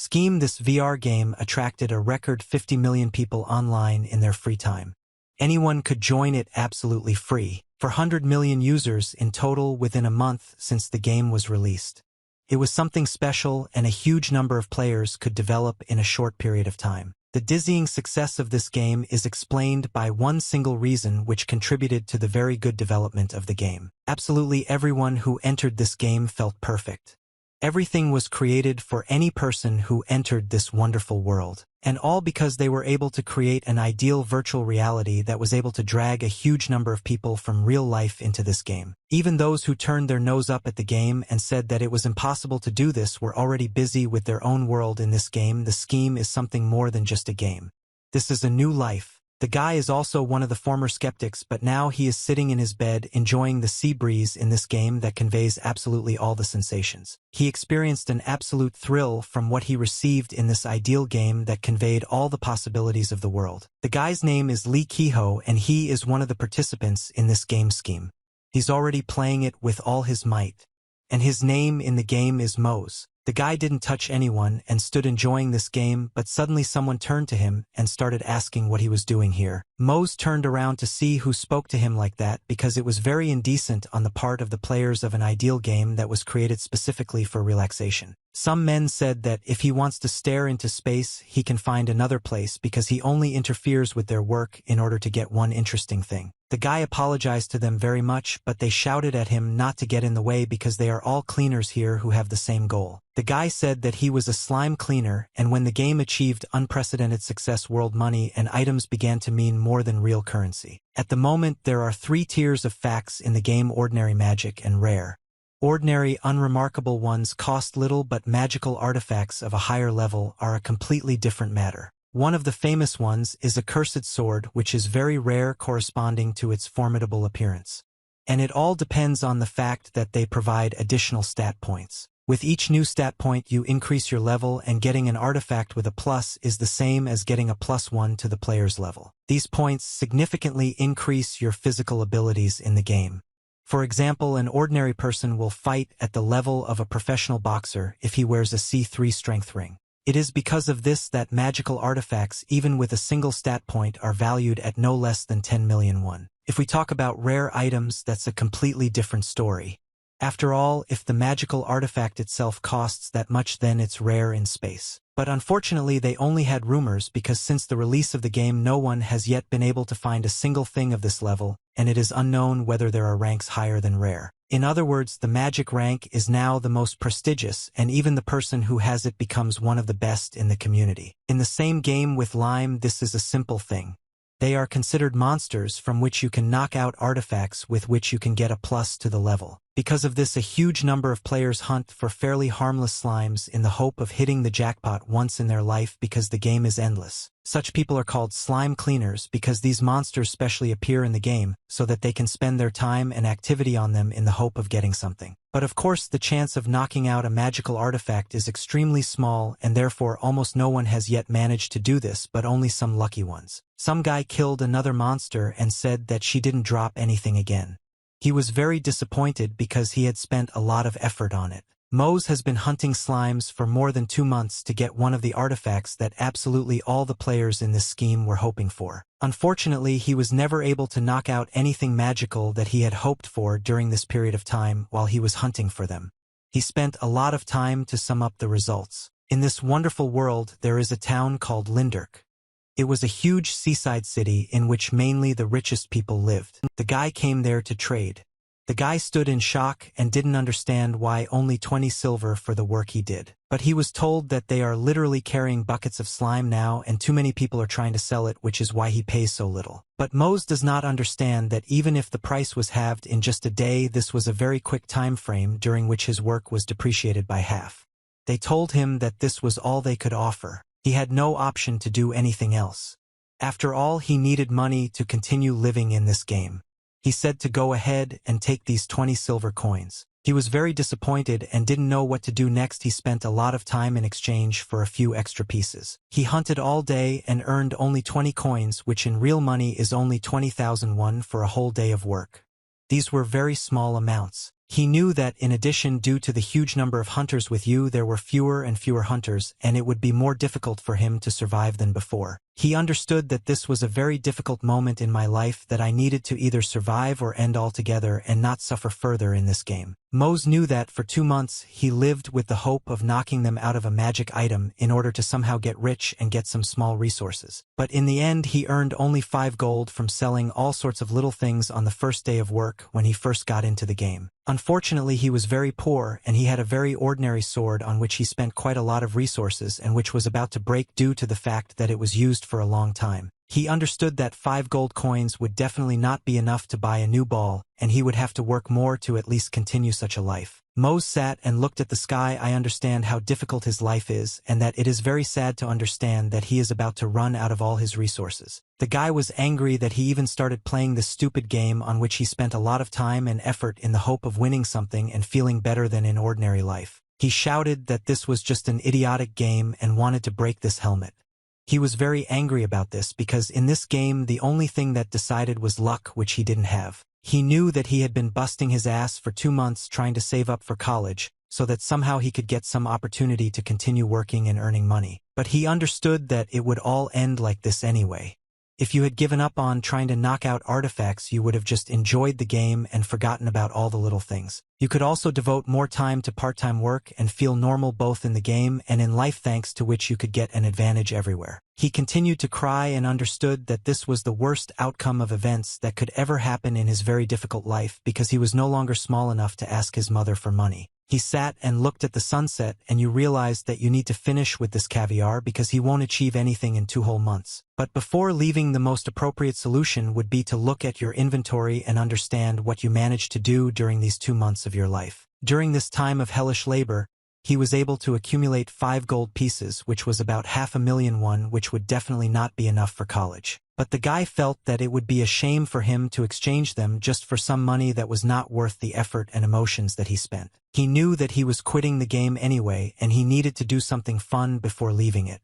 Scheme. This VR game attracted a record 50 million people online in their free time. Anyone could join it absolutely free, for 100 million users in total within a month since the game was released. It was something special, and a huge number of players could develop in a short period of time. The dizzying success of this game is explained by one single reason which contributed to the very good development of the game. Absolutely everyone who entered this game felt perfect. Everything was created for any person who entered this wonderful world, and all because they were able to create an ideal virtual reality that was able to drag a huge number of people from real life into this game. Even those who turned their nose up at the game and said that it was impossible to do this were already busy with their own world in this game. The scheme is something more than just a game. This is a new life. The guy is also one of the former skeptics, but now he is sitting in his bed enjoying the sea breeze in this game that conveys absolutely all the sensations. He experienced an absolute thrill from what he received in this ideal game that conveyed all the possibilities of the world. The guy's name is Lee Kiho, and he is one of the participants in this game scheme. He's already playing it with all his might. And his name in the game is Mose. The guy didn't touch anyone and stood enjoying this game, but suddenly someone turned to him and started asking what he was doing here. Mose turned around to see who spoke to him like that, because it was very indecent on the part of the players of an ideal game that was created specifically for relaxation. Some men said that if he wants to stare into space, he can find another place because he only interferes with their work in order to get one interesting thing. The guy apologized to them very much, but they shouted at him not to get in the way because they are all cleaners here who have the same goal. The guy said that he was a slime cleaner, and when the game achieved unprecedented success, world money and items began to mean more than real currency. At the moment, there are 3 tiers of facts in the game: ordinary, magic, and rare. Ordinary, unremarkable ones cost little, but magical artifacts of a higher level are a completely different matter. One of the famous ones is a cursed sword, which is very rare, corresponding to its formidable appearance. And it all depends on the fact that they provide additional stat points. With each new stat point you increase your level, and getting an artifact with a plus is the same as getting a +1 to the player's level. These points significantly increase your physical abilities in the game. For example, an ordinary person will fight at the level of a professional boxer if he wears a C3 strength ring. It is because of this that magical artifacts, even with a single stat point, are valued at no less than 10 million won. If we talk about rare items, that's a completely different story. After all, if the magical artifact itself costs that much, then it's rare in space. But unfortunately they only had rumors, because since the release of the game no one has yet been able to find a single thing of this level, and it is unknown whether there are ranks higher than rare. In other words, the magic rank is now the most prestigious, and even the person who has it becomes one of the best in the community. In the same game with Lime, this is a simple thing. They are considered monsters from which you can knock out artifacts with which you can get a plus to the level. Because of this, a huge number of players hunt for fairly harmless slimes in the hope of hitting the jackpot once in their life, because the game is endless. Such people are called slime cleaners because these monsters specially appear in the game so that they can spend their time and activity on them in the hope of getting something. But of course, the chance of knocking out a magical artifact is extremely small, and therefore almost no one has yet managed to do this, but only some lucky ones. Some guy killed another monster and said that she didn't drop anything again. He was very disappointed because he had spent a lot of effort on it. Mose has been hunting slimes for more than 2 months to get one of the artifacts that absolutely all the players in this scheme were hoping for. Unfortunately, he was never able to knock out anything magical that he had hoped for during this period of time while he was hunting for them. He spent a lot of time to sum up the results. In this wonderful world, there is a town called Linderk. It was a huge seaside city in which mainly the richest people lived. The guy came there to trade. The guy stood in shock and didn't understand why only 20 silver for the work he did. But he was told that they are literally carrying buckets of slime now, and too many people are trying to sell it, which is why he pays so little. But Mose does not understand that even if the price was halved in just a day, this was a very quick time frame during which his work was depreciated by half. They told him that this was all they could offer. He had no option to do anything else. After all, he needed money to continue living in this game. He said to go ahead and take these 20 silver coins. He was very disappointed and didn't know what to do next. He spent a lot of time in exchange for a few extra pieces. He hunted all day and earned only 20 coins, which in real money is only 20,000 won for a whole day of work. These were very small amounts. He knew that in addition, due to the huge number of hunters with you, there were fewer and fewer hunters, and it would be more difficult for him to survive than before. He understood that this was a very difficult moment in my life, that I needed to either survive or end altogether and not suffer further in this game. Mose knew that for 2 months he lived with the hope of knocking them out of a magic item in order to somehow get rich and get some small resources. But in the end he earned only 5 gold from selling all sorts of little things on the first day of work when he first got into the game. Unfortunately, he was very poor, and he had a very ordinary sword on which he spent quite a lot of resources and which was about to break due to the fact that it was used for a long time. He understood that 5 gold coins would definitely not be enough to buy a new ball, and he would have to work more to at least continue such a life. Mose sat and looked at the sky. I understand how difficult his life is, and that it is very sad to understand that he is about to run out of all his resources. The guy was angry that he even started playing this stupid game on which he spent a lot of time and effort in the hope of winning something and feeling better than in ordinary life. He shouted that this was just an idiotic game and wanted to break this helmet. He was very angry about this because in this game the only thing that decided was luck, which he didn't have. He knew that he had been busting his ass for 2 months trying to save up for college, so that somehow he could get some opportunity to continue working and earning money. But he understood that it would all end like this anyway. If you had given up on trying to knock out artifacts, you would have just enjoyed the game and forgotten about all the little things. You could also devote more time to part-time work and feel normal both in the game and in life, thanks to which you could get an advantage everywhere. He continued to cry and understood that this was the worst outcome of events that could ever happen in his very difficult life, because he was no longer small enough to ask his mother for money. He sat and looked at the sunset, and you realized that you need to finish with this caviar because he won't achieve anything in 2 whole months. But before leaving, the most appropriate solution would be to look at your inventory and understand what you managed to do during these 2 months of your life. During this time of hellish labor, he was able to accumulate 5 gold pieces, which was about 500,000 which would definitely not be enough for college. But the guy felt that it would be a shame for him to exchange them just for some money that was not worth the effort and emotions that he spent. He knew that he was quitting the game anyway, and he needed to do something fun before leaving it.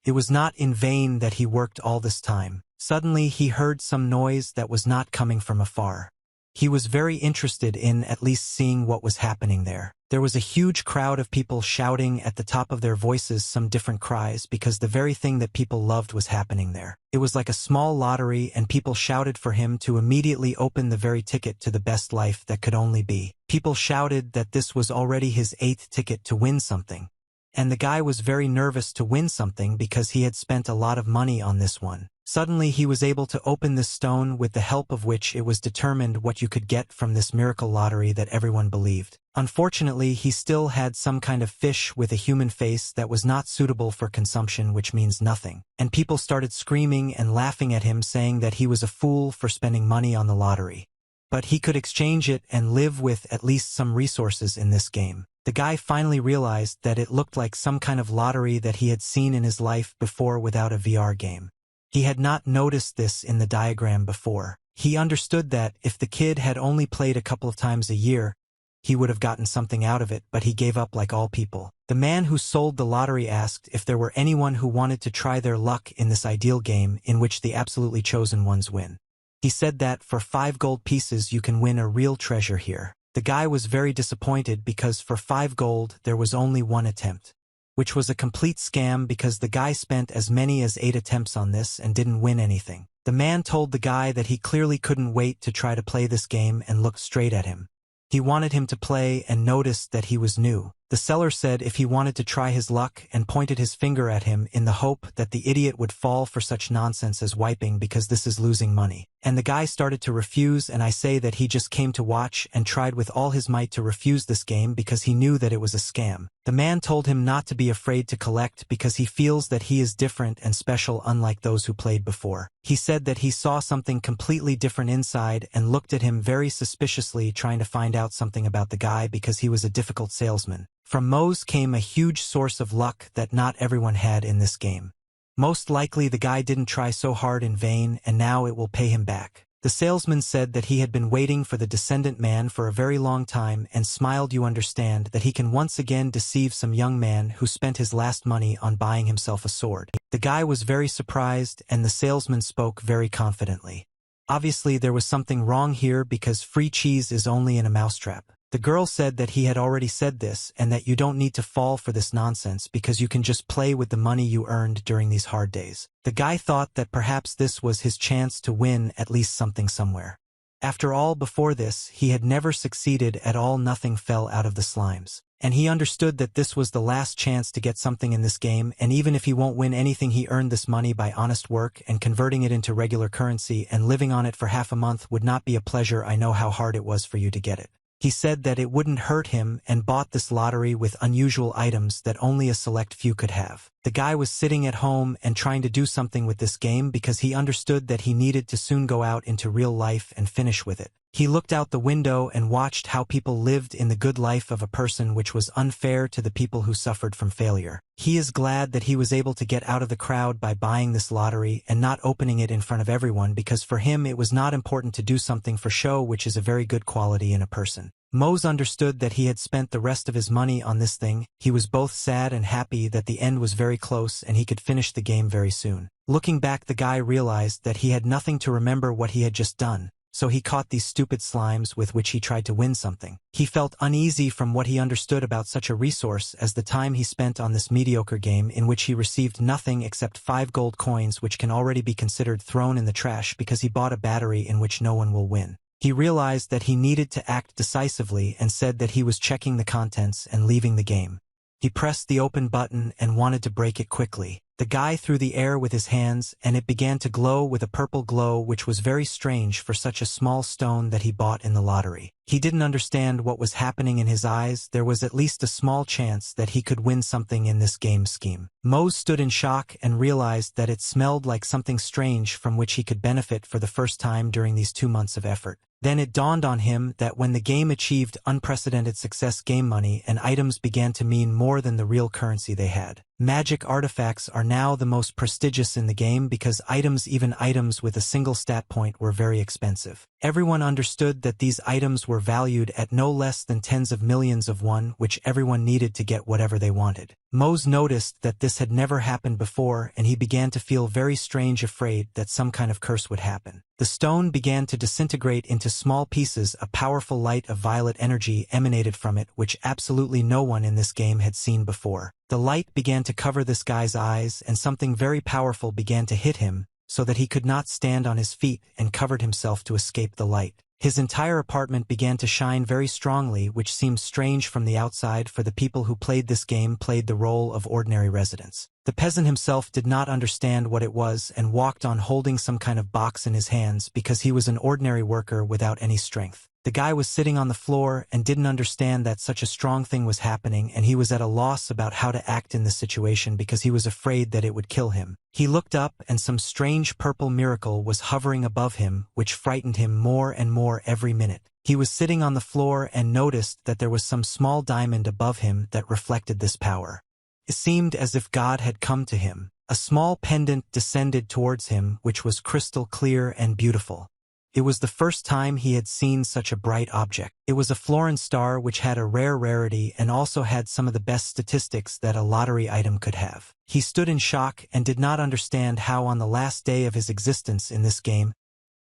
It was not in vain that he worked all this time. Suddenly he heard some noise that was not coming from afar. He was very interested in at least seeing what was happening there. There was a huge crowd of people shouting at the top of their voices some different cries, because the very thing that people loved was happening there. It was like a small lottery, and people shouted for him to immediately open the very ticket to the best life that could only be. People shouted that this was already his 8th ticket to win something. And the guy was very nervous to win something because he had spent a lot of money on this one. Suddenly he was able to open this stone, with the help of which it was determined what you could get from this miracle lottery that everyone believed. Unfortunately, he still had some kind of fish with a human face that was not suitable for consumption, which means nothing. And people started screaming and laughing at him, saying that he was a fool for spending money on the lottery. But he could exchange it and live with at least some resources in this game. The guy finally realized that it looked like some kind of lottery that he had seen in his life before without a VR game. He had not noticed this in the diagram before. He understood that if the kid had only played a couple of times a year, he would have gotten something out of it, but he gave up like all people. The man who sold the lottery asked if there were anyone who wanted to try their luck in this ideal game in which the absolutely chosen ones win. He said that for 5 gold pieces you can win a real treasure here. The guy was very disappointed because for 5 gold there was only 1 attempt, which was a complete scam because the guy spent as many as 8 attempts on this and didn't win anything. The man told the guy that he clearly couldn't wait to try to play this game and looked straight at him. He wanted him to play and noticed that he was new. The seller said if he wanted to try his luck and pointed his finger at him in the hope that the idiot would fall for such nonsense as wiping, because this is losing money. And the guy started to refuse, and I say that he just came to watch and tried with all his might to refuse this game because he knew that it was a scam. The man told him not to be afraid to collect because he feels that he is different and special, unlike those who played before. He said that he saw something completely different inside and looked at him very suspiciously, trying to find out something about the guy because he was a difficult salesman. From Mose came a huge source of luck that not everyone had in this game. Most likely the guy didn't try so hard in vain, and now it will pay him back. The salesman said that he had been waiting for the descendant man for a very long time and smiled. You understand that he can once again deceive some young man who spent his last money on buying himself a sword. The guy was very surprised, and the salesman spoke very confidently. Obviously there was something wrong here because free cheese is only in a mousetrap. The girl said that he had already said this and that you don't need to fall for this nonsense because you can just play with the money you earned during these hard days. The guy thought that perhaps this was his chance to win at least something somewhere. After all, before this, he had never succeeded at all. Nothing fell out of the slimes. And he understood that this was the last chance to get something in this game, and even if he won't win anything, he earned this money by honest work, and converting it into regular currency and living on it for half a month would not be a pleasure. I know how hard it was for you to get it. He said that it wouldn't hurt him and bought this lottery with unusual items that only a select few could have. The guy was sitting at home and trying to do something with this game because he understood that he needed to soon go out into real life and finish with it. He looked out the window and watched how people lived in the good life of a person, which was unfair to the people who suffered from failure. He is glad that he was able to get out of the crowd by buying this lottery and not opening it in front of everyone, because for him it was not important to do something for show, which is a very good quality in a person. Mose understood that he had spent the rest of his money on this thing. He was both sad and happy that the end was very close and he could finish the game very soon. Looking back, the guy realized that he had nothing to remember what he had just done. So he caught these stupid slimes with which he tried to win something. He felt uneasy from what he understood about such a resource as the time he spent on this mediocre game in which he received nothing except 5 gold coins, which can already be considered thrown in the trash because he bought a battery in which no one will win. He realized that he needed to act decisively and said that he was checking the contents and leaving the game. He pressed the open button and wanted to break it quickly. The guy threw the air with his hands and it began to glow with a purple glow, which was very strange for such a small stone that he bought in the lottery. He didn't understand what was happening in his eyes. There was at least a small chance that he could win something in this game scheme. Mose stood in shock and realized that it smelled like something strange from which he could benefit for the first time during these 2 months of effort. Then it dawned on him that when the game achieved unprecedented success, game money and items began to mean more than the real currency they had. Magic artifacts are now the most prestigious in the game because items, even items with a single stat point, were very expensive. Everyone understood that these items were valued at no less than tens of millions of won, which everyone needed to get whatever they wanted. Mose noticed that this had never happened before, and he began to feel very strange, afraid that some kind of curse would happen. The stone began to disintegrate into small pieces. A powerful light of violet energy emanated from it, which absolutely no one in this game had seen before. The light began to cover this guy's eyes, and something very powerful began to hit him, so that he could not stand on his feet and covered himself to escape the light. His entire apartment began to shine very strongly, which seemed strange from the outside, for the people who played this game played the role of ordinary residents. The peasant himself did not understand what it was and walked on holding some kind of box in his hands because he was an ordinary worker without any strength. The guy was sitting on the floor and didn't understand that such a strong thing was happening, and he was at a loss about how to act in this situation because he was afraid that it would kill him. He looked up and some strange purple miracle was hovering above him, which frightened him more and more every minute. He was sitting on the floor and noticed that there was some small diamond above him that reflected this power. It seemed as if God had come to him. A small pendant descended towards him, which was crystal clear and beautiful. It was the first time he had seen such a bright object. It was a Florin star, which had a rare rarity and also had some of the best statistics that a lottery item could have. He stood in shock and did not understand how on the last day of his existence in this game,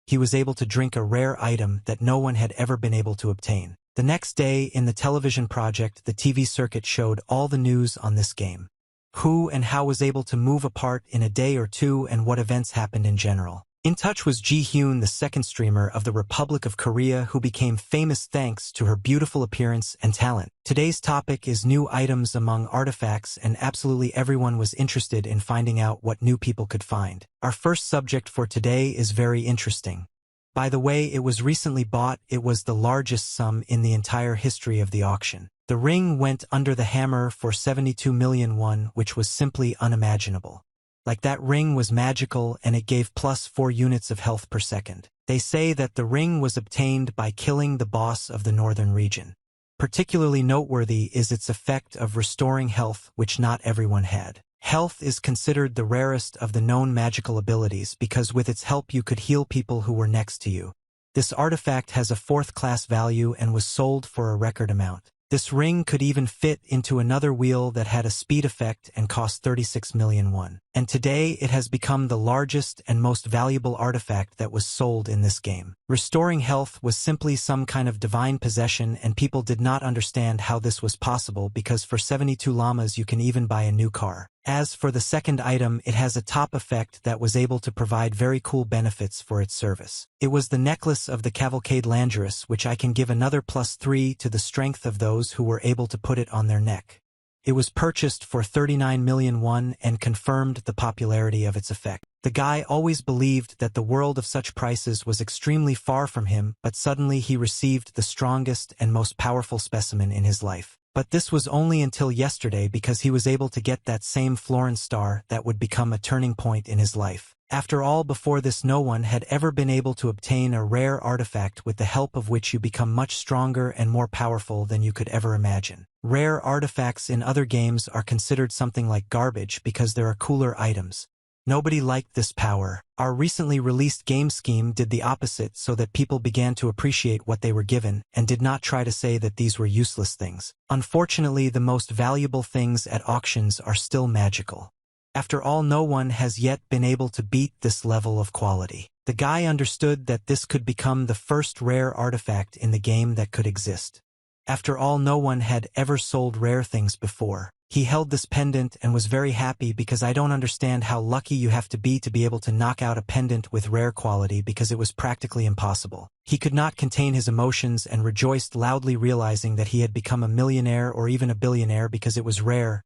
he was able to drink a rare item that no one had ever been able to obtain. The next day in the television project, the TV circuit showed all the news on this game. Who and how was able to move apart in a day or two and what events happened in general. In touch was Ji-hyun, the second streamer of the Republic of Korea, who became famous thanks to her beautiful appearance and talent. Today's topic is new items among artifacts, and absolutely everyone was interested in finding out what new people could find. Our first subject for today is very interesting. By the way, it was recently bought. It was the largest sum in the entire history of the auction. The ring went under the hammer for 72 million won, which was simply unimaginable. Like that ring was magical and it gave +4 units of health per second. They say that the ring was obtained by killing the boss of the northern region. Particularly noteworthy is its effect of restoring health, which not everyone had. Health is considered the rarest of the known magical abilities because with its help you could heal people who were next to you. This artifact has a 4th-class value and was sold for a record amount. This ring could even fit into another wheel that had a speed effect and cost 36 million won. and today it has become the largest and most valuable artifact that was sold in this game. Restoring health was simply some kind of divine possession, and people did not understand how this was possible because for 72 llamas you can even buy a new car. As for the second item, it has a top effect that was able to provide very cool benefits for its service. It was the necklace of the Cavalcade Langerus, which I can give another +3 to the strength of those who were able to put it on their neck. It was purchased for 39 million won and confirmed the popularity of its effect. The guy always believed that the world of such prices was extremely far from him, but suddenly he received the strongest and most powerful specimen in his life. But this was only until yesterday, because he was able to get that same Florence star that would become a turning point in his life. After all, before this no one had ever been able to obtain a rare artifact with the help of which you become much stronger and more powerful than you could ever imagine. Rare artifacts in other games are considered something like garbage because there are cooler items. Nobody liked this power. Our recently released game scheme did the opposite, so that people began to appreciate what they were given and did not try to say that these were useless things. Unfortunately, the most valuable things at auctions are still magical. After all, no one has yet been able to beat this level of quality. The guy understood that this could become the first rare artifact in the game that could exist. After all, no one had ever sold rare things before. He held this pendant and was very happy, because I don't understand how lucky you have to be able to knock out a pendant with rare quality, because it was practically impossible. He could not contain his emotions and rejoiced loudly, realizing that he had become a millionaire or even a billionaire because it was rare.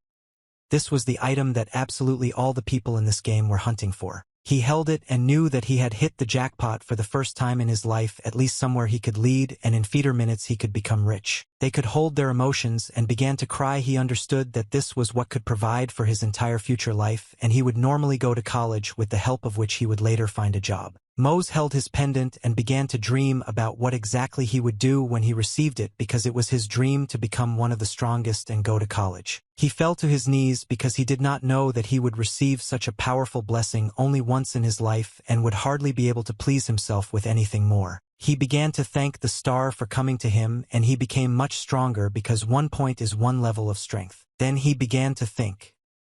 This was the item that absolutely all the people in this game were hunting for. He held it and knew that he had hit the jackpot for the first time in his life, at least somewhere he could lead, and in feeder minutes he could become rich. They could hold their emotions and began to cry. He understood that this was what could provide for his entire future life, and he would normally go to college, with the help of which he would later find a job. Mose held his pendant and began to dream about what exactly he would do when he received it, because it was his dream to become one of the strongest and go to college. He fell to his knees because he did not know that he would receive such a powerful blessing only once in his life and would hardly be able to please himself with anything more. He began to thank the star for coming to him, and he became much stronger, because 1 point is 1 level of strength. Then he began to think.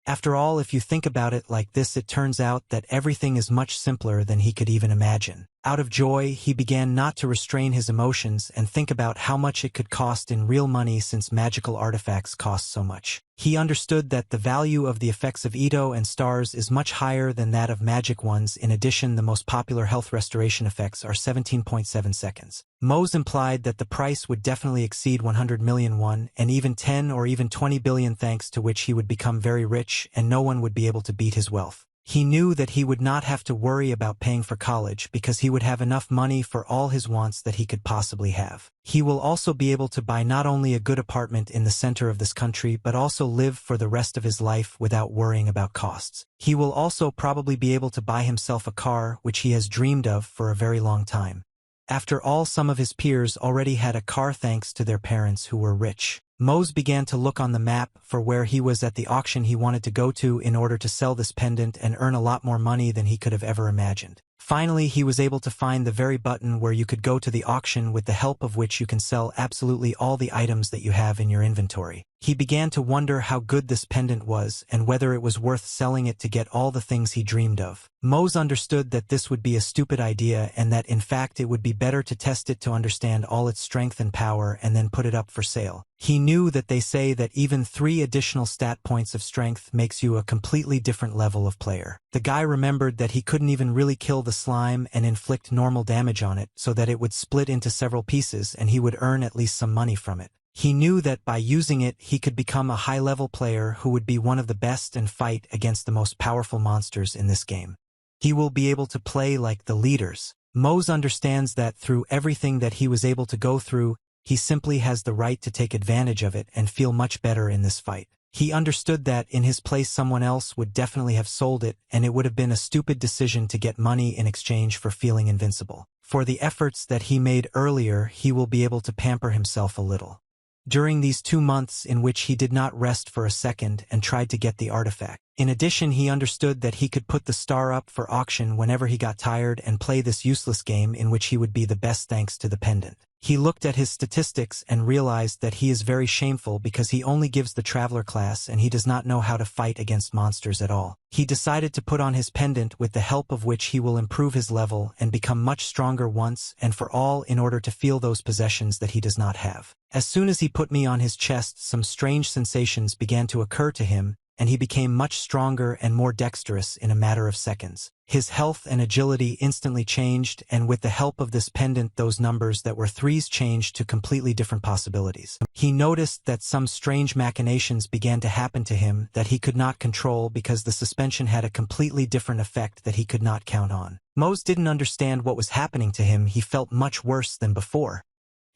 After all, if you think about it like this, it turns out that everything is much simpler than he could even imagine. Out of joy, he began not to restrain his emotions and think about how much it could cost in real money, since magical artifacts cost so much. He understood that the value of the effects of Ito and stars is much higher than that of magic ones. In addition, the most popular health restoration effects are 17.7 seconds. Mose implied that the price would definitely exceed 100 million won, and even 10 or even 20 billion, thanks to which he would become very rich and no one would be able to beat his wealth. He knew that he would not have to worry about paying for college, because he would have enough money for all his wants that he could possibly have. He will also be able to buy not only a good apartment in the center of this country, but also live for the rest of his life without worrying about costs. He will also probably be able to buy himself a car, which he has dreamed of for a very long time. After all, some of his peers already had a car thanks to their parents who were rich. Mose began to look on the map for where he was at the auction he wanted to go to in order to sell this pendant and earn a lot more money than he could have ever imagined. Finally, he was able to find the very button where you could go to the auction, with the help of which you can sell absolutely all the items that you have in your inventory. He began to wonder how good this pendant was and whether it was worth selling it to get all the things he dreamed of. Mose understood that this would be a stupid idea, and that in fact it would be better to test it to understand all its strength and power and then put it up for sale. He knew that they say that even 3 additional stat points of strength makes you a completely different level of player. The guy remembered that he couldn't even really kill the slime and inflict normal damage on it, so that it would split into several pieces and he would earn at least some money from it. He knew that by using it he could become a high-level player who would be one of the best and fight against the most powerful monsters in this game. He will be able to play like the leaders. Mose understands that through everything that he was able to go through, he simply has the right to take advantage of it and feel much better in this fight. He understood that in his place someone else would definitely have sold it, and it would have been a stupid decision to get money in exchange for feeling invincible. For the efforts that he made earlier, he will be able to pamper himself a little. During these 2 months in which he did not rest for a second and tried to get the artifact. In addition, he understood that he could put the star up for auction whenever he got tired and play this useless game in which he would be the best thanks to the pendant. He looked at his statistics and realized that he is very shameful because he only gives the traveler class and he does not know how to fight against monsters at all. He decided to put on his pendant with the help of which he will improve his level and become much stronger once and for all in order to feel those possessions that he does not have. As soon as he put me on his chest, some strange sensations began to occur to him, and he became much stronger and more dexterous in a matter of seconds. His health and agility instantly changed, and with the help of this pendant those numbers that were threes changed to completely different possibilities. He noticed that some strange machinations began to happen to him that he could not control because the suspension had a completely different effect that he could not count on. Mose didn't understand what was happening to him. He felt much worse than before.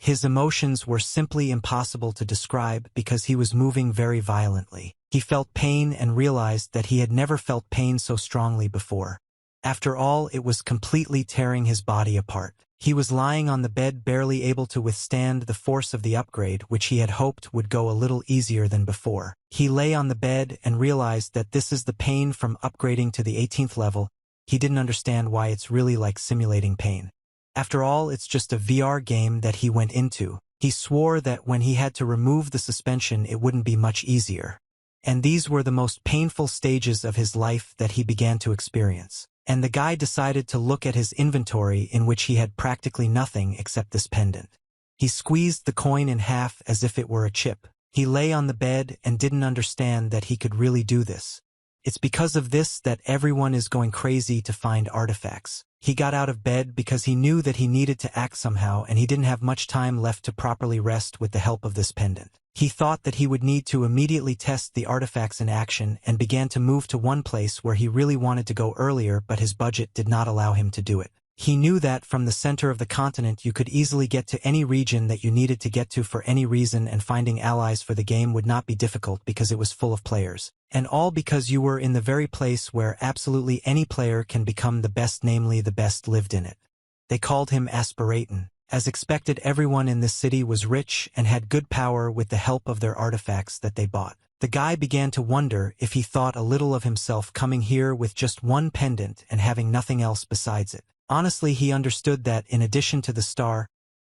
His emotions were simply impossible to describe because he was moving very violently. He felt pain and realized that he had never felt pain so strongly before. After all, it was completely tearing his body apart. He was lying on the bed, barely able to withstand the force of the upgrade, which he had hoped would go a little easier than before. He lay on the bed and realized that this is the pain from upgrading to the 18th level. He didn't understand why it's really like simulating pain. After all, it's just a VR game that he went into. He swore that when he had to remove the suspension it wouldn't be much easier. And these were the most painful stages of his life that he began to experience. And the guy decided to look at his inventory in which he had practically nothing except this pendant. He squeezed the coin in half as if it were a chip. He lay on the bed and didn't understand that he could really do this. It's because of this that everyone is going crazy to find artifacts. He got out of bed because he knew that he needed to act somehow and he didn't have much time left to properly rest with the help of this pendant. He thought that he would need to immediately test the artifacts in action and began to move to one place where he really wanted to go earlier, but his budget did not allow him to do it. He knew that from the center of the continent you could easily get to any region that you needed to get to for any reason, and finding allies for the game would not be difficult because it was full of players. And all because you were in the very place where absolutely any player can become the best, namely the best lived in it. They called him Aspiratin. As expected, everyone in this city was rich and had good power with the help of their artifacts that they bought. The guy began to wonder if he thought a little of himself coming here with just one pendant and having nothing else besides it. Honestly, he understood that, in addition to the star,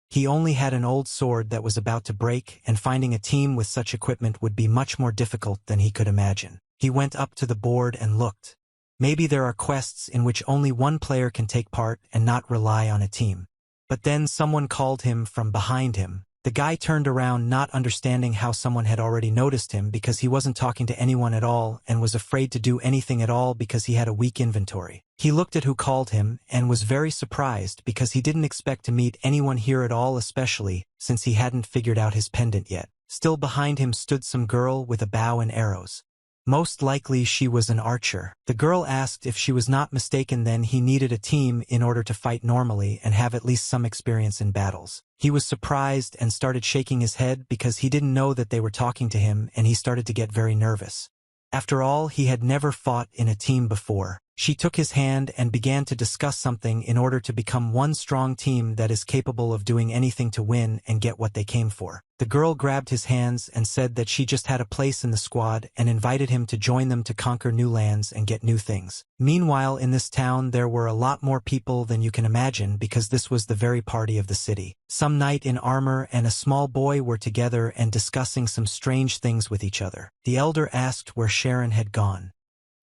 he only had an old sword that was about to break, and finding a team with such equipment would be much more difficult than he could imagine. He went up to the board and looked. Maybe there are quests in which only one player can take part and not rely on a team. But then someone called him from behind him. The guy turned around, not understanding how someone had already noticed him because he wasn't talking to anyone at all and was afraid to do anything at all because he had a weak inventory. He looked at who called him and was very surprised because he didn't expect to meet anyone here at all, especially since he hadn't figured out his pendant yet. Still behind him stood some girl with a bow and arrows. Most likely she was an archer. The girl asked if she was not mistaken, then he needed a team in order to fight normally and have at least some experience in battles. He was surprised and started shaking his head because he didn't know that they were talking to him, and he started to get very nervous. After all, he had never fought in a team before. She took his hand and began to discuss something in order to become one strong team that is capable of doing anything to win and get what they came for. The girl grabbed his hands and said that she just had a place in the squad and invited him to join them to conquer new lands and get new things. Meanwhile, in this town there were a lot more people than you can imagine because this was the very party of the city. Some knight in armor and a small boy were together and discussing some strange things with each other. The elder asked where Sharon had gone.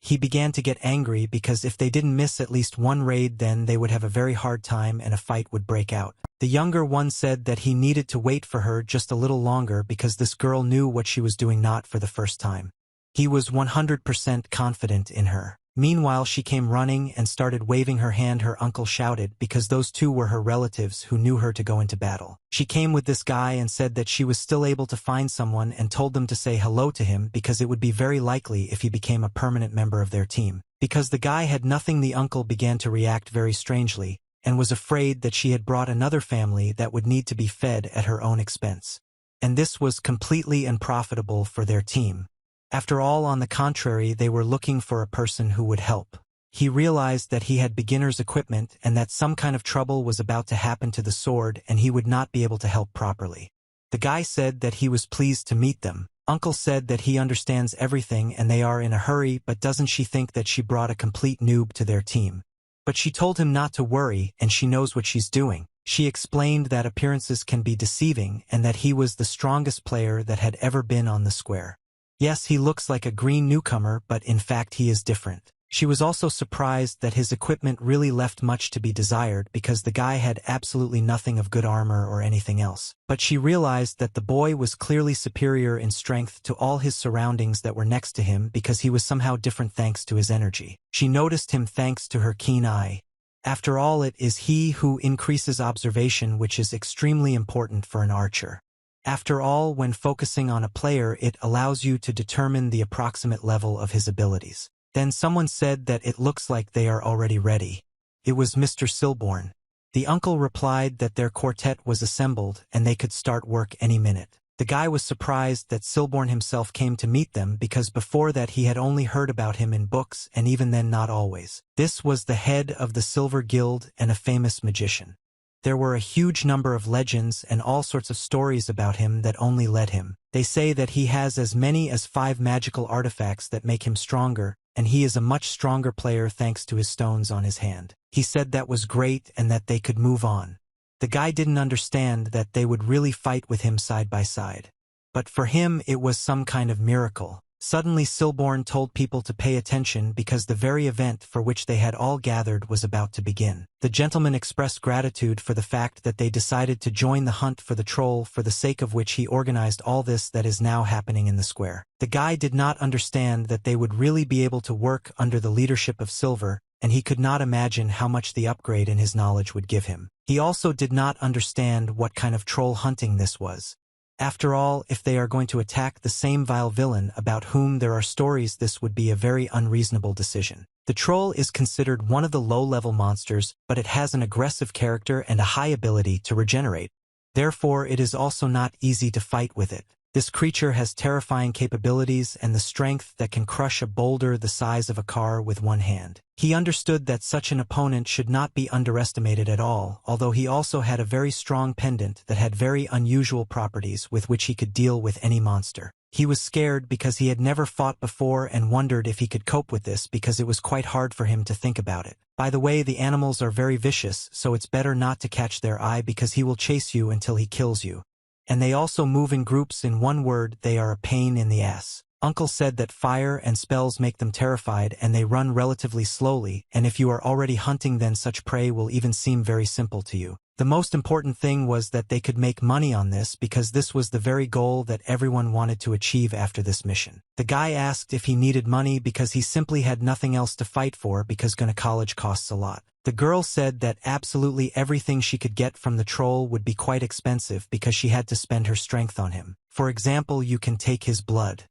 He began to get angry because if they didn't miss at least one raid, then they would have a very hard time and a fight would break out. The younger one said that he needed to wait for her just a little longer because this girl knew what she was doing, not for the first time. He was 100% confident in her. Meanwhile, she came running and started waving her hand. Her uncle shouted because those two were her relatives who knew her to go into battle. She came with this guy and said that she was still able to find someone and told them to say hello to him because it would be very likely if he became a permanent member of their team. Because the guy had nothing, the uncle began to react very strangely and was afraid that she had brought another family that would need to be fed at her own expense. And this was completely unprofitable for their team. After all, on the contrary, they were looking for a person who would help. He realized that he had beginner's equipment and that some kind of trouble was about to happen to the sword and he would not be able to help properly. The guy said that he was pleased to meet them. Uncle said that he understands everything and they are in a hurry, but doesn't she think that she brought a complete noob to their team? But she told him not to worry and she knows what she's doing. She explained that appearances can be deceiving and that he was the strongest player that had ever been on the square. Yes, he looks like a green newcomer, but in fact he is different. She was also surprised that his equipment really left much to be desired because the guy had absolutely nothing of good armor or anything else. But she realized that the boy was clearly superior in strength to all his surroundings that were next to him because he was somehow different thanks to his energy. She noticed him thanks to her keen eye. After all, it is he who increases observation, which is extremely important for an archer. After all, when focusing on a player, it allows you to determine the approximate level of his abilities. Then someone said that it looks like they are already ready. It was Mr. Silborn. The uncle replied that their quartet was assembled and they could start work any minute. The guy was surprised that Silborn himself came to meet them because before that he had only heard about him in books, and even then not always. This was the head of the Silver Guild and a famous magician. There were a huge number of legends and all sorts of stories about him that only led him. They say that he has as many as 5 magical artifacts that make him stronger, and he is a much stronger player thanks to his stones on his hand. He said that was great and that they could move on. The guy didn't understand that they would really fight with him side by side. But for him it was some kind of miracle. Suddenly Silborn told people to pay attention because the very event for which they had all gathered was about to begin. The gentleman expressed gratitude for the fact that they decided to join the hunt for the troll, for the sake of which he organized all this that is now happening in the square. The guy did not understand that they would really be able to work under the leadership of Silver, and he could not imagine how much the upgrade in his knowledge would give him. He also did not understand what kind of troll hunting this was. After all, if they are going to attack the same vile villain about whom there are stories, this would be a very unreasonable decision. The troll is considered one of the low-level monsters, but it has an aggressive character and a high ability to regenerate. Therefore, it is also not easy to fight with it. This creature has terrifying capabilities and the strength that can crush a boulder the size of a car with one hand. He understood that such an opponent should not be underestimated at all, although he also had a very strong pendant that had very unusual properties with which he could deal with any monster. He was scared because he had never fought before and wondered if he could cope with this because it was quite hard for him to think about it. By the way, the animals are very vicious, so it's better not to catch their eye because he will chase you until he kills you. And they also move in groups. In one word, they are a pain in the ass. Uncle said that fire and spells make them terrified and they run relatively slowly, and if you are already hunting then such prey will even seem very simple to you. The most important thing was that they could make money on this because this was the very goal that everyone wanted to achieve after this mission. The guy asked if he needed money because he simply had nothing else to fight for because going to college costs a lot. The girl said that absolutely everything she could get from the troll would be quite expensive because she had to spend her strength on him. For example, you can take his blood.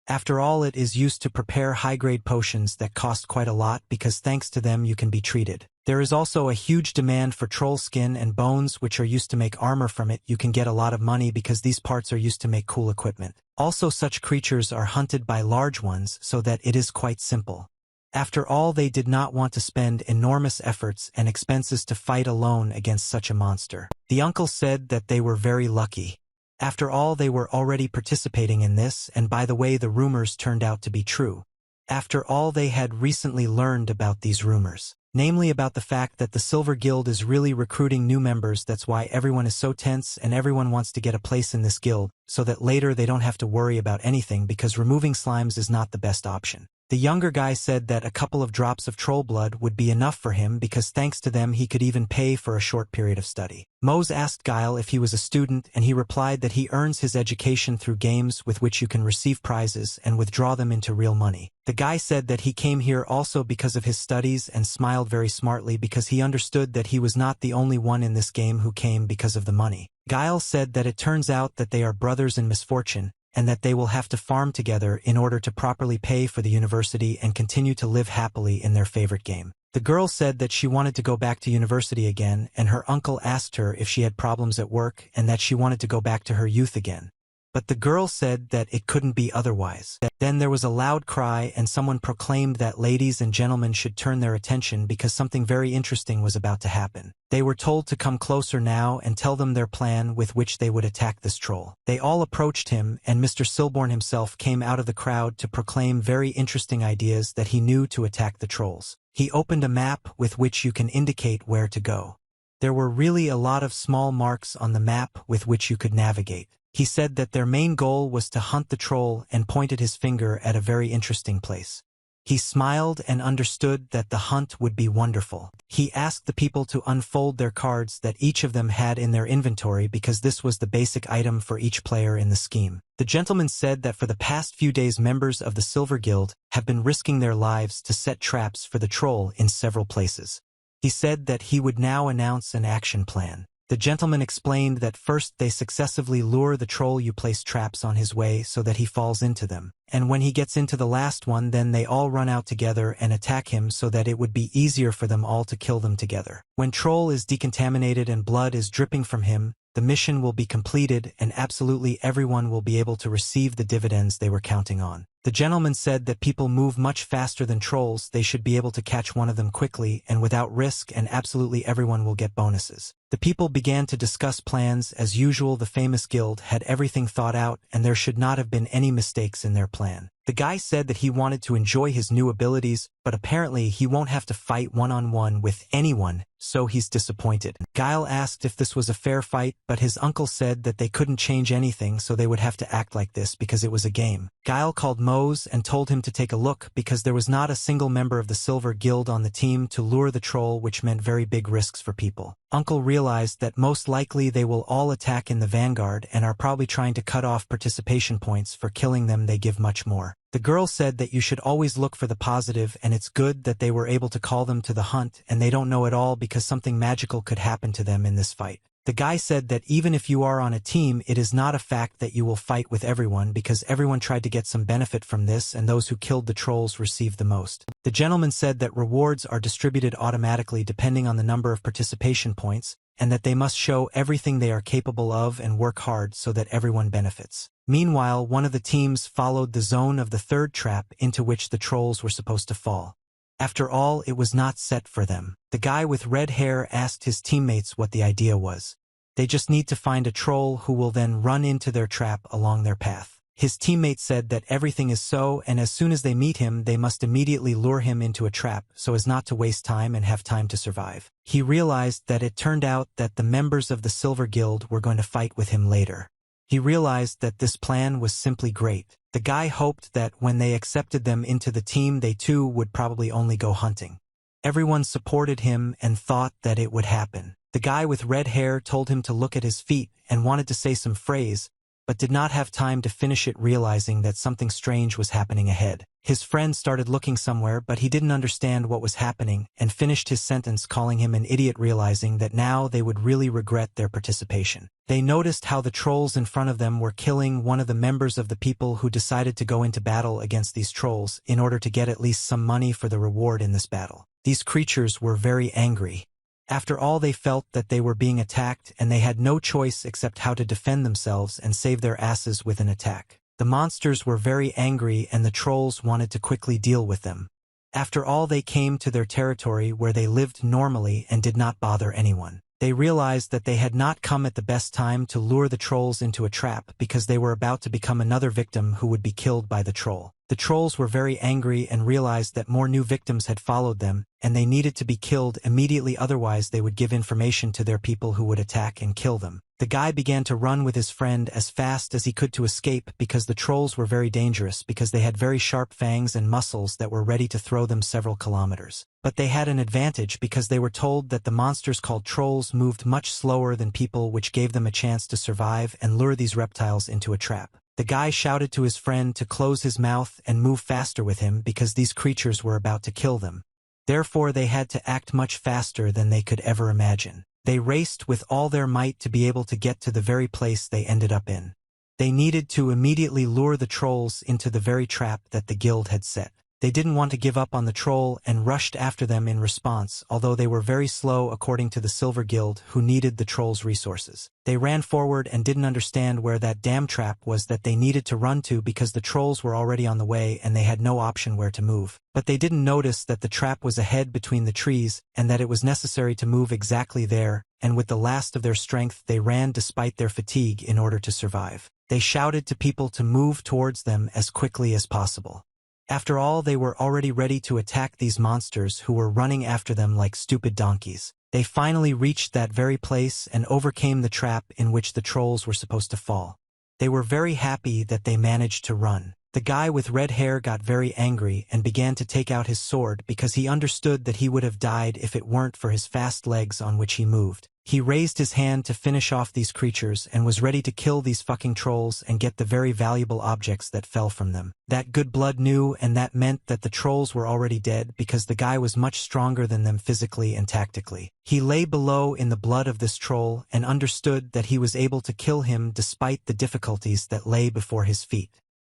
After all, it is used to prepare high-grade potions that cost quite a lot because thanks to them you can be treated. There is also a huge demand for troll skin and bones which are used to make armor from it. You can get a lot of money because these parts are used to make cool equipment. Also, such creatures are hunted by large ones so that it is quite simple. After all, they did not want to spend enormous efforts and expenses to fight alone against such a monster. The uncle said that they were very lucky. After all, they were already participating in this, and by the way, the rumors turned out to be true. After all, they had recently learned about these rumors. Namely about the fact that the Silver Guild is really recruiting new members. That's why everyone is so tense and everyone wants to get a place in this guild, so that later they don't have to worry about anything because removing slimes is not the best option. The younger guy said that a couple of drops of troll blood would be enough for him because thanks to them he could even pay for a short period of study. Mose asked Guile if he was a student and he replied that he earns his education through games with which you can receive prizes and withdraw them into real money. The guy said that he came here also because of his studies and smiled very smartly because he understood that he was not the only one in this game who came because of the money. Guile said that it turns out that they are brothers in misfortune, and that they will have to farm together in order to properly pay for the university and continue to live happily in their favorite game. The girl said that she wanted to go back to university again, and her uncle asked her if she had problems at work and that she wanted to go back to her youth again. But the girl said that it couldn't be otherwise. Then there was a loud cry and someone proclaimed that ladies and gentlemen should turn their attention because something very interesting was about to happen. They were told to come closer now and tell them their plan with which they would attack this troll. They all approached him and Mr. Silborn himself came out of the crowd to proclaim very interesting ideas that he knew to attack the trolls. He opened a map with which you can indicate where to go. There were really a lot of small marks on the map with which you could navigate. He said that their main goal was to hunt the troll and pointed his finger at a very interesting place. He smiled and understood that the hunt would be wonderful. He asked the people to unfold their cards that each of them had in their inventory because this was the basic item for each player in the scheme. The gentleman said that for the past few days members of the Silver Guild have been risking their lives to set traps for the troll in several places. He said that he would now announce an action plan. The gentleman explained that first they successively lure the troll. You place traps on his way so that he falls into them. And when he gets into the last one, then they all run out together and attack him so that it would be easier for them all to kill them together. When troll is decontaminated and blood is dripping from him, the mission will be completed and absolutely everyone will be able to receive the dividends they were counting on. The gentleman said that people move much faster than trolls. They should be able to catch one of them quickly and without risk, and absolutely everyone will get bonuses. The people began to discuss plans. As usual, the famous guild had everything thought out and there should not have been any mistakes in their plan. The guy said that he wanted to enjoy his new abilities, but apparently he won't have to fight one-on-one with anyone, so he's disappointed. Guile asked if this was a fair fight, but his uncle said that they couldn't change anything, so they would have to act like this because it was a game. Guile called Mose and told him to take a look because there was not a single member of the Silver Guild on the team to lure the troll, which meant very big risks for people. Uncle realized that most likely they will all attack in the vanguard and are probably trying to cut off participation points for killing them. They give much more. The girl said that you should always look for the positive, and it's good that they were able to call them to the hunt and they don't know at all because something magical could happen to them in this fight. The guy said that even if you are on a team, it is not a fact that you will fight with everyone because everyone tried to get some benefit from this and those who killed the trolls received the most. The gentleman said that rewards are distributed automatically depending on the number of participation points and that they must show everything they are capable of and work hard so that everyone benefits. Meanwhile, one of the teams followed the zone of the third trap into which the trolls were supposed to fall. After all, it was not set for them. The guy with red hair asked his teammates what the idea was. They just need to find a troll who will then run into their trap along their path. His teammate said that everything is so, and as soon as they meet him, they must immediately lure him into a trap so as not to waste time and have time to survive. He realized that it turned out that the members of the Silver Guild were going to fight with him later. He realized that this plan was simply great. The guy hoped that when they accepted them into the team, they too would probably only go hunting. Everyone supported him and thought that it would happen. The guy with red hair told him to look at his feet and wanted to say some phrase, but did not have time to finish it, realizing that something strange was happening ahead. His friend started looking somewhere, but he didn't understand what was happening and finished his sentence calling him an idiot, realizing that now they would really regret their participation. They noticed how the trolls in front of them were killing one of the members of the people who decided to go into battle against these trolls in order to get at least some money for the reward in this battle. These creatures were very angry. After all, they felt that they were being attacked and they had no choice except how to defend themselves and save their asses with an attack. The monsters were very angry and the trolls wanted to quickly deal with them. After all, they came to their territory where they lived normally and did not bother anyone. They realized that they had not come at the best time to lure the trolls into a trap because they were about to become another victim who would be killed by the troll. The trolls were very angry and realized that more new victims had followed them, and they needed to be killed immediately, otherwise they would give information to their people who would attack and kill them. The guy began to run with his friend as fast as he could to escape because the trolls were very dangerous because they had very sharp fangs and muscles that were ready to throw them several kilometers. But they had an advantage because they were told that the monsters called trolls moved much slower than people, which gave them a chance to survive and lure these reptiles into a trap. The guy shouted to his friend to close his mouth and move faster with him because these creatures were about to kill them. Therefore, they had to act much faster than they could ever imagine. They raced with all their might to be able to get to the very place they ended up in. They needed to immediately lure the trolls into the very trap that the guild had set. They didn't want to give up on the troll and rushed after them in response, although they were very slow according to the Silver Guild, who needed the trolls' resources. They ran forward and didn't understand where that damn trap was that they needed to run to because the trolls were already on the way and they had no option where to move. But they didn't notice that the trap was ahead between the trees and that it was necessary to move exactly there, and with the last of their strength they ran despite their fatigue in order to survive. They shouted to people to move towards them as quickly as possible. After all, they were already ready to attack these monsters who were running after them like stupid donkeys. They finally reached that very place and overcame the trap in which the trolls were supposed to fall. They were very happy that they managed to run. The guy with red hair got very angry and began to take out his sword because he understood that he would have died if it weren't for his fast legs on which he moved. He raised his hand to finish off these creatures and was ready to kill these fucking trolls and get the very valuable objects that fell from them. That good blood knew, and that meant that the trolls were already dead because the guy was much stronger than them physically and tactically. He lay below in the blood of this troll and understood that he was able to kill him despite the difficulties that lay before his feet.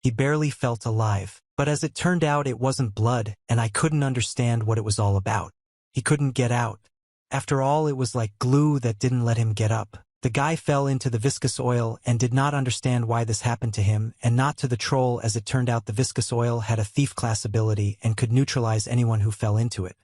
He barely felt alive. But as it turned out, it wasn't blood, and I couldn't understand what it was all about. He couldn't get out. After all, it was like glue that didn't let him get up. The guy fell into the viscous oil and did not understand why this happened to him, and not to the troll. As it turned out, the viscous oil had a thief class ability and could neutralize anyone who fell into it.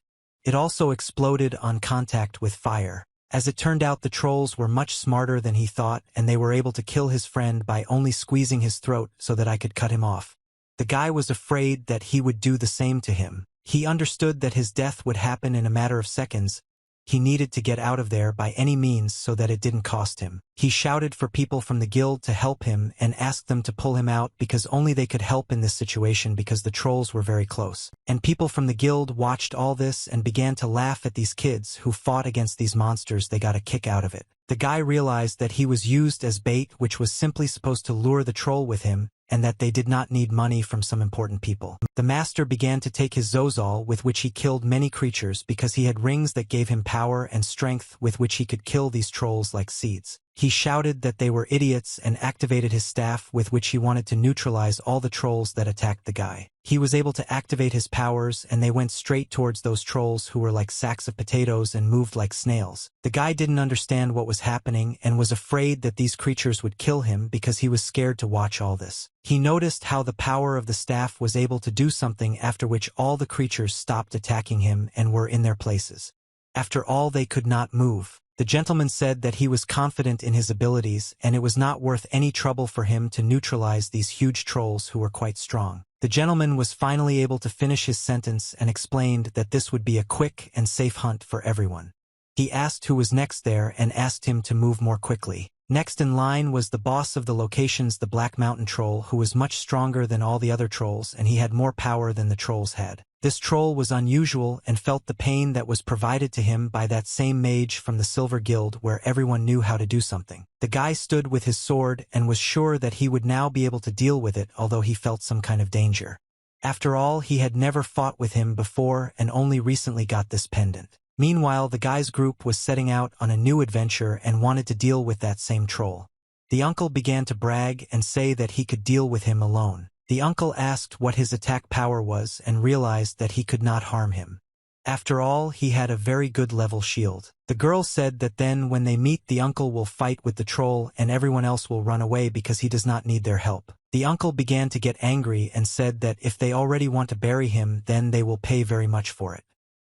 It also exploded on contact with fire. As it turned out, the trolls were much smarter than he thought, and they were able to kill his friend by only squeezing his throat so that I could cut him off. The guy was afraid that he would do the same to him. He understood that his death would happen in a matter of seconds. He needed to get out of there by any means so that it didn't cost him. He shouted for people from the guild to help him and asked them to pull him out because only they could help in this situation because the trolls were very close. And people from the guild watched all this and began to laugh at these kids who fought against these monsters. They got a kick out of it. The guy realized that he was used as bait, which was simply supposed to lure the troll with him, and that they did not need money from some important people. The master began to take his Zozal, with which he killed many creatures because he had rings that gave him power and strength with which he could kill these trolls like seeds. He shouted that they were idiots and activated his staff, with which he wanted to neutralize all the trolls that attacked the guy. He was able to activate his powers, and they went straight towards those trolls who were like sacks of potatoes and moved like snails. The guy didn't understand what was happening and was afraid that these creatures would kill him because he was scared to watch all this. He noticed how the power of the staff was able to do something, after which all the creatures stopped attacking him and were in their places. After all, they could not move. The gentleman said that he was confident in his abilities, and it was not worth any trouble for him to neutralize these huge trolls who were quite strong. The gentleman was finally able to finish his sentence and explained that this would be a quick and safe hunt for everyone. He asked who was next there and asked him to move more quickly. Next in line was the boss of the locations, the Black Mountain Troll, who was much stronger than all the other trolls, and he had more power than the trolls had. This troll was unusual and felt the pain that was provided to him by that same mage from the Silver Guild, where everyone knew how to do something. The guy stood with his sword and was sure that he would now be able to deal with it, although he felt some kind of danger. After all, he had never fought with him before and only recently got this pendant. Meanwhile, the guy's group was setting out on a new adventure and wanted to deal with that same troll. The uncle began to brag and say that he could deal with him alone. The uncle asked what his attack power was and realized that he could not harm him. After all, he had a very good level shield. The girl said that then when they meet, the uncle will fight with the troll and everyone else will run away because he does not need their help. The uncle began to get angry and said that if they already want to bury him, then they will pay very much for it.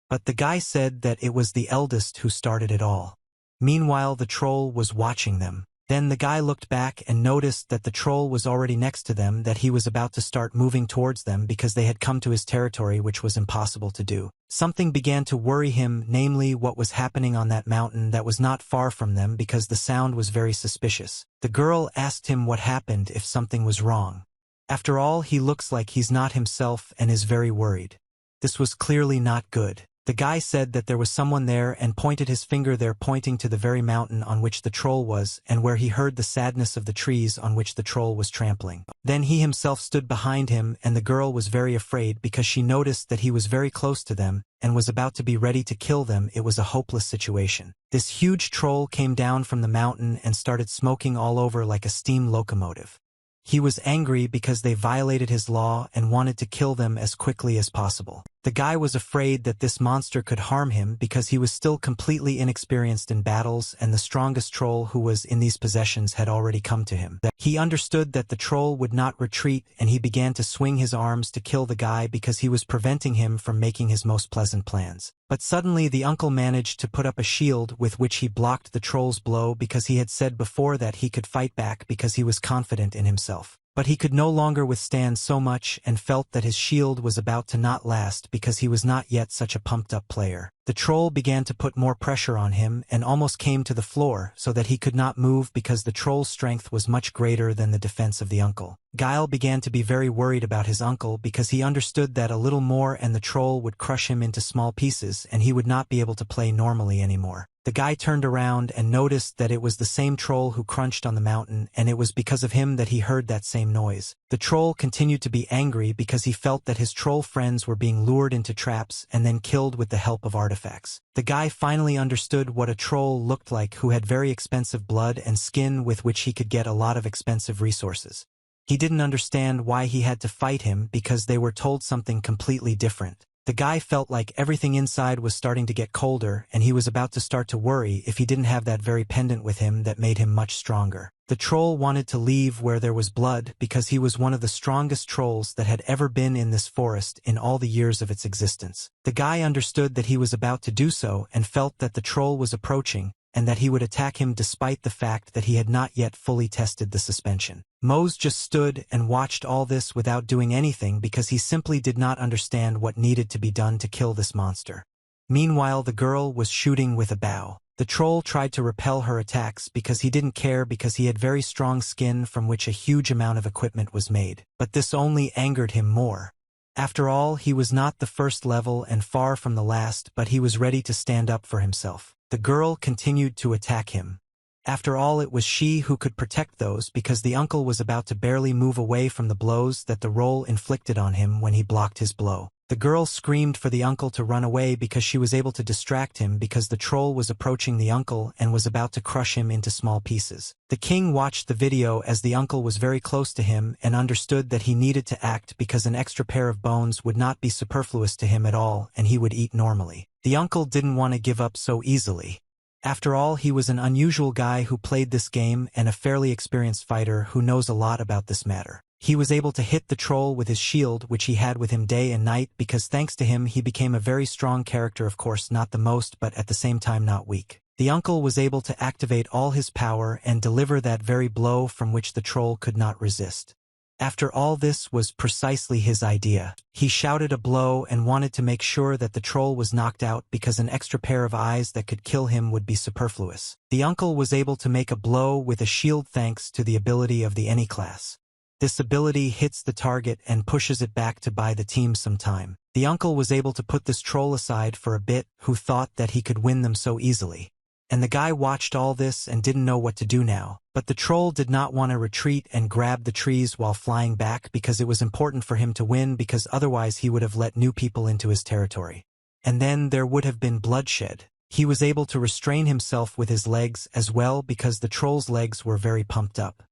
But the guy said that it was the eldest who started it all. Meanwhile, the troll was watching them. Then the guy looked back and noticed that the troll was already next to them, that he was about to start moving towards them because they had come to his territory, which was impossible to do. Something began to worry him, namely what was happening on that mountain that was not far from them, because the sound was very suspicious. The girl asked him what happened, if something was wrong. After all, he looks like he's not himself and is very worried. This was clearly not good. The guy said that there was someone there and pointed his finger there, pointing to the very mountain on which the troll was and where he heard the sadness of the trees on which the troll was trampling. Then he himself stood behind him, and the girl was very afraid because she noticed that he was very close to them and was about to be ready to kill them. It was a hopeless situation. This huge troll came down from the mountain and started smoking all over like a steam locomotive. He was angry because they violated his law and wanted to kill them as quickly as possible. The guy was afraid that this monster could harm him because he was still completely inexperienced in battles, and the strongest troll who was in these possessions had already come to him. He understood that the troll would not retreat, and he began to swing his arms to kill the guy because he was preventing him from making his most pleasant plans. But suddenly the uncle managed to put up a shield with which he blocked the troll's blow because he had said before that he could fight back because he was confident in himself. But he could no longer withstand so much and felt that his shield was about to not last because he was not yet such a pumped-up player. The troll began to put more pressure on him and almost came to the floor so that he could not move because the troll's strength was much greater than the defense of the uncle. Guile began to be very worried about his uncle because he understood that a little more and the troll would crush him into small pieces and he would not be able to play normally anymore. The guy turned around and noticed that it was the same troll who crunched on the mountain, and it was because of him that he heard that same noise. The troll continued to be angry because he felt that his troll friends were being lured into traps and then killed with the help of artifacts. The guy finally understood what a troll looked like who had very expensive blood and skin with which he could get a lot of expensive resources. He didn't understand why he had to fight him because they were told something completely different. The guy felt like everything inside was starting to get colder and he was about to start to worry if he didn't have that very pendant with him that made him much stronger. The troll wanted to leave where there was blood because he was one of the strongest trolls that had ever been in this forest in all the years of its existence. The guy understood that he was about to do so and felt that the troll was approaching and that he would attack him despite the fact that he had not yet fully tested the suspension. Mose just stood and watched all this without doing anything because he simply did not understand what needed to be done to kill this monster. Meanwhile, the girl was shooting with a bow. The troll tried to repel her attacks because he didn't care because he had very strong skin from which a huge amount of equipment was made. But this only angered him more. After all, he was not the first level and far from the last, but he was ready to stand up for himself. The girl continued to attack him. After all, it was she who could protect those because the uncle was about to barely move away from the blows that the roll inflicted on him when he blocked his blow. The girl screamed for the uncle to run away because she was able to distract him because the troll was approaching the uncle and was about to crush him into small pieces. The king watched the video as the uncle was very close to him and understood that he needed to act because an extra pair of bones would not be superfluous to him at all and he would eat normally. The uncle didn't want to give up so easily. After all, he was an unusual guy who played this game and a fairly experienced fighter who knows a lot about this matter. He was able to hit the troll with his shield, which he had with him day and night, because thanks to him he became a very strong character, of course not the most but at the same time not weak. The uncle was able to activate all his power and deliver that very blow from which the troll could not resist. After all, this was precisely his idea. He shouted a blow and wanted to make sure that the troll was knocked out because an extra pair of eyes that could kill him would be superfluous. The uncle was able to make a blow with a shield thanks to the ability of the any class. This ability hits the target and pushes it back to buy the team some time. The uncle was able to put this troll aside for a bit who thought that he could win them so easily. And the guy watched all this and didn't know what to do now. But the troll did not want to retreat and grab the trees while flying back because it was important for him to win because otherwise he would have let new people into his territory. And then there would have been bloodshed. He was able to restrain himself with his legs as well because the troll's legs were very pumped up.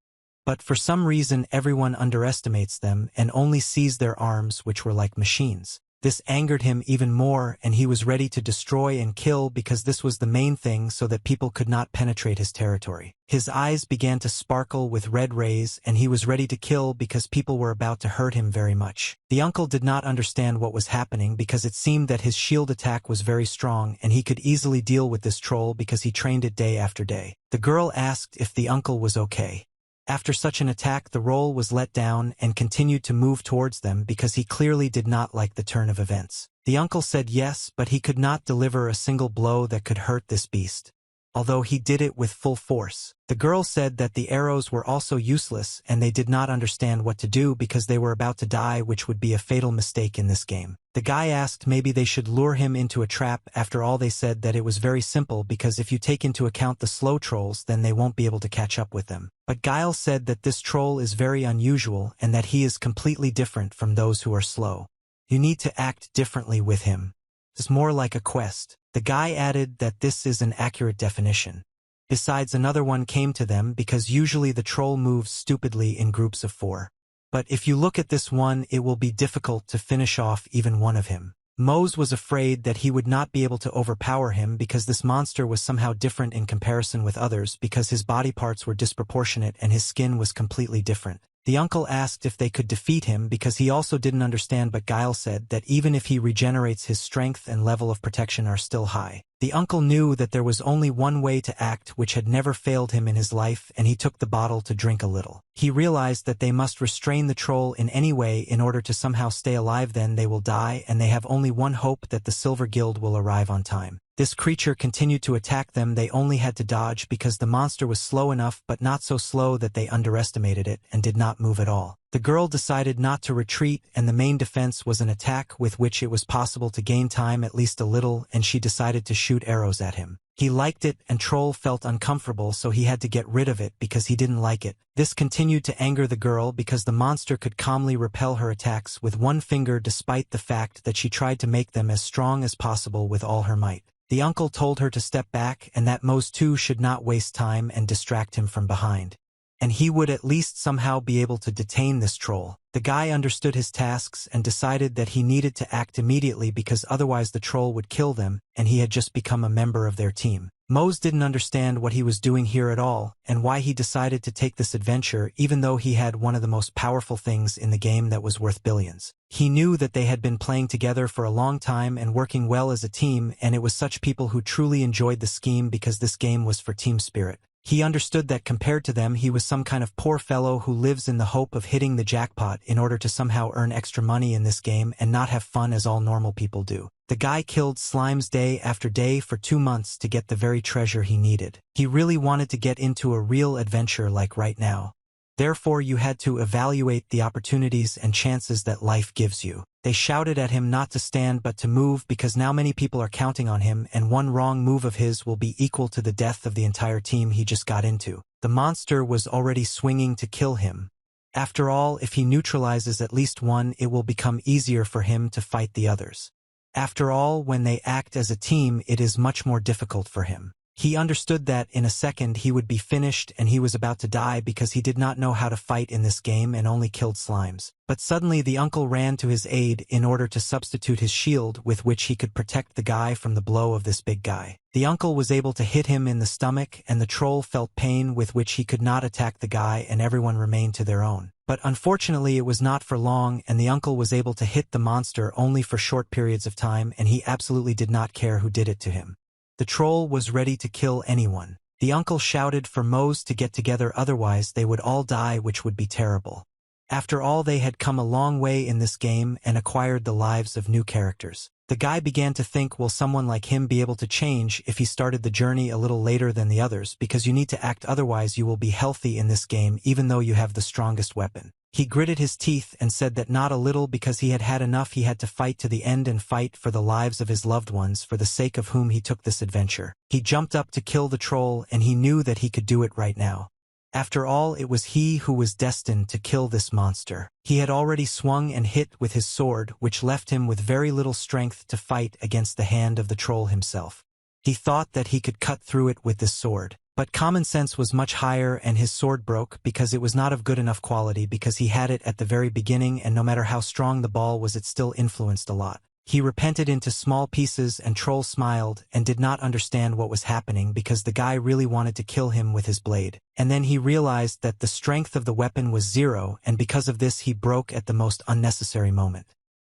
But for some reason everyone underestimates them and only sees their arms, which were like machines. This angered him even more and he was ready to destroy and kill because this was the main thing so that people could not penetrate his territory. His eyes began to sparkle with red rays and he was ready to kill because people were about to hurt him very much. The uncle did not understand what was happening because it seemed that his shield attack was very strong and he could easily deal with this troll because he trained it day after day. The girl asked if the uncle was okay. After such an attack, the roll was let down and continued to move towards them because he clearly did not like the turn of events. The uncle said yes, but he could not deliver a single blow that could hurt this beast, although he did it with full force. The girl said that the arrows were also useless and they did not understand what to do because they were about to die, which would be a fatal mistake in this game. The guy asked maybe they should lure him into a trap. After all, they said that it was very simple because if you take into account the slow trolls, then they won't be able to catch up with them. But Guile said that this troll is very unusual and that he is completely different from those who are slow. You need to act differently with him. It's more like a quest. The guy added that this is an accurate definition. Besides, another one came to them because usually the troll moves stupidly in groups of 4. But if you look at this one, it will be difficult to finish off even one of him. Mose was afraid that he would not be able to overpower him because this monster was somehow different in comparison with others because his body parts were disproportionate and his skin was completely different. The uncle asked if they could defeat him because he also didn't understand, but Guile said that even if he regenerates, his strength and level of protection are still high. The uncle knew that there was only one way to act, which had never failed him in his life, and he took the bottle to drink a little. He realized that they must restrain the troll in any way in order to somehow stay alive, then they will die, and they have only one hope, that the Silver Guild will arrive on time. This creature continued to attack them. They only had to dodge because the monster was slow enough, but not so slow that they underestimated it and did not move at all. The girl decided not to retreat, and the main defense was an attack with which it was possible to gain time at least a little, and she decided to shoot arrows at him. He liked it, and Troll felt uncomfortable, so he had to get rid of it because he didn't like it. This continued to anger the girl because the monster could calmly repel her attacks with one finger, despite the fact that she tried to make them as strong as possible with all her might. The uncle told her to step back and that Mose too should not waste time and distract him from behind. And he would at least somehow be able to detain this troll. The guy understood his tasks and decided that he needed to act immediately because otherwise the troll would kill them, and he had just become a member of their team. Mose didn't understand what he was doing here at all, and why he decided to take this adventure even though he had one of the most powerful things in the game that was worth billions. He knew that they had been playing together for a long time and working well as a team, and it was such people who truly enjoyed the scheme because this game was for team spirit. He understood that compared to them he was some kind of poor fellow who lives in the hope of hitting the jackpot in order to somehow earn extra money in this game and not have fun as all normal people do. The guy killed slimes day after day for 2 months to get the very treasure he needed. He really wanted to get into a real adventure like right now. Therefore you had to evaluate the opportunities and chances that life gives you. They shouted at him not to stand but to move because now many people are counting on him, and one wrong move of his will be equal to the death of the entire team he just got into. The monster was already swinging to kill him. After all, if he neutralizes at least one, it will become easier for him to fight the others. After all, when they act as a team, it is much more difficult for him. He understood that in a second he would be finished and he was about to die because he did not know how to fight in this game and only killed slimes. But suddenly the uncle ran to his aid in order to substitute his shield with which he could protect the guy from the blow of this big guy. The uncle was able to hit him in the stomach, and the troll felt pain with which he could not attack the guy, and everyone remained to their own. But unfortunately it was not for long, and the uncle was able to hit the monster only for short periods of time, and he absolutely did not care who did it to him. The troll was ready to kill anyone. The uncle shouted for Mose to get together, otherwise they would all die, which would be terrible. After all, they had come a long way in this game and acquired the lives of new characters. The guy began to think, will someone like him be able to change if he started the journey a little later than the others, because you need to act, otherwise you will be healthy in this game even though you have the strongest weapon. He gritted his teeth and said that not a little, because he had had enough. He had to fight to the end and fight for the lives of his loved ones, for the sake of whom he took this adventure. He jumped up to kill the troll, and he knew that he could do it right now. After all, it was he who was destined to kill this monster. He had already swung and hit with his sword, which left him with very little strength to fight against the hand of the troll himself. He thought that he could cut through it with this sword. But common sense was much higher, and his sword broke because it was not of good enough quality, because he had it at the very beginning, and no matter how strong the ball was, it still influenced a lot. He repented into small pieces, and Troll smiled and did not understand what was happening because the guy really wanted to kill him with his blade. And then he realized that the strength of the weapon was 0, and because of this he broke at the most unnecessary moment.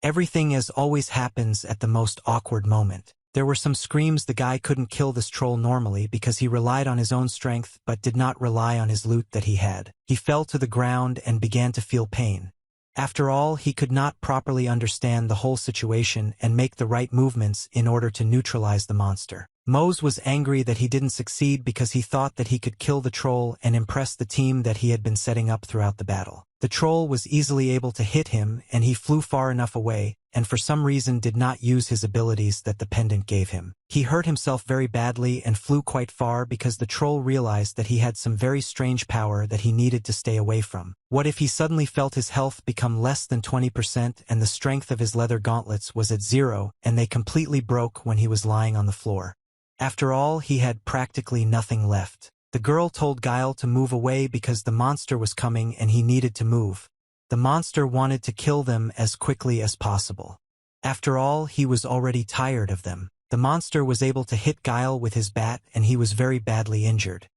Everything as always happens at the most awkward moment. There were some screams. The guy couldn't kill this troll normally because he relied on his own strength but did not rely on his loot that he had. He fell to the ground and began to feel pain. After all, he could not properly understand the whole situation and make the right movements in order to neutralize the monster. Mose was angry that he didn't succeed because he thought that he could kill the troll and impress the team that he had been setting up throughout the battle. The troll was easily able to hit him, and he flew far enough away, and for some reason did not use his abilities that the pendant gave him. He hurt himself very badly and flew quite far because the troll realized that he had some very strange power that he needed to stay away from. What if he suddenly felt his health become less than 20% and the strength of his leather gauntlets was at 0, and they completely broke when he was lying on the floor? After all, he had practically nothing left. The girl told Guile to move away because the monster was coming and he needed to move. The monster wanted to kill them as quickly as possible. After all, he was already tired of them. The monster was able to hit Guile with his bat, and he was very badly injured.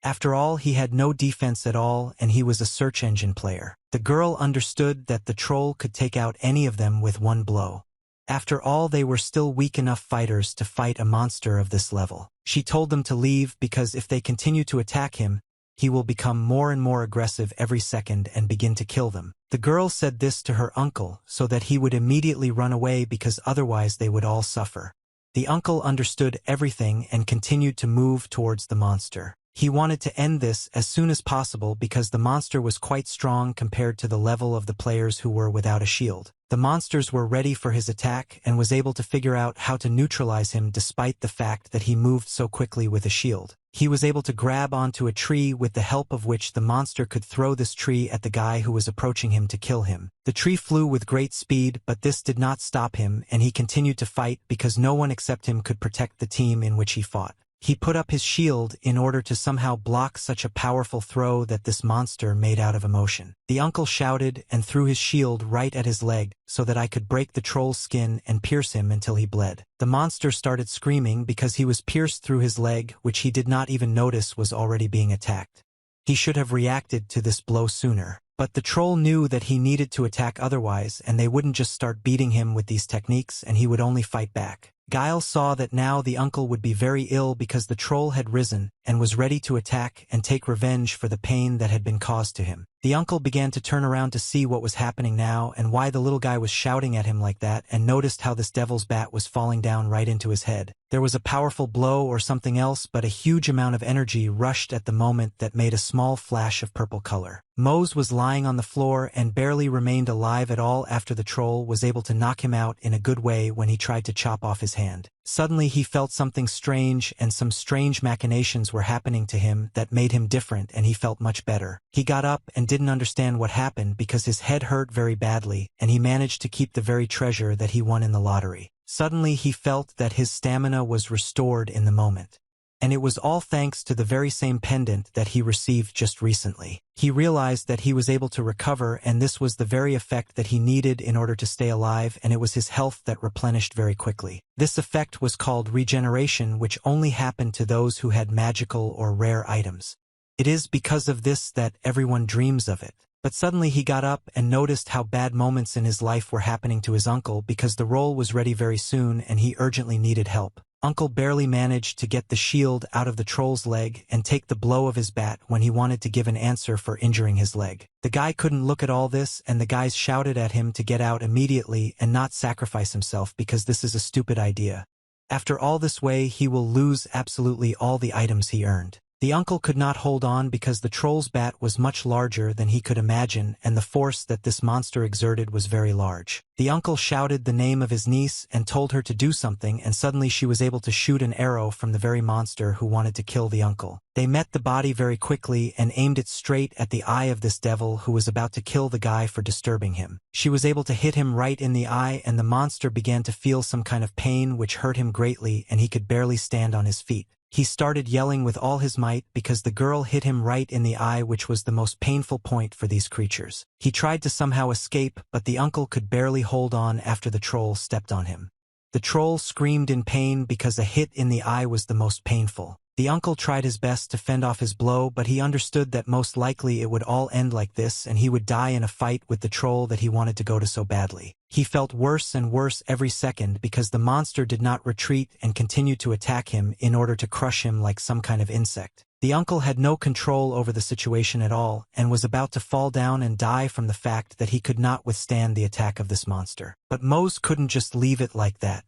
After all, he had no defense at all and he was a search engine player. The girl understood that the troll could take out any of them with one blow. After all, they were still weak enough fighters to fight a monster of this level. She told them to leave because if they continue to attack him, he will become more and more aggressive every second and begin to kill them. The girl said this to her uncle so that he would immediately run away because otherwise they would all suffer. The uncle understood everything and continued to move towards the monster. He wanted to end this as soon as possible because the monster was quite strong compared to the level of the players who were without a shield. The monsters were ready for his attack and was able to figure out how to neutralize him despite the fact that he moved so quickly with a shield. He was able to grab onto a tree with the help of which the monster could throw this tree at the guy who was approaching him to kill him. The tree flew with great speed, but this did not stop him and he continued to fight because no one except him could protect the team in which he fought. He put up his shield in order to somehow block such a powerful throw that this monster made out of emotion. The uncle shouted and threw his shield right at his leg so that I could break the troll's skin and pierce him until he bled. The monster started screaming because he was pierced through his leg, which he did not even notice was already being attacked. He should have reacted to this blow sooner. But the troll knew that he needed to attack otherwise and they wouldn't just start beating him with these techniques and he would only fight back. Guile saw that now the uncle would be very ill because the troll had risen and was ready to attack and take revenge for the pain that had been caused to him. The uncle began to turn around to see what was happening now and why the little guy was shouting at him like that and noticed how this devil's bat was falling down right into his head. There was a powerful blow or something else, but a huge amount of energy rushed at the moment that made a small flash of purple color. Mose was lying on the floor and barely remained alive at all after the troll was able to knock him out in a good way when he tried to chop off his hand. Suddenly he felt something strange and some strange machinations were happening to him that made him different and he felt much better. He got up and didn't understand what happened because his head hurt very badly and he managed to keep the very treasure that he won in the lottery. Suddenly he felt that his stamina was restored in the moment. And it was all thanks to the very same pendant that he received just recently. He realized that he was able to recover and this was the very effect that he needed in order to stay alive and it was his health that replenished very quickly. This effect was called regeneration, which only happened to those who had magical or rare items. It is because of this that everyone dreams of it. But suddenly he got up and noticed how bad moments in his life were happening to his uncle because the roll was ready very soon and he urgently needed help. Uncle barely managed to get the shield out of the troll's leg and take the blow of his bat when he wanted to give an answer for injuring his leg. The guy couldn't look at all this and the guys shouted at him to get out immediately and not sacrifice himself because this is a stupid idea. After all this way he will lose absolutely all the items he earned. The uncle could not hold on because the troll's bat was much larger than he could imagine and the force that this monster exerted was very large. The uncle shouted the name of his niece and told her to do something and suddenly she was able to shoot an arrow from the very monster who wanted to kill the uncle. They met the body very quickly and aimed it straight at the eye of this devil who was about to kill the guy for disturbing him. She was able to hit him right in the eye and the monster began to feel some kind of pain which hurt him greatly and he could barely stand on his feet. He started yelling with all his might because the girl hit him right in the eye, which was the most painful point for these creatures. He tried to somehow escape, but the uncle could barely hold on after the troll stepped on him. The troll screamed in pain because a hit in the eye was the most painful. The uncle tried his best to fend off his blow, but he understood that most likely it would all end like this and he would die in a fight with the troll that he wanted to go to so badly. He felt worse and worse every second because the monster did not retreat and continued to attack him in order to crush him like some kind of insect. The uncle had no control over the situation at all and was about to fall down and die from the fact that he could not withstand the attack of this monster. But Mose couldn't just leave it like that.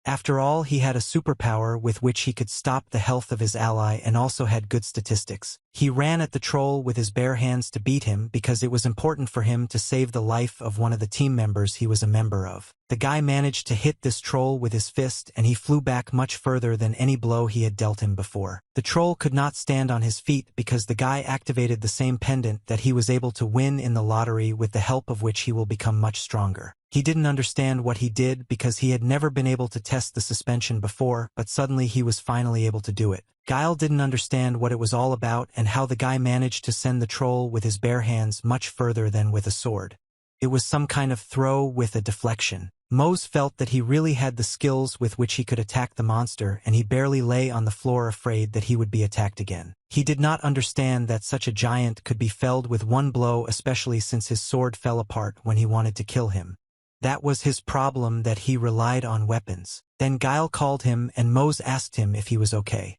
After all, he had a superpower with which he could stop the health of his ally and also had good statistics. He ran at the troll with his bare hands to beat him because it was important for him to save the life of one of the team members he was a member of. The guy managed to hit this troll with his fist and he flew back much further than any blow he had dealt him before. The troll could not stand on his feet because the guy activated the same pendant that he was able to win in the lottery with the help of which he will become much stronger. He didn't understand what he did because he had never been able to test the suspension before, but suddenly he was finally able to do it. Guile didn't understand what it was all about and how the guy managed to send the troll with his bare hands much further than with a sword. It was some kind of throw with a deflection. Mose felt that he really had the skills with which he could attack the monster, and he barely lay on the floor afraid that he would be attacked again. He did not understand that such a giant could be felled with one blow, especially since his sword fell apart when he wanted to kill him. That was his problem, that he relied on weapons. Then Guile called him and Mose asked him if he was okay.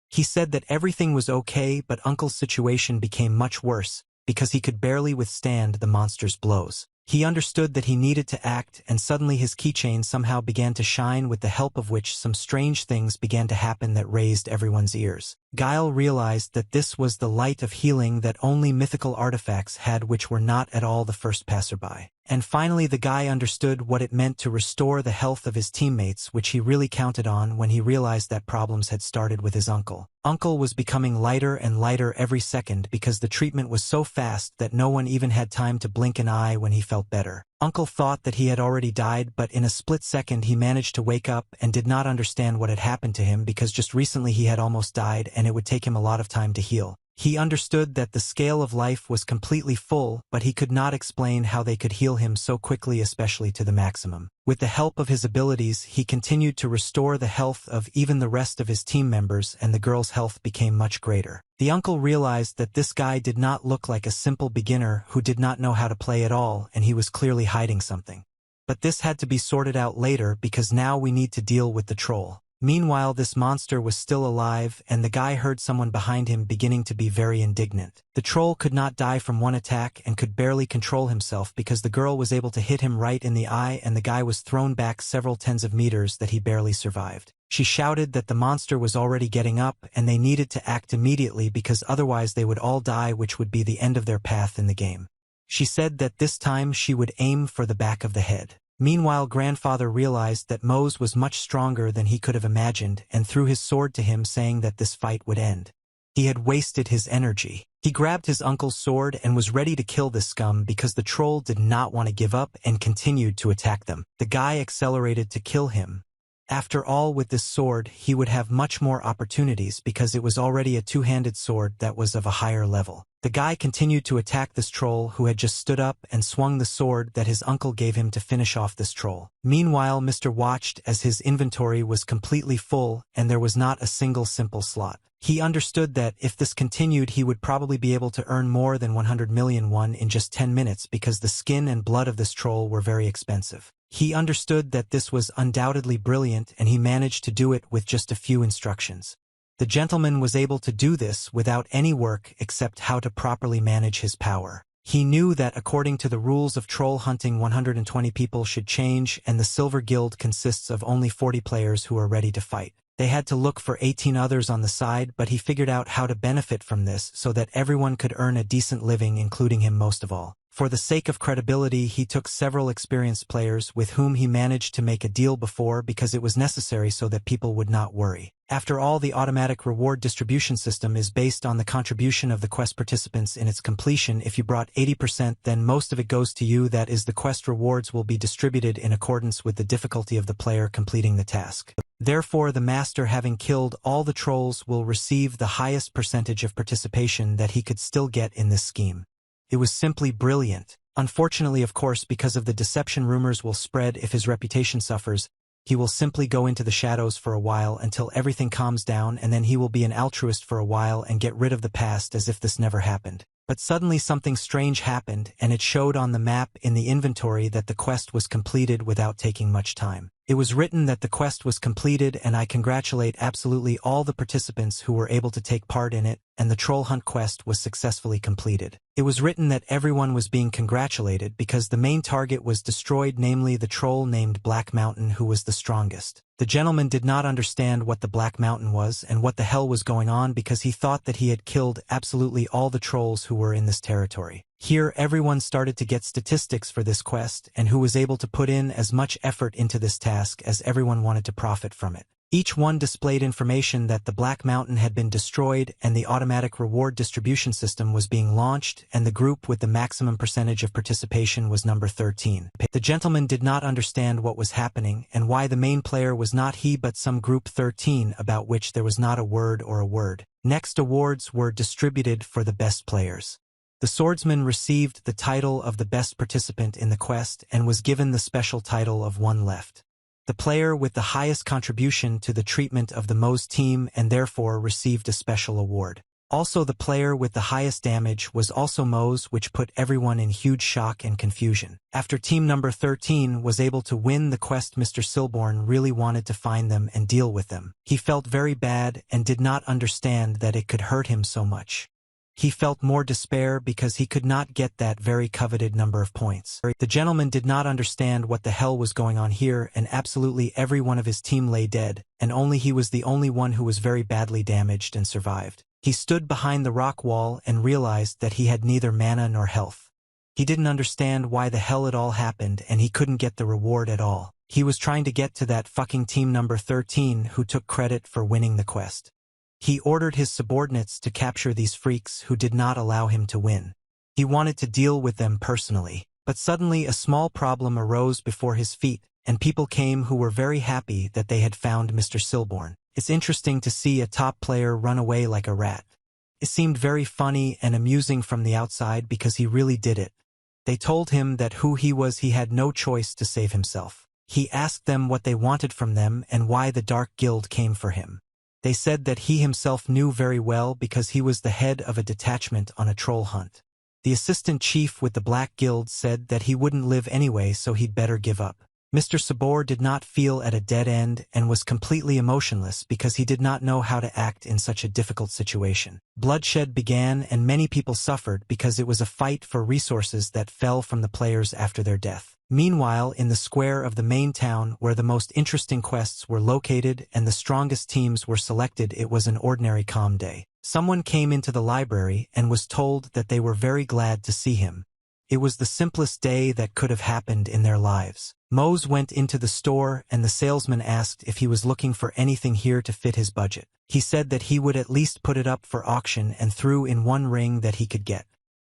He said that everything was okay, but Uncle's situation became much worse because he could barely withstand the monster's blows. He understood that he needed to act, and suddenly his keychain somehow began to shine, with the help of which some strange things began to happen that raised everyone's ears. Guile realized that this was the light of healing that only mythical artifacts had, which were not at all the first passerby. And finally the guy understood what it meant to restore the health of his teammates, which he really counted on when he realized that problems had started with his uncle. Uncle was becoming lighter and lighter every second because the treatment was so fast that no one even had time to blink an eye when he felt better. Uncle thought that he had already died, but in a split second he managed to wake up and did not understand what had happened to him, because just recently he had almost died and it would take him a lot of time to heal. He understood that the scale of life was completely full, but he could not explain how they could heal him so quickly, especially to the maximum. With the help of his abilities, he continued to restore the health of even the rest of his team members, and the girl's health became much greater. The uncle realized that this guy did not look like a simple beginner who did not know how to play at all, and he was clearly hiding something. But this had to be sorted out later, because now we need to deal with the troll. Meanwhile, this monster was still alive, and the guy heard someone behind him beginning to be very indignant. The troll could not die from one attack and could barely control himself because the girl was able to hit him right in the eye, and the guy was thrown back several tens of meters that he barely survived. She shouted that the monster was already getting up and they needed to act immediately because otherwise they would all die, which would be the end of their path in the game. She said that this time she would aim for the back of the head. Meanwhile, grandfather realized that Mose was much stronger than he could have imagined and threw his sword to him, saying that this fight would end. He had wasted his energy. He grabbed his uncle's sword and was ready to kill this scum because the troll did not want to give up and continued to attack them. The guy accelerated to kill him. After all, with this sword, he would have much more opportunities because it was already a two-handed sword that was of a higher level. The guy continued to attack this troll, who had just stood up and swung the sword that his uncle gave him to finish off this troll. Meanwhile, Mr. watched as his inventory was completely full and there was not a single simple slot. He understood that if this continued, he would probably be able to earn more than 100 million won in just 10 minutes because the skin and blood of this troll were very expensive. He understood that this was undoubtedly brilliant, and he managed to do it with just a few instructions. The gentleman was able to do this without any work except how to properly manage his power. He knew that according to the rules of troll hunting, 120 people should change, and the Silver Guild consists of only 40 players who are ready to fight. They had to look for 18 others on the side, but he figured out how to benefit from this so that everyone could earn a decent living, including him most of all. For the sake of credibility, he took several experienced players with whom he managed to make a deal before because it was necessary so that people would not worry. After all, the automatic reward distribution system is based on the contribution of the quest participants in its completion. If you brought 80%, then most of it goes to you. That is, the quest rewards will be distributed in accordance with the difficulty of the player completing the task. Therefore, the master, having killed all the trolls, will receive the highest percentage of participation that he could still get in this scheme. It was simply brilliant. Unfortunately, of course, because of the deception, rumors will spread. If his reputation suffers, he will simply go into the shadows for a while until everything calms down, and then he will be an altruist for a while and get rid of the past as if this never happened. But suddenly something strange happened, and it showed on the map in the inventory that the quest was completed without taking much time. It was written that the quest was completed, and I congratulate absolutely all the participants who were able to take part in it, and the troll hunt quest was successfully completed. It was written that everyone was being congratulated because the main target was destroyed, namely the troll named Black Mountain, who was the strongest. The gentleman did not understand what the Black Mountain was and what the hell was going on because he thought that he had killed absolutely all the trolls who were in this territory. Here everyone started to get statistics for this quest and who was able to put in as much effort into this task as everyone wanted to profit from it. Each one displayed information that the Black Mountain had been destroyed and the automatic reward distribution system was being launched, and the group with the maximum percentage of participation was number 13. The gentleman did not understand what was happening and why the main player was not he but some group 13 about which there was not a word or a word. Next, awards were distributed for the best players. The swordsman received the title of the best participant in the quest and was given the special title of One Left. The player with the highest contribution to the treatment of the Mo's team and therefore received a special award. Also, the player with the highest damage was also Mo's, which put everyone in huge shock and confusion. After team number 13 was able to win the quest, Mr. Silborn really wanted to find them and deal with them. He felt very bad and did not understand that it could hurt him so much. He felt more despair because he could not get that very coveted number of points. The gentleman did not understand what the hell was going on here, and absolutely every one of his team lay dead, and only he was the only one who was very badly damaged and survived. He stood behind the rock wall and realized that he had neither mana nor health. He didn't understand why the hell it all happened, and he couldn't get the reward at all. He was trying to get to that fucking team number 13 who took credit for winning the quest. He ordered his subordinates to capture these freaks who did not allow him to win. He wanted to deal with them personally, but suddenly a small problem arose before his feet, and people came who were very happy that they had found Mr. Silborn. It's interesting to see a top player run away like a rat. It seemed very funny and amusing from the outside because he really did it. They told him that who he was, he had no choice to save himself. He asked them what they wanted from them and why the Dark Guild came for him. They said that he himself knew very well because he was the head of a detachment on a troll hunt. The assistant chief with the Black Guild said that he wouldn't live anyway, so he'd better give up. Mr. Sabor did not feel at a dead end and was completely emotionless because he did not know how to act in such a difficult situation. Bloodshed began and many people suffered because it was a fight for resources that fell from the players after their death. Meanwhile, in the square of the main town where the most interesting quests were located and the strongest teams were selected, it was an ordinary calm day. Someone came into the library and was told that they were very glad to see him. It was the simplest day that could have happened in their lives. Mose went into the store and the salesman asked if he was looking for anything here to fit his budget. He said that he would at least put it up for auction and threw in one ring that he could get.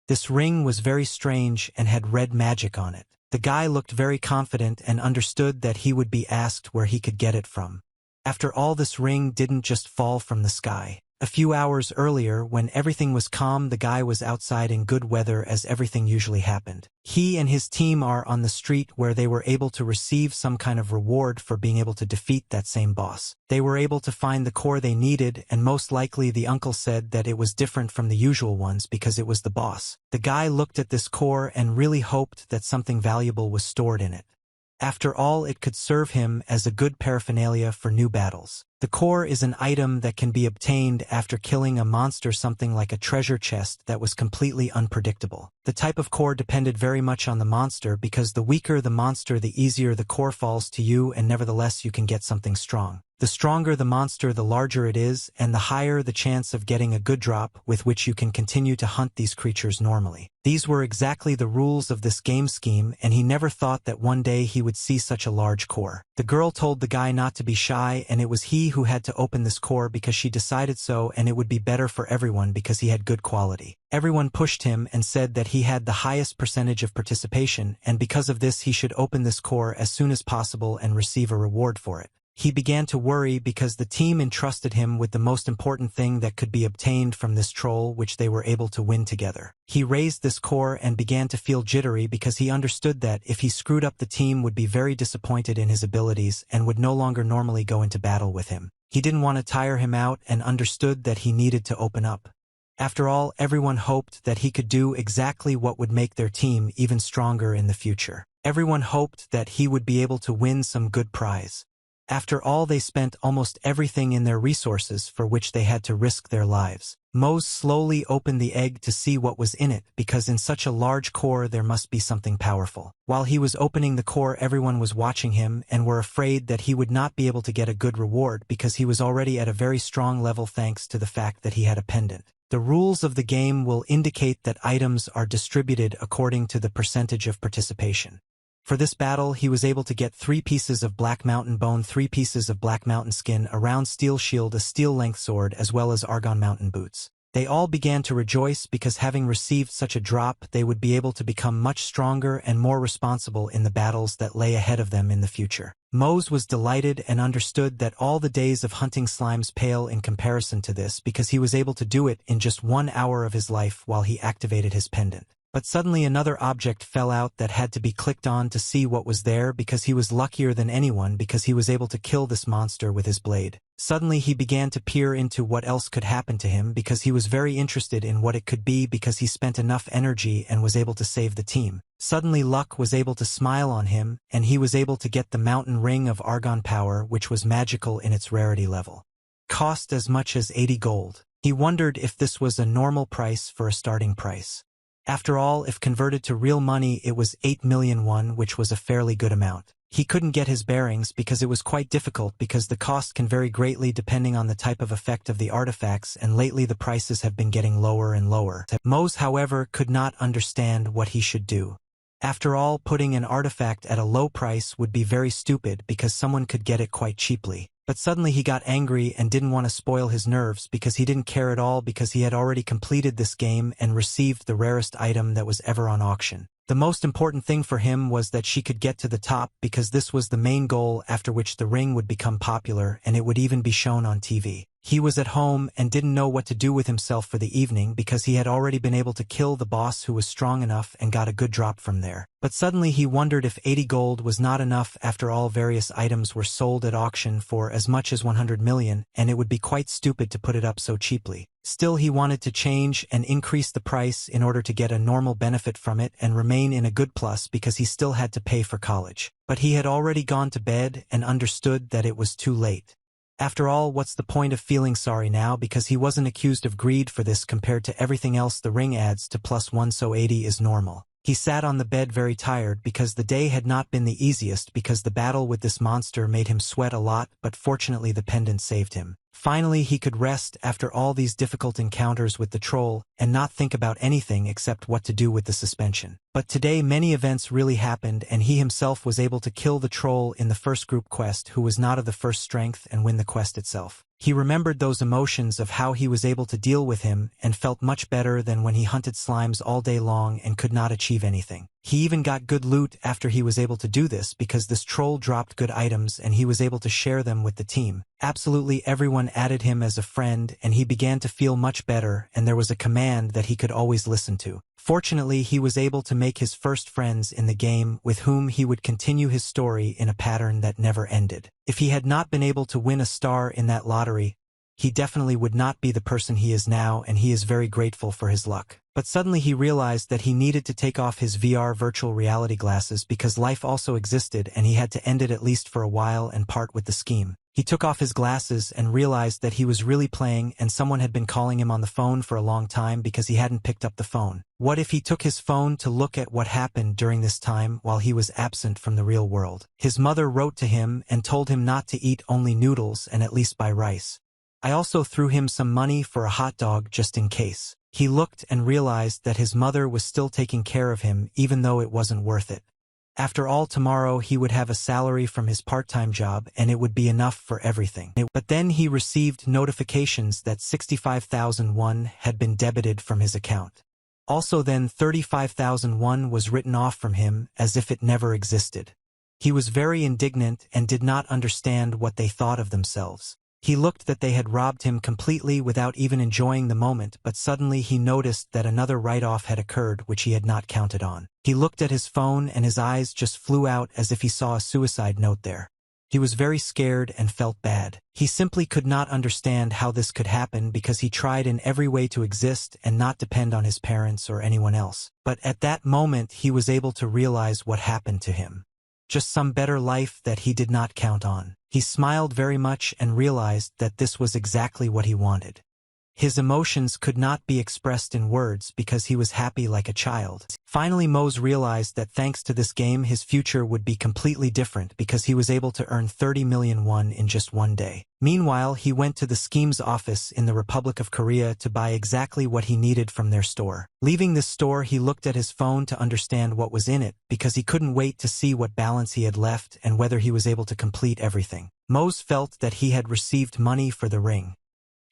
This ring was very strange and had red magic on it. The guy looked very confident and understood that he would be asked where he could get it from. After all, this ring didn't just fall from the sky. A few hours earlier, when everything was calm, the guy was outside in good weather as everything usually happened. He and his team are on the street where they were able to receive some kind of reward for being able to defeat that same boss. They were able to find the core they needed, and most likely the uncle said that it was different from the usual ones because it was the boss. The guy looked at this core and really hoped that something valuable was stored in it. After all, it could serve him as a good paraphernalia for new battles. The core is an item that can be obtained after killing a monster, something like a treasure chest that was completely unpredictable. The type of core depended very much on the monster because the weaker the monster, the easier the core falls to you, and nevertheless you can get something strong. The stronger the monster, the larger it is, and the higher the chance of getting a good drop with which you can continue to hunt these creatures normally. These were exactly the rules of this game scheme, and he never thought that one day he would see such a large core. The girl told the guy not to be shy, and it was he who had to open this core because she decided so, and it would be better for everyone because he had good quality. Everyone pushed him and said that he had the highest percentage of participation, and because of this he should open this core as soon as possible and receive a reward for it. He began to worry because the team entrusted him with the most important thing that could be obtained from this troll, which they were able to win together. He raised this core and began to feel jittery because he understood that if he screwed up, the team would be very disappointed in his abilities and would no longer normally go into battle with him. He didn't want to tire him out and understood that he needed to open up. After all, everyone hoped that he could do exactly what would make their team even stronger in the future. Everyone hoped that he would be able to win some good prize. After all, they spent almost everything in their resources for which they had to risk their lives. Mose slowly opened the egg to see what was in it because in such a large core there must be something powerful. While he was opening the core, everyone was watching him and were afraid that he would not be able to get a good reward because he was already at a very strong level thanks to the fact that he had a pendant. The rules of the game will indicate that items are distributed according to the percentage of participation. For this battle, he was able to get 3 pieces of Black Mountain bone, 3 pieces of Black Mountain skin, a round steel shield, a steel length sword, as well as Argon Mountain boots. They all began to rejoice because having received such a drop they would be able to become much stronger and more responsible in the battles that lay ahead of them in the future. Mose was delighted and understood that all the days of hunting slimes pale in comparison to this because he was able to do it in just 1 hour of his life while he activated his pendant. But suddenly another object fell out that had to be clicked on to see what was there because he was luckier than anyone because he was able to kill this monster with his blade. Suddenly he began to peer into what else could happen to him because he was very interested in what it could be because he spent enough energy and was able to save the team. Suddenly luck was able to smile on him and he was able to get the mountain ring of Argon power which was magical in its rarity level. Cost as much as 80 gold. He wondered if this was a normal price for a starting price. After all, if converted to real money it was 8 million won, which was a fairly good amount. He couldn't get his bearings because it was quite difficult because the cost can vary greatly depending on the type of effect of the artifacts and lately the prices have been getting lower and lower. Mose, however, could not understand what he should do. After all, putting an artifact at a low price would be very stupid because someone could get it quite cheaply. But suddenly he got angry and didn't want to spoil his nerves because he didn't care at all because he had already completed this game and received the rarest item that was ever on auction. The most important thing for him was that she could get to the top because this was the main goal after which the ring would become popular and it would even be shown on TV. He was at home and didn't know what to do with himself for the evening because he had already been able to kill the boss who was strong enough and got a good drop from there. But suddenly he wondered if 80 gold was not enough after all various items were sold at auction for as much as 100 million and it would be quite stupid to put it up so cheaply. Still he wanted to change and increase the price in order to get a normal benefit from it and remain in a good plus because he still had to pay for college. But he had already gone to bed and understood that it was too late. After all, what's the point of feeling sorry now because he wasn't accused of greed for this compared to everything else the ring adds to +1 so 80 is normal. He sat on the bed very tired because the day had not been the easiest because the battle with this monster made him sweat a lot but fortunately the pendant saved him. Finally he could rest after all these difficult encounters with the troll and not think about anything except what to do with the suspension. But today many events really happened and he himself was able to kill the troll in the first group quest who was not of the first strength and win the quest itself. He remembered those emotions of how he was able to deal with him and felt much better than when he hunted slimes all day long and could not achieve anything. He even got good loot after he was able to do this because this troll dropped good items and he was able to share them with the team. Absolutely everyone added him as a friend and he began to feel much better and there was a command that he could always listen to. Fortunately, he was able to make his first friends in the game with whom he would continue his story in a pattern that never ended. If he had not been able to win a star in that lottery, he definitely would not be the person he is now and he is very grateful for his luck. But suddenly he realized that he needed to take off his VR virtual reality glasses because life also existed and he had to end it at least for a while and part with the scheme. He took off his glasses and realized that he was really playing and someone had been calling him on the phone for a long time because he hadn't picked up the phone. What if he took his phone to look at what happened during this time while he was absent from the real world? His mother wrote to him and told him not to eat only noodles and at least buy rice. I also threw him some money for a hot dog just in case. He looked and realized that his mother was still taking care of him even though it wasn't worth it. After all, tomorrow he would have a salary from his part-time job and it would be enough for everything. But then he received notifications that 65,000 won had been debited from his account. Also then 35,000 won was written off from him as if it never existed. He was very indignant and did not understand what they thought of themselves. He looked that they had robbed him completely without even enjoying the moment, but suddenly he noticed that another write-off had occurred which he had not counted on. He looked at his phone and his eyes just flew out as if he saw a suicide note there. He was very scared and felt bad. He simply could not understand how this could happen because he tried in every way to exist and not depend on his parents or anyone else. But at that moment he was able to realize what happened to him. Just some better life that he did not count on. He smiled very much and realized that this was exactly what he wanted. His emotions could not be expressed in words because he was happy like a child. Finally Mose realized that thanks to this game his future would be completely different because he was able to earn 30 million won in just one day. Meanwhile, he went to the scheme's office in the Republic of Korea to buy exactly what he needed from their store. Leaving this store, he looked at his phone to understand what was in it because he couldn't wait to see what balance he had left and whether he was able to complete everything. Mose felt that he had received money for the ring.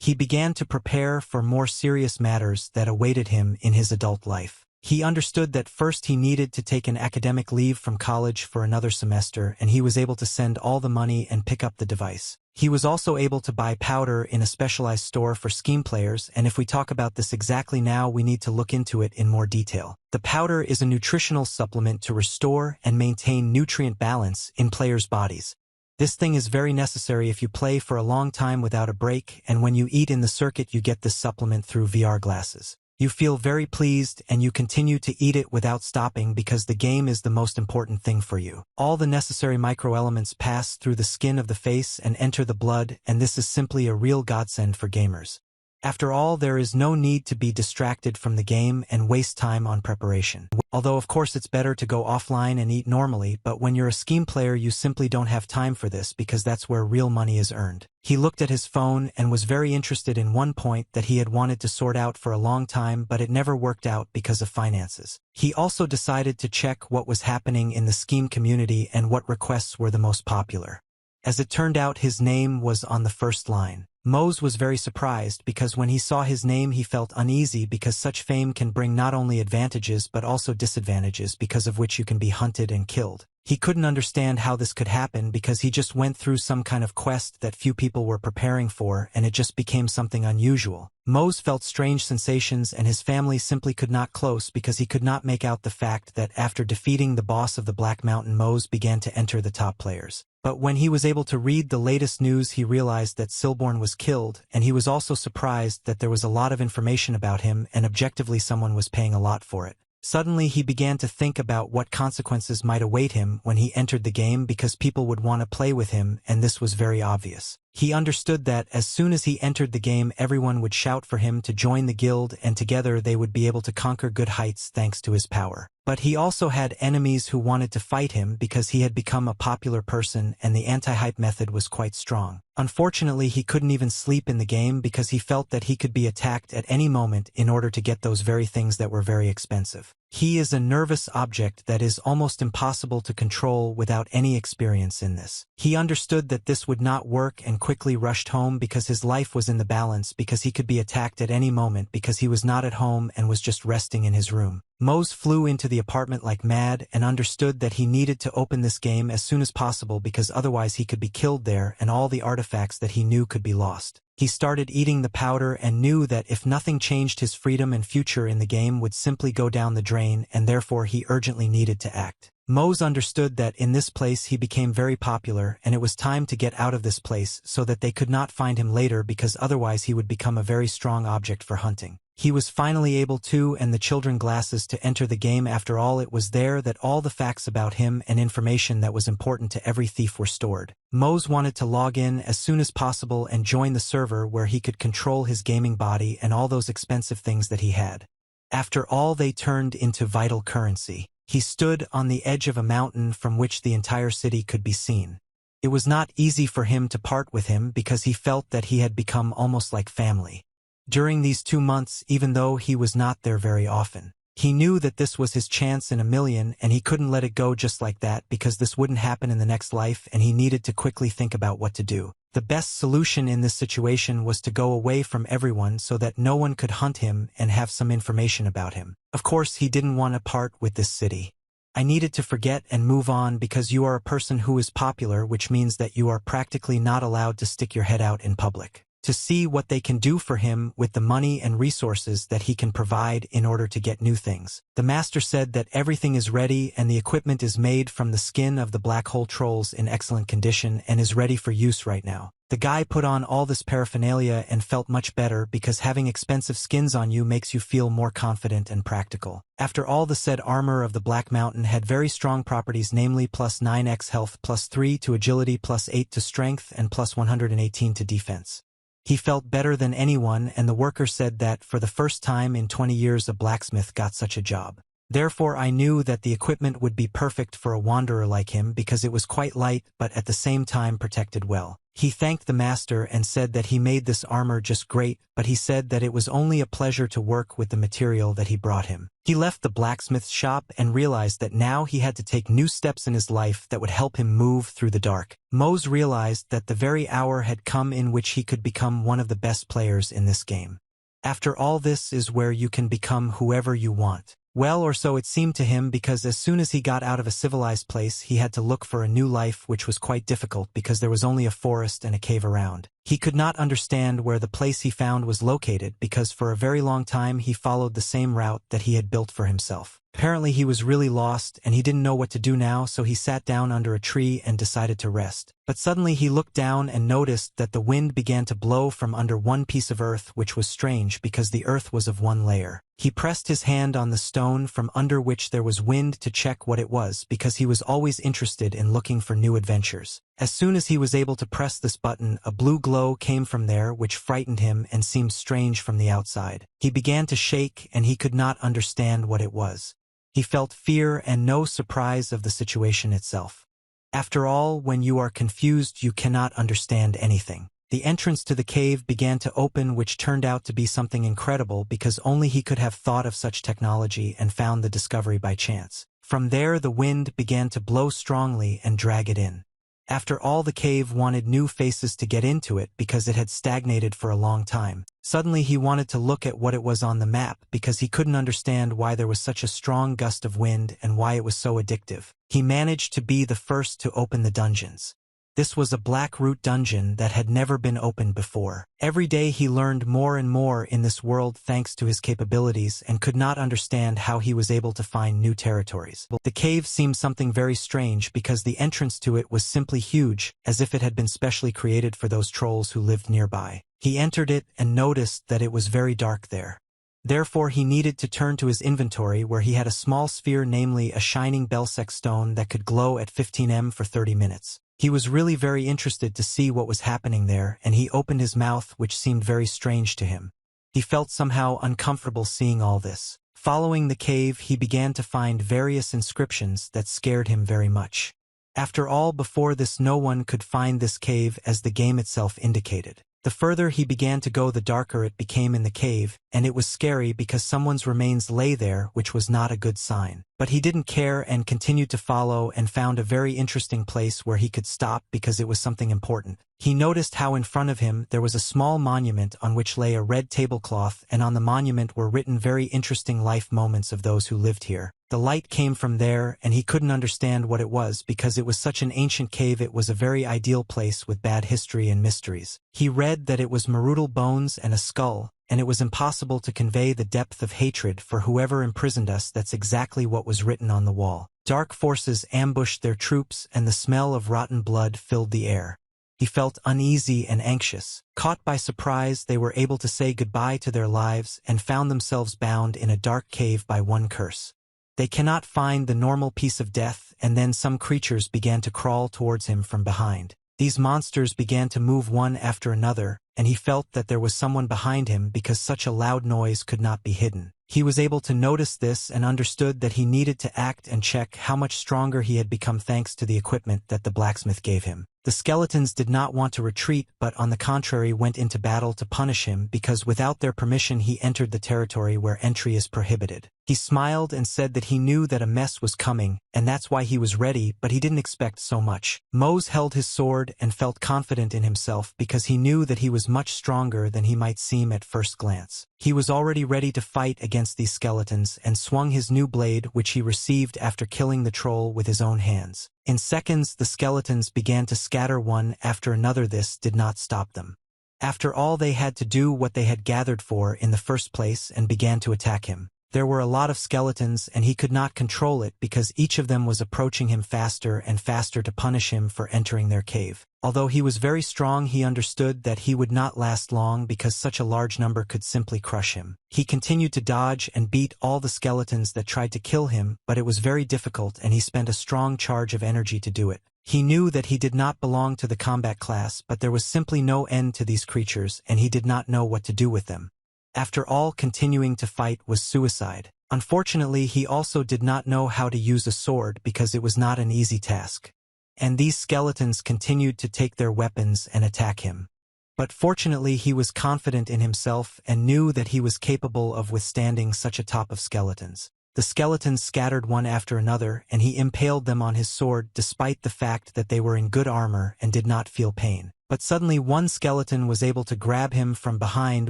he began to prepare for more serious matters that awaited him in his adult life. He understood that first he needed to take an academic leave from college for another semester, and he was able to send all the money and pick up the device. He was also able to buy powder in a specialized store for scheme players, and if we talk about this exactly now, we need to look into it in more detail. The powder is a nutritional supplement to restore and maintain nutrient balance in players' bodies. This thing is very necessary if you play for a long time without a break, and when you eat in the circuit you get this supplement through VR glasses. You feel very pleased and you continue to eat it without stopping because the game is the most important thing for you. All the necessary microelements pass through the skin of the face and enter the blood, and this is simply a real godsend for gamers. After all, there is no need to be distracted from the game and waste time on preparation. Although of course it's better to go offline and eat normally, but when you're a scheme player you simply don't have time for this because that's where real money is earned. He looked at his phone and was very interested in one point that he had wanted to sort out for a long time, but it never worked out because of finances. He also decided to check what was happening in the scheme community and what requests were the most popular. As it turned out, his name was on the first line. Mose was very surprised because when he saw his name he felt uneasy because such fame can bring not only advantages but also disadvantages, because of which you can be hunted and killed. He couldn't understand how this could happen because he just went through some kind of quest that few people were preparing for, and it just became something unusual. Mose felt strange sensations and his family simply could not close because he could not make out the fact that after defeating the boss of the Black Mountain, Mose began to enter the top players. But when he was able to read the latest news he realized that Silborn was killed, and he was also surprised that there was a lot of information about him and objectively someone was paying a lot for it. Suddenly he began to think about what consequences might await him when he entered the game because people would want to play with him, and this was very obvious. He understood that as soon as he entered the game everyone would shout for him to join the guild and together they would be able to conquer good heights thanks to his power. But he also had enemies who wanted to fight him because he had become a popular person and the anti-hype method was quite strong. Unfortunately, he couldn't even sleep in the game because he felt that he could be attacked at any moment in order to get those very things that were very expensive. He is a nervous object that is almost impossible to control without any experience in this. He understood that this would not work and quickly rushed home because his life was in the balance, because he could be attacked at any moment because he was not at home and was just resting in his room. Mose flew into the apartment like mad and understood that he needed to open this game as soon as possible because otherwise he could be killed there and all the artifacts that he knew could be lost. He started eating the powder and knew that if nothing changed, his freedom and future in the game would simply go down the drain, and therefore he urgently needed to act. Mose understood that in this place he became very popular and it was time to get out of this place so that they could not find him later because otherwise he would become a very strong object for hunting. He was finally able to, and the children glasses, to enter the game. After all, it was there that all the facts about him and information that was important to every thief were stored. Mose wanted to log in as soon as possible and join the server where he could control his gaming body and all those expensive things that he had. After all, they turned into vital currency. He stood on the edge of a mountain from which the entire city could be seen. It was not easy for him to part with him because he felt that he had become almost like family. During these 2 months, even though he was not there very often, he knew that this was his chance in a million and he couldn't let it go just like that because this wouldn't happen in the next life and he needed to quickly think about what to do. The best solution in this situation was to go away from everyone so that no one could hunt him and have some information about him. Of course, he didn't want to part with this city. I needed to forget and move on because you are a person who is popular, which means that you are practically not allowed to stick your head out in public. To see what they can do for him with the money and resources that he can provide in order to get new things. The master said that everything is ready and the equipment is made from the skin of the black hole trolls in excellent condition and is ready for use right now. The guy put on all this paraphernalia and felt much better because having expensive skins on you makes you feel more confident and practical. After all, the said armor of the Black Mountain had very strong properties, namely plus 9x health, plus 3 to agility, plus 8 to strength, and plus 118 to defense. He felt better than anyone, and the worker said that for the first time in 20 years a blacksmith got such a job. Therefore I knew that the equipment would be perfect for a wanderer like him because it was quite light but at the same time protected well. He thanked the master and said that he made this armor just great, but he said that it was only a pleasure to work with the material that he brought him. He left the blacksmith's shop and realized that now he had to take new steps in his life that would help him move through the dark. Mose realized that the very hour had come in which he could become one of the best players in this game. After all, this is where you can become whoever you want. Well, or so it seemed to him, because as soon as he got out of a civilized place he had to look for a new life, which was quite difficult because there was only a forest and a cave around. He could not understand where the place he found was located because for a very long time he followed the same route that he had built for himself. Apparently he was really lost and he didn't know what to do now, so he sat down under a tree and decided to rest. But suddenly he looked down and noticed that the wind began to blow from under one piece of earth, which was strange because the earth was of one layer. He pressed his hand on the stone from under which there was wind to check what it was because he was always interested in looking for new adventures. As soon as he was able to press this button, a blue glow came from there which frightened him and seemed strange from the outside. He began to shake and he could not understand what it was. He felt fear and no surprise of the situation itself. After all, when you are confused, you cannot understand anything. The entrance to the cave began to open, which turned out to be something incredible because only he could have thought of such technology and found the discovery by chance. From there, the wind began to blow strongly and drag it in. After all, the cave wanted new faces to get into it because it had stagnated for a long time. Suddenly he wanted to look at what it was on the map because he couldn't understand why there was such a strong gust of wind and why it was so addictive. He managed to be the first to open the dungeons. This was a black root dungeon that had never been opened before. Every day he learned more and more in this world thanks to his capabilities and could not understand how he was able to find new territories. The cave seemed something very strange because the entrance to it was simply huge, as if it had been specially created for those trolls who lived nearby. He entered it and noticed that it was very dark there. Therefore he needed to turn to his inventory where he had a small sphere, namely a shining Belsec stone that could glow at 15 for 30 minutes. He was really very interested to see what was happening there, and he opened his mouth, which seemed very strange to him. He felt somehow uncomfortable seeing all this. Following the cave, he began to find various inscriptions that scared him very much. After all, before this no one could find this cave as the game itself indicated. The further he began to go, the darker it became in the cave, and it was scary because someone's remains lay there, which was not a good sign. But he didn't care and continued to follow and found a very interesting place where he could stop because it was something important. He noticed how in front of him there was a small monument on which lay a red tablecloth, and on the monument were written very interesting life moments of those who lived here. The light came from there, and he couldn't understand what it was because it was such an ancient cave. It was a very ideal place with bad history and mysteries. He read that it was marudal bones and a skull, and it was impossible to convey the depth of hatred for whoever imprisoned us. That's exactly what was written on the wall. Dark forces ambushed their troops, and the smell of rotten blood filled the air. He felt uneasy and anxious. Caught by surprise, they were able to say goodbye to their lives and found themselves bound in a dark cave by one curse. They cannot find the normal peace of death, and then some creatures began to crawl towards him from behind. These monsters began to move one after another, and he felt that there was someone behind him because such a loud noise could not be hidden. He was able to notice this and understood that he needed to act and check how much stronger he had become thanks to the equipment that the blacksmith gave him. The skeletons did not want to retreat, but on the contrary went into battle to punish him because without their permission he entered the territory where entry is prohibited. He smiled and said that he knew that a mess was coming, and that's why he was ready, but he didn't expect so much. Mose held his sword and felt confident in himself because he knew that he was much stronger than he might seem at first glance. He was already ready to fight against these skeletons and swung his new blade, which he received after killing the troll with his own hands. In seconds, the skeletons began to scatter one after another. This did not stop them. After all, they had to do what they had gathered for in the first place and began to attack him. There were a lot of skeletons, and he could not control it because each of them was approaching him faster and faster to punish him for entering their cave. Although he was very strong, he understood that he would not last long because such a large number could simply crush him. He continued to dodge and beat all the skeletons that tried to kill him, but it was very difficult and he spent a strong charge of energy to do it. He knew that he did not belong to the combat class, but there was simply no end to these creatures and he did not know what to do with them. After all, continuing to fight was suicide. Unfortunately, he also did not know how to use a sword because it was not an easy task. And these skeletons continued to take their weapons and attack him. But fortunately, he was confident in himself and knew that he was capable of withstanding such a top of skeletons. The skeletons scattered one after another, and he impaled them on his sword despite the fact that they were in good armor and did not feel pain. But suddenly one skeleton was able to grab him from behind,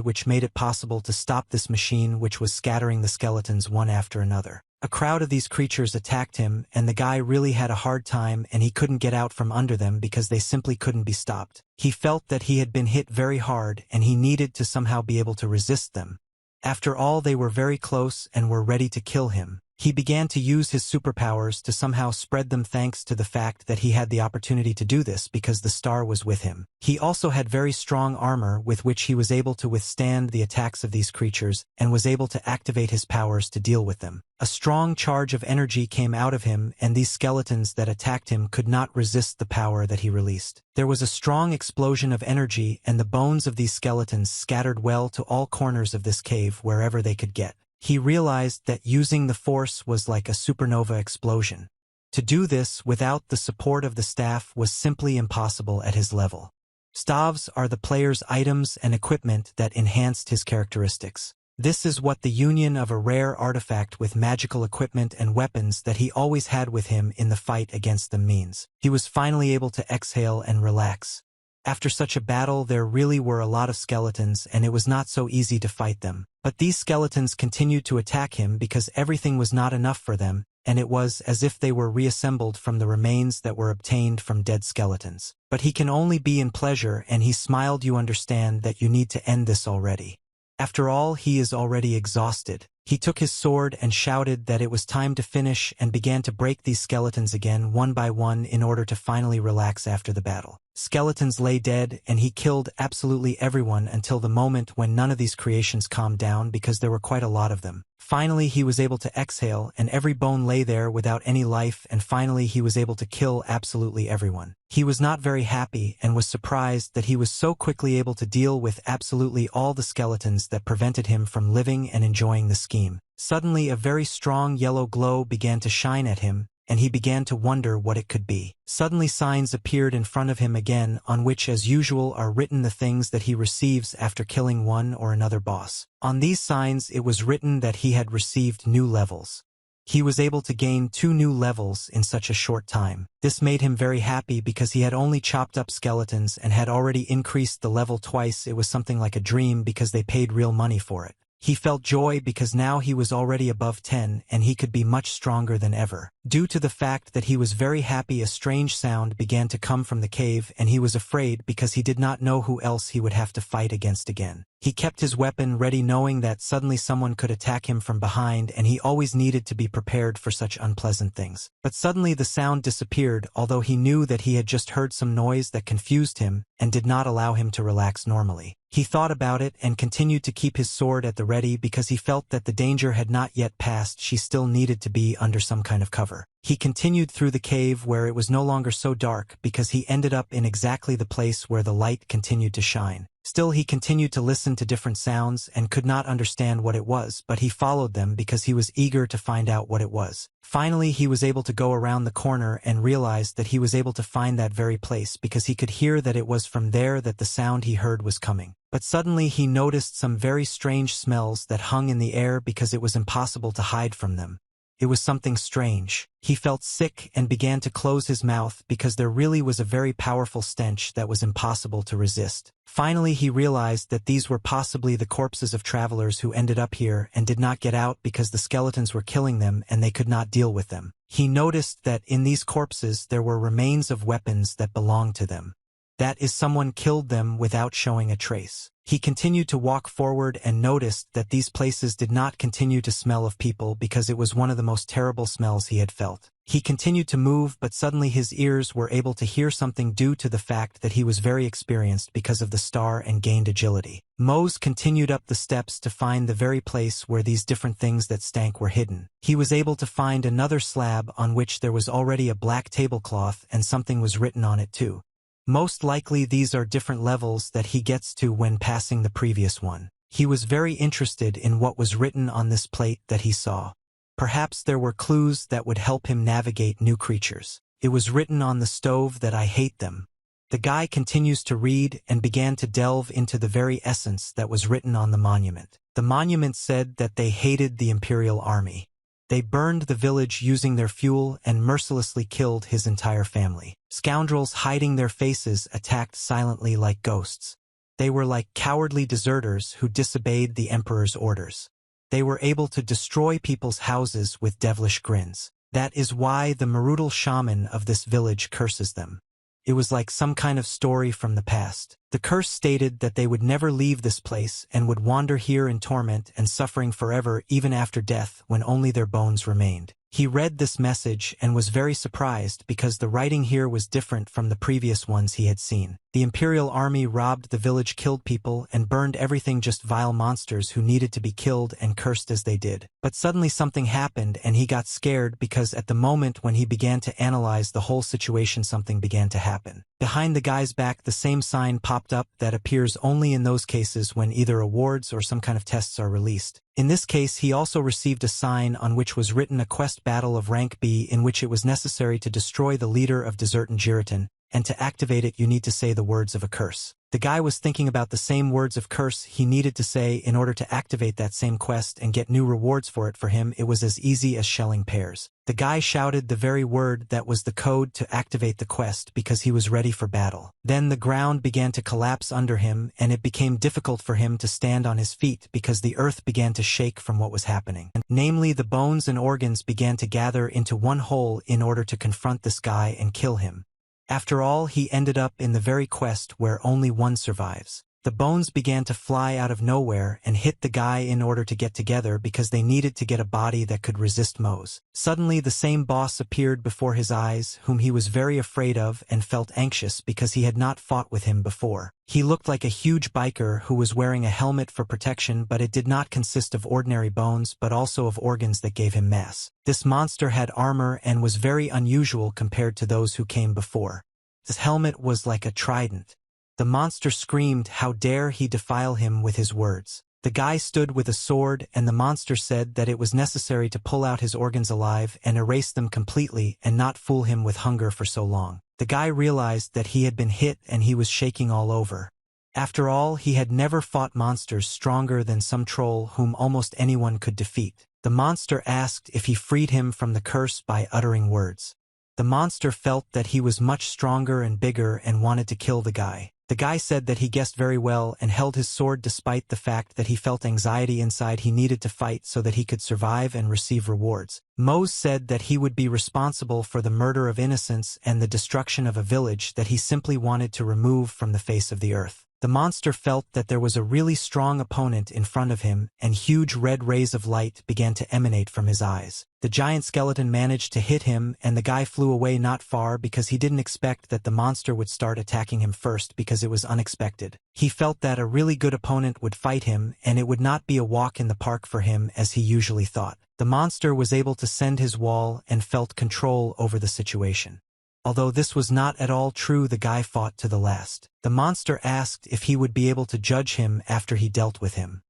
which made it possible to stop this machine which was scattering the skeletons one after another. A crowd of these creatures attacked him, and the guy really had a hard time and he couldn't get out from under them because they simply couldn't be stopped. He felt that he had been hit very hard and he needed to somehow be able to resist them. After all, they were very close and were ready to kill him. He began to use his superpowers to somehow spread them, thanks to the fact that he had the opportunity to do this because the star was with him. He also had very strong armor with which he was able to withstand the attacks of these creatures and was able to activate his powers to deal with them. A strong charge of energy came out of him, and these skeletons that attacked him could not resist the power that he released. There was a strong explosion of energy, and the bones of these skeletons scattered well to all corners of this cave wherever they could get. He realized that using the force was like a supernova explosion. To do this without the support of the staff was simply impossible at his level. Staves are the player's items and equipment that enhanced his characteristics. This is what the union of a rare artifact with magical equipment and weapons that he always had with him in the fight against them means. He was finally able to exhale and relax. After such a battle, there really were a lot of skeletons, and it was not so easy to fight them. But these skeletons continued to attack him because everything was not enough for them, and it was as if they were reassembled from the remains that were obtained from dead skeletons. But he can only be in pleasure, and he smiled. You understand that you need to end this already. After all, he is already exhausted. He took his sword and shouted that it was time to finish and began to break these skeletons again one by one in order to finally relax after the battle. Skeletons lay dead, and he killed absolutely everyone until the moment when none of these creations calmed down because there were quite a lot of them. Finally, he was able to exhale, and every bone lay there without any life, and finally he was able to kill absolutely everyone. He was not very happy and was surprised that he was so quickly able to deal with absolutely all the skeletons that prevented him from living and enjoying the scheme. Suddenly, a very strong yellow glow began to shine at him, and he began to wonder what it could be. Suddenly signs appeared in front of him again, on which as usual are written the things that he receives after killing one or another boss. On these signs it was written that he had received new levels. He was able to gain 2 new levels in such a short time. This made him very happy because he had only chopped up skeletons and had already increased the level twice. It was something like a dream because they paid real money for it. He felt joy because now he was already above 10 and he could be much stronger than ever. Due to the fact that he was very happy, a strange sound began to come from the cave, and he was afraid because he did not know who else he would have to fight against again. He kept his weapon ready, knowing that suddenly someone could attack him from behind, and he always needed to be prepared for such unpleasant things. But suddenly the sound disappeared, although he knew that he had just heard some noise that confused him and did not allow him to relax normally. He thought about it and continued to keep his sword at the ready because he felt that the danger had not yet passed. She still needed to be under some kind of cover. He continued through the cave where it was no longer so dark because he ended up in exactly the place where the light continued to shine. Still, he continued to listen to different sounds and could not understand what it was, but he followed them because he was eager to find out what it was. Finally, he was able to go around the corner and realized that he was able to find that very place because he could hear that it was from there that the sound he heard was coming. But suddenly he noticed some very strange smells that hung in the air because it was impossible to hide from them. It was something strange. He felt sick and began to close his mouth because there really was a very powerful stench that was impossible to resist. Finally, he realized that these were possibly the corpses of travelers who ended up here and did not get out because the skeletons were killing them and they could not deal with them. He noticed that in these corpses there were remains of weapons that belonged to them. That is, someone killed them without showing a trace. He continued to walk forward and noticed that these places did not continue to smell of people because it was one of the most terrible smells he had felt. He continued to move, but suddenly his ears were able to hear something due to the fact that he was very experienced because of the star and gained agility. Mose continued up the steps to find the very place where these different things that stank were hidden. He was able to find another slab on which there was already a black tablecloth and something was written on it too. Most likely these are different levels that he gets to when passing the previous one. He was very interested in what was written on this plate that he saw. Perhaps there were clues that would help him navigate new creatures. It was written on the stove that I hate them. The guy continues to read and began to delve into the very essence that was written on the monument. The monument said that they hated the Imperial Army. They burned the village using their fuel and mercilessly killed his entire family. Scoundrels hiding their faces attacked silently like ghosts. They were like cowardly deserters who disobeyed the Emperor's orders. They were able to destroy people's houses with devilish grins. That is why the Marudal shaman of this village curses them. It was like some kind of story from the past. The curse stated that they would never leave this place and would wander here in torment and suffering forever even after death when only their bones remained. He read this message and was very surprised because the writing here was different from the previous ones he had seen. The Imperial Army robbed the village, killed people, and burned everything, just vile monsters who needed to be killed and cursed as they did. But suddenly something happened and he got scared because at the moment when he began to analyze the whole situation, something began to happen. Behind the guy's back, the same sign popped up that appears only in those cases when either awards or some kind of tests are released. In this case, he also received a sign on which was written a quest battle of rank B in which it was necessary to destroy the leader of Desertin Jiritan, and to activate it you need to say the words of a curse. The guy was thinking about the same words of curse he needed to say in order to activate that same quest and get new rewards for it. For him, it was as easy as shelling pears. The guy shouted the very word that was the code to activate the quest because he was ready for battle. Then the ground began to collapse under him and it became difficult for him to stand on his feet because the earth began to shake from what was happening. Namely, the bones and organs began to gather into one whole in order to confront this guy and kill him. After all, he ended up in the very quest where only one survives. The bones began to fly out of nowhere and hit the guy in order to get together because they needed to get a body that could resist Mo's. Suddenly the same boss appeared before his eyes, whom he was very afraid of and felt anxious because he had not fought with him before. He looked like a huge biker who was wearing a helmet for protection, but it did not consist of ordinary bones but also of organs that gave him mass. This monster had armor and was very unusual compared to those who came before. His helmet was like a trident. The monster screamed, "How dare he defile him with his words." The guy stood with a sword and the monster said that it was necessary to pull out his organs alive and erase them completely and not fool him with hunger for so long. The guy realized that he had been hit and he was shaking all over. After all, he had never fought monsters stronger than some troll whom almost anyone could defeat. The monster asked if he freed him from the curse by uttering words. The monster felt that he was much stronger and bigger and wanted to kill the guy. The guy said that he guessed very well and held his sword despite the fact that he felt anxiety inside. He needed to fight so that he could survive and receive rewards. Mose said that he would be responsible for the murder of innocents and the destruction of a village that he simply wanted to remove from the face of the earth. The monster felt that there was a really strong opponent in front of him and huge red rays of light began to emanate from his eyes. The giant skeleton managed to hit him and the guy flew away not far because he didn't expect that the monster would start attacking him first because it was unexpected. He felt that a really good opponent would fight him and it would not be a walk in the park for him as he usually thought. The monster was able to send his wall and felt control over the situation. Although this was not at all true, the guy fought to the last. The monster asked if he would be able to judge him after he dealt with him.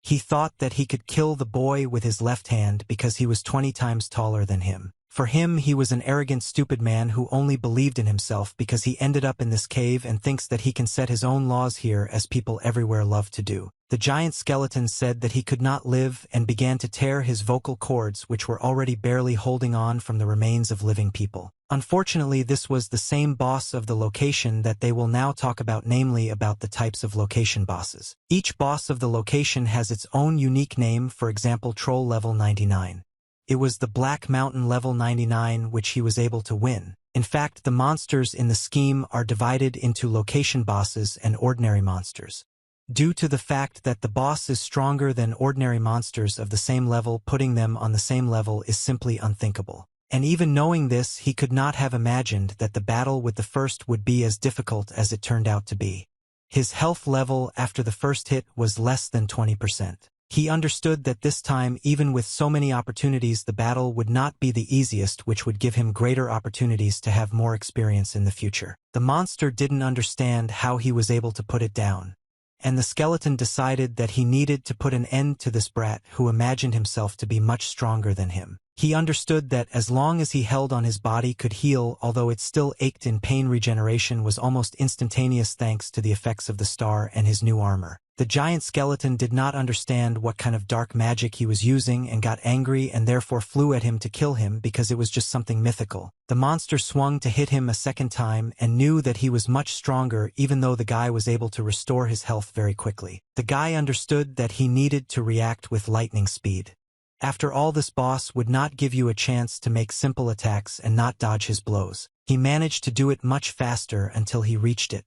He thought that he could kill the boy with his left hand because he was 20 times taller than him. For him, he was an arrogant, stupid man who only believed in himself because he ended up in this cave and thinks that he can set his own laws here as people everywhere love to do. The giant skeleton said that he could not live and began to tear his vocal cords, which were already barely holding on from the remains of living people. Unfortunately, this was the same boss of the location that they will now talk about, namely about the types of location bosses. Each boss of the location has its own unique name. For example, Troll level 99. It was the Black Mountain level 99 which he was able to win. In fact, the monsters in the scheme are divided into location bosses and ordinary monsters. Due to the fact that the boss is stronger than ordinary monsters of the same level, putting them on the same level is simply unthinkable. And even knowing this, he could not have imagined that the battle with the first would be as difficult as it turned out to be. His health level after the first hit was less than 20%. He understood that this time, even with so many opportunities, the battle would not be the easiest, which would give him greater opportunities to have more experience in the future. The monster didn't understand how he was able to put it down. and the skeleton decided that he needed to put an end to this brat who imagined himself to be much stronger than him. He understood that as long as he held on his body could heal, although it still ached in pain. Regeneration was almost instantaneous thanks to the effects of the star and his new armor. The giant skeleton did not understand what kind of dark magic he was using and got angry and therefore flew at him to kill him because it was just something mythical. The monster swung to hit him a second time and knew that he was much stronger even though the guy was able to restore his health very quickly. The guy understood that he needed to react with lightning speed. After all, this boss would not give you a chance to make simple attacks and not dodge his blows. He managed to do it much faster until he reached it.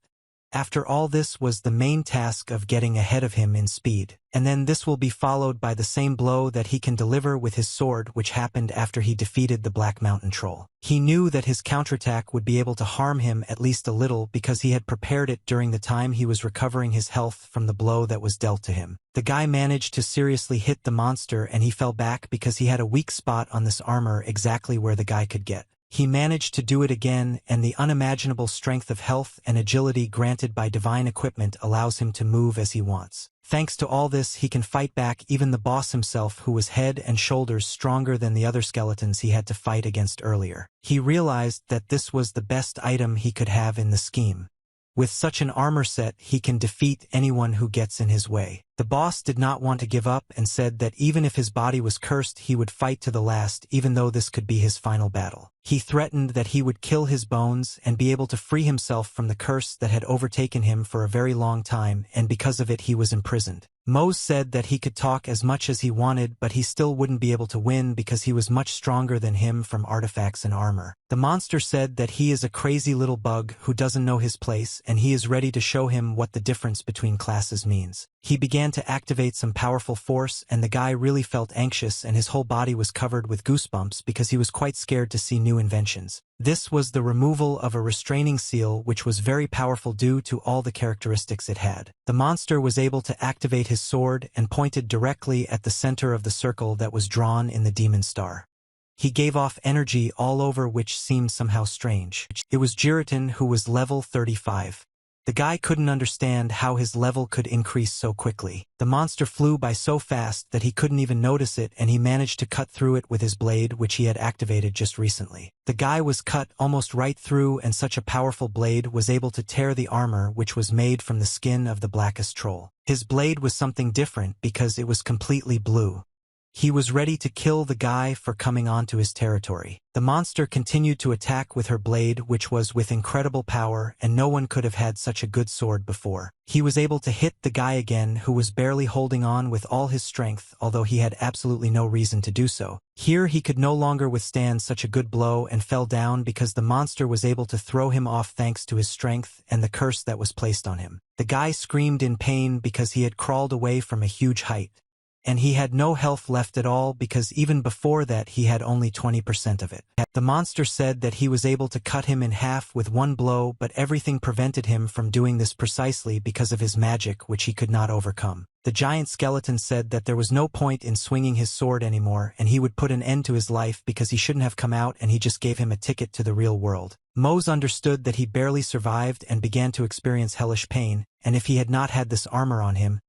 After all, this was the main task of getting ahead of him in speed. And then this will be followed by the same blow that he can deliver with his sword, which happened after he defeated the Black Mountain Troll. He knew that his counterattack would be able to harm him at least a little because he had prepared it during the time he was recovering his health from the blow that was dealt to him. The guy managed to seriously hit the monster and he fell back because he had a weak spot on this armor exactly where the guy could get. He managed to do it again, and the unimaginable strength of health and agility granted by divine equipment allows him to move as he wants. Thanks to all this, he can fight back even the boss himself, who was head and shoulders stronger than the other skeletons he had to fight against earlier. He realized that this was the best item he could have in the scheme. With such an armor set, he can defeat anyone who gets in his way. The boss did not want to give up and said that even if his body was cursed, he would fight to the last, even though this could be his final battle. He threatened that he would kill his bones and be able to free himself from the curse that had overtaken him for a very long time, and because of it he was imprisoned. Mose said that he could talk as much as he wanted, but he still wouldn't be able to win because he was much stronger than him from artifacts and armor. The monster said that he is a crazy little bug who doesn't know his place, and he is ready to show him what the difference between classes means. He began to activate some powerful force, and the guy really felt anxious and his whole body was covered with goosebumps because he was quite scared to see new inventions. This was the removal of a restraining seal, which was very powerful due to all the characteristics it had. The monster was able to activate his sword and pointed directly at the center of the circle that was drawn in the demon star. He gave off energy all over, which seemed somehow strange. It was Giratin, who was level 35. The guy couldn't understand how his level could increase so quickly. The monster flew by so fast that he couldn't even notice it, and he managed to cut through it with his blade, which he had activated just recently. The guy was cut almost right through, and such a powerful blade was able to tear the armor, which was made from the skin of the blackest troll. His blade was something different because it was completely blue. He was ready to kill the guy for coming onto his territory. The monster continued to attack with her blade, which was with incredible power, and no one could have had such a good sword before. He was able to hit the guy again, who was barely holding on with all his strength, although he had absolutely no reason to do so. Here he could no longer withstand such a good blow and fell down because the monster was able to throw him off thanks to his strength and the curse that was placed on him. The guy screamed in pain because he had crawled away from a huge height, and he had no health left at all because even before that he had only 20% of it. The monster said that he was able to cut him in half with one blow, but everything prevented him from doing this precisely because of his magic, which he could not overcome. The giant skeleton said that there was no point in swinging his sword anymore, and he would put an end to his life because he shouldn't have come out, and he just gave him a ticket to the real world. Mose understood that he barely survived and began to experience hellish pain, and if he had not had this armor on him,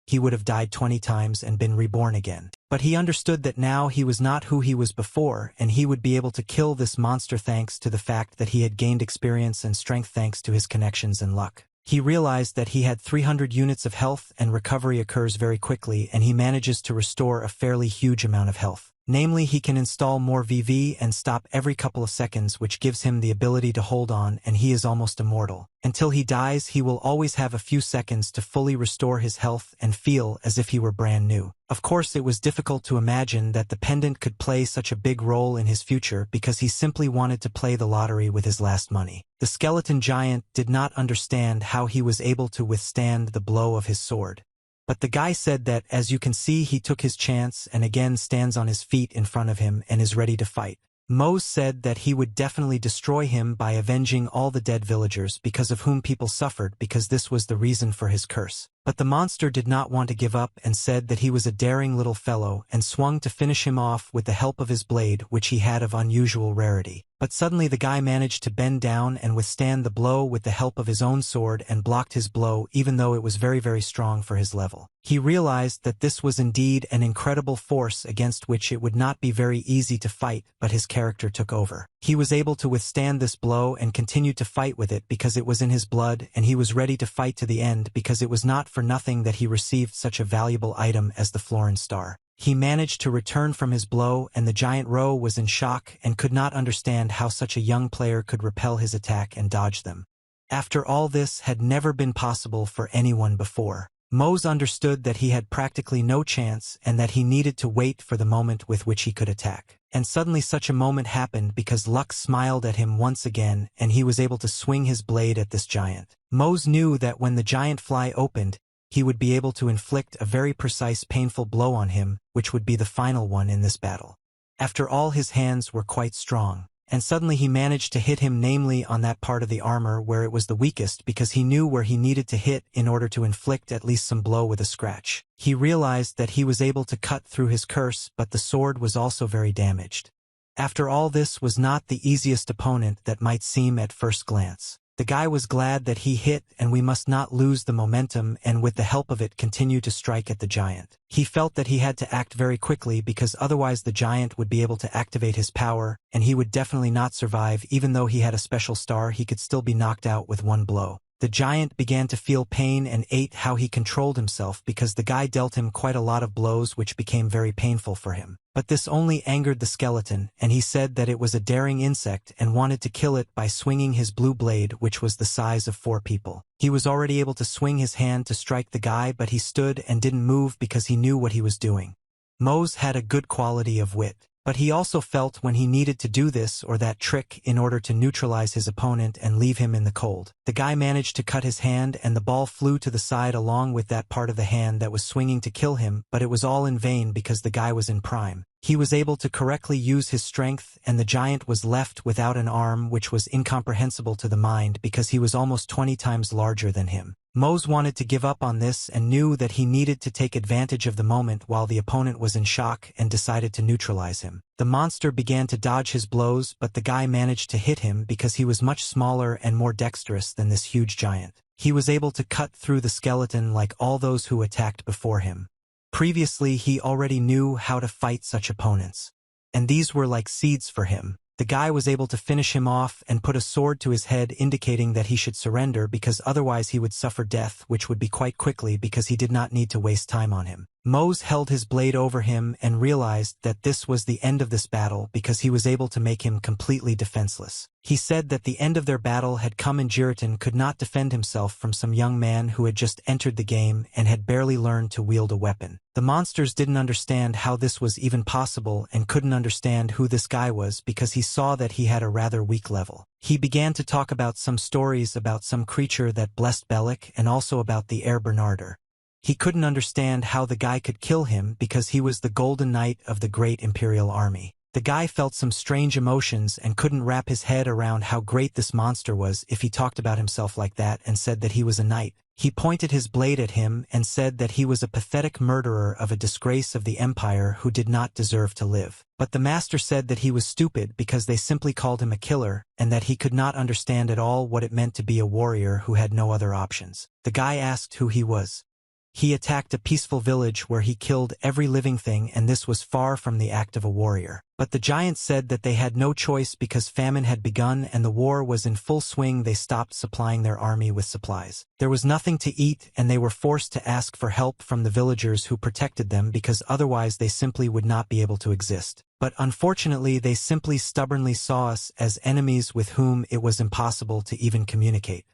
he would have died 20 times and been reborn again. But he understood that now he was not who he was before, and he would be able to kill this monster thanks to the fact that he had gained experience and strength thanks to his connections and luck. He realized that he had 300 units of health, and recovery occurs very quickly, and he manages to restore a fairly huge amount of health. Namely, he can install more VV and stop every couple of seconds, which gives him the ability to hold on, and he is almost immortal. Until he dies, he will always have a few seconds to fully restore his health and feel as if he were brand new. Of course, it was difficult to imagine that the pendant could play such a big role in his future because he simply wanted to play the lottery with his last money. The skeleton giant did not understand how he was able to withstand the blow of his sword. But the guy said that, as you can see, he took his chance and again stands on his feet in front of him and is ready to fight. Mose said that he would definitely destroy him by avenging all the dead villagers because of whom people suffered, because this was the reason for his curse. But the monster did not want to give up and said that he was a daring little fellow and swung to finish him off with the help of his blade, which he had of unusual rarity. But suddenly the guy managed to bend down and withstand the blow with the help of his own sword and blocked his blow even though it was very, very strong for his level. He realized that this was indeed an incredible force against which it would not be very easy to fight, but his character took over. He was able to withstand this blow and continued to fight with it because it was in his blood, and he was ready to fight to the end because it was not for nothing that he received such a valuable item as the Florin Star. He managed to return from his blow, and the giant Ro was in shock and could not understand how such a young player could repel his attack and dodge them. After all, this had never been possible for anyone before. Mose understood that he had practically no chance and that he needed to wait for the moment with which he could attack. And suddenly such a moment happened because luck smiled at him once again and he was able to swing his blade at this giant. Mose knew that when the giant fly opened, he would be able to inflict a very precise, painful blow on him, which would be the final one in this battle. After all, his hands were quite strong. And suddenly he managed to hit him, namely on that part of the armor where it was the weakest, because he knew where he needed to hit in order to inflict at least some blow with a scratch. He realized that he was able to cut through his curse, but the sword was also very damaged. After all, this was not the easiest opponent that might seem at first glance. The guy was glad that he hit, and we must not lose the momentum and with the help of it continue to strike at the giant. He felt that he had to act very quickly because otherwise the giant would be able to activate his power, and he would definitely not survive. Even though he had a special star, he could still be knocked out with one blow. The giant began to feel pain and ate how he controlled himself because the guy dealt him quite a lot of blows which became very painful for him. But this only angered the skeleton, and he said that it was a daring insect and wanted to kill it by swinging his blue blade, which was the size of 4 people. He was already able to swing his hand to strike the guy, but he stood and didn't move because he knew what he was doing. Mose had a good quality of wit. But he also felt when he needed to do this or that trick in order to neutralize his opponent and leave him in the cold. The guy managed to cut his hand and the ball flew to the side along with that part of the hand that was swinging to kill him, but it was all in vain because the guy was in prime. He was able to correctly use his strength, and the giant was left without an arm, which was incomprehensible to the mind because he was almost 20 times larger than him. Mose wanted to give up on this and knew that he needed to take advantage of the moment while the opponent was in shock and decided to neutralize him. The monster began to dodge his blows, but the guy managed to hit him because he was much smaller and more dexterous than this huge giant. He was able to cut through the skeleton like all those who attacked before him. Previously, he already knew how to fight such opponents. And these were like seeds for him. The guy was able to finish him off and put a sword to his head, indicating that he should surrender because otherwise he would suffer death, which would be quite quickly because he did not need to waste time on him. Mose held his blade over him and realized that this was the end of this battle because he was able to make him completely defenseless. He said that the end of their battle had come and Jiritan could not defend himself from some young man who had just entered the game and had barely learned to wield a weapon. The monsters didn't understand how this was even possible and couldn't understand who this guy was because he saw that he had a rather weak level. He began to talk about some stories about some creature that blessed Bellic and also about the heir Bernarder. He couldn't understand how the guy could kill him because he was the Golden Knight of the great Imperial Army. The guy felt some strange emotions and couldn't wrap his head around how great this monster was if he talked about himself like that and said that he was a knight. He pointed his blade at him and said that he was a pathetic murderer of a disgrace of the Empire who did not deserve to live. But the master said that he was stupid because they simply called him a killer and that he could not understand at all what it meant to be a warrior who had no other options. The guy asked who he was. He attacked a peaceful village where he killed every living thing, and this was far from the act of a warrior. But the giants said that they had no choice because famine had begun and the war was in full swing. They stopped supplying their army with supplies. There was nothing to eat and they were forced to ask for help from the villagers who protected them because otherwise they simply would not be able to exist. But unfortunately they simply stubbornly saw us as enemies with whom it was impossible to even communicate.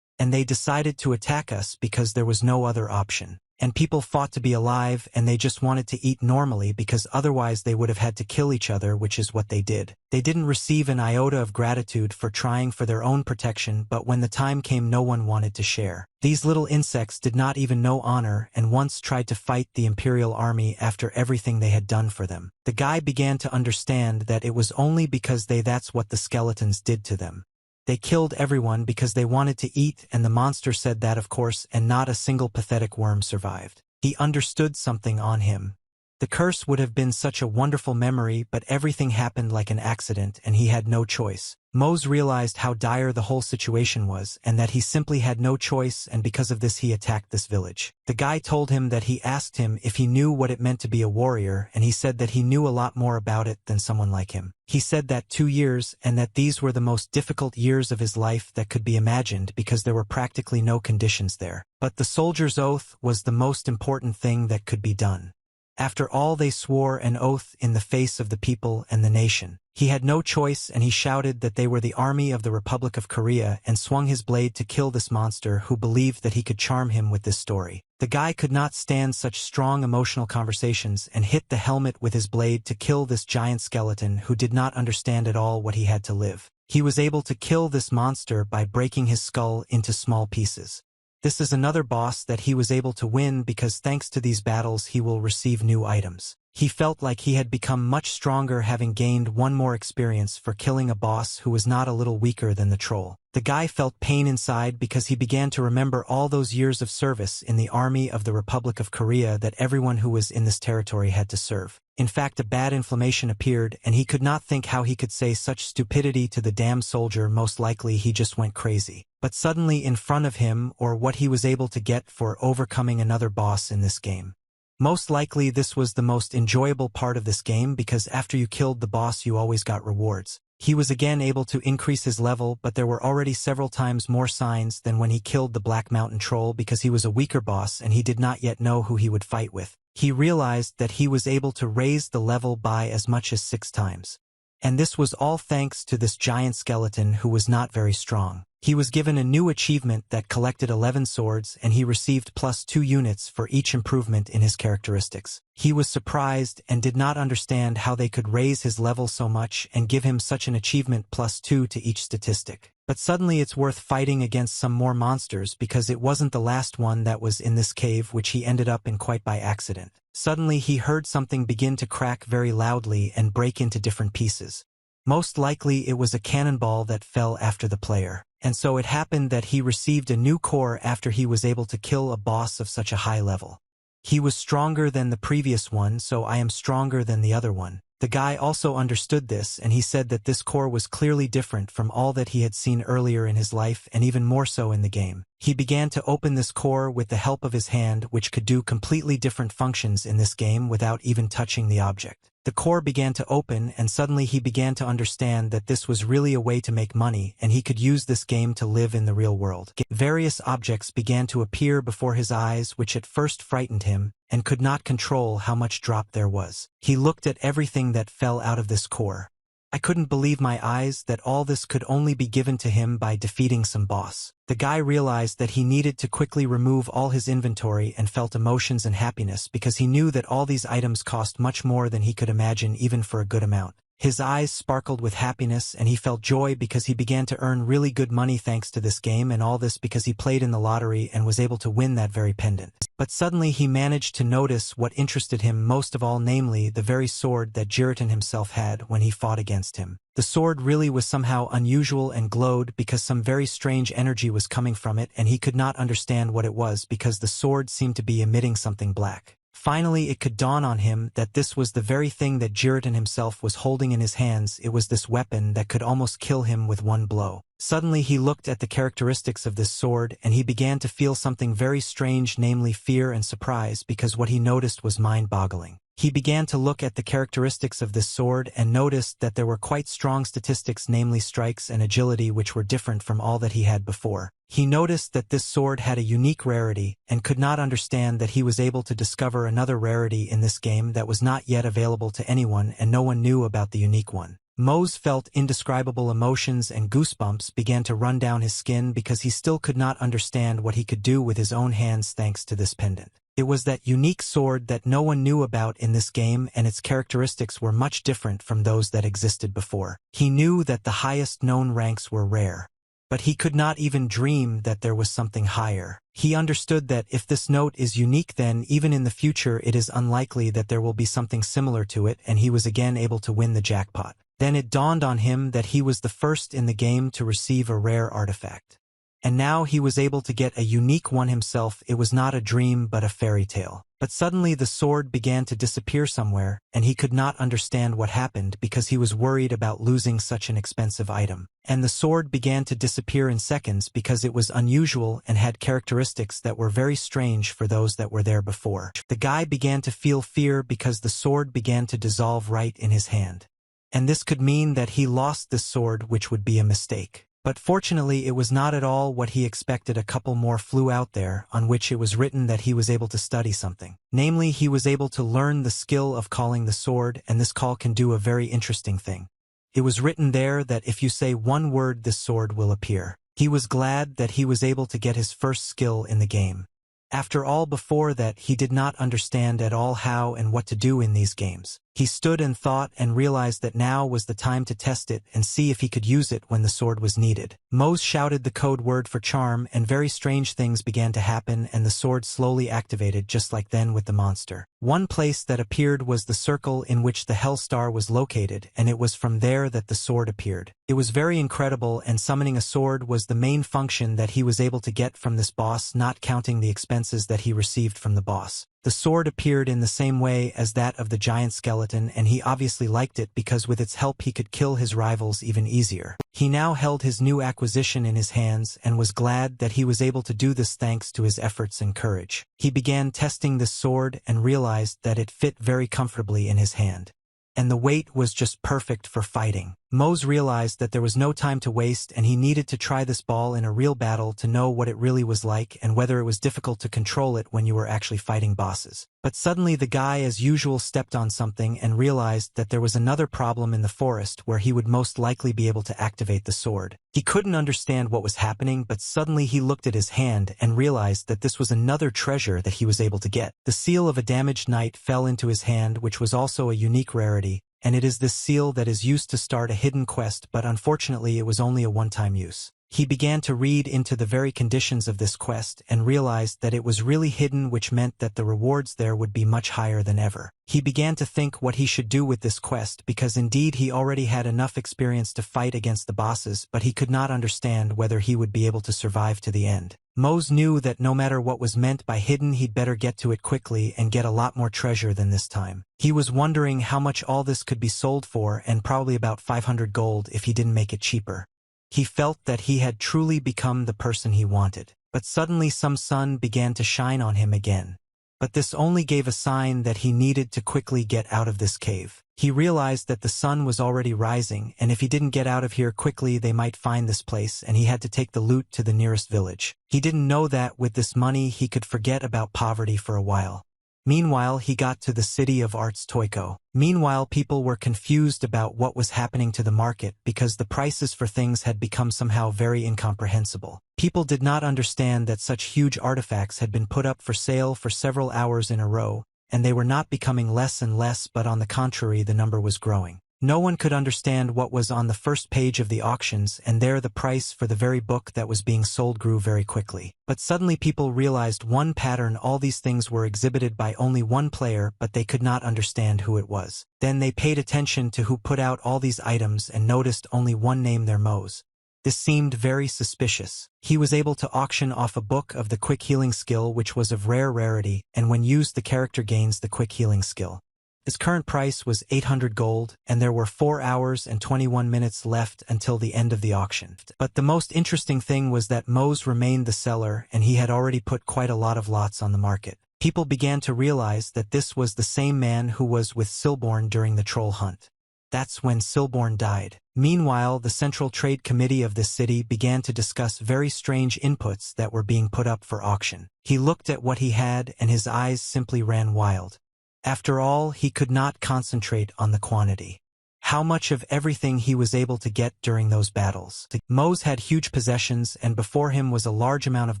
And they decided to attack us because there was no other option. And people fought to be alive and they just wanted to eat normally because otherwise they would have had to kill each other, which is what they did. They didn't receive an iota of gratitude for trying for their own protection, but when the time came no one wanted to share. These little insects did not even know honor and once tried to fight the Imperial Army after everything they had done for them. The guy began to understand that it was only because that's what the skeletons did to them. They killed everyone because they wanted to eat, and the monster said that, of course, and not a single pathetic worm survived. He understood something on him. The curse would have been such a wonderful memory, but everything happened like an accident and he had no choice. Mose realized how dire the whole situation was and that he simply had no choice, and because of this he attacked this village. The guy told him that he asked him if he knew what it meant to be a warrior, and he said that he knew a lot more about it than someone like him. He said that 2 years, and that these were the most difficult years of his life that could be imagined because there were practically no conditions there. But the soldier's oath was the most important thing that could be done. After all, they swore an oath in the face of the people and the nation. He had no choice, and he shouted that they were the army of the Republic of Korea and swung his blade to kill this monster who believed that he could charm him with this story. The guy could not stand such strong emotional conversations and hit the helmet with his blade to kill this giant skeleton who did not understand at all what he had to live. He was able to kill this monster by breaking his skull into small pieces. This is another boss that he was able to win because thanks to these battles he will receive new items. He felt like he had become much stronger, having gained one more experience for killing a boss who was not a little weaker than the troll. The guy felt pain inside because he began to remember all those years of service in the army of the Republic of Korea that everyone who was in this territory had to serve. In fact, a bad inflammation appeared, and he could not think how he could say such stupidity to the damn soldier. Most likely he just went crazy. But suddenly in front of him, or what he was able to get for overcoming another boss in this game. Most likely this was the most enjoyable part of this game because after you killed the boss you always got rewards. He was again able to increase his level, but there were already several times more signs than when he killed the Black Mountain Troll because he was a weaker boss and he did not yet know who he would fight with. He realized that he was able to raise the level by as much as 6 times. And this was all thanks to this giant skeleton who was not very strong. He was given a new achievement that collected 11 swords, and he received +2 units for each improvement in his characteristics. He was surprised and did not understand how they could raise his level so much and give him such an achievement +2 to each statistic. But suddenly it's worth fighting against some more monsters because it wasn't the last one that was in this cave, which he ended up in quite by accident. Suddenly he heard something begin to crack very loudly and break into different pieces. Most likely it was a cannonball that fell after the player. And so it happened that he received a new core after he was able to kill a boss of such a high level. He was stronger than the previous one, so I am stronger than the other one. The guy also understood this, and he said that this core was clearly different from all that he had seen earlier in his life, and even more so in the game. He began to open this core with the help of his hand, which could do completely different functions in this game without even touching the object. The core began to open, and suddenly he began to understand that this was really a way to make money, and he could use this game to live in the real world. Various objects began to appear before his eyes, which at first frightened him, and could not control how much drop there was. He looked at everything that fell out of this core. I couldn't believe my eyes that all this could only be given to him by defeating some boss. The guy realized that he needed to quickly remove all his inventory and felt emotions and happiness because he knew that all these items cost much more than he could imagine even for a good amount. His eyes sparkled with happiness and he felt joy because he began to earn really good money thanks to this game, and all this because he played in the lottery and was able to win that very pendant. But suddenly he managed to notice what interested him most of all, namely the very sword that Jiritan himself had when he fought against him. The sword really was somehow unusual and glowed because some very strange energy was coming from it, and he could not understand what it was because the sword seemed to be emitting something black. Finally, it could dawn on him that this was the very thing that Jiritan himself was holding in his hands. It was this weapon that could almost kill him with one blow. Suddenly he looked at the characteristics of this sword and he began to feel something very strange, namely fear and surprise, because what he noticed was mind-boggling. He began to look at the characteristics of this sword and noticed that there were quite strong statistics, namely strikes and agility, which were different from all that he had before. He noticed that this sword had a unique rarity and could not understand that he was able to discover another rarity in this game that was not yet available to anyone, and no one knew about the unique one. Mose felt indescribable emotions and goosebumps began to run down his skin because he still could not understand what he could do with his own hands thanks to this pendant. It was that unique sword that no one knew about in this game, and its characteristics were much different from those that existed before. He knew that the highest known ranks were rare, but he could not even dream that there was something higher. He understood that if this note is unique, then even in the future it is unlikely that there will be something similar to it, and he was again able to win the jackpot. Then it dawned on him that he was the first in the game to receive a rare artifact. And now he was able to get a unique one himself. It was not a dream but a fairy tale. But suddenly the sword began to disappear somewhere, and he could not understand what happened because he was worried about losing such an expensive item. And the sword began to disappear in seconds because it was unusual and had characteristics that were very strange for those that were there before. The guy began to feel fear because the sword began to dissolve right in his hand. And this could mean that he lost this sword, which would be a mistake. But fortunately it was not at all what he expected. A couple more flew out there, on which it was written that he was able to study something. Namely, he was able to learn the skill of calling the sword, and this call can do a very interesting thing. It was written there that if you say one word, this sword will appear. He was glad that he was able to get his first skill in the game. After all, before that he did not understand at all how and what to do in these games. He stood and thought and realized that now was the time to test it and see if he could use it when the sword was needed. Mose shouted the code word for charm, and very strange things began to happen, and the sword slowly activated just like then with the monster. One place that appeared was the circle in which the Hell Star was located, and it was from there that the sword appeared. It was very incredible, and summoning a sword was the main function that he was able to get from this boss, not counting the expenses that he received from the boss. The sword appeared in the same way as that of the giant skeleton, and he obviously liked it because with its help he could kill his rivals even easier. He now held his new acquisition in his hands and was glad that he was able to do this thanks to his efforts and courage. He began testing this sword and realized that it fit very comfortably in his hand. And the weight was just perfect for fighting. Mose realized that there was no time to waste, and he needed to try this ball in a real battle to know what it really was like and whether it was difficult to control it when you were actually fighting bosses. But suddenly the guy as usual stepped on something and realized that there was another problem in the forest where he would most likely be able to activate the sword. He couldn't understand what was happening, but suddenly he looked at his hand and realized that this was another treasure that he was able to get. The seal of a damaged knight fell into his hand, which was also a unique rarity, and it is this seal that is used to start a hidden quest, but unfortunately it was only a one-time use. He began to read into the very conditions of this quest and realized that it was really hidden, which meant that the rewards there would be much higher than ever. He began to think what he should do with this quest because indeed he already had enough experience to fight against the bosses, but he could not understand whether he would be able to survive to the end. Mose knew that no matter what was meant by hidden, he'd better get to it quickly and get a lot more treasure than this time. He was wondering how much all this could be sold for, and probably about 500 gold if he didn't make it cheaper. He felt that he had truly become the person he wanted. But suddenly some sun began to shine on him again. But this only gave a sign that he needed to quickly get out of this cave. He realized that the sun was already rising, and if he didn't get out of here quickly they might find this place, and he had to take the loot to the nearest village. He didn't know that with this money he could forget about poverty for a while. Meanwhile, he got to the city of Arts Toiko. Meanwhile, people were confused about what was happening to the market because the prices for things had become somehow very incomprehensible. People did not understand that such huge artifacts had been put up for sale for several hours in a row, and they were not becoming less and less, but on the contrary the number was growing. No one could understand what was on the first page of the auctions, and there the price for the very book that was being sold grew very quickly. But suddenly people realized one pattern: all these things were exhibited by only one player, but they could not understand who it was. Then they paid attention to who put out all these items and noticed only one name there: Mose. This seemed very suspicious. He was able to auction off a book of the quick healing skill, which was of rare rarity, and when used the character gains the quick healing skill. Its current price was 800 gold, and there were 4 hours and 21 minutes left until the end of the auction. But the most interesting thing was that Mose remained the seller, and he had already put quite a lot of lots on the market. People began to realize that this was the same man who was with Silborn during the troll hunt. That's when Silborn died. Meanwhile, the Central Trade Committee of this city began to discuss very strange inputs that were being put up for auction. He looked at what he had, and his eyes simply ran wild. After all, he could not concentrate on the quantity. How much of everything he was able to get during those battles. Mose had huge possessions, and before him was a large amount of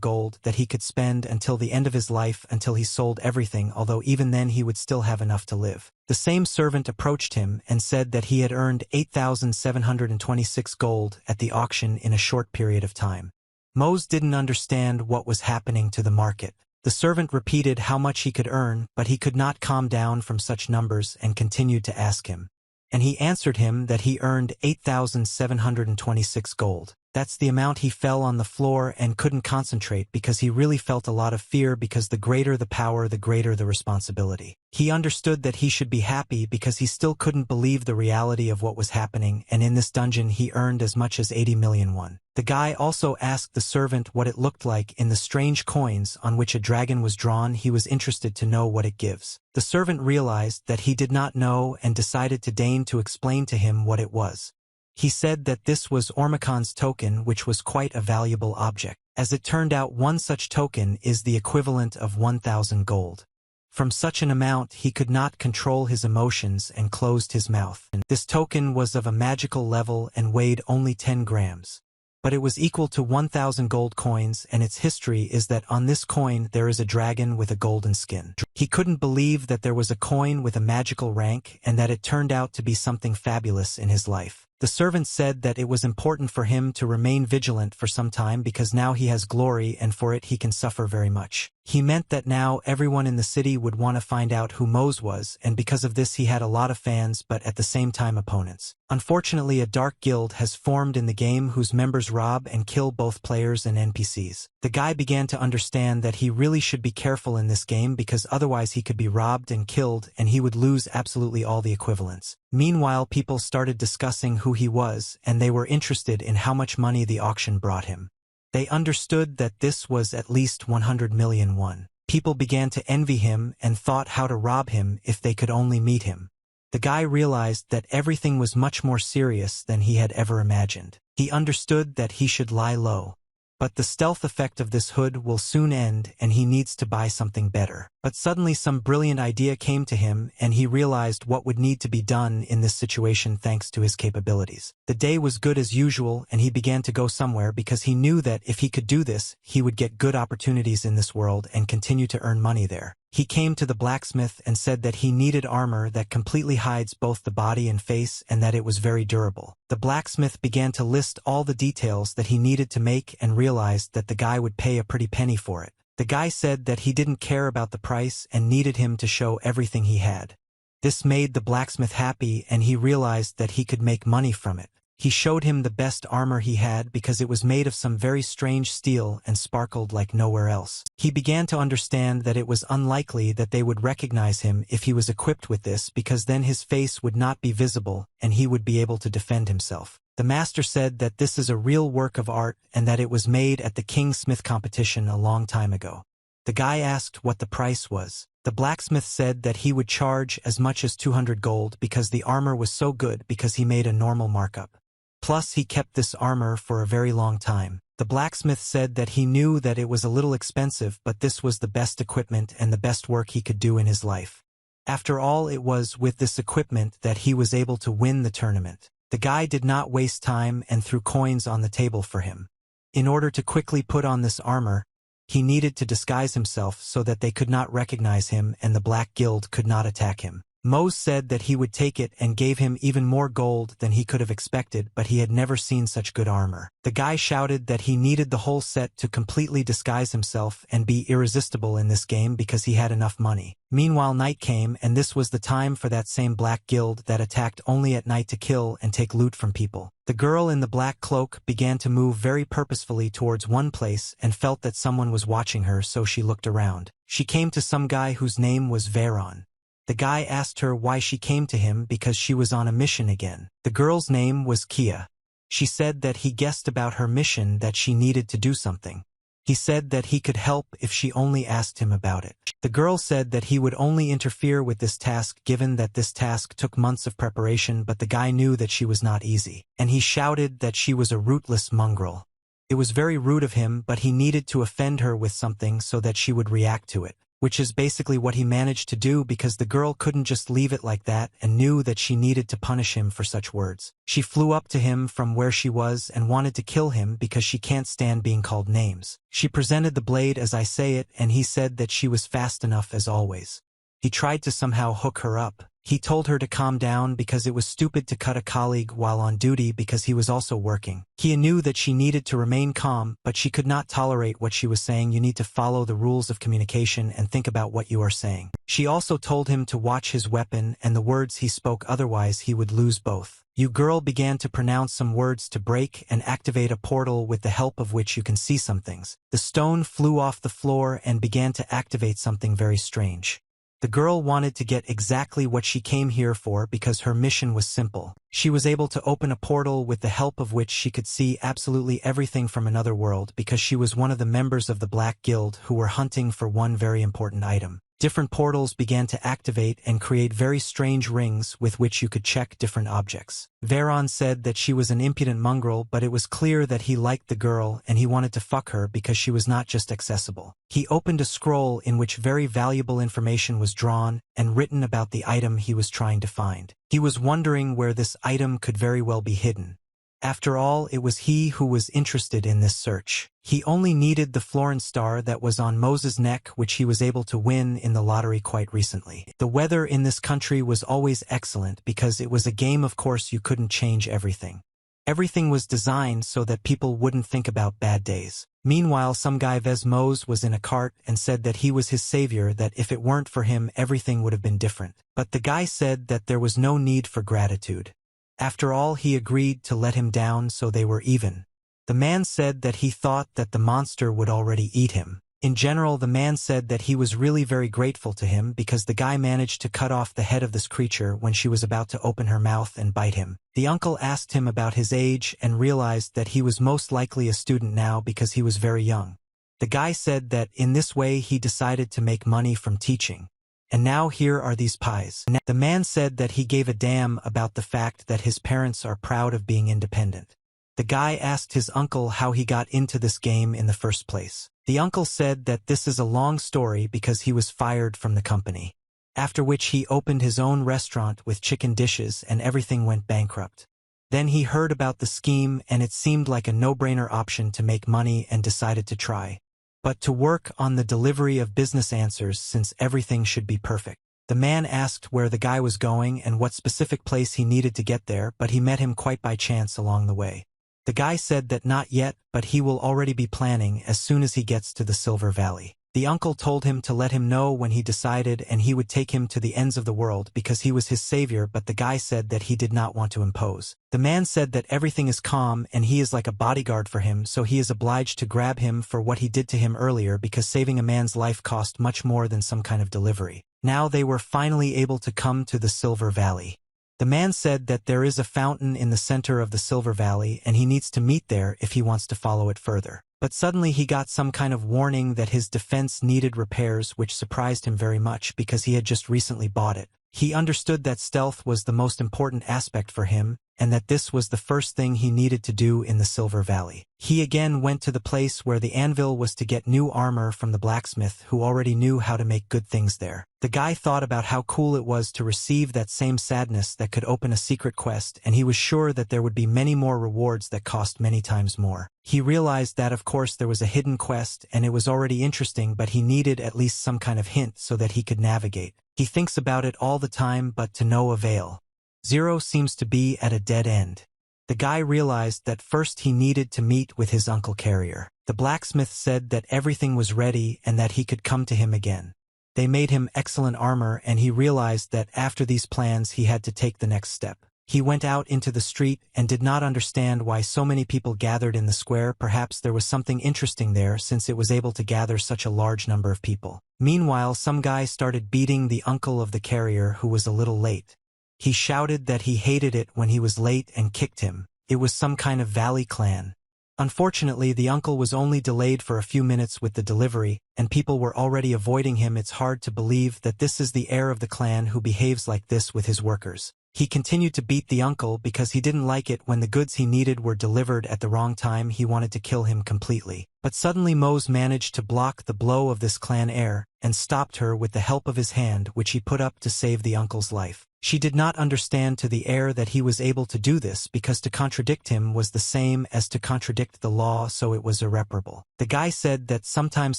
gold that he could spend until the end of his life, until he sold everything, although even then he would still have enough to live. The same servant approached him and said that he had earned 8,726 gold at the auction in a short period of time. Mose didn't understand what was happening to the market. The servant repeated how much he could earn, but he could not calm down from such numbers and continued to ask him. And he answered him that he earned 8,726 gold. That's the amount. He fell on the floor and couldn't concentrate because he really felt a lot of fear, because the greater the power, the greater the responsibility. He understood that he should be happy because he still couldn't believe the reality of what was happening, and in this dungeon he earned as much as 80 million won. The guy also asked the servant what it looked like in the strange coins on which a dragon was drawn. He was interested to know what it gives. The servant realized that he did not know and decided to deign to explain to him what it was. He said that this was Ormacon's token, which was quite a valuable object. As it turned out, one such token is the equivalent of 1,000 gold. From such an amount he could not control his emotions and closed his mouth. This token was of a magical level and weighed only 10 grams. But it was equal to 1,000 gold coins, and its history is that on this coin there is a dragon with a golden skin. He couldn't believe that there was a coin with a magical rank and that it turned out to be something fabulous in his life. The servant said that it was important for him to remain vigilant for some time because now he has glory, and for it he can suffer very much. He meant that now everyone in the city would want to find out who Mose was, and because of this he had a lot of fans but at the same time opponents. Unfortunately, a dark guild has formed in the game whose members rob and kill both players and NPCs. The guy began to understand that he really should be careful in this game because otherwise he could be robbed and killed and he would lose absolutely all the equivalents. Meanwhile, people started discussing who he was, and they were interested in how much money the auction brought him. They understood that this was at least 100 million won. People began to envy him and thought how to rob him if they could only meet him. The guy realized that everything was much more serious than he had ever imagined. He understood that he should lie low. But the stealth effect of this hood will soon end and he needs to buy something better. But suddenly some brilliant idea came to him and he realized what would need to be done in this situation thanks to his capabilities. The day was good as usual and he began to go somewhere because he knew that if he could do this, he would get good opportunities in this world and continue to earn money there. He came to the blacksmith and said that he needed armor that completely hides both the body and face and that it was very durable. The blacksmith began to list all the details that he needed to make and realized that the guy would pay a pretty penny for it. The guy said that he didn't care about the price and needed him to show everything he had. This made the blacksmith happy and he realized that he could make money from it. He showed him the best armor he had because it was made of some very strange steel and sparkled like nowhere else. He began to understand that it was unlikely that they would recognize him if he was equipped with this because then his face would not be visible and he would be able to defend himself. The master said that this is a real work of art and that it was made at the King Smith competition a long time ago. The guy asked what the price was. The blacksmith said that he would charge as much as 200 gold because the armor was so good because he made a normal markup. Plus, he kept this armor for a very long time. The blacksmith said that he knew that it was a little expensive, but this was the best equipment and the best work he could do in his life. After all, it was with this equipment that he was able to win the tournament. The guy did not waste time and threw coins on the table for him. In order to quickly put on this armor, he needed to disguise himself so that they could not recognize him and the Black Guild could not attack him. Mose said that he would take it and gave him even more gold than he could have expected, but he had never seen such good armor. The guy shouted that he needed the whole set to completely disguise himself and be irresistible in this game because he had enough money. Meanwhile, night came and this was the time for that same Black Guild that attacked only at night to kill and take loot from people. The girl in the black cloak began to move very purposefully towards one place and felt that someone was watching her, so she looked around. She came to some guy whose name was Veyron. The guy asked her why she came to him because she was on a mission again. The girl's name was Kia. She said that he guessed about her mission that she needed to do something. He said that he could help if she only asked him about it. The girl said that he would only interfere with this task given that this task took months of preparation, but the guy knew that she was not easy. And he shouted that she was a rootless mongrel. It was very rude of him, but he needed to offend her with something so that she would react to it. Which is basically what he managed to do because the girl couldn't just leave it like that and knew that she needed to punish him for such words. She flew up to him from where she was and wanted to kill him because she can't stand being called names. She presented the blade as I say it and he said that she was fast enough as always. He tried to somehow hook her up, He told her to calm down because it was stupid to cut a colleague while on duty because he was also working. He knew that she needed to remain calm, but she could not tolerate what she was saying. You need to follow the rules of communication and think about what you are saying. She also told him to watch his weapon and the words he spoke, otherwise he would lose both. You girl began to pronounce some words to break and activate a portal with the help of which you can see some things. The stone flew off the floor and began to activate something very strange. The girl wanted to get exactly what she came here for because her mission was simple. She was able to open a portal with the help of which she could see absolutely everything from another world because she was one of the members of the Black Guild who were hunting for one very important item. Different portals began to activate and create very strange rings with which you could check different objects. Veyron said that she was an impudent mongrel, but it was clear that he liked the girl and he wanted to fuck her because she was not just accessible. He opened a scroll in which very valuable information was drawn and written about the item he was trying to find. He was wondering where this item could very well be hidden. After all, it was he who was interested in this search. He only needed the Florence star that was on Moses' neck, which he was able to win in the lottery quite recently. The weather in this country was always excellent because it was a game. Of course, you couldn't change everything. Everything was designed so that people wouldn't think about bad days. Meanwhile, some guy Vesmos was in a cart and said that he was his savior, that if it weren't for him, everything would have been different. But the guy said that there was no need for gratitude. After all, he agreed to let him down so they were even. The man said that he thought that the monster would already eat him. In general, the man said that he was really very grateful to him because the guy managed to cut off the head of this creature when she was about to open her mouth and bite him. The uncle asked him about his age and realized that he was most likely a student now because he was very young. The guy said that in this way he decided to make money from teaching. And now here are these pies. The man said that he gave a damn about the fact that his parents are proud of being independent. The guy asked his uncle how he got into this game in the first place. The uncle said that this is a long story because he was fired from the company. After which he opened his own restaurant with chicken dishes and everything went bankrupt. Then he heard about the scheme and it seemed like a no-brainer option to make money and decided to try. But to work on the delivery of business answers since everything should be perfect. The man asked where the guy was going and what specific place he needed to get there, but he met him quite by chance along the way. The guy said that not yet, but he will already be planning as soon as he gets to the Silver Valley. The uncle told him to let him know when he decided and he would take him to the ends of the world because he was his savior, but the guy said that he did not want to impose. The man said that everything is calm and he is like a bodyguard for him, so he is obliged to grab him for what he did to him earlier because saving a man's life cost much more than some kind of delivery. Now they were finally able to come to the Silver Valley. The man said that there is a fountain in the center of the Silver Valley and he needs to meet there if he wants to follow it further. But suddenly he got some kind of warning that his defense needed repairs, which surprised him very much because he had just recently bought it. He understood that stealth was the most important aspect for him, and that this was the first thing he needed to do in the Silver Valley. He again went to the place where the anvil was to get new armor from the blacksmith who already knew how to make good things there. The guy thought about how cool it was to receive that same sadness that could open a secret quest, and he was sure that there would be many more rewards that cost many times more. He realized that of course there was a hidden quest and it was already interesting, but he needed at least some kind of hint so that he could navigate. He thinks about it all the time, but to no avail. Zero seems to be at a dead end. The guy realized that first he needed to meet with his uncle Carrier. The blacksmith said that everything was ready and that he could come to him again. They made him excellent armor and he realized that after these plans he had to take the next step. He went out into the street and did not understand why so many people gathered in the square. Perhaps there was something interesting there since it was able to gather such a large number of people. Meanwhile, some guy started beating the uncle of the carrier who was a little late. He shouted that he hated it when he was late and kicked him. It was some kind of valley clan. Unfortunately, the uncle was only delayed for a few minutes with the delivery, and people were already avoiding him. It's hard to believe that this is the heir of the clan who behaves like this with his workers. He continued to beat the uncle because he didn't like it when the goods he needed were delivered at the wrong time. He wanted to kill him completely. But suddenly Mose managed to block the blow of this clan heir and stopped her with the help of his hand, which he put up to save the uncle's life. She did not understand to the heir that he was able to do this because to contradict him was the same as to contradict the law, so it was irreparable. The guy said that sometimes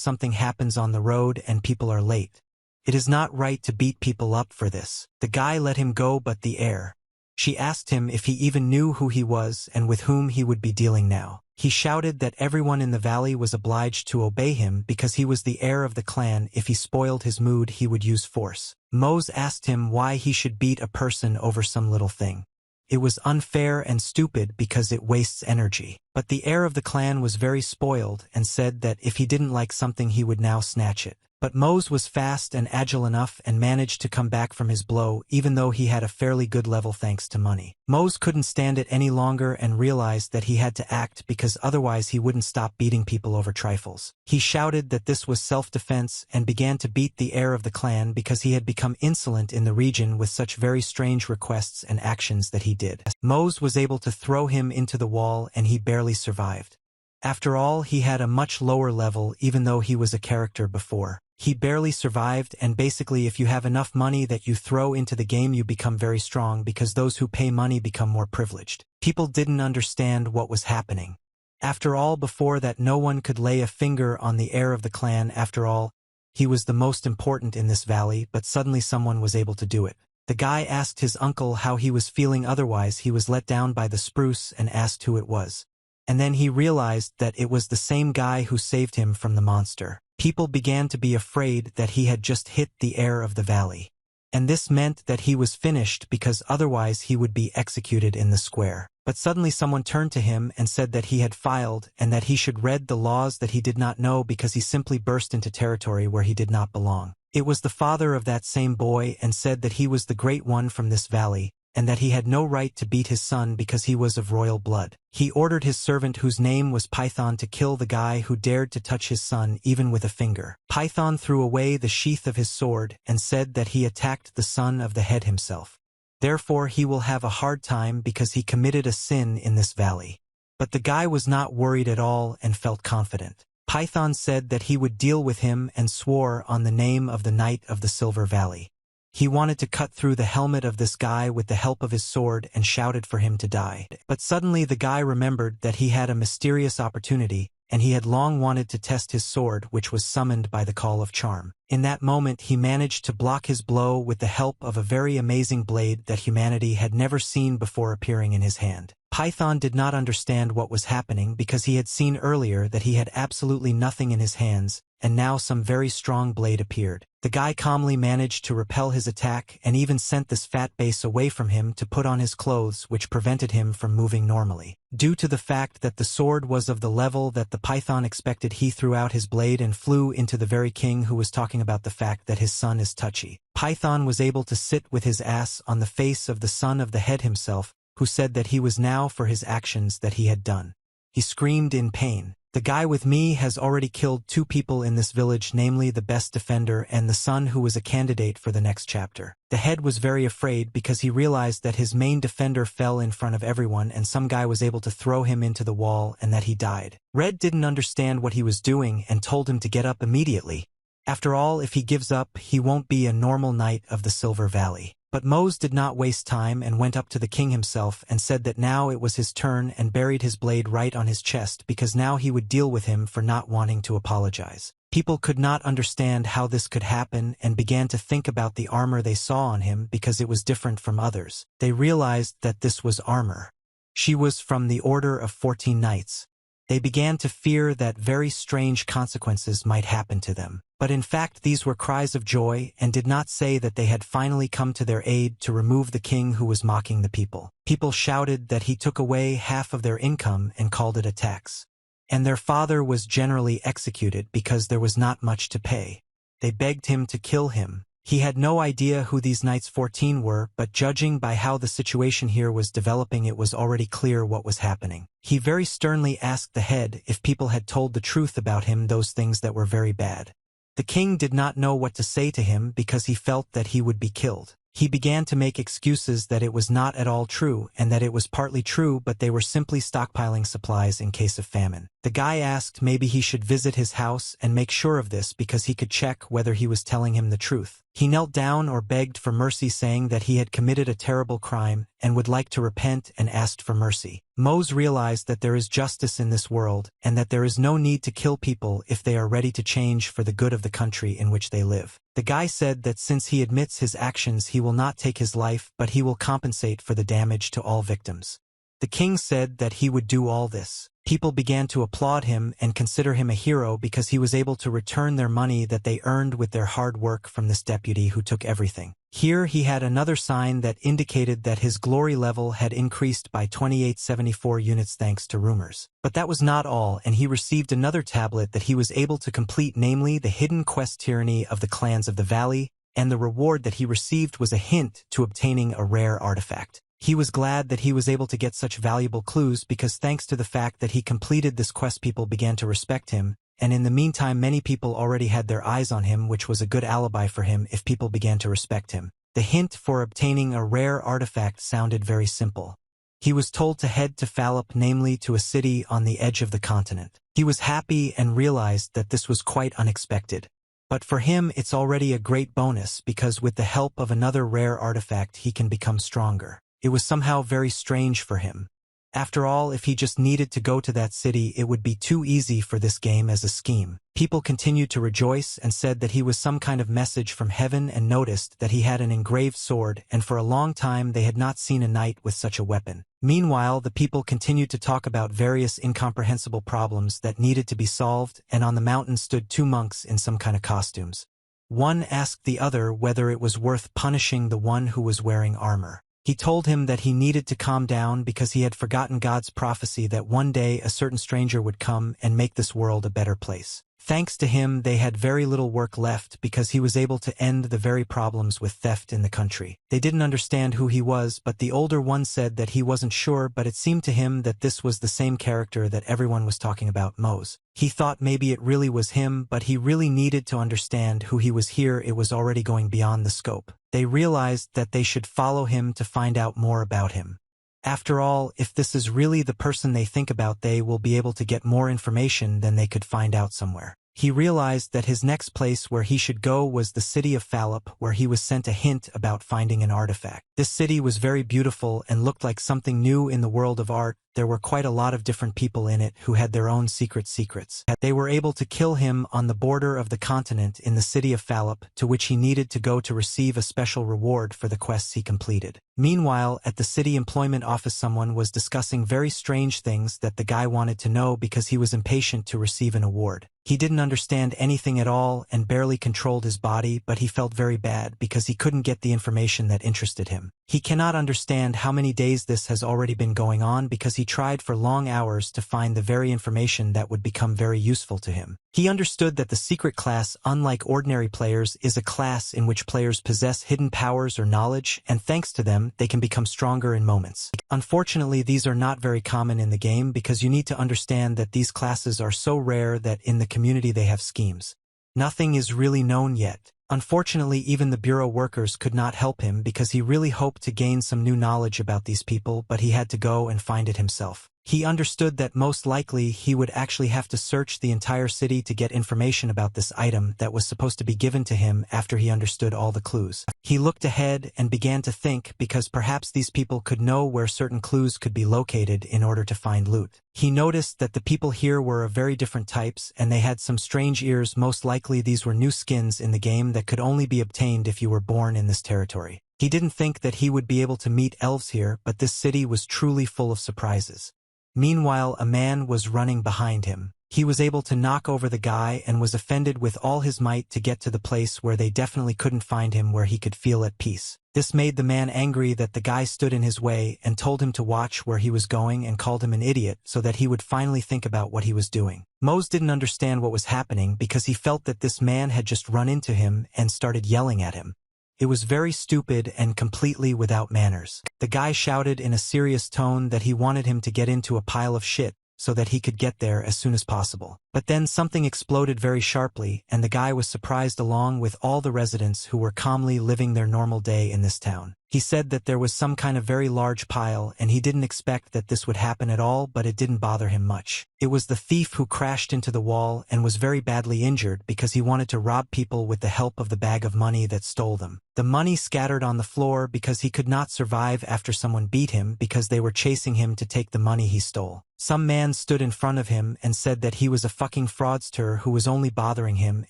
something happens on the road and people are late. It is not right to beat people up for this. The guy let him go, but the heir. She asked him if he even knew who he was and with whom he would be dealing now. He shouted that everyone in the valley was obliged to obey him because he was the heir of the clan. If he spoiled his mood, he would use force. Mose asked him why he should beat a person over some little thing. It was unfair and stupid because it wastes energy. But the heir of the clan was very spoiled and said that if he didn't like something he would now snatch it. But Mose was fast and agile enough and managed to come back from his blow even though he had a fairly good level thanks to money. Mose couldn't stand it any longer and realized that he had to act because otherwise he wouldn't stop beating people over trifles. He shouted that this was self-defense and began to beat the heir of the clan because he had become insolent in the region with such very strange requests and actions that he did. Mose was able to throw him into the wall and he barely survived. After all, he had a much lower level even though he was a character before. He barely survived, and basically if you have enough money that you throw into the game you become very strong because those who pay money become more privileged. People didn't understand what was happening. After all, before that no one could lay a finger on the heir of the clan. After all, he was the most important in this valley, but suddenly someone was able to do it. The guy asked his uncle how he was feeling, otherwise he was let down by the spruce and asked who it was. And then he realized that it was the same guy who saved him from the monster. People began to be afraid that he had just hit the heir of the valley. And this meant that he was finished because otherwise he would be executed in the square. But suddenly someone turned to him and said that he had filed and that he should read the laws that he did not know because he simply burst into territory where he did not belong. It was the father of that same boy and said that he was the great one from this valley, and that he had no right to beat his son because he was of royal blood. He ordered his servant, whose name was Python, to kill the guy who dared to touch his son even with a finger. Python threw away the sheath of his sword and said that he attacked the son of the head himself. Therefore he will have a hard time because he committed a sin in this valley. But the guy was not worried at all and felt confident. Python said that he would deal with him and swore on the name of the Knight of the Silver Valley. He wanted to cut through the helmet of this guy with the help of his sword and shouted for him to die. But suddenly the guy remembered that he had a mysterious opportunity, and he had long wanted to test his sword, which was summoned by the call of charm. In that moment he managed to block his blow with the help of a very amazing blade that humanity had never seen before appearing in his hand. Python did not understand what was happening because he had seen earlier that he had absolutely nothing in his hands, and now some very strong blade appeared. The guy calmly managed to repel his attack and even sent this fat base away from him to put on his clothes, which prevented him from moving normally. Due to the fact that the sword was of the level that the Python expected, he threw out his blade and flew into the very king who was talking about the fact that his son is touchy. Python was able to sit with his ass on the face of the son of the head himself, who said that he was now for his actions that he had done. He screamed in pain. The guy with me has already killed 2 people in this village, namely the best defender and the son who was a candidate for the next chapter. The head was very afraid because he realized that his main defender fell in front of everyone and some guy was able to throw him into the wall and that he died. Red didn't understand what he was doing and told him to get up immediately. After all, if he gives up, he won't be a normal knight of the Silver Valley. But Mose did not waste time and went up to the king himself and said that now it was his turn and buried his blade right on his chest because now he would deal with him for not wanting to apologize. People could not understand how this could happen and began to think about the armor they saw on him because it was different from others. They realized that this was armor. She was from the Order of 14 Knights. They began to fear that very strange consequences might happen to them. But in fact these were cries of joy and did not say that they had finally come to their aid to remove the king who was mocking the people. People shouted that he took away half of their income and called it a tax. And their father was generally executed because there was not much to pay. They begged him to kill him. He had no idea who these Knights 14 were, but judging by how the situation here was developing, it was already clear what was happening. He very sternly asked the head if people had told the truth about him, those things that were very bad. The king did not know what to say to him because he felt that he would be killed. He began to make excuses that it was not at all true and that it was partly true, but they were simply stockpiling supplies in case of famine. The guy asked maybe he should visit his house and make sure of this because he could check whether he was telling him the truth. He knelt down or begged for mercy, saying that he had committed a terrible crime and would like to repent, and asked for mercy. Mose realized that there is justice in this world and that there is no need to kill people if they are ready to change for the good of the country in which they live. The guy said that since he admits his actions, he will not take his life, but he will compensate for the damage to all victims. The king said that he would do all this. People began to applaud him and consider him a hero because he was able to return their money that they earned with their hard work from this deputy who took everything. Here he had another sign that indicated that his glory level had increased by 2874 units thanks to rumors. But that was not all, and he received another tablet that he was able to complete, namely the hidden quest tyranny of the clans of the valley, and the reward that he received was a hint to obtaining a rare artifact. He was glad that he was able to get such valuable clues because thanks to the fact that he completed this quest, people began to respect him, and in the meantime many people already had their eyes on him, which was a good alibi for him if people began to respect him. The hint for obtaining a rare artifact sounded very simple. He was told to head to Phallop, namely to a city on the edge of the continent. He was happy and realized that this was quite unexpected. But for him it's already a great bonus because with the help of another rare artifact he can become stronger. It was somehow very strange for him. After all, if he just needed to go to that city, it would be too easy for this game as a scheme. People continued to rejoice and said that he was some kind of message from heaven, and noticed that he had an engraved sword, and for a long time they had not seen a knight with such a weapon. Meanwhile, the people continued to talk about various incomprehensible problems that needed to be solved, and on the mountain stood two monks in some kind of costumes. One asked the other whether it was worth punishing the one who was wearing armor. He told him that he needed to calm down because he had forgotten God's prophecy that one day a certain stranger would come and make this world a better place. Thanks to him, they had very little work left because he was able to end the very problems with theft in the country. They didn't understand who he was, but the older one said that he wasn't sure, but it seemed to him that this was the same character that everyone was talking about, Mose. He thought maybe it really was him, but he really needed to understand who he was. Here it was already going beyond the scope. They realized that they should follow him to find out more about him. After all, if this is really the person they think about, they will be able to get more information than they could find out somewhere. He realized that his next place where he should go was the city of Phallop, where he was sent a hint about finding an artifact. This city was very beautiful and looked like something new in the world of art. There were quite a lot of different people in it who had their own secrets. They were able to kill him on the border of the continent in the city of Phallop, to which he needed to go to receive a special reward for the quests he completed. Meanwhile, at the city employment office, someone was discussing very strange things that the guy wanted to know because he was impatient to receive an award. He didn't understand anything at all and barely controlled his body, but he felt very bad because he couldn't get the information that interested him. He cannot understand how many days this has already been going on because he tried for long hours to find the very information that would become very useful to him. He understood that the secret class, unlike ordinary players, is a class in which players possess hidden powers or knowledge, and thanks to them, they can become stronger in moments. Unfortunately, these are not very common in the game because you need to understand that these classes are so rare that in the community they have schemes. Nothing is really known yet. Unfortunately, even the bureau workers could not help him because he really hoped to gain some new knowledge about these people, but he had to go and find it himself. He understood that most likely he would actually have to search the entire city to get information about this item that was supposed to be given to him after he understood all the clues. He looked ahead and began to think because perhaps these people could know where certain clues could be located in order to find loot. He noticed that the people here were of very different types and they had some strange ears. Most likely these were new skins in the game that could only be obtained if you were born in this territory. He didn't think that he would be able to meet elves here, but this city was truly full of surprises. Meanwhile, a man was running behind him. He was able to knock over the guy and was offended with all his might to get to the place where they definitely couldn't find him, where he could feel at peace. This made the man angry that the guy stood in his way and told him to watch where he was going and called him an idiot so that he would finally think about what he was doing. Mose didn't understand what was happening because he felt that this man had just run into him and started yelling at him. It was very stupid and completely without manners. The guy shouted in a serious tone that he wanted him to get into a pile of shit so that he could get there as soon as possible. But then something exploded very sharply, and the guy was surprised along with all the residents who were calmly living their normal day in this town. He said that there was some kind of very large pile and he didn't expect that this would happen at all, but it didn't bother him much. It was the thief who crashed into the wall and was very badly injured because he wanted to rob people with the help of the bag of money that stole them. The money scattered on the floor because he could not survive after someone beat him because they were chasing him to take the money he stole. Some man stood in front of him and said that he was a fucking fraudster who was only bothering him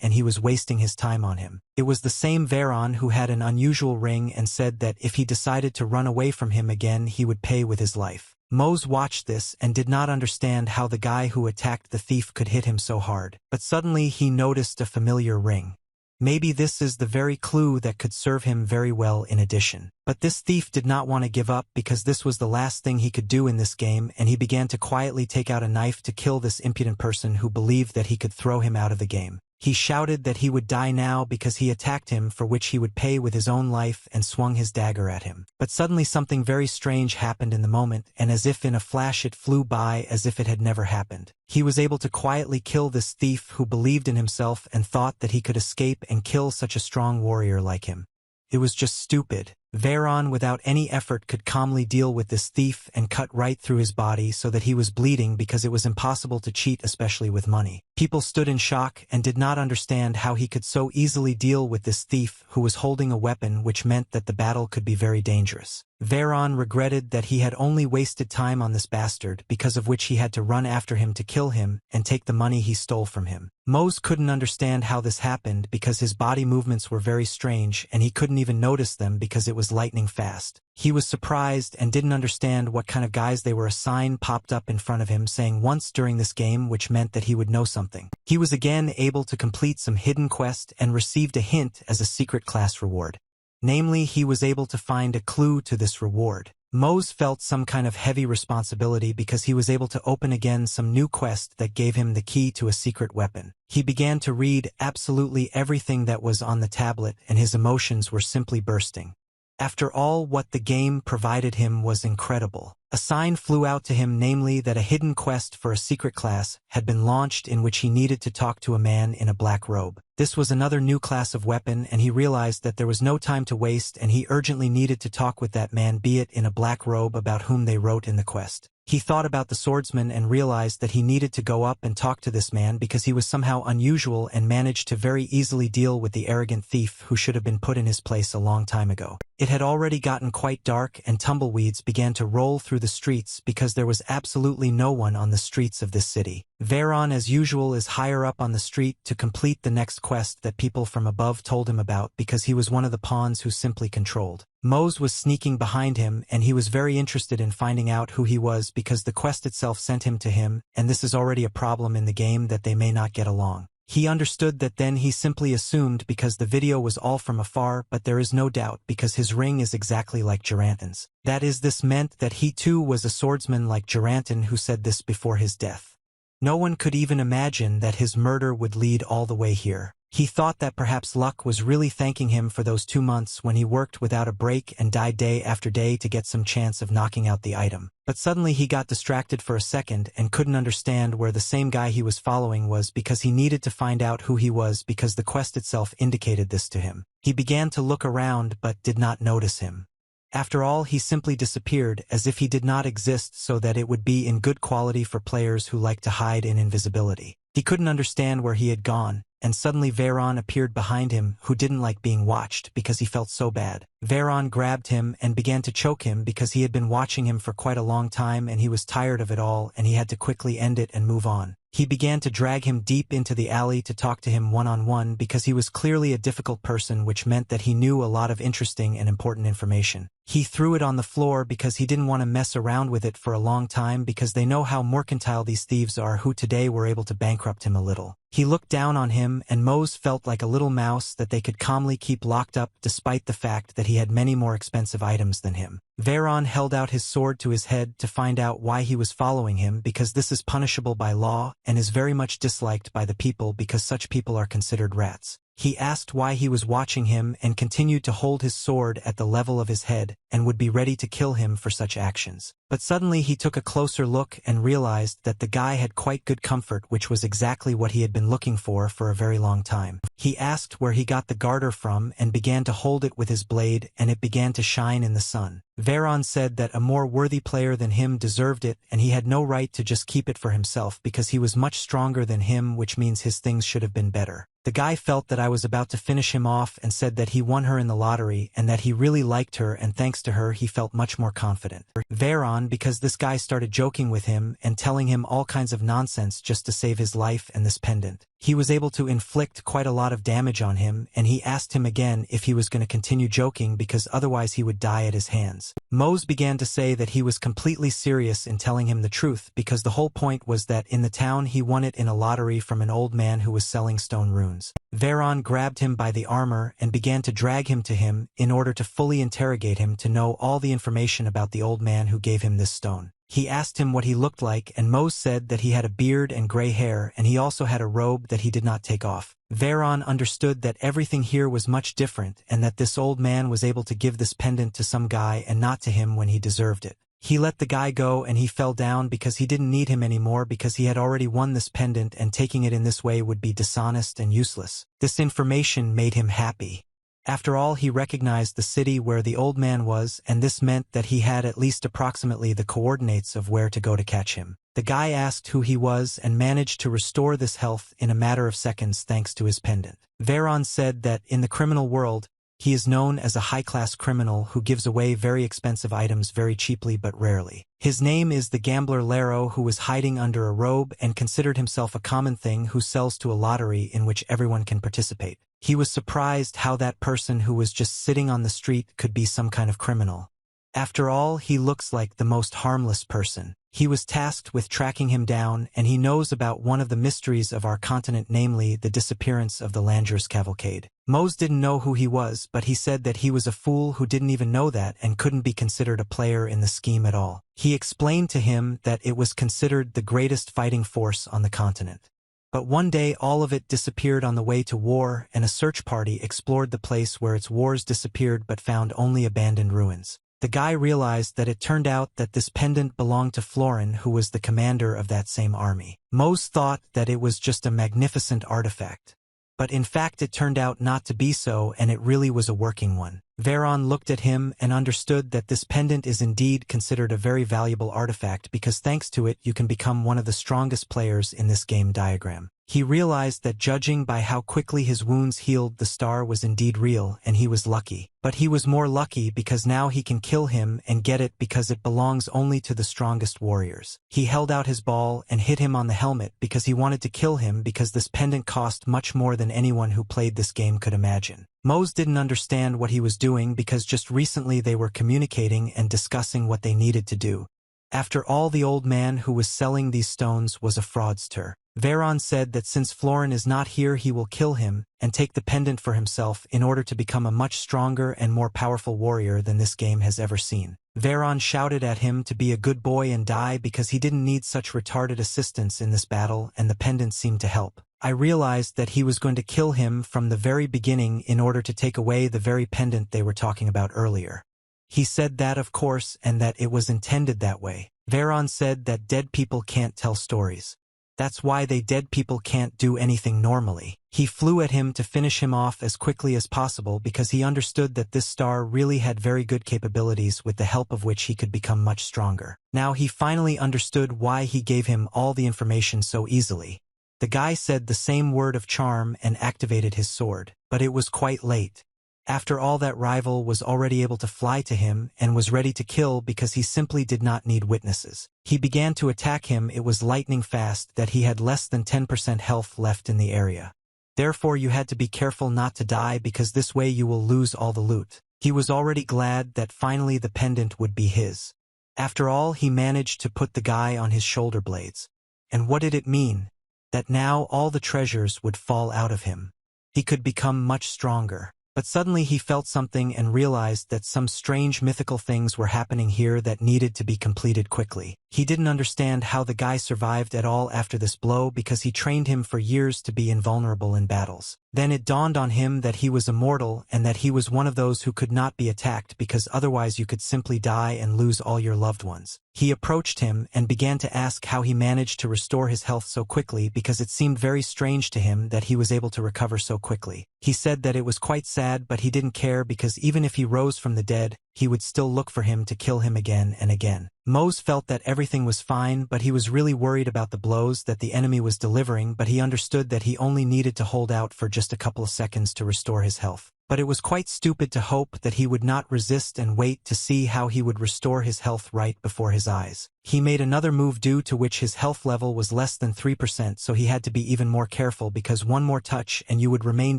and he was wasting his time on him. It was the same Veyron who had an unusual ring and said that if he decided to run away from him again he would pay with his life. Mose watched this and did not understand how the guy who attacked the thief could hit him so hard. But suddenly he noticed a familiar ring. Maybe this is the very clue that could serve him very well in addition. But this thief did not want to give up because this was the last thing he could do in this game, and he began to quietly take out a knife to kill this impudent person who believed that he could throw him out of the game. He shouted that he would die now because he attacked him, for which he would pay with his own life, and swung his dagger at him. But suddenly something very strange happened in the moment, and as if in a flash it flew by as if it had never happened. He was able to quietly kill this thief who believed in himself and thought that he could escape and kill such a strong warrior like him. It was just stupid. Veyron without any effort could calmly deal with this thief and cut right through his body so that he was bleeding because it was impossible to cheat, especially with money. People stood in shock and did not understand how he could so easily deal with this thief who was holding a weapon, which meant that the battle could be very dangerous. Veyron regretted that he had only wasted time on this bastard, because of which he had to run after him to kill him and take the money he stole from him. Mose couldn't understand how this happened because his body movements were very strange and he couldn't even notice them because it was lightning fast. He was surprised and didn't understand what kind of guys they were. A sign popped up in front of him saying once during this game, which meant that he would know something. He was again able to complete some hidden quest and received a hint as a secret class reward. Namely, he was able to find a clue to this reward. Mose felt some kind of heavy responsibility because he was able to open again some new quest that gave him the key to a secret weapon. He began to read absolutely everything that was on the tablet and his emotions were simply bursting. After all, what the game provided him was incredible. A sign flew out to him, namely that a hidden quest for a secret class had been launched in which he needed to talk to a man in a black robe. This was another new class of weapon, and he realized that there was no time to waste and he urgently needed to talk with that man, be it in a black robe, about whom they wrote in the quest. He thought about the swordsman and realized that he needed to go up and talk to this man because he was somehow unusual and managed to very easily deal with the arrogant thief who should have been put in his place a long time ago. It had already gotten quite dark and tumbleweeds began to roll through the streets because there was absolutely no one on the streets of this city. Veyron, as usual, is higher up on the street to complete the next quest that people from above told him about because he was one of the pawns who simply controlled. Mose was sneaking behind him and he was very interested in finding out who he was because the quest itself sent him to him, and this is already a problem in the game that they may not get along. He understood that then he simply assumed because the video was all from afar, but there is no doubt because his ring is exactly like Gerantin's. That is, this meant that he too was a swordsman like Gerantin, who said this before his death. No one could even imagine that his murder would lead all the way here. He thought that perhaps luck was really thanking him for those 2 months when he worked without a break and died day after day to get some chance of knocking out the item. But suddenly he got distracted for a second and couldn't understand where the same guy he was following was because he needed to find out who he was because the quest itself indicated this to him. He began to look around but did not notice him. After all, he simply disappeared as if he did not exist, so that it would be in good quality for players who like to hide in invisibility. He couldn't understand where he had gone, and suddenly Veyron appeared behind him, who didn't like being watched because he felt so bad. Veyron grabbed him and began to choke him because he had been watching him for quite a long time and he was tired of it all and he had to quickly end it and move on. He began to drag him deep into the alley to talk to him one-on-one because he was clearly a difficult person, which meant that he knew a lot of interesting and important information. He threw it on the floor because he didn't want to mess around with it for a long time because they know how mercantile these thieves are, who today were able to bankrupt him a little. He looked down on him and Mose felt like a little mouse that they could calmly keep locked up despite the fact that he had many more expensive items than him. Veyron held out his sword to his head to find out why he was following him, because this is punishable by law and is very much disliked by the people because such people are considered rats. He asked why he was watching him and continued to hold his sword at the level of his head and would be ready to kill him for such actions. But suddenly he took a closer look and realized that the guy had quite good comfort, which was exactly what he had been looking for a very long time. He asked where he got the garter from and began to hold it with his blade, and it began to shine in the sun. Veyron said that a more worthy player than him deserved it, and he had no right to just keep it for himself because he was much stronger than him, which means his things should have been better. The guy felt that I was about to finish him off and said that he won her in the lottery and that he really liked her, and thanks to her he felt much more confident. Veyron, because this guy started joking with him and telling him all kinds of nonsense just to save his life and this pendant. He was able to inflict quite a lot of damage on him, and he asked him again if he was going to continue joking because otherwise he would die at his hands. Mose began to say that he was completely serious in telling him the truth because the whole point was that in the town he won it in a lottery from an old man who was selling stone runes. Veyron grabbed him by the armor and began to drag him to him in order to fully interrogate him to know all the information about the old man who gave him this stone. He asked him what he looked like, and Mose said that he had a beard and gray hair, and he also had a robe that he did not take off. Veyron understood that everything here was much different and that this old man was able to give this pendant to some guy and not to him when he deserved it. He let the guy go and he fell down because he didn't need him anymore because he had already won this pendant, and taking it in this way would be dishonest and useless. This information made him happy. After all, he recognized the city where the old man was, and this meant that he had at least approximately the coordinates of where to go to catch him. The guy asked who he was and managed to restore this health in a matter of seconds thanks to his pendant. Veyron said that in the criminal world, he is known as a high-class criminal who gives away very expensive items very cheaply but rarely. His name is the gambler Lero, who was hiding under a robe and considered himself a common thing who sells to a lottery in which everyone can participate. He was surprised how that person who was just sitting on the street could be some kind of criminal. After all, he looks like the most harmless person. He was tasked with tracking him down, and he knows about one of the mysteries of our continent, namely the disappearance of the Langers cavalcade. Mose didn't know who he was, but he said that he was a fool who didn't even know that and couldn't be considered a player in the scheme at all. He explained to him that it was considered the greatest fighting force on the continent. But one day all of it disappeared on the way to war, and a search party explored the place where its wars disappeared but found only abandoned ruins. The guy realized that it turned out that this pendant belonged to Florin, who was the commander of that same army. Mose thought that it was just a magnificent artifact. But in fact it turned out not to be so, and it really was a working one. Veyron looked at him and understood that this pendant is indeed considered a very valuable artifact because thanks to it you can become one of the strongest players in this game diagram. He realized that judging by how quickly his wounds healed, the star was indeed real, and he was lucky. But he was more lucky because now he can kill him and get it because it belongs only to the strongest warriors. He held out his ball and hit him on the helmet because he wanted to kill him because this pendant cost much more than anyone who played this game could imagine. Mose didn't understand what he was doing because just recently they were communicating and discussing what they needed to do. After all, the old man who was selling these stones was a fraudster. Veyron said that since Florin is not here, he will kill him and take the pendant for himself in order to become a much stronger and more powerful warrior than this game has ever seen. Veyron shouted at him to be a good boy and die because he didn't need such retarded assistance in this battle, and the pendant seemed to help. I realized that he was going to kill him from the very beginning in order to take away the very pendant they were talking about earlier. He said that, of course, and that it was intended that way. Veyron said that dead people can't tell stories. That's why dead people can't do anything normally. He flew at him to finish him off as quickly as possible because he understood that this star really had very good capabilities with the help of which he could become much stronger. Now he finally understood why he gave him all the information so easily. The guy said the same word of charm and activated his sword, but it was quite late. After all, that rival was already able to fly to him and was ready to kill because he simply did not need witnesses. He began to attack him. It was lightning fast that he had less than 10% health left in the area. Therefore you had to be careful not to die because this way you will lose all the loot. He was already glad that finally the pendant would be his. After all, he managed to put the guy on his shoulder blades. And what did it mean? That now all the treasures would fall out of him. He could become much stronger. But suddenly he felt something and realized that some strange mythical things were happening here that needed to be completed quickly. He didn't understand how the guy survived at all after this blow because he trained him for years to be invulnerable in battles. Then it dawned on him that he was immortal and that he was one of those who could not be attacked because otherwise you could simply die and lose all your loved ones. He approached him and began to ask how he managed to restore his health so quickly because it seemed very strange to him that he was able to recover so quickly. He said that it was quite sad, but he didn't care because even if he rose from the dead, he would still look for him to kill him again and again. Mose felt that everything was fine, but he was really worried about the blows that the enemy was delivering, but he understood that he only needed to hold out for just a couple of seconds to restore his health. But it was quite stupid to hope that he would not resist and wait to see how he would restore his health right before his eyes. He made another move due to which his health level was less than 3%, so he had to be even more careful because one more touch and you would remain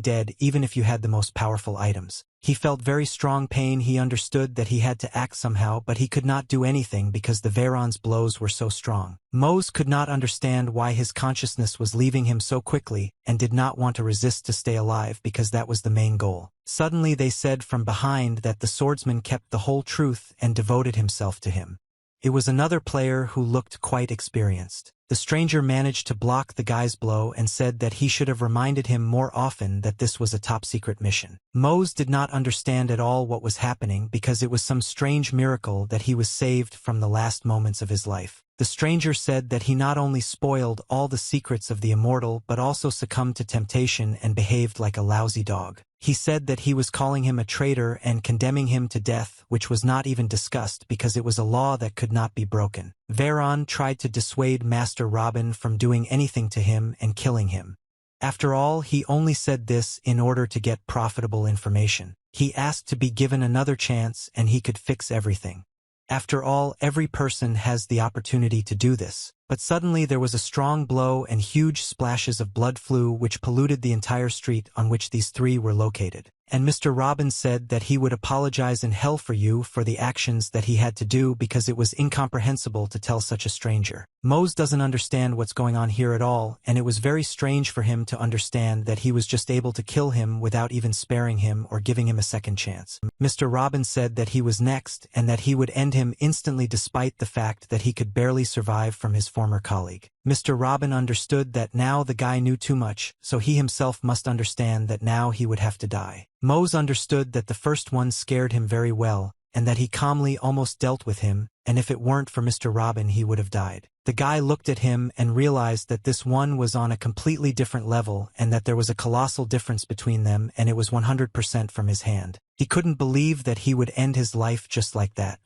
dead even if you had the most powerful items. He felt very strong pain. He understood that he had to act somehow, but he could not do anything because the Veyron's blows were so strong. Mose could not understand why his consciousness was leaving him so quickly and did not want to resist to stay alive because that was the main goal. Suddenly they said from behind that the swordsman kept the whole truth and devoted himself to him. It was another player who looked quite experienced. The stranger managed to block the guy's blow and said that he should have reminded him more often that this was a top-secret mission. Mose did not understand at all what was happening because it was some strange miracle that he was saved from the last moments of his life. The stranger said that he not only spoiled all the secrets of the immortal but also succumbed to temptation and behaved like a lousy dog. He said that he was calling him a traitor and condemning him to death, which was not even discussed because it was a law that could not be broken. Veyron tried to dissuade Master Robin from doing anything to him and killing him. After all, he only said this in order to get profitable information. He asked to be given another chance and he could fix everything. After all, every person has the opportunity to do this. But suddenly there was a strong blow and huge splashes of blood flew which polluted the entire street on which these three were located. And Mr. Robbins said that he would apologize in hell for you for the actions that he had to do because it was incomprehensible to tell such a stranger. Mose doesn't understand what's going on here at all, and it was very strange for him to understand that he was just able to kill him without even sparing him or giving him a second chance. Mr. Robbins said that he was next and that he would end him instantly despite the fact that he could barely survive from his former colleague. Mr. Robin understood that now the guy knew too much, so he himself must understand that now he would have to die. Mose understood that the first one scared him very well, and that he calmly almost dealt with him, and if it weren't for Mr. Robin he would have died. The guy looked at him and realized that this one was on a completely different level and that there was a colossal difference between them, and it was 100% from his hand. He couldn't believe that he would end his life just like that.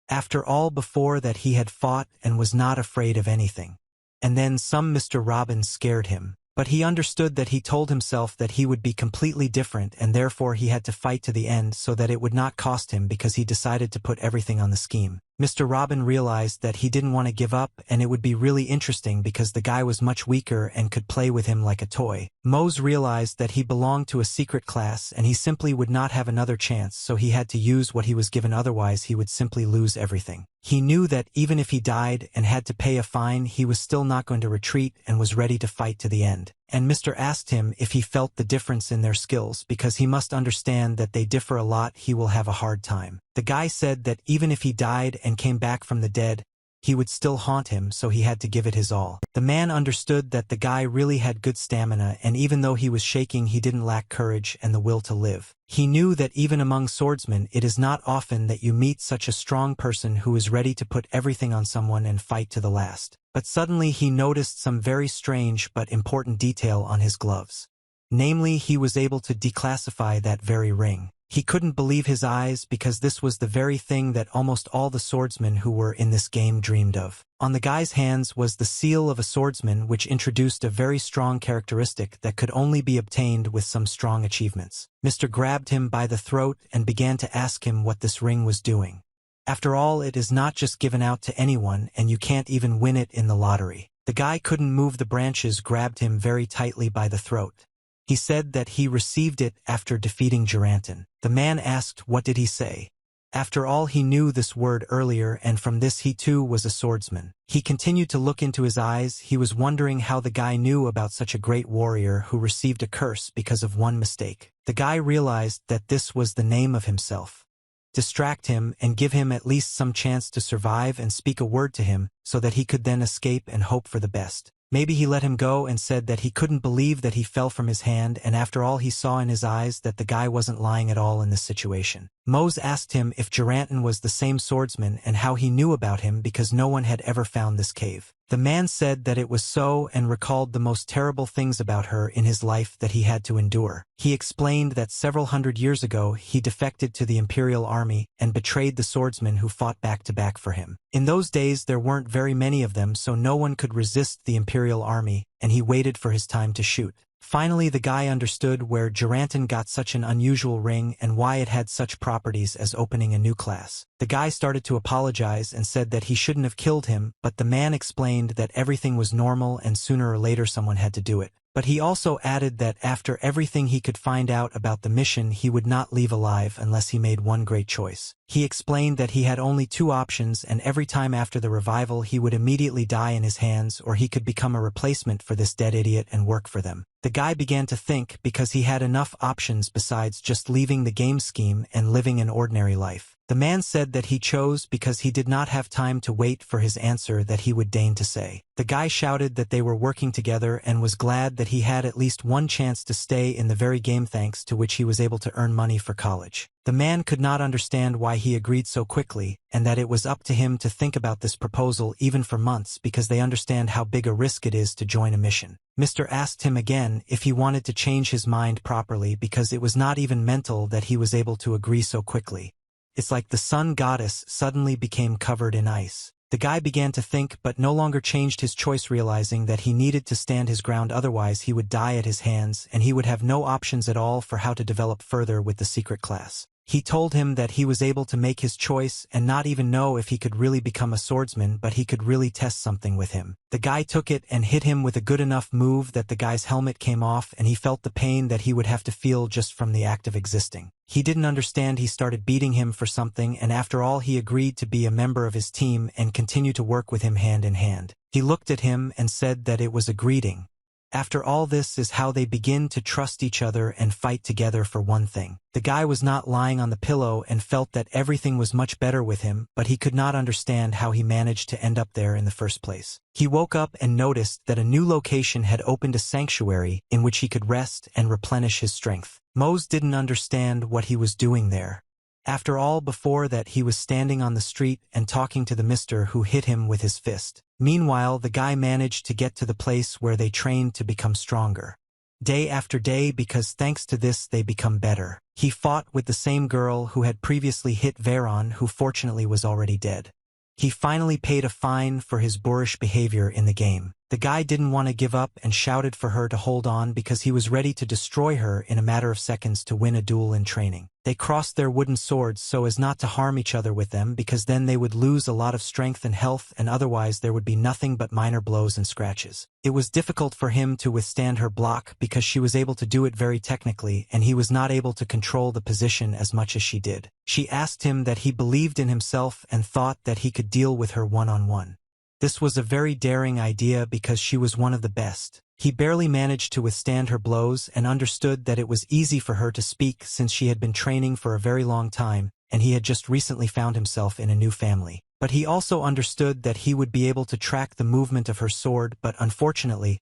After all, before that he had fought and was not afraid of anything. And then some Mr. Robin scared him. But he understood that he told himself that he would be completely different and therefore he had to fight to the end so that it would not cost him because he decided to put everything on the scheme. Mr. Robin realized that he didn't want to give up and it would be really interesting because the guy was much weaker and could play with him like a toy. Mose realized that he belonged to a secret class and he simply would not have another chance, so he had to use what he was given, otherwise he would simply lose everything. He knew that even if he died and had to pay a fine, he was still not going to retreat and was ready to fight to the end. And Mr. asked him if he felt the difference in their skills because he must understand that they differ a lot. He will have a hard time. The guy said that even if he died and came back from the dead, he would still haunt him, so he had to give it his all. The man understood that the guy really had good stamina, and even though he was shaking, he didn't lack courage and the will to live. He knew that even among swordsmen, it is not often that you meet such a strong person who is ready to put everything on someone and fight to the last. But suddenly he noticed some very strange but important detail on his gloves. Namely, he was able to declassify that very ring. He couldn't believe his eyes because this was the very thing that almost all the swordsmen who were in this game dreamed of. On the guy's hands was the seal of a swordsman, which introduced a very strong characteristic that could only be obtained with some strong achievements. Mr. grabbed him by the throat and began to ask him what this ring was doing. After all, it is not just given out to anyone and you can't even win it in the lottery. The guy couldn't move. The branches grabbed him very tightly by the throat. He said that he received it after defeating Geranton. The man asked, what did he say? After all, he knew this word earlier, and from this he too was a swordsman. He continued to look into his eyes. He was wondering how the guy knew about such a great warrior who received a curse because of one mistake. The guy realized that this was the name of himself. distract him, and give him at least some chance to survive and speak a word to him, so that he could then escape and hope for the best. Maybe he let him go and said that he couldn't believe that he fell from his hand, and after all he saw in his eyes that the guy wasn't lying at all in this situation. Mose asked him if Duranton was the same swordsman and how he knew about him because no one had ever found this cave. The man said that it was so and recalled the most terrible things about her in his life that he had to endure. He explained that several hundred years ago he defected to the Imperial Army and betrayed the swordsmen who fought back to back for him. In those days there weren't very many of them, so no one could resist the Imperial Army, and he waited for his time to shoot. Finally, the guy understood where Duranton got such an unusual ring and why it had such properties as opening a new class. The guy started to apologize and said that he shouldn't have killed him, but the man explained that everything was normal and sooner or later someone had to do it. But he also added that after everything he could find out about the mission, he would not leave alive unless he made one great choice. He explained that he had only two options, and every time after the revival he would immediately die in his hands, or he could become a replacement for this dead idiot and work for them. The guy began to think because he had enough options besides just leaving the game scheme and living an ordinary life. The man said that he chose because he did not have time to wait for his answer that he would deign to say. The guy shouted that they were working together and was glad that he had at least one chance to stay in the very game, thanks to which he was able to earn money for college. The man could not understand why he agreed so quickly, and that it was up to him to think about this proposal even for months because they understand how big a risk it is to join a mission. Mr. asked him again if he wanted to change his mind properly because it was not even mental that he was able to agree so quickly. It's like the sun goddess suddenly became covered in ice. The guy began to think but no longer changed his choice, realizing that he needed to stand his ground, otherwise he would die at his hands and he would have no options at all for how to develop further with the secret class. He told him that he was able to make his choice and not even know if he could really become a swordsman, but he could really test something with him. The guy took it and hit him with a good enough move that the guy's helmet came off and he felt the pain that he would have to feel just from the act of existing. He didn't understand. He started beating him for something, and after all he agreed to be a member of his team and continue to work with him hand in hand. He looked at him and said that it was a greeting. After all, this is how they begin to trust each other and fight together for one thing. The guy was not lying on the pillow and felt that everything was much better with him, but he could not understand how he managed to end up there in the first place. He woke up and noticed that a new location had opened, a sanctuary in which he could rest and replenish his strength. Mose didn't understand what he was doing there. After all, before that he was standing on the street and talking to the mister who hit him with his fist. Meanwhile, the guy managed to get to the place where they trained to become stronger. Day after day, because thanks to this they become better. He fought with the same girl who had previously hit Veyron, who fortunately was already dead. He finally paid a fine for his boorish behavior in the game. The guy didn't want to give up and shouted for her to hold on because he was ready to destroy her in a matter of seconds to win a duel in training. They crossed their wooden swords so as not to harm each other with them, because then they would lose a lot of strength and health, and otherwise there would be nothing but minor blows and scratches. It was difficult for him to withstand her block because she was able to do it very technically, and he was not able to control the position as much as she did. She asked him that he believed in himself and thought that he could deal with her one-on-one. This was a very daring idea because she was one of the best. He barely managed to withstand her blows and understood that it was easy for her to speak since she had been training for a very long time and he had just recently found himself in a new family. But he also understood that he would be able to track the movement of her sword, but unfortunately,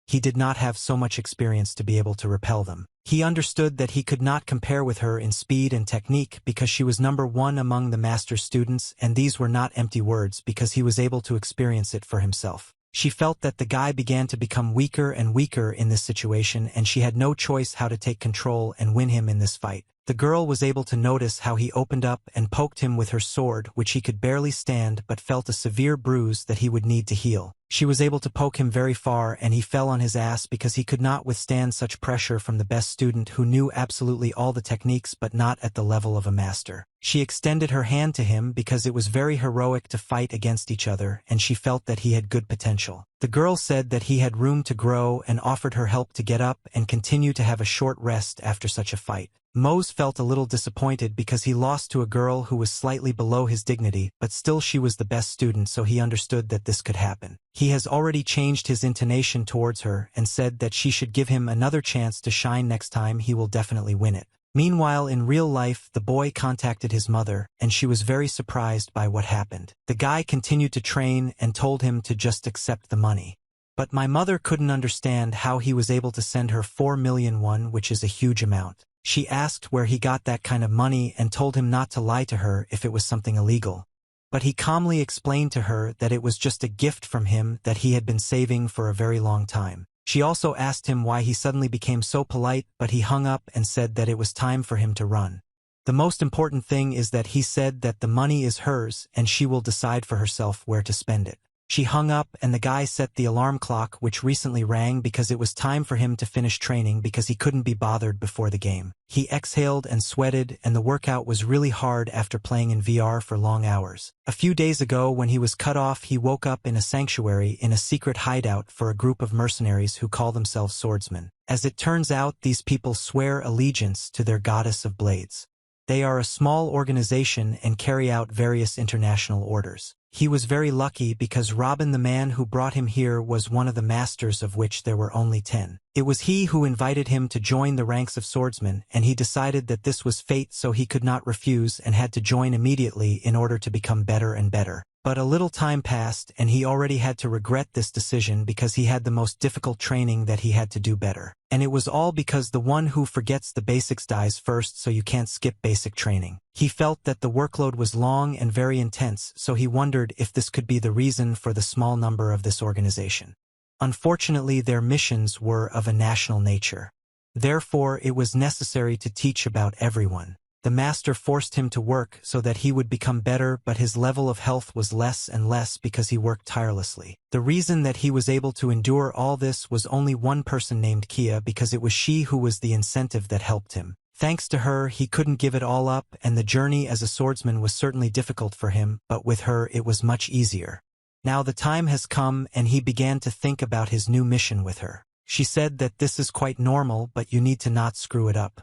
he did not have so much experience to be able to repel them. He understood that he could not compare with her in speed and technique because she was number one among the master's students, and these were not empty words because he was able to experience it for himself. She felt that the guy began to become weaker and weaker in this situation, and she had no choice how to take control and win him in this fight. The girl was able to notice how he opened up and poked him with her sword, which he could barely stand but felt a severe bruise that he would need to heal. She was able to poke him very far and he fell on his ass because he could not withstand such pressure from the best student who knew absolutely all the techniques but not at the level of a master. She extended her hand to him because it was very heroic to fight against each other, and she felt that he had good potential. The girl said that he had room to grow and offered her help to get up and continue to have a short rest after such a fight. Mose felt a little disappointed because he lost to a girl who was slightly below his dignity, but still she was the best student, so he understood that this could happen. He has already changed his intonation towards her and said that she should give him another chance to shine. Next time he will definitely win it. Meanwhile, in real life, the boy contacted his mother, and she was very surprised by what happened. The guy continued to train and told him to just accept the money. But my mother couldn't understand how he was able to send her 4 million won, which is a huge amount. She asked where he got that kind of money and told him not to lie to her if it was something illegal. But he calmly explained to her that it was just a gift from him that he had been saving for a very long time. She also asked him why he suddenly became so polite, but he hung up and said that it was time for him to run. The most important thing is that he said that the money is hers and she will decide for herself where to spend it. She hung up and the guy set the alarm clock, which recently rang because it was time for him to finish training because he couldn't be bothered before the game. He exhaled and sweated, and the workout was really hard after playing in VR for long hours. A few days ago, when he was cut off, he woke up in a sanctuary in a secret hideout for a group of mercenaries who call themselves swordsmen. As it turns out, these people swear allegiance to their goddess of blades. They are a small organization and carry out various international orders. He was very lucky because Robin, the man who brought him here, was one of the masters, of which there were only 10. It was he who invited him to join the ranks of swordsmen, and he decided that this was fate, so he could not refuse and had to join immediately in order to become better and better. But a little time passed and he already had to regret this decision because he had the most difficult training that he had to do better. And it was all because the one who forgets the basics dies first, so you can't skip basic training. He felt that the workload was long and very intense, so he wondered if this could be the reason for the small number of this organization. Unfortunately, their missions were of a national nature. Therefore, it was necessary to teach about everyone. The master forced him to work so that he would become better, but his level of health was less and less because he worked tirelessly. The reason that he was able to endure all this was only one person named Kia, because it was she who was the incentive that helped him. Thanks to her, he couldn't give it all up, and the journey as a swordsman was certainly difficult for him, but with her it was much easier. Now the time has come, and he began to think about his new mission with her. She said that this is quite normal, but you need to not screw it up.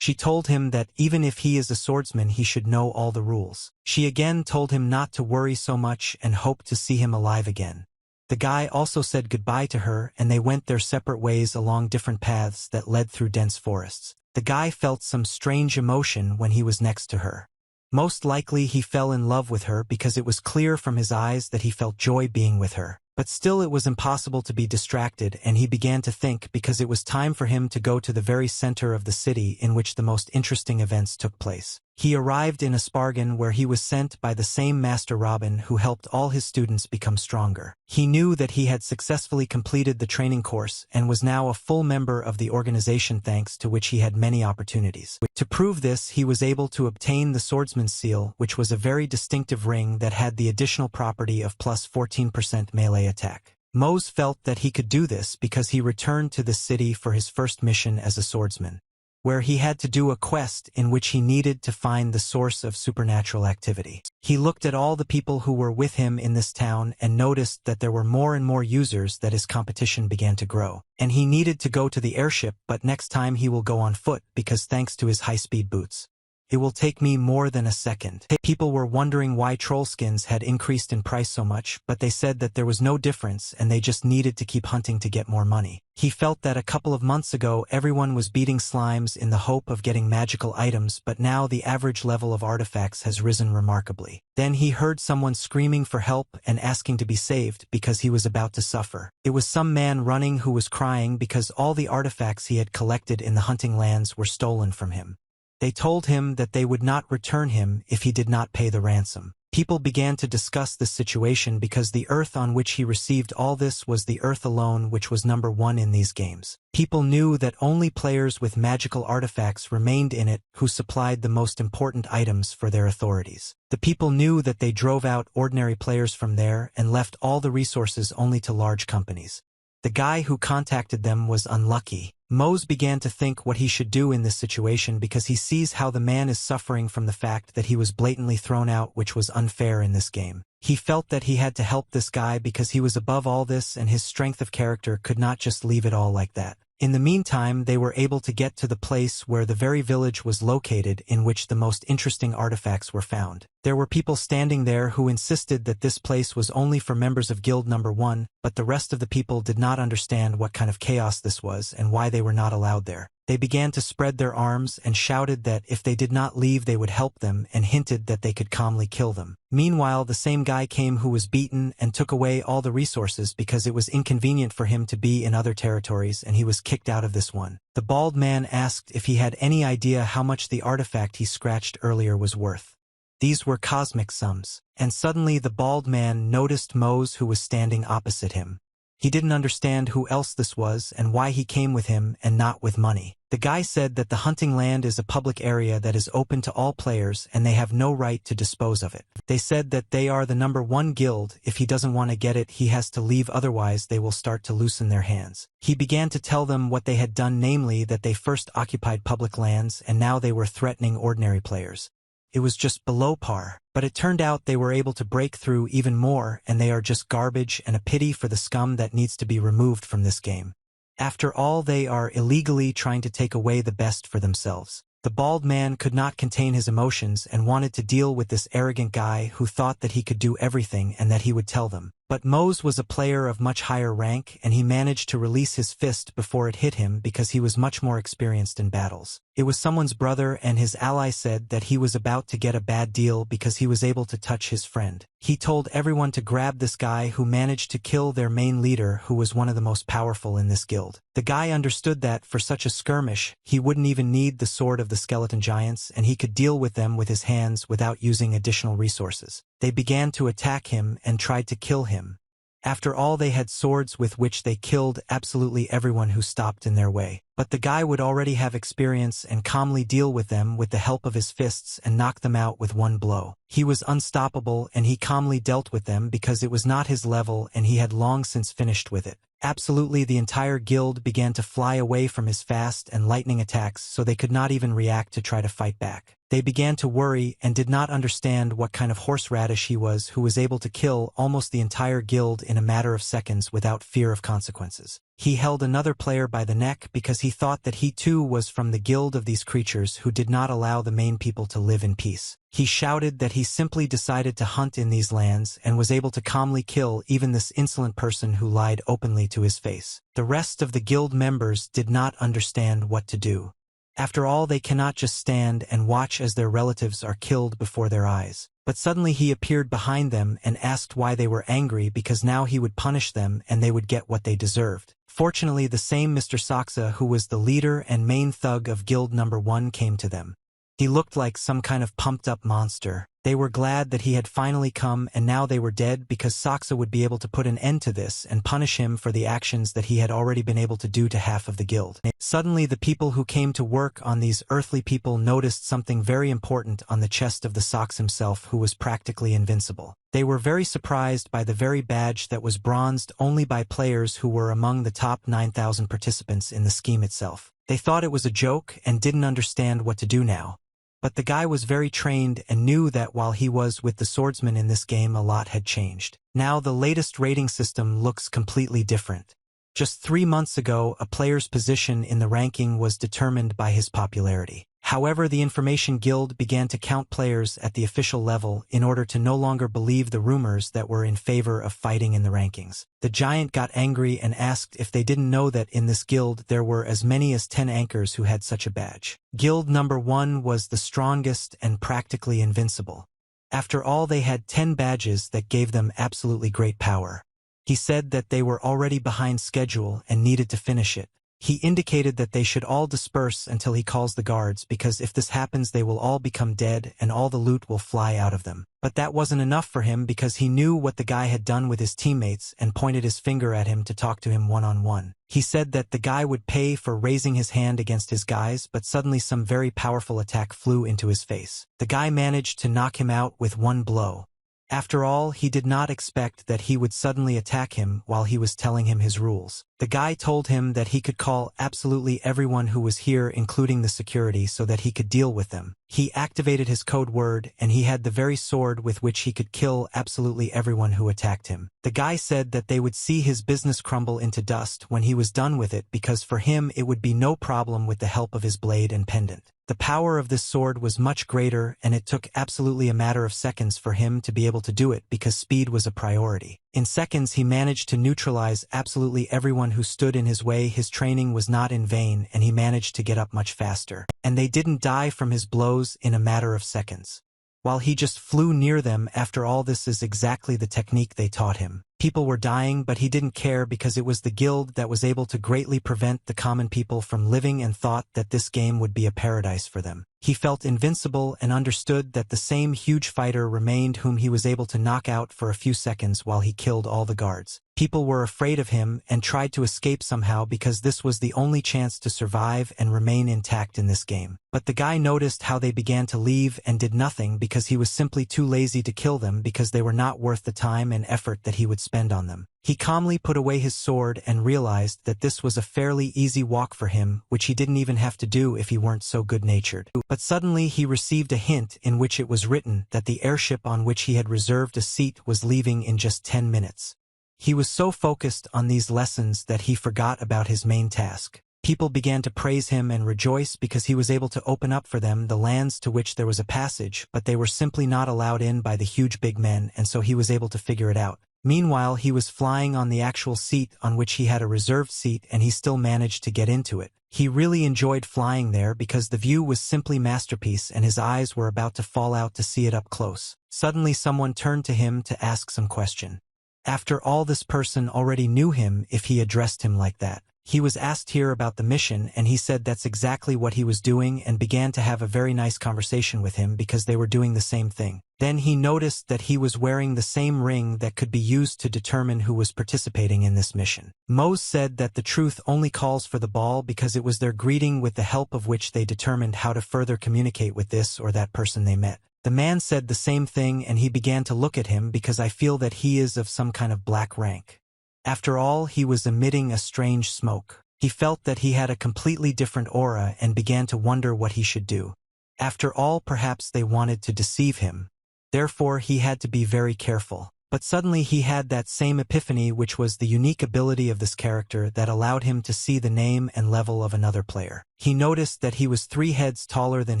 She told him that even if he is a swordsman, he should know all the rules. She again told him not to worry so much and hoped to see him alive again. The guy also said goodbye to her, and they went their separate ways along different paths that led through dense forests. The guy felt some strange emotion when he was next to her. Most likely he fell in love with her because it was clear from his eyes that he felt joy being with her. But still it was impossible to be distracted, and he began to think because it was time for him to go to the very center of the city in which the most interesting events took place. He arrived in Aspargan, where he was sent by the same Master Robin who helped all his students become stronger. He knew that he had successfully completed the training course and was now a full member of the organization, thanks to which he had many opportunities. To prove this, he was able to obtain the Swordsman's Seal, which was a very distinctive ring that had the additional property of plus 14% melee attack. Mose felt that he could do this because he returned to the city for his first mission as a swordsman, where he had to do a quest in which he needed to find the source of supernatural activity. He looked at all the people who were with him in this town and noticed that there were more and more users, that his competition began to grow. And he needed to go to the airship, but next time he will go on foot because thanks to his high-speed boots, it will take me more than a second. People were wondering why troll skins had increased in price so much, but they said that there was no difference and they just needed to keep hunting to get more money. He felt that a couple of months ago everyone was beating slimes in the hope of getting magical items, but now the average level of artifacts has risen remarkably. Then he heard someone screaming for help and asking to be saved because he was about to suffer. It was some man running who was crying because all the artifacts he had collected in the hunting lands were stolen from him. They told him that they would not return him if he did not pay the ransom. People began to discuss this situation because the earth on which he received all this was the earth alone, which was number 1 in these games. People knew that only players with magical artifacts remained in it, who supplied the most important items for their authorities. The people knew that they drove out ordinary players from there and left all the resources only to large companies. The guy who contacted them was unlucky. Mose began to think what he should do in this situation because he sees how the man is suffering from the fact that he was blatantly thrown out, which was unfair in this game. He felt that he had to help this guy because he was above all this and his strength of character could not just leave it all like that. In the meantime, they were able to get to the place where the very village was located in which the most interesting artifacts were found. There were people standing there who insisted that this place was only for members of Guild Number 1, but the rest of the people did not understand what kind of chaos this was and why they were not allowed there. They began to spread their arms and shouted that if they did not leave they would help them and hinted that they could calmly kill them. Meanwhile, the same guy came who was beaten and took away all the resources because it was inconvenient for him to be in other territories and he was kicked out of this one. The bald man asked if he had any idea how much the artifact he scratched earlier was worth. These were cosmic sums, and suddenly the bald man noticed Mose who was standing opposite him. He didn't understand who else this was and why he came with him and not with money. The guy said that the hunting land is a public area that is open to all players and they have no right to dispose of it. They said that they are the number 1 guild. If he doesn't want to get it, he has to leave, otherwise they will start to loosen their hands. He began to tell them what they had done, namely that they first occupied public lands and now they were threatening ordinary players. It was just below par, but it turned out they were able to break through even more and they are just garbage and a pity for the scum that needs to be removed from this game. After all, they are illegally trying to take away the best for themselves. The bald man could not contain his emotions and wanted to deal with this arrogant guy who thought that he could do everything and that he would tell them. But Mose was a player of much higher rank and he managed to release his fist before it hit him because he was much more experienced in battles. It was someone's brother and his ally said that he was about to get a bad deal because he was able to touch his friend. He told everyone to grab this guy who managed to kill their main leader who was one of the most powerful in this guild. The guy understood that for such a skirmish, he wouldn't even need the sword of the skeleton giants and he could deal with them with his hands without using additional resources. They began to attack him and tried to kill him. After all, they had swords with which they killed absolutely everyone who stopped in their way. But the guy would already have experience and calmly deal with them with the help of his fists and knock them out with one blow. He was unstoppable and he calmly dealt with them because it was not his level and he had long since finished with it. Absolutely, the entire guild began to fly away from his fast and lightning attacks, so they could not even react to try to fight back. They began to worry and did not understand what kind of horseradish he was who was able to kill almost the entire guild in a matter of seconds without fear of consequences. He held another player by the neck because he thought that he too was from the guild of these creatures who did not allow the main people to live in peace. He shouted that he simply decided to hunt in these lands and was able to calmly kill even this insolent person who lied openly to his face. The rest of the guild members did not understand what to do. After all, they cannot just stand and watch as their relatives are killed before their eyes. But suddenly he appeared behind them and asked why they were angry because now he would punish them and they would get what they deserved. Fortunately, the same Mr. Saksa, who was the leader and main thug of Guild Number 1, came to them. He looked like some kind of pumped-up monster. They were glad that he had finally come and now they were dead because Saksa would be able to put an end to this and punish him for the actions that he had already been able to do to half of the guild. Suddenly, the people who came to work on these earthly people noticed something very important on the chest of the Sox himself, who was practically invincible. They were very surprised by the very badge that was bronzed only by players who were among the top 9,000 participants in the scheme itself. They thought it was a joke and didn't understand what to do now. But the guy was very trained and knew that while he was with the swordsman in this game, a lot had changed. Now the latest rating system looks completely different. Just 3 months ago, a player's position in the ranking was determined by his popularity. However, the Information Guild began to count players at the official level in order to no longer believe the rumors that were in favor of fighting in the rankings. The giant got angry and asked if they didn't know that in this guild there were as many as 10 anchors who had such a badge. Guild Number 1 was the strongest and practically invincible. After all, they had 10 badges that gave them absolutely great power. He said that they were already behind schedule and needed to finish it. He indicated that they should all disperse until he calls the guards, because if this happens they will all become dead and all the loot will fly out of them. But that wasn't enough for him because he knew what the guy had done with his teammates and pointed his finger at him to talk to him one-on-one. He said that the guy would pay for raising his hand against his guys, but suddenly some very powerful attack flew into his face. The guy managed to knock him out with one blow. After all, he did not expect that he would suddenly attack him while he was telling him his rules. The guy told him that he could call absolutely everyone who was here, including the security, so that he could deal with them. He activated his code word, and he had the very sword with which he could kill absolutely everyone who attacked him. The guy said that they would see his business crumble into dust when he was done with it, because for him it would be no problem with the help of his blade and pendant. The power of this sword was much greater, and it took absolutely a matter of seconds for him to be able to do it because speed was a priority. In seconds he managed to neutralize absolutely everyone who stood in his way. His training was not in vain, and he managed to get up much faster. And they didn't die from his blows in a matter of seconds. While he just flew near them. After all, this is exactly the technique they taught him. People were dying, but he didn't care because it was the guild that was able to greatly prevent the common people from living, and thought that this game would be a paradise for them. He felt invincible and understood that the same huge fighter remained whom he was able to knock out for a few seconds while he killed all the guards. People were afraid of him and tried to escape somehow because this was the only chance to survive and remain intact in this game. But the guy noticed how they began to leave and did nothing because he was simply too lazy to kill them, because they were not worth the time and effort that he would spend on them. He calmly put away his sword and realized that this was a fairly easy walk for him, which he didn't even have to do if he weren't so good-natured. But suddenly he received a hint in which it was written that the airship on which he had reserved a seat was leaving in just 10 minutes. He was so focused on these lessons that he forgot about his main task. People began to praise him and rejoice because he was able to open up for them the lands to which there was a passage, but they were simply not allowed in by the huge big men, and so he was able to figure it out. Meanwhile, he was flying on the actual seat on which he had a reserved seat, and he still managed to get into it. He really enjoyed flying there because the view was simply masterpiece, and his eyes were about to fall out to see it up close. Suddenly someone turned to him to ask some question. After all, this person already knew him if he addressed him like that. He was asked here about the mission, and he said that's exactly what he was doing, and began to have a very nice conversation with him because they were doing the same thing. Then he noticed that he was wearing the same ring that could be used to determine who was participating in this mission. Mose said that the truth only calls for the ball because it was their greeting, with the help of which they determined how to further communicate with this or that person they met. The man said the same thing, and he began to look at him because I feel that he is of some kind of black rank. After all, he was emitting a strange smoke. He felt that he had a completely different aura and began to wonder what he should do. After all, perhaps they wanted to deceive him. Therefore, he had to be very careful. But suddenly he had that same epiphany, which was the unique ability of this character that allowed him to see the name and level of another player. He noticed that he was 3 heads taller than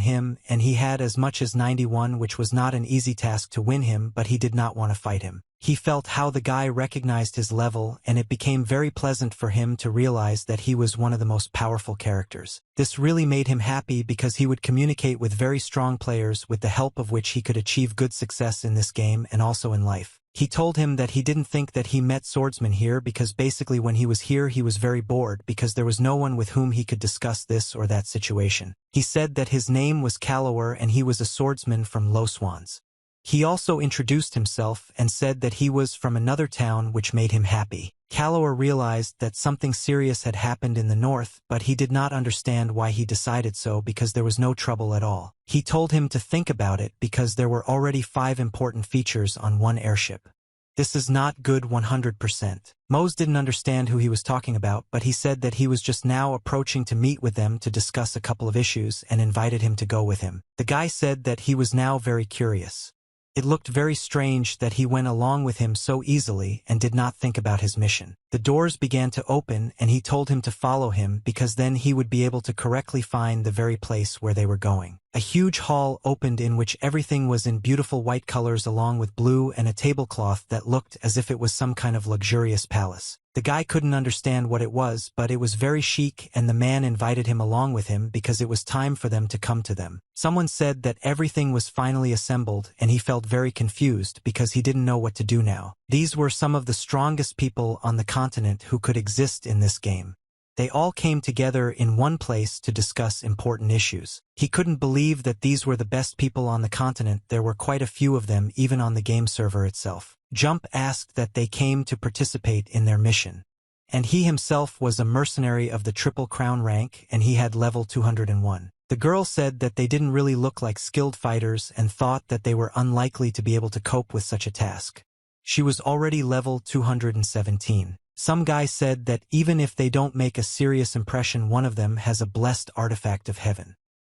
him, and he had as much as 91, which was not an easy task to win him, but he did not want to fight him. He felt how the guy recognized his level, and it became very pleasant for him to realize that he was one of the most powerful characters. This really made him happy because he would communicate with very strong players, with the help of which he could achieve good success in this game and also in life. He told him that he didn't think that he met swordsmen here because basically when he was here he was very bored because there was no one with whom he could discuss this or that situation. He said that his name was Callowar and he was a swordsman from Low Swans. He also introduced himself and said that he was from another town, which made him happy. Callowar realized that something serious had happened in the north, but he did not understand why he decided so because there was no trouble at all. He told him to think about it because there were already 5 important features on one airship. This is not good 100%. Mose didn't understand who he was talking about, but he said that he was just now approaching to meet with them to discuss a couple of issues and invited him to go with him. The guy said that he was now very curious. It looked very strange that he went along with him so easily and did not think about his mission. The doors began to open and he told him to follow him because then he would be able to correctly find the very place where they were going. A huge hall opened in which everything was in beautiful white colors along with blue and a tablecloth that looked as if it was some kind of luxurious palace. The guy couldn't understand what it was, but it was very chic, and the man invited him along with him because it was time for them to come to them. Someone said that everything was finally assembled and he felt very confused because he didn't know what to do now. These were some of the strongest people on the continent who could exist in this game. They all came together in one place to discuss important issues. He couldn't believe that these were the best people on the continent. There were quite a few of them even on the game server itself. Jump asked that they came to participate in their mission. And he himself was a mercenary of the Triple Crown rank, and he had level 201. The girl said that they didn't really look like skilled fighters and thought that they were unlikely to be able to cope with such a task. She was already level 217. Some guy said that even if they don't make a serious impression, one of them has a blessed artifact of heaven.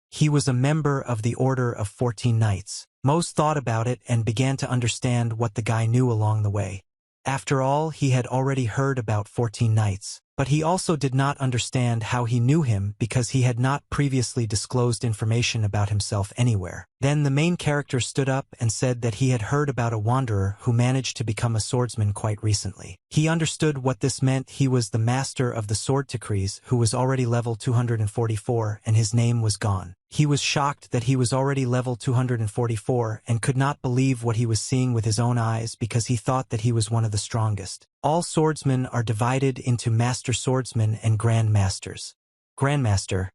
He was a member of the Order of 14 Knights. Mose thought about it and began to understand what the guy knew along the way. After all, he had already heard about 14 Knights, but he also did not understand how he knew him because he had not previously disclosed information about himself anywhere. Then the main character stood up and said that he had heard about a wanderer who managed to become a swordsman quite recently. He understood what this meant. He was the master of the sword decrees who was already level 244 and his name was gone. He was shocked that he was already level 244 and could not believe what he was seeing with his own eyes because he thought that he was one of the strongest. All swordsmen are divided into Master Swordsmen and Grandmasters. Grandmaster.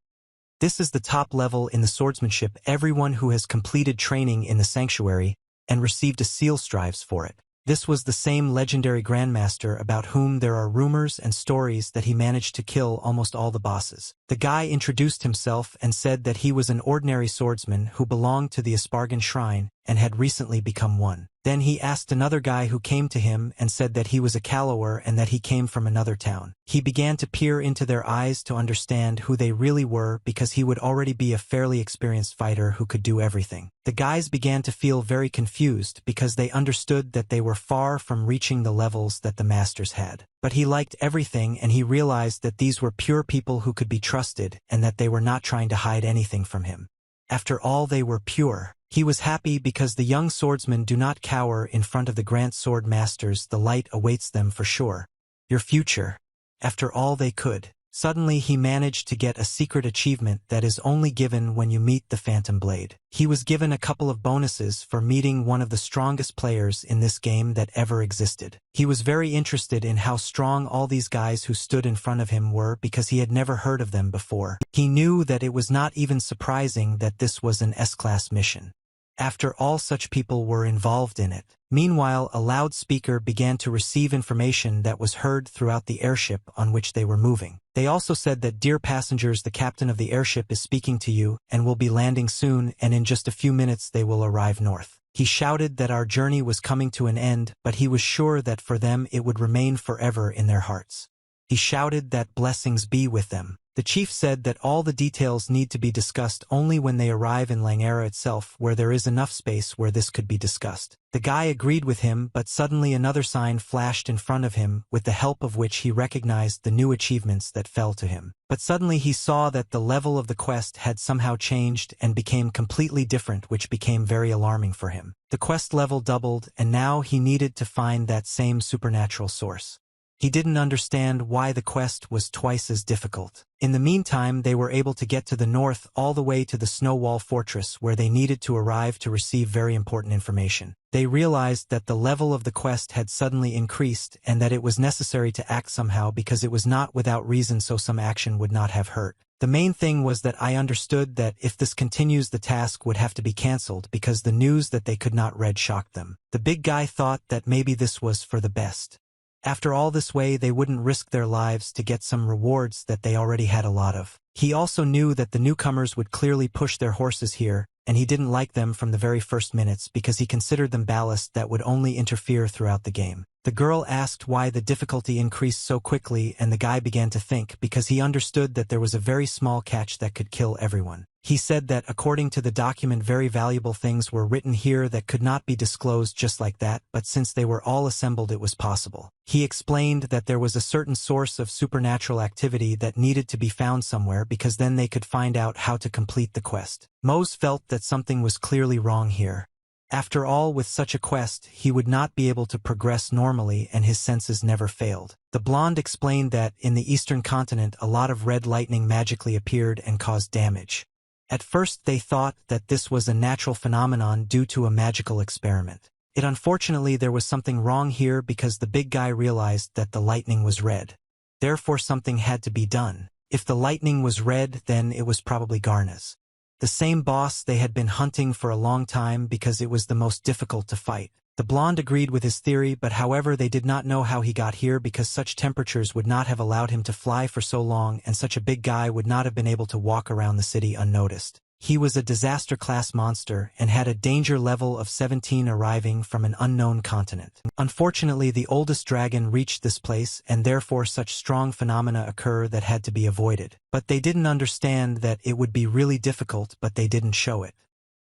This is the top level in the swordsmanship. Everyone who has completed training in the sanctuary and received a seal strives for it. This was the same legendary Grandmaster about whom there are rumors and stories that he managed to kill almost all the bosses. The guy introduced himself and said that he was an ordinary swordsman who belonged to the Espargan Shrine and had recently become one. Then he asked another guy who came to him and said that he was a Callower and that he came from another town. He began to peer into their eyes to understand who they really were because he would already be a fairly experienced fighter who could do everything. The guys began to feel very confused because they understood that they were far from reaching the levels that the masters had. But he liked everything and he realized that these were pure people who could be trusted and that they were not trying to hide anything from him. After all, they were pure. He was happy because the young swordsmen do not cower in front of the Grand Sword Masters. The light awaits them for sure. Your future. After all, they could. Suddenly he managed to get a secret achievement that is only given when you meet the Phantom Blade. He was given a couple of bonuses for meeting one of the strongest players in this game that ever existed. He was very interested in how strong all these guys who stood in front of him were because he had never heard of them before. He knew that it was not even surprising that this was an S-class mission. After all, such people were involved in it. Meanwhile, a loudspeaker began to receive information that was heard throughout the airship on which they were moving. They also said that, "Dear passengers, the captain of the airship is speaking to you and will be landing soon, and in just a few minutes they will arrive north." He shouted that our journey was coming to an end, but he was sure that for them it would remain forever in their hearts. He shouted that blessings be with them. The chief said that all the details need to be discussed only when they arrive in Langara itself, where there is enough space where this could be discussed. The guy agreed with him, but suddenly another sign flashed in front of him, with the help of which he recognized the new achievements that fell to him. But suddenly he saw that the level of the quest had somehow changed and became completely different, which became very alarming for him. The quest level doubled, and now he needed to find that same supernatural source. He didn't understand why the quest was twice as difficult. In the meantime, they were able to get to the north all the way to the Snow Wall Fortress, where they needed to arrive to receive very important information. They realized that the level of the quest had suddenly increased and that it was necessary to act somehow because it was not without reason, so some action would not have hurt. The main thing was that I understood that if this continues, the task would have to be cancelled because the news that they could not read shocked them. The big guy thought that maybe this was for the best. After all, this way they wouldn't risk their lives to get some rewards that they already had a lot of. He also knew that the newcomers would clearly push their horses here, and he didn't like them from the very first minutes because he considered them ballast that would only interfere throughout the game. The girl asked why the difficulty increased so quickly, and the guy began to think because he understood that there was a very small catch that could kill everyone. He said that according to the document, very valuable things were written here that could not be disclosed just like that, but since they were all assembled it was possible. He explained that there was a certain source of supernatural activity that needed to be found somewhere because then they could find out how to complete the quest. Mose felt that something was clearly wrong here. After all, with such a quest, he would not be able to progress normally and his senses never failed. The blonde explained that in the eastern continent a lot of red lightning magically appeared and caused damage. At first they thought that this was a natural phenomenon due to a magical experiment. Unfortunately, there was something wrong here because the big guy realized that the lightning was red. Therefore something had to be done. If the lightning was red, then it was probably Garna's. The same boss they had been hunting for a long time because it was the most difficult to fight. The blonde agreed with his theory, but however they did not know how he got here because such temperatures would not have allowed him to fly for so long and such a big guy would not have been able to walk around the city unnoticed. He was a disaster-class monster and had a danger level of 17 arriving from an unknown continent. Unfortunately, the oldest dragon reached this place and therefore such strong phenomena occur that had to be avoided. But they didn't understand that it would be really difficult, but they didn't show it.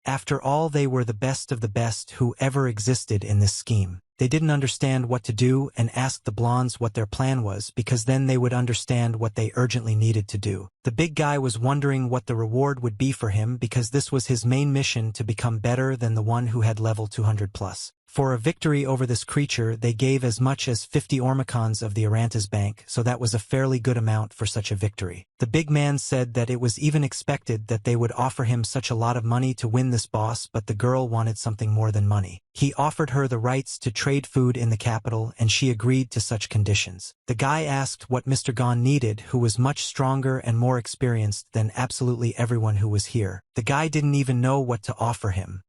After all, they were the best of the best who ever existed in this scheme. They didn't understand what to do and asked the blondes what their plan was, because then they would understand what they urgently needed to do. The big guy was wondering what the reward would be for him, because this was his main mission, to become better than the one who had level 200 plus. For a victory over this creature, they gave as much as 50 ormicons of the Aranta's bank, so that was a fairly good amount for such a victory. The big man said that it was even expected that they would offer him such a lot of money to win this boss, but the girl wanted something more than money. He offered her the rights to trade food in the capital, and she agreed to such conditions. The guy asked what Mr. Gon needed, who was much stronger and more experienced than absolutely everyone who was here. The guy didn't even know what to offer him.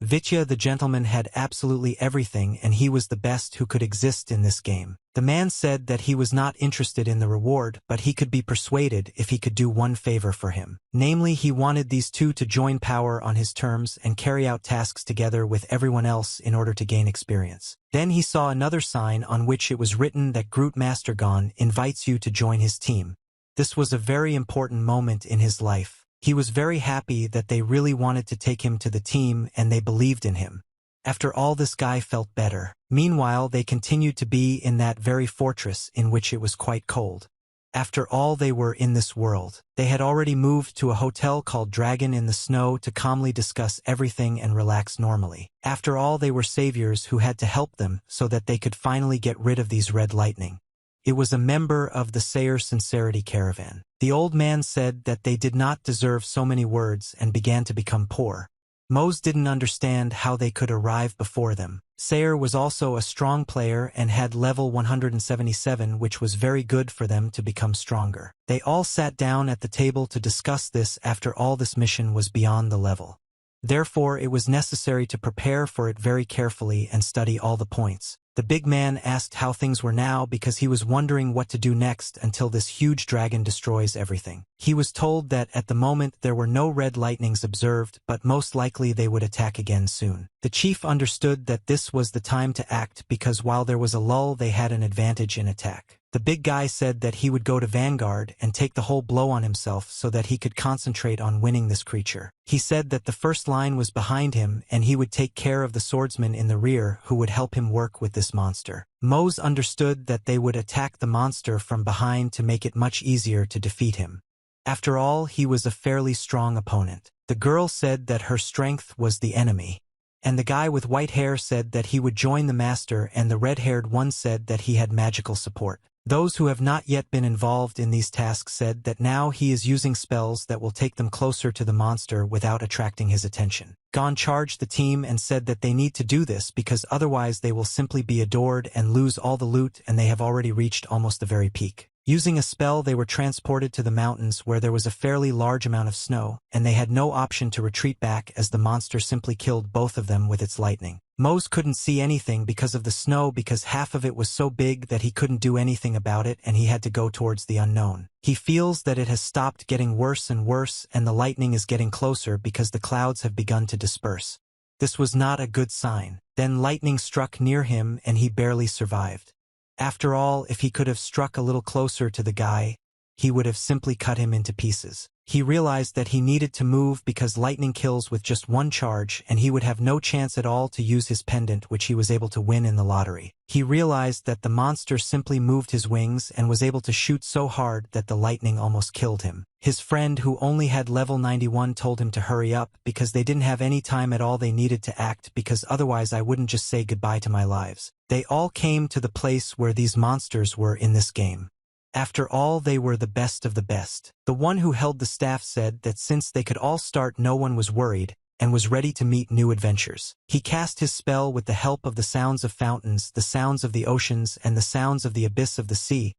Vitya the gentleman had absolutely everything, and he was the best who could exist in this game. The man said that he was not interested in the reward, but he could be persuaded if he could do one favor for him. Namely, he wanted these two to join power on his terms and carry out tasks together with everyone else in order to gain experience. Then he saw another sign on which it was written that Groot Master Gon invites you to join his team. This was a very important moment in his life. He was very happy that they really wanted to take him to the team and they believed in him. After all, this guy felt better. Meanwhile, they continued to be in that very fortress in which it was quite cold. After all, they were in this world. They had already moved to a hotel called Dragon in the Snow to calmly discuss everything and relax normally. After all, they were saviors who had to help them so that they could finally get rid of these red lightning. It was a member of the Sayer Sincerity Caravan. The old man said that they did not deserve so many words and began to become poor. Mose didn't understand how they could arrive before them. Sayer was also a strong player and had level 177, which was very good for them to become stronger. They all sat down at the table to discuss this. After all, this mission was beyond the level. Therefore, it was necessary to prepare for it very carefully and study all the points. The big man asked how things were now because he was wondering what to do next until this huge dragon destroys everything. He was told that at the moment there were no red lightnings observed, but most likely they would attack again soon. The chief understood that this was the time to act because while there was a lull, they had an advantage in attack. The big guy said that he would go to Vanguard and take the whole blow on himself so that he could concentrate on winning this creature. He said that the first line was behind him and he would take care of the swordsman in the rear who would help him work with this monster. Mose understood that they would attack the monster from behind to make it much easier to defeat him. After all, he was a fairly strong opponent. The girl said that her strength was the enemy. And the guy with white hair said that he would join the master, and the red-haired one said that he had magical support. Those who have not yet been involved in these tasks said that now he is using spells that will take them closer to the monster without attracting his attention. Gon charged the team and said that they need to do this because otherwise they will simply be adored and lose all the loot, and they have already reached almost the very peak. Using a spell, they were transported to the mountains where there was a fairly large amount of snow, and they had no option to retreat back as the monster simply killed both of them with its lightning. Mose couldn't see anything because of the snow because half of it was so big that he couldn't do anything about it and he had to go towards the unknown. He feels that it has stopped getting worse and worse and the lightning is getting closer because the clouds have begun to disperse. This was not a good sign. Then lightning struck near him and he barely survived. After all, if he could have struck a little closer to the guy, he would have simply cut him into pieces. He realized that he needed to move because lightning kills with just one charge and he would have no chance at all to use his pendant, which he was able to win in the lottery. He realized that the monster simply moved his wings and was able to shoot so hard that the lightning almost killed him. His friend, who only had level 91, told him to hurry up because they didn't have any time at all. They needed to act because otherwise I wouldn't just say goodbye to my lives. They all came to the place where these monsters were in this game. After all, they were the best of the best. The one who held the staff said that since they could all start, no one was worried and was ready to meet new adventures. He cast his spell with the help of the sounds of fountains, the sounds of the oceans, and the sounds of the abyss of the sea.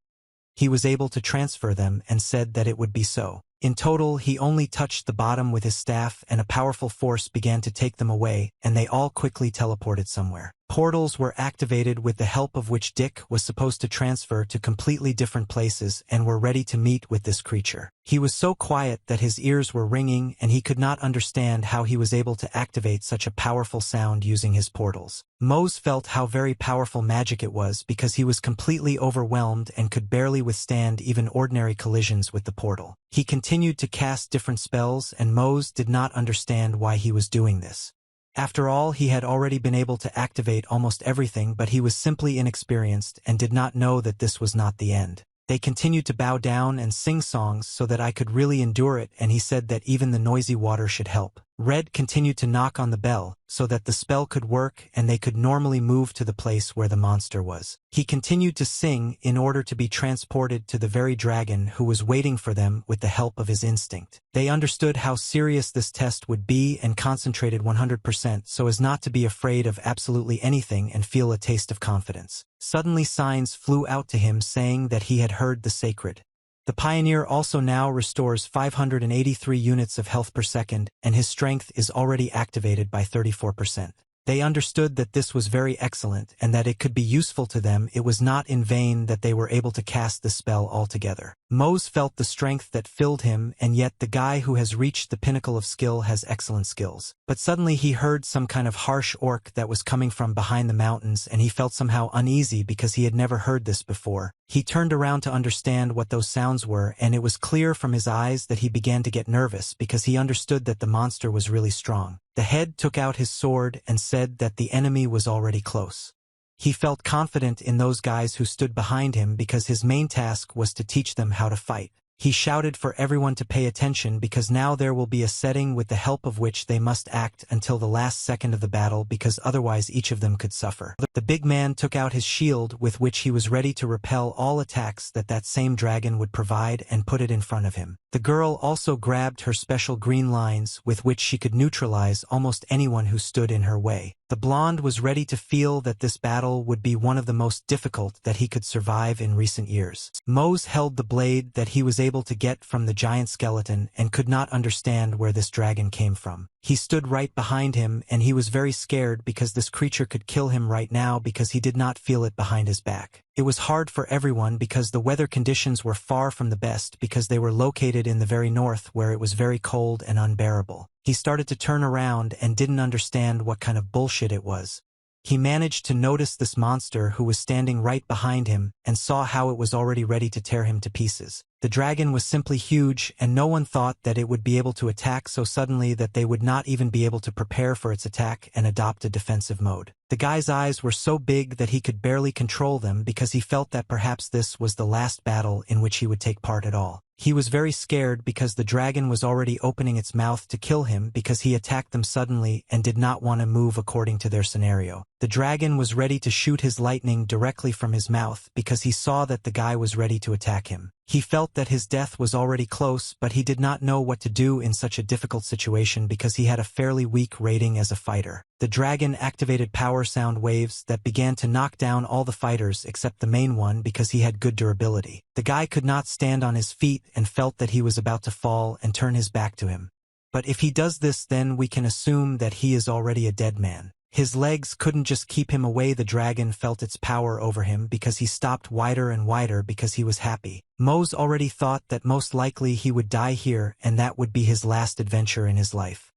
He was able to transfer them and said that it would be so. In total, he only touched the bottom with his staff and a powerful force began to take them away, and they all quickly teleported somewhere. Portals were activated with the help of which Dick was supposed to transfer to completely different places and were ready to meet with this creature. He was so quiet that his ears were ringing and he could not understand how he was able to activate such a powerful sound using his portals. Mose felt how very powerful magic it was because he was completely overwhelmed and could barely withstand even ordinary collisions with the portal. He continued to cast different spells and Mose did not understand why he was doing this. After all, he had already been able to activate almost everything, but he was simply inexperienced and did not know that this was not the end. They continued to bow down and sing songs so that I could really endure it, and he said that even the noisy water should help. Red continued to knock on the bell so that the spell could work and they could normally move to the place where the monster was. He continued to sing in order to be transported to the very dragon who was waiting for them with the help of his instinct. They understood how serious this test would be and concentrated 100% so as not to be afraid of absolutely anything and feel a taste of confidence. Suddenly signs flew out to him saying that he had heard the sacred. The Pioneer also now restores 583 units of health per second, and his strength is already activated by 34%. They understood that this was very excellent and that it could be useful to them. It was not in vain that they were able to cast the spell altogether. Mose felt the strength that filled him, and yet the guy who has reached the pinnacle of skill has excellent skills. But suddenly he heard some kind of harsh orc that was coming from behind the mountains, and he felt somehow uneasy because he had never heard this before. He turned around to understand what those sounds were, and it was clear from his eyes that he began to get nervous because he understood that the monster was really strong. The head took out his sword and said that the enemy was already close. He felt confident in those guys who stood behind him because his main task was to teach them how to fight. He shouted for everyone to pay attention because now there will be a setting with the help of which they must act until the last second of the battle because otherwise each of them could suffer. The big man took out his shield with which he was ready to repel all attacks that same dragon would provide and put it in front of him. The girl also grabbed her special green lines with which she could neutralize almost anyone who stood in her way. The blonde was ready to feel that this battle would be one of the most difficult that he could survive in recent years. Mose held the blade that he was able to get from the giant skeleton and could not understand where this dragon came from. He stood right behind him and he was very scared because this creature could kill him right now because he did not feel it behind his back. It was hard for everyone because the weather conditions were far from the best because they were located in the very north where it was very cold and unbearable. He started to turn around and didn't understand what kind of bullshit it was. He managed to notice this monster who was standing right behind him and saw how it was already ready to tear him to pieces. The dragon was simply huge and no one thought that it would be able to attack so suddenly that they would not even be able to prepare for its attack and adopt a defensive mode. The guy's eyes were so big that he could barely control them because he felt that perhaps this was the last battle in which he would take part at all. He was very scared because the dragon was already opening its mouth to kill him because he attacked them suddenly and did not want to move according to their scenario. The dragon was ready to shoot his lightning directly from his mouth because he saw that the guy was ready to attack him. He felt that his death was already close, but he did not know what to do in such a difficult situation because he had a fairly weak rating as a fighter. The dragon activated power sound waves that began to knock down all the fighters except the main one because he had good durability. The guy could not stand on his feet and felt that he was about to fall and turn his back to him. But if he does this, then we can assume that he is already a dead man. His legs couldn't just keep him away. The dragon felt its power over him because he stopped wider and wider because he was happy. Mose already thought that most likely he would die here and that would be his last adventure in his life.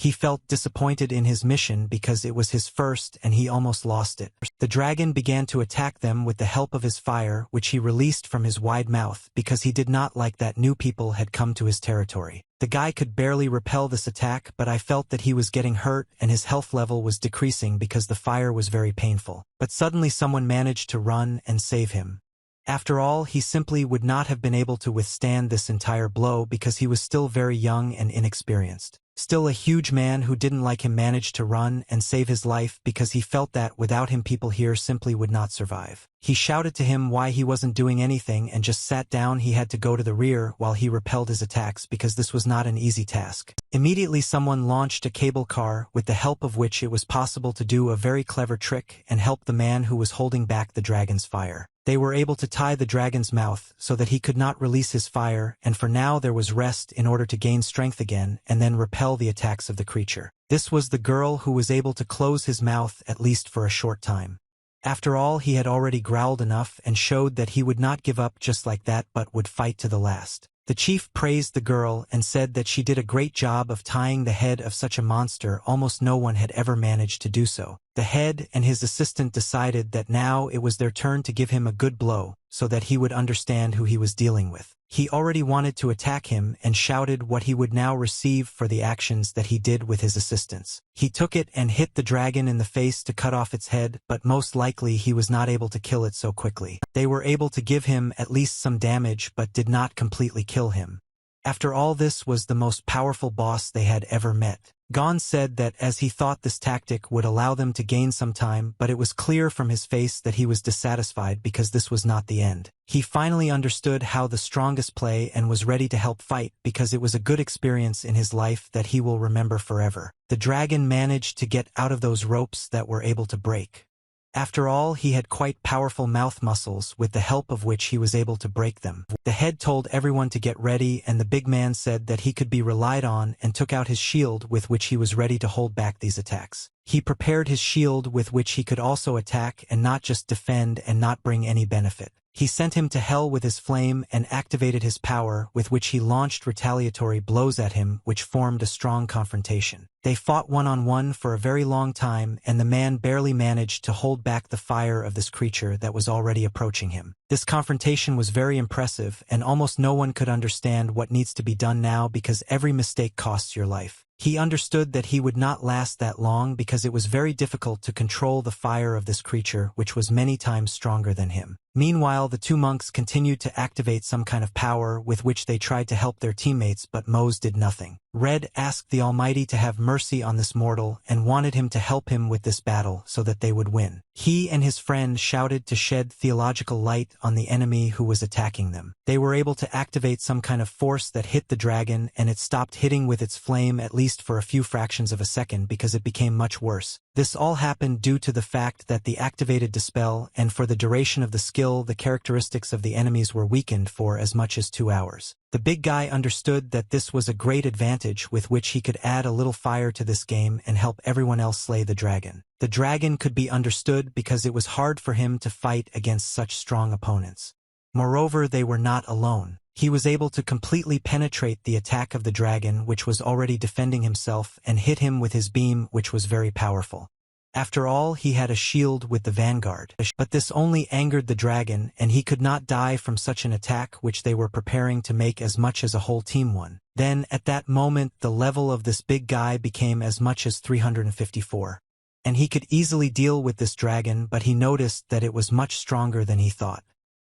He felt disappointed in his mission because it was his first and he almost lost it. The dragon began to attack them with the help of his fire, which he released from his wide mouth because he did not like that new people had come to his territory. The guy could barely repel this attack, but I felt that he was getting hurt and his health level was decreasing because the fire was very painful. But suddenly someone managed to run and save him. After all, he simply would not have been able to withstand this entire blow because he was still very young and inexperienced. Still, a huge man who didn't like him managed to run and save his life because he felt that without him people here simply would not survive. He shouted to him why he wasn't doing anything and just sat down. He had to go to the rear while he repelled his attacks because this was not an easy task. Immediately someone launched a cable car with the help of which it was possible to do a very clever trick and help the man who was holding back the dragon's fire. They were able to tie the dragon's mouth so that he could not release his fire, and for now there was rest in order to gain strength again and then repel the attacks of the creature. This was the girl who was able to close his mouth at least for a short time. After all, he had already growled enough and showed that he would not give up just like that but would fight to the last. The chief praised the girl and said that she did a great job of tying the head of such a monster. Almost no one had ever managed to do so. The head and his assistant decided that now it was their turn to give him a good blow, so that he would understand who he was dealing with. He already wanted to attack him and shouted what he would now receive for the actions that he did with his assistants. He took it and hit the dragon in the face to cut off its head, but most likely he was not able to kill it so quickly. They were able to give him at least some damage but did not completely kill him. After all, this was the most powerful boss they had ever met. Gon said that as he thought this tactic would allow them to gain some time, but it was clear from his face that he was dissatisfied because this was not the end. He finally understood how the strongest play and was ready to help fight because it was a good experience in his life that he will remember forever. The dragon managed to get out of those ropes that were able to break. After all, he had quite powerful mouth muscles with the help of which he was able to break them. The head told everyone to get ready and the big man said that he could be relied on and took out his shield with which he was ready to hold back these attacks. He prepared his shield with which he could also attack and not just defend and not bring any benefit. He sent him to hell with his flame and activated his power with which he launched retaliatory blows at him which formed a strong confrontation. They fought one-on-one for a very long time and the man barely managed to hold back the fire of this creature that was already approaching him. This confrontation was very impressive and almost no one could understand what needs to be done now because every mistake costs your life. He understood that he would not last that long because it was very difficult to control the fire of this creature which was many times stronger than him. Meanwhile, the two monks continued to activate some kind of power with which they tried to help their teammates, but Mose did nothing. Red asked the Almighty to have mercy on this mortal and wanted him to help him with this battle so that they would win. He and his friend shouted to shed theological light on the enemy who was attacking them. They were able to activate some kind of force that hit the dragon and it stopped hitting with its flame at least for a few fractions of a second because it became much worse. This all happened due to the fact that the activated dispel and for the duration of the skill the characteristics of the enemies were weakened for as much as 2 hours. The big guy understood that this was a great advantage with which he could add a little fire to this game and help everyone else slay the dragon. The dragon could be understood because it was hard for him to fight against such strong opponents. Moreover, they were not alone. He was able to completely penetrate the attack of the dragon which was already defending himself and hit him with his beam which was very powerful. After all, he had a shield with the vanguard. But this only angered the dragon and he could not die from such an attack which they were preparing to make as much as a whole team won. Then, at that moment, the level of this big guy became as much as 354. And he could easily deal with this dragon, but he noticed that it was much stronger than he thought.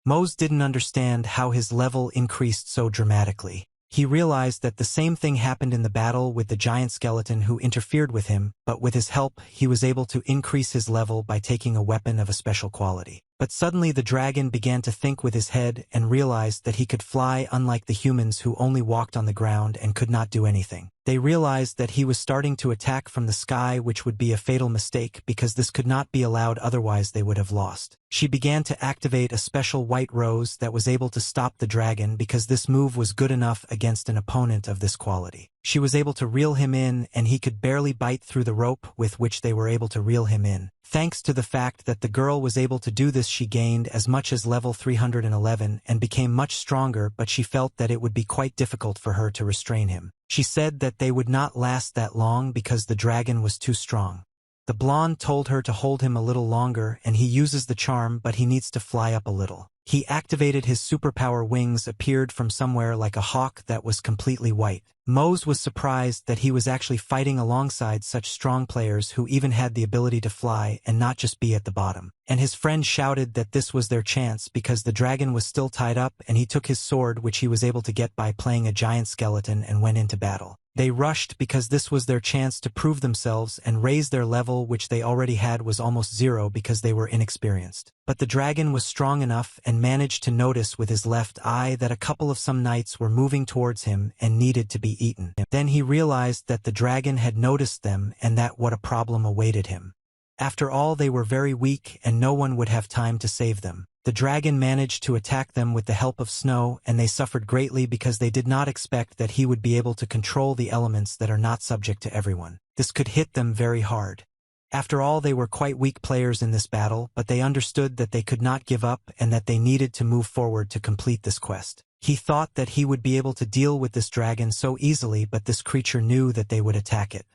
Mose didn't understand how his level increased so dramatically. He realized that the same thing happened in the battle with the giant skeleton who interfered with him, but with his help he was able to increase his level by taking a weapon of a special quality. But suddenly the dragon began to think with his head and realized that he could fly unlike the humans who only walked on the ground and could not do anything. They realized that he was starting to attack from the sky, which would be a fatal mistake because this could not be allowed, otherwise they would have lost. She began to activate a special white rose that was able to stop the dragon because this move was good enough against an opponent of this quality. She was able to reel him in and he could barely bite through the rope with which they were able to reel him in. Thanks to the fact that the girl was able to do this, she gained as much as level 311 and became much stronger, but she felt that it would be quite difficult for her to restrain him. She said that they would not last that long because the dragon was too strong. The blonde told her to hold him a little longer and he uses the charm, but he needs to fly up a little. He activated his superpower. Wings appeared from somewhere like a hawk that was completely white. Mose was surprised that he was actually fighting alongside such strong players who even had the ability to fly and not just be at the bottom. And his friend shouted that this was their chance because the dragon was still tied up and he took his sword, which he was able to get by playing a giant skeleton, and went into battle. They rushed because this was their chance to prove themselves and raise their level, which they already had was almost 0 because they were inexperienced. But the dragon was strong enough and managed to notice with his left eye that a couple of some knights were moving towards him and needed to be eaten. Then he realized that the dragon had noticed them and that what a problem awaited him. After all, they were very weak and no one would have time to save them. The dragon managed to attack them with the help of snow, and they suffered greatly because they did not expect that he would be able to control the elements that are not subject to everyone. this could hit them very hard. After all, they were quite weak players in this battle, but they understood that they could not give up and that they needed to move forward to complete this quest. He thought that he would be able to deal with this dragon so easily, but this creature knew that they would attack it.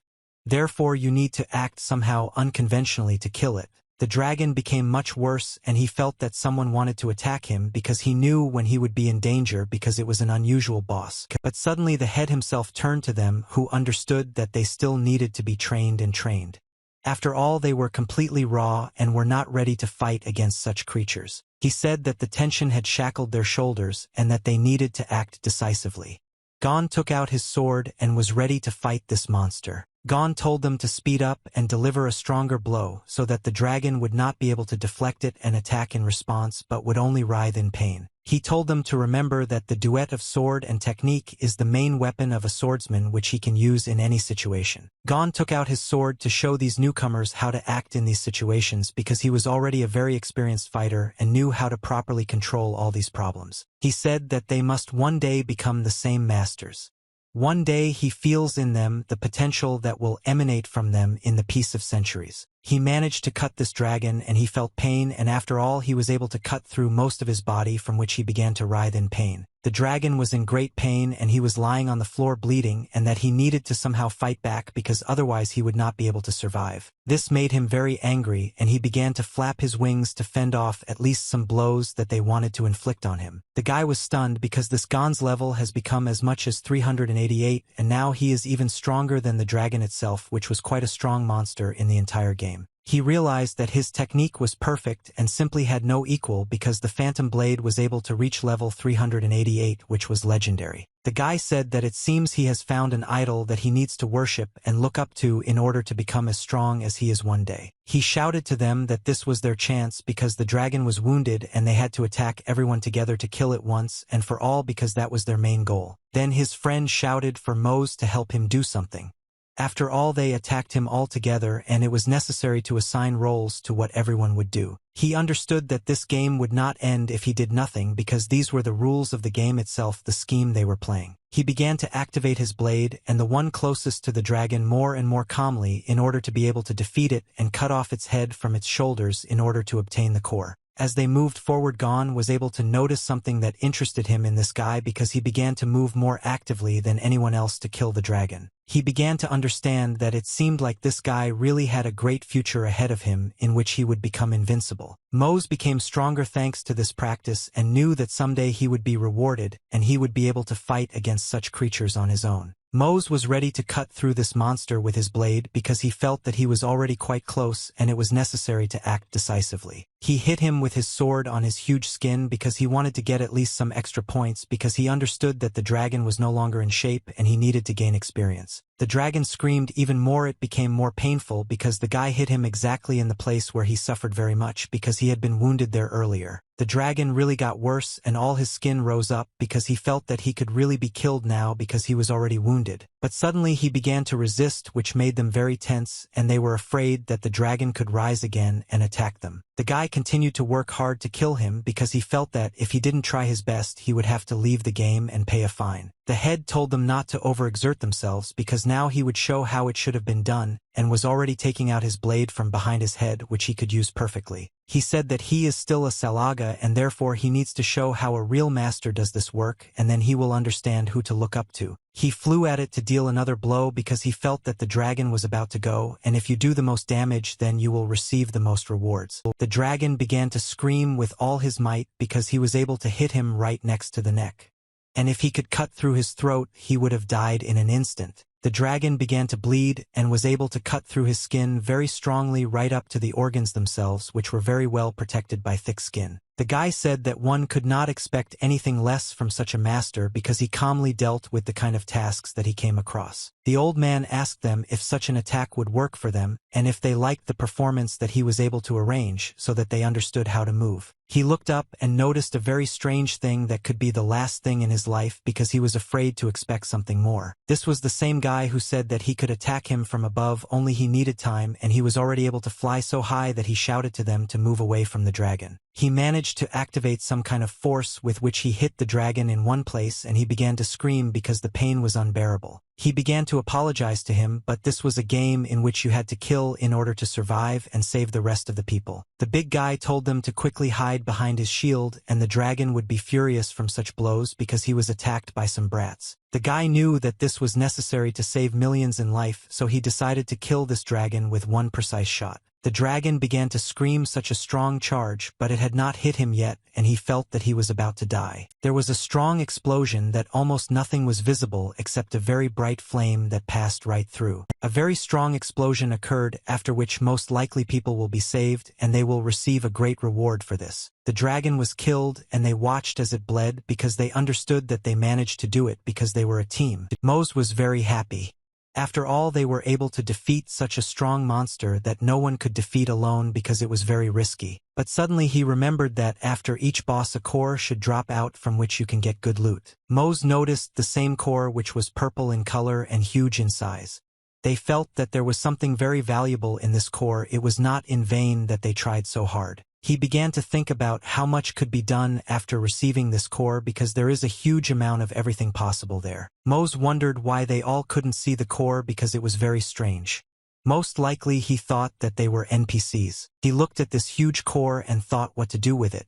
Therefore, you need to act somehow unconventionally to kill it. The dragon became much worse, and he felt that someone wanted to attack him because he knew when he would be in danger because it was an unusual boss. But suddenly the head himself turned to them, who understood that they still needed to be trained. After all, they were completely raw and were not ready to fight against such creatures. He said that the tension had shackled their shoulders and that they needed to act decisively. Gon took out his sword and was ready to fight this monster. Gon told them to speed up and deliver a stronger blow so that the dragon would not be able to deflect it and attack in response but would only writhe in pain. He told them to remember that the duet of sword and technique is the main weapon of a swordsman which he can use in any situation. Gon took out his sword to show these newcomers how to act in these situations because he was already a very experienced fighter and knew how to properly control all these problems. He said that they must one day become the same masters. One day he feels in them the potential that will emanate from them in the peace of centuries. He managed to cut this dragon and he felt pain, and after all he was able to cut through most of his body, from which he began to writhe in pain. The dragon was in great pain and he was lying on the floor bleeding, and that he needed to somehow fight back because otherwise he would not be able to survive. This made him very angry and he began to flap his wings to fend off at least some blows that they wanted to inflict on him. The guy was stunned because this Gon's level has become as much as 388, and now he is even stronger than the dragon itself, which was quite a strong monster in the entire game. He realized that his technique was perfect and simply had no equal because the Phantom Blade was able to reach level 388, which was legendary. The guy said that it seems he has found an idol that he needs to worship and look up to in order to become as strong as he is one day. He shouted to them that this was their chance because the dragon was wounded and they had to attack everyone together to kill it once and for all because that was their main goal. Then his friend shouted for Mose to help him do something. After all, they attacked him all together, and it was necessary to assign roles to what everyone would do. He understood that this game would not end if he did nothing because these were the rules of the game itself, the scheme they were playing. He began to activate his blade and the one closest to the dragon more and more calmly in order to be able to defeat it and cut off its head from its shoulders in order to obtain the core. As they moved forward, Gon was able to notice something that interested him in this guy because he began to move more actively than anyone else to kill the dragon. He began to understand that it seemed like this guy really had a great future ahead of him in which he would become invincible. Mose became stronger thanks to this practice and knew that someday he would be rewarded and he would be able to fight against such creatures on his own. Mose was ready to cut through this monster with his blade because he felt that he was already quite close and it was necessary to act decisively. He hit him with his sword on his huge skin because he wanted to get at least some extra points because he understood that the dragon was no longer in shape and he needed to gain experience. The dragon screamed even more. It became more painful because the guy hit him exactly in the place where he suffered very much because he had been wounded there earlier. The dragon really got worse and all his skin rose up because he felt that he could really be killed now because he was already wounded. But suddenly he began to resist, which made them very tense, and they were afraid that the dragon could rise again and attack them. The guy continued to work hard to kill him because he felt that if he didn't try his best he would have to leave the game and pay a fine. The head told them not to overexert themselves because now he would show how it should have been done, and was already taking out his blade from behind his head, which he could use perfectly. He said that he is still a Salaga and therefore he needs to show how a real master does this work, and then he will understand who to look up to. He flew at it to deal another blow because he felt that the dragon was about to go, and if you do the most damage then you will receive the most rewards. The dragon began to scream with all his might because he was able to hit him right next to the neck. And if he could cut through his throat he would have died in an instant. The dragon began to bleed and was able to cut through his skin very strongly right up to the organs themselves, which were very well protected by thick skin. The guy said that one could not expect anything less from such a master because he calmly dealt with the kind of tasks that he came across. The old man asked them if such an attack would work for them and if they liked the performance that he was able to arrange so that they understood how to move. He looked up and noticed a very strange thing that could be the last thing in his life because he was afraid to expect something more. This was the same guy who said that he could attack him from above, only he needed time, and he was already able to fly so high that he shouted to them to move away from the dragon. He managed to activate some kind of force with which he hit the dragon in one place, and he began to scream because the pain was unbearable. He began to apologize to him, but this was a game in which you had to kill in order to survive and save the rest of the people. The big guy told them to quickly hide behind his shield, and the dragon would be furious from such blows because he was attacked by some brats. The guy knew that this was necessary to save millions in life, so he decided to kill this dragon with one precise shot. The dragon began to scream such a strong charge, but it had not hit him yet, and he felt that he was about to die. There was a strong explosion that almost nothing was visible except a very bright flame that passed right through. A very strong explosion occurred, after which most likely people will be saved, and they will receive a great reward for this. The dragon was killed, and they watched as it bled because they understood that they managed to do it because they were a team. Mose was very happy. After all, they were able to defeat such a strong monster that no one could defeat alone because it was very risky. But suddenly he remembered that after each boss a core should drop out from which you can get good loot. Mose noticed the same core which was purple in color and huge in size. They felt that there was something very valuable in this core. It was not in vain that they tried so hard. He began to think about how much could be done after receiving this core because there is a huge amount of everything possible there. Mose wondered why they all couldn't see the core because it was very strange. Most likely he thought that they were NPCs. He looked at this huge core and thought what to do with it.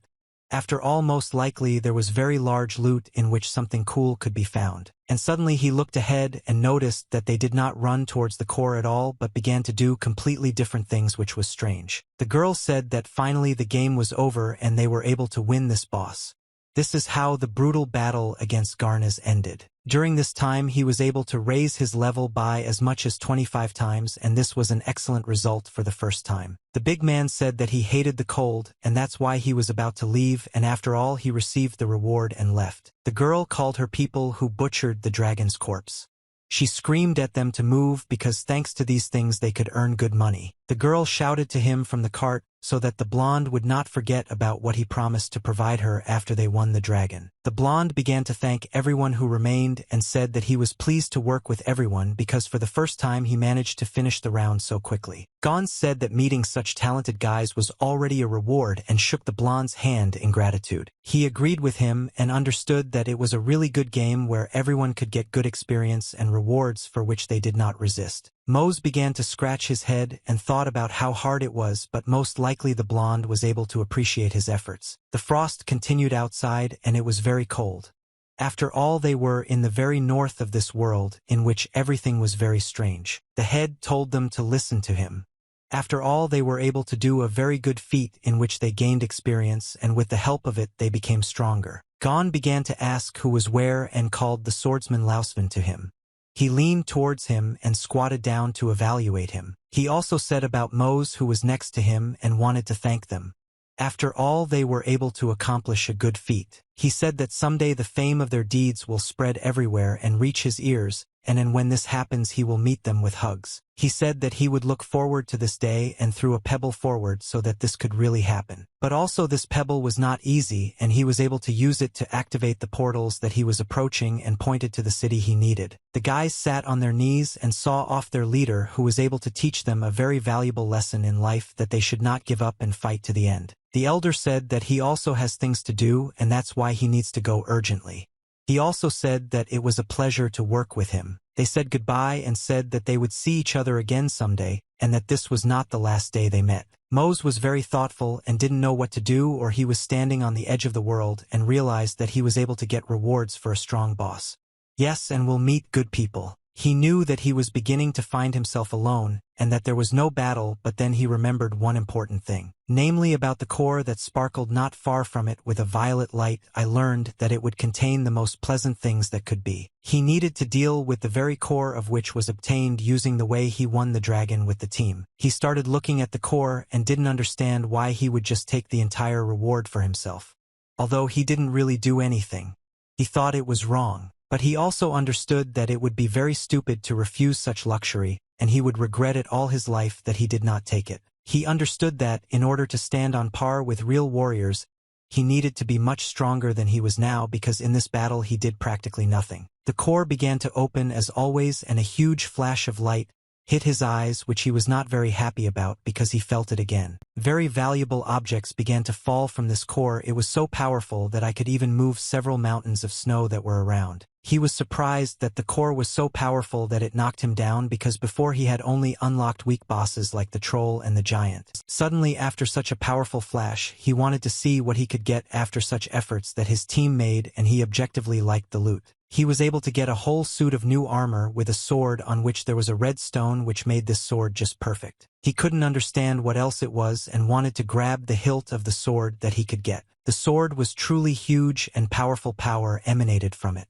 After all, most likely there was very large loot in which something cool could be found. And suddenly he looked ahead and noticed that they did not run towards the core at all but began to do completely different things, which was strange. The girl said that finally the game was over and they were able to win this boss. This is how the brutal battle against Garnas ended. During this time he was able to raise his level by as much as 25 times, and this was an excellent result for the first time. The big man said that he hated the cold, and that's why he was about to leave, and after all he received the reward and left. The girl called her people who butchered the dragon's corpse. She screamed at them to move because thanks to these things they could earn good money. The girl shouted to him from the cart so that the blonde would not forget about what he promised to provide her after they won the dragon. The blonde began to thank everyone who remained and said that he was pleased to work with everyone because for the first time he managed to finish the round so quickly. Gon said that meeting such talented guys was already a reward and shook the blonde's hand in gratitude. He agreed with him and understood that it was a really good game where everyone could get good experience and rewards for which they did not resist. Mose began to scratch his head and thought about how hard it was, but most likely the blonde was able to appreciate his efforts. The frost continued outside and it was very cold. After all, they were in the very north of this world, in which everything was very strange. The head told them to listen to him. After all, they were able to do a very good feat in which they gained experience, and with the help of it they became stronger. Gon began to ask who was where and called the swordsman Lausven to him. He leaned towards him and squatted down to evaluate him. He also said about Mose, who was next to him, and wanted to thank them. After all, they were able to accomplish a good feat. He said that someday the fame of their deeds will spread everywhere and reach his ears, and when this happens he will meet them with hugs. He said that he would look forward to this day and threw a pebble forward so that this could really happen. But also this pebble was not easy, and he was able to use it to activate the portals that he was approaching and pointed to the city he needed. The guys sat on their knees and saw off their leader, who was able to teach them a very valuable lesson in life, that they should not give up and fight to the end. The elder said that he also has things to do and that's why he needs to go urgently. He also said that it was a pleasure to work with him. They said goodbye and said that they would see each other again someday, and that this was not the last day they met. Mose was very thoughtful and didn't know what to do, or he was standing on the edge of the world and realized that he was able to get rewards for a strong boss. Yes, and will meet good people. He knew that he was beginning to find himself alone, and that there was no battle, but then he remembered one important thing. Namely about the core that sparkled not far from it with a violet light. I learned that it would contain the most pleasant things that could be. He needed to deal with the very core of which was obtained using the way he won the dragon with the team. He started looking at the core and didn't understand why he would just take the entire reward for himself. Although he didn't really do anything. He thought it was wrong. But he also understood that it would be very stupid to refuse such luxury, and he would regret it all his life that he did not take it. He understood that, in order to stand on par with real warriors, he needed to be much stronger than he was now, because in this battle he did practically nothing. The core began to open as always, and a huge flash of light hit his eyes, which he was not very happy about because he felt it again. Very valuable objects began to fall from this core. It was so powerful that I could even move several mountains of snow that were around. He was surprised that the core was so powerful that it knocked him down because before he had only unlocked weak bosses like the troll and the giant. Suddenly, after such a powerful flash, he wanted to see what he could get after such efforts that his team made, and he objectively liked the loot. He was able to get a whole suit of new armor with a sword on which there was a red stone which made this sword just perfect. He couldn't understand what else it was and wanted to grab the hilt of the sword that he could get. The sword was truly huge and powerful power emanated from it.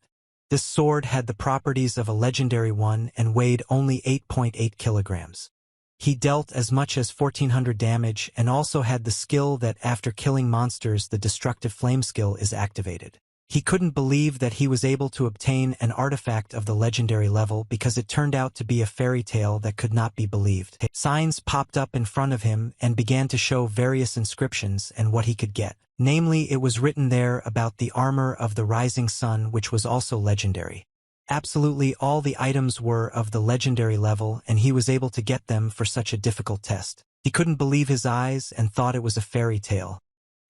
This sword had the properties of a legendary one and weighed only 8.8 kilograms. He dealt as much as 1400 damage and also had the skill that after killing monsters the destructive flame skill is activated. He couldn't believe that he was able to obtain an artifact of the legendary level because it turned out to be a fairy tale that could not be believed. Signs popped up in front of him and began to show various inscriptions and what he could get. Namely, it was written there about the armor of the rising sun, which was also legendary. Absolutely all the items were of the legendary level, and he was able to get them for such a difficult test. He couldn't believe his eyes and thought it was a fairy tale.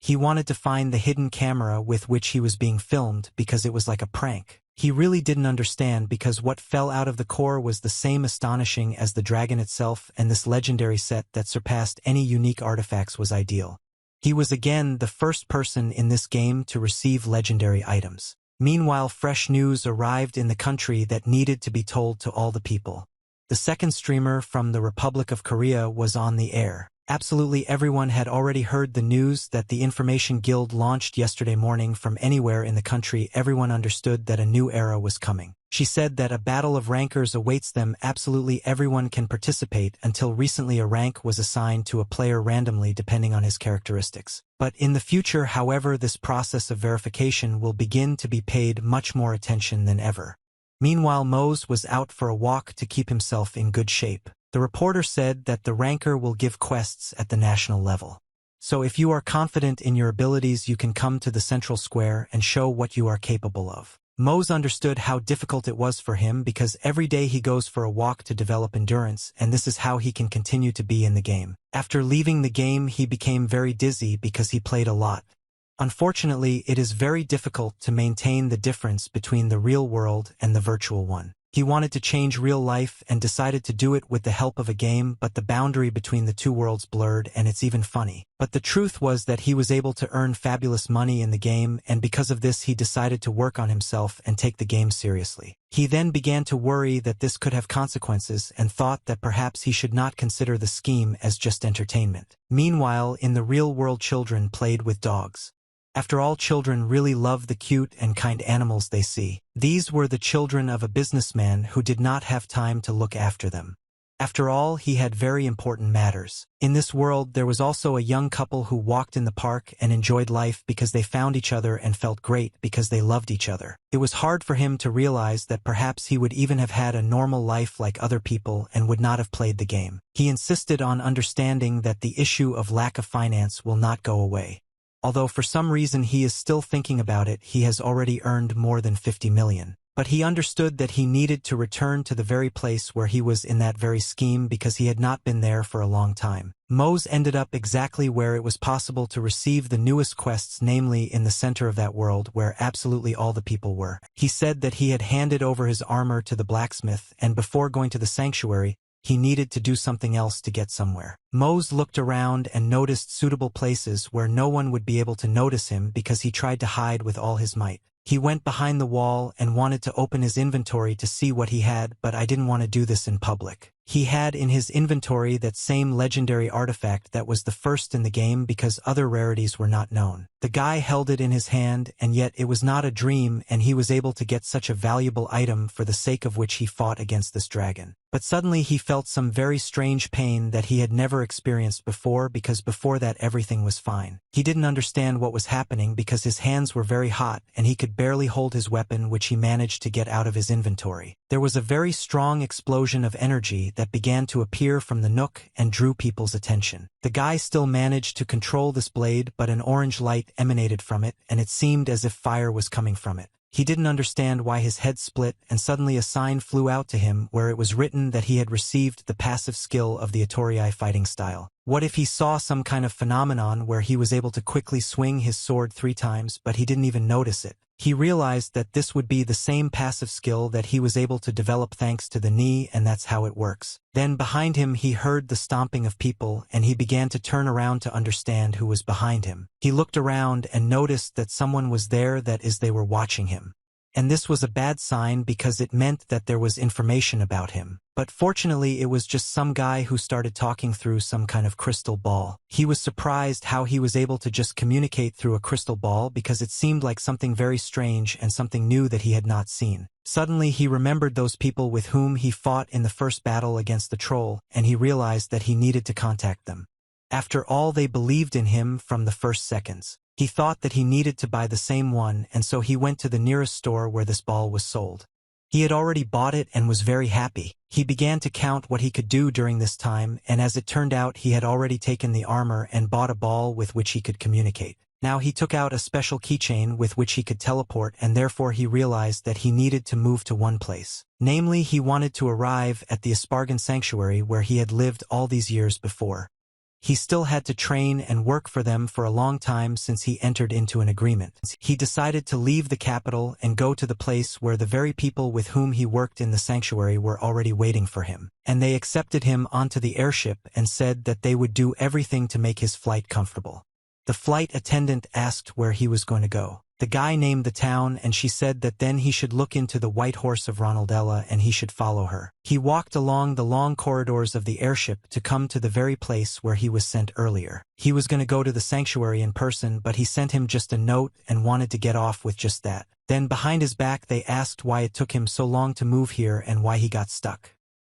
He wanted to find the hidden camera with which he was being filmed because it was like a prank. He really didn't understand because what fell out of the core was the same astonishing as the dragon itself, and this legendary set that surpassed any unique artifacts was ideal. He was again the first person in this game to receive legendary items. Meanwhile, fresh news arrived in the country that needed to be told to all the people. The second streamer from the Republic of Korea was on the air. Absolutely everyone had already heard the news that the Information Guild launched yesterday morning from anywhere in the country. Everyone understood that a new era was coming. She said that a battle of rankers awaits them. Absolutely everyone can participate. Until recently a rank was assigned to a player randomly depending on his characteristics. But in the future, however, this process of verification will begin to be paid much more attention than ever. Meanwhile, Mose was out for a walk to keep himself in good shape. The reporter said that the ranker will give quests at the national level. So if you are confident in your abilities, you can come to the central square and show what you are capable of. Mose understood how difficult it was for him because every day he goes for a walk to develop endurance, and this is how he can continue to be in the game. After leaving the game, he became very dizzy because he played a lot. Unfortunately, it is very difficult to maintain the difference between the real world and the virtual one. He wanted to change real life and decided to do it with the help of a game, but the boundary between the two worlds blurred, and it's even funny. But the truth was that he was able to earn fabulous money in the game, and because of this he decided to work on himself and take the game seriously. He then began to worry that this could have consequences and thought that perhaps he should not consider the scheme as just entertainment. Meanwhile, in the real world, children played with dogs. After all, children really love the cute and kind animals they see. These were the children of a businessman who did not have time to look after them. After all, he had very important matters. In this world, there was also a young couple who walked in the park and enjoyed life because they found each other and felt great because they loved each other. It was hard for him to realize that perhaps he would even have had a normal life like other people and would not have played the game. He insisted on understanding that the issue of lack of finance will not go away. Although for some reason he is still thinking about it, he has already earned more than 50 million. But he understood that he needed to return to the very place where he was in that very scheme because he had not been there for a long time. Mose ended up exactly where it was possible to receive the newest quests, namely in the center of that world where absolutely all the people were. He said that he had handed over his armor to the blacksmith, and before going to the sanctuary, he needed to do something else to get somewhere. Mose looked around and noticed suitable places where no one would be able to notice him because he tried to hide with all his might. He went behind the wall and wanted to open his inventory to see what he had, but I didn't want to do this in public. He had in his inventory that same legendary artifact that was the first in the game because other rarities were not known. The guy held it in his hand, and yet it was not a dream, and he was able to get such a valuable item for the sake of which he fought against this dragon. But suddenly he felt some very strange pain that he had never experienced before because before that everything was fine. He didn't understand what was happening because his hands were very hot and he could barely hold his weapon, which he managed to get out of his inventory. There was a very strong explosion of energy that began to appear from the nook and drew people's attention. The guy still managed to control this blade, but an orange light emanated from it, and it seemed as if fire was coming from it. He didn't understand why his head split, and suddenly a sign flew out to him where it was written that he had received the passive skill of the Itorii fighting style. What if he saw some kind of phenomenon where he was able to quickly swing his sword 3 times but he didn't even notice it? He realized that this would be the same passive skill that he was able to develop thanks to the knee, and that's how it works. Then behind him he heard the stomping of people, and he began to turn around to understand who was behind him. He looked around and noticed that someone was there, that is, they were watching him. And this was a bad sign because it meant that there was information about him. But fortunately it was just some guy who started talking through some kind of crystal ball. He was surprised how he was able to just communicate through a crystal ball because it seemed like something very strange and something new that he had not seen. Suddenly he remembered those people with whom he fought in the first battle against the troll, and he realized that he needed to contact them. After all, they believed in him from the first seconds. He thought that he needed to buy the same one, and so he went to the nearest store where this ball was sold. He had already bought it and was very happy. He began to count what he could do during this time, and as it turned out he had already taken the armor and bought a ball with which he could communicate. Now he took out a special keychain with which he could teleport, and therefore he realized that he needed to move to one place. Namely, he wanted to arrive at the Espargan Sanctuary where he had lived all these years before. He still had to train and work for them for a long time since he entered into an agreement. He decided to leave the capital and go to the place where the very people with whom he worked in the sanctuary were already waiting for him. And they accepted him onto the airship and said that they would do everything to make his flight comfortable. The flight attendant asked where he was going to go. The guy named the town, and she said that then he should look into the white horse of Ronaldella and he should follow her. He walked along the long corridors of the airship to come to the very place where he was sent earlier. He was going to go to the sanctuary in person, but he sent him just a note and wanted to get off with just that. Then behind his back they asked why it took him so long to move here and why he got stuck.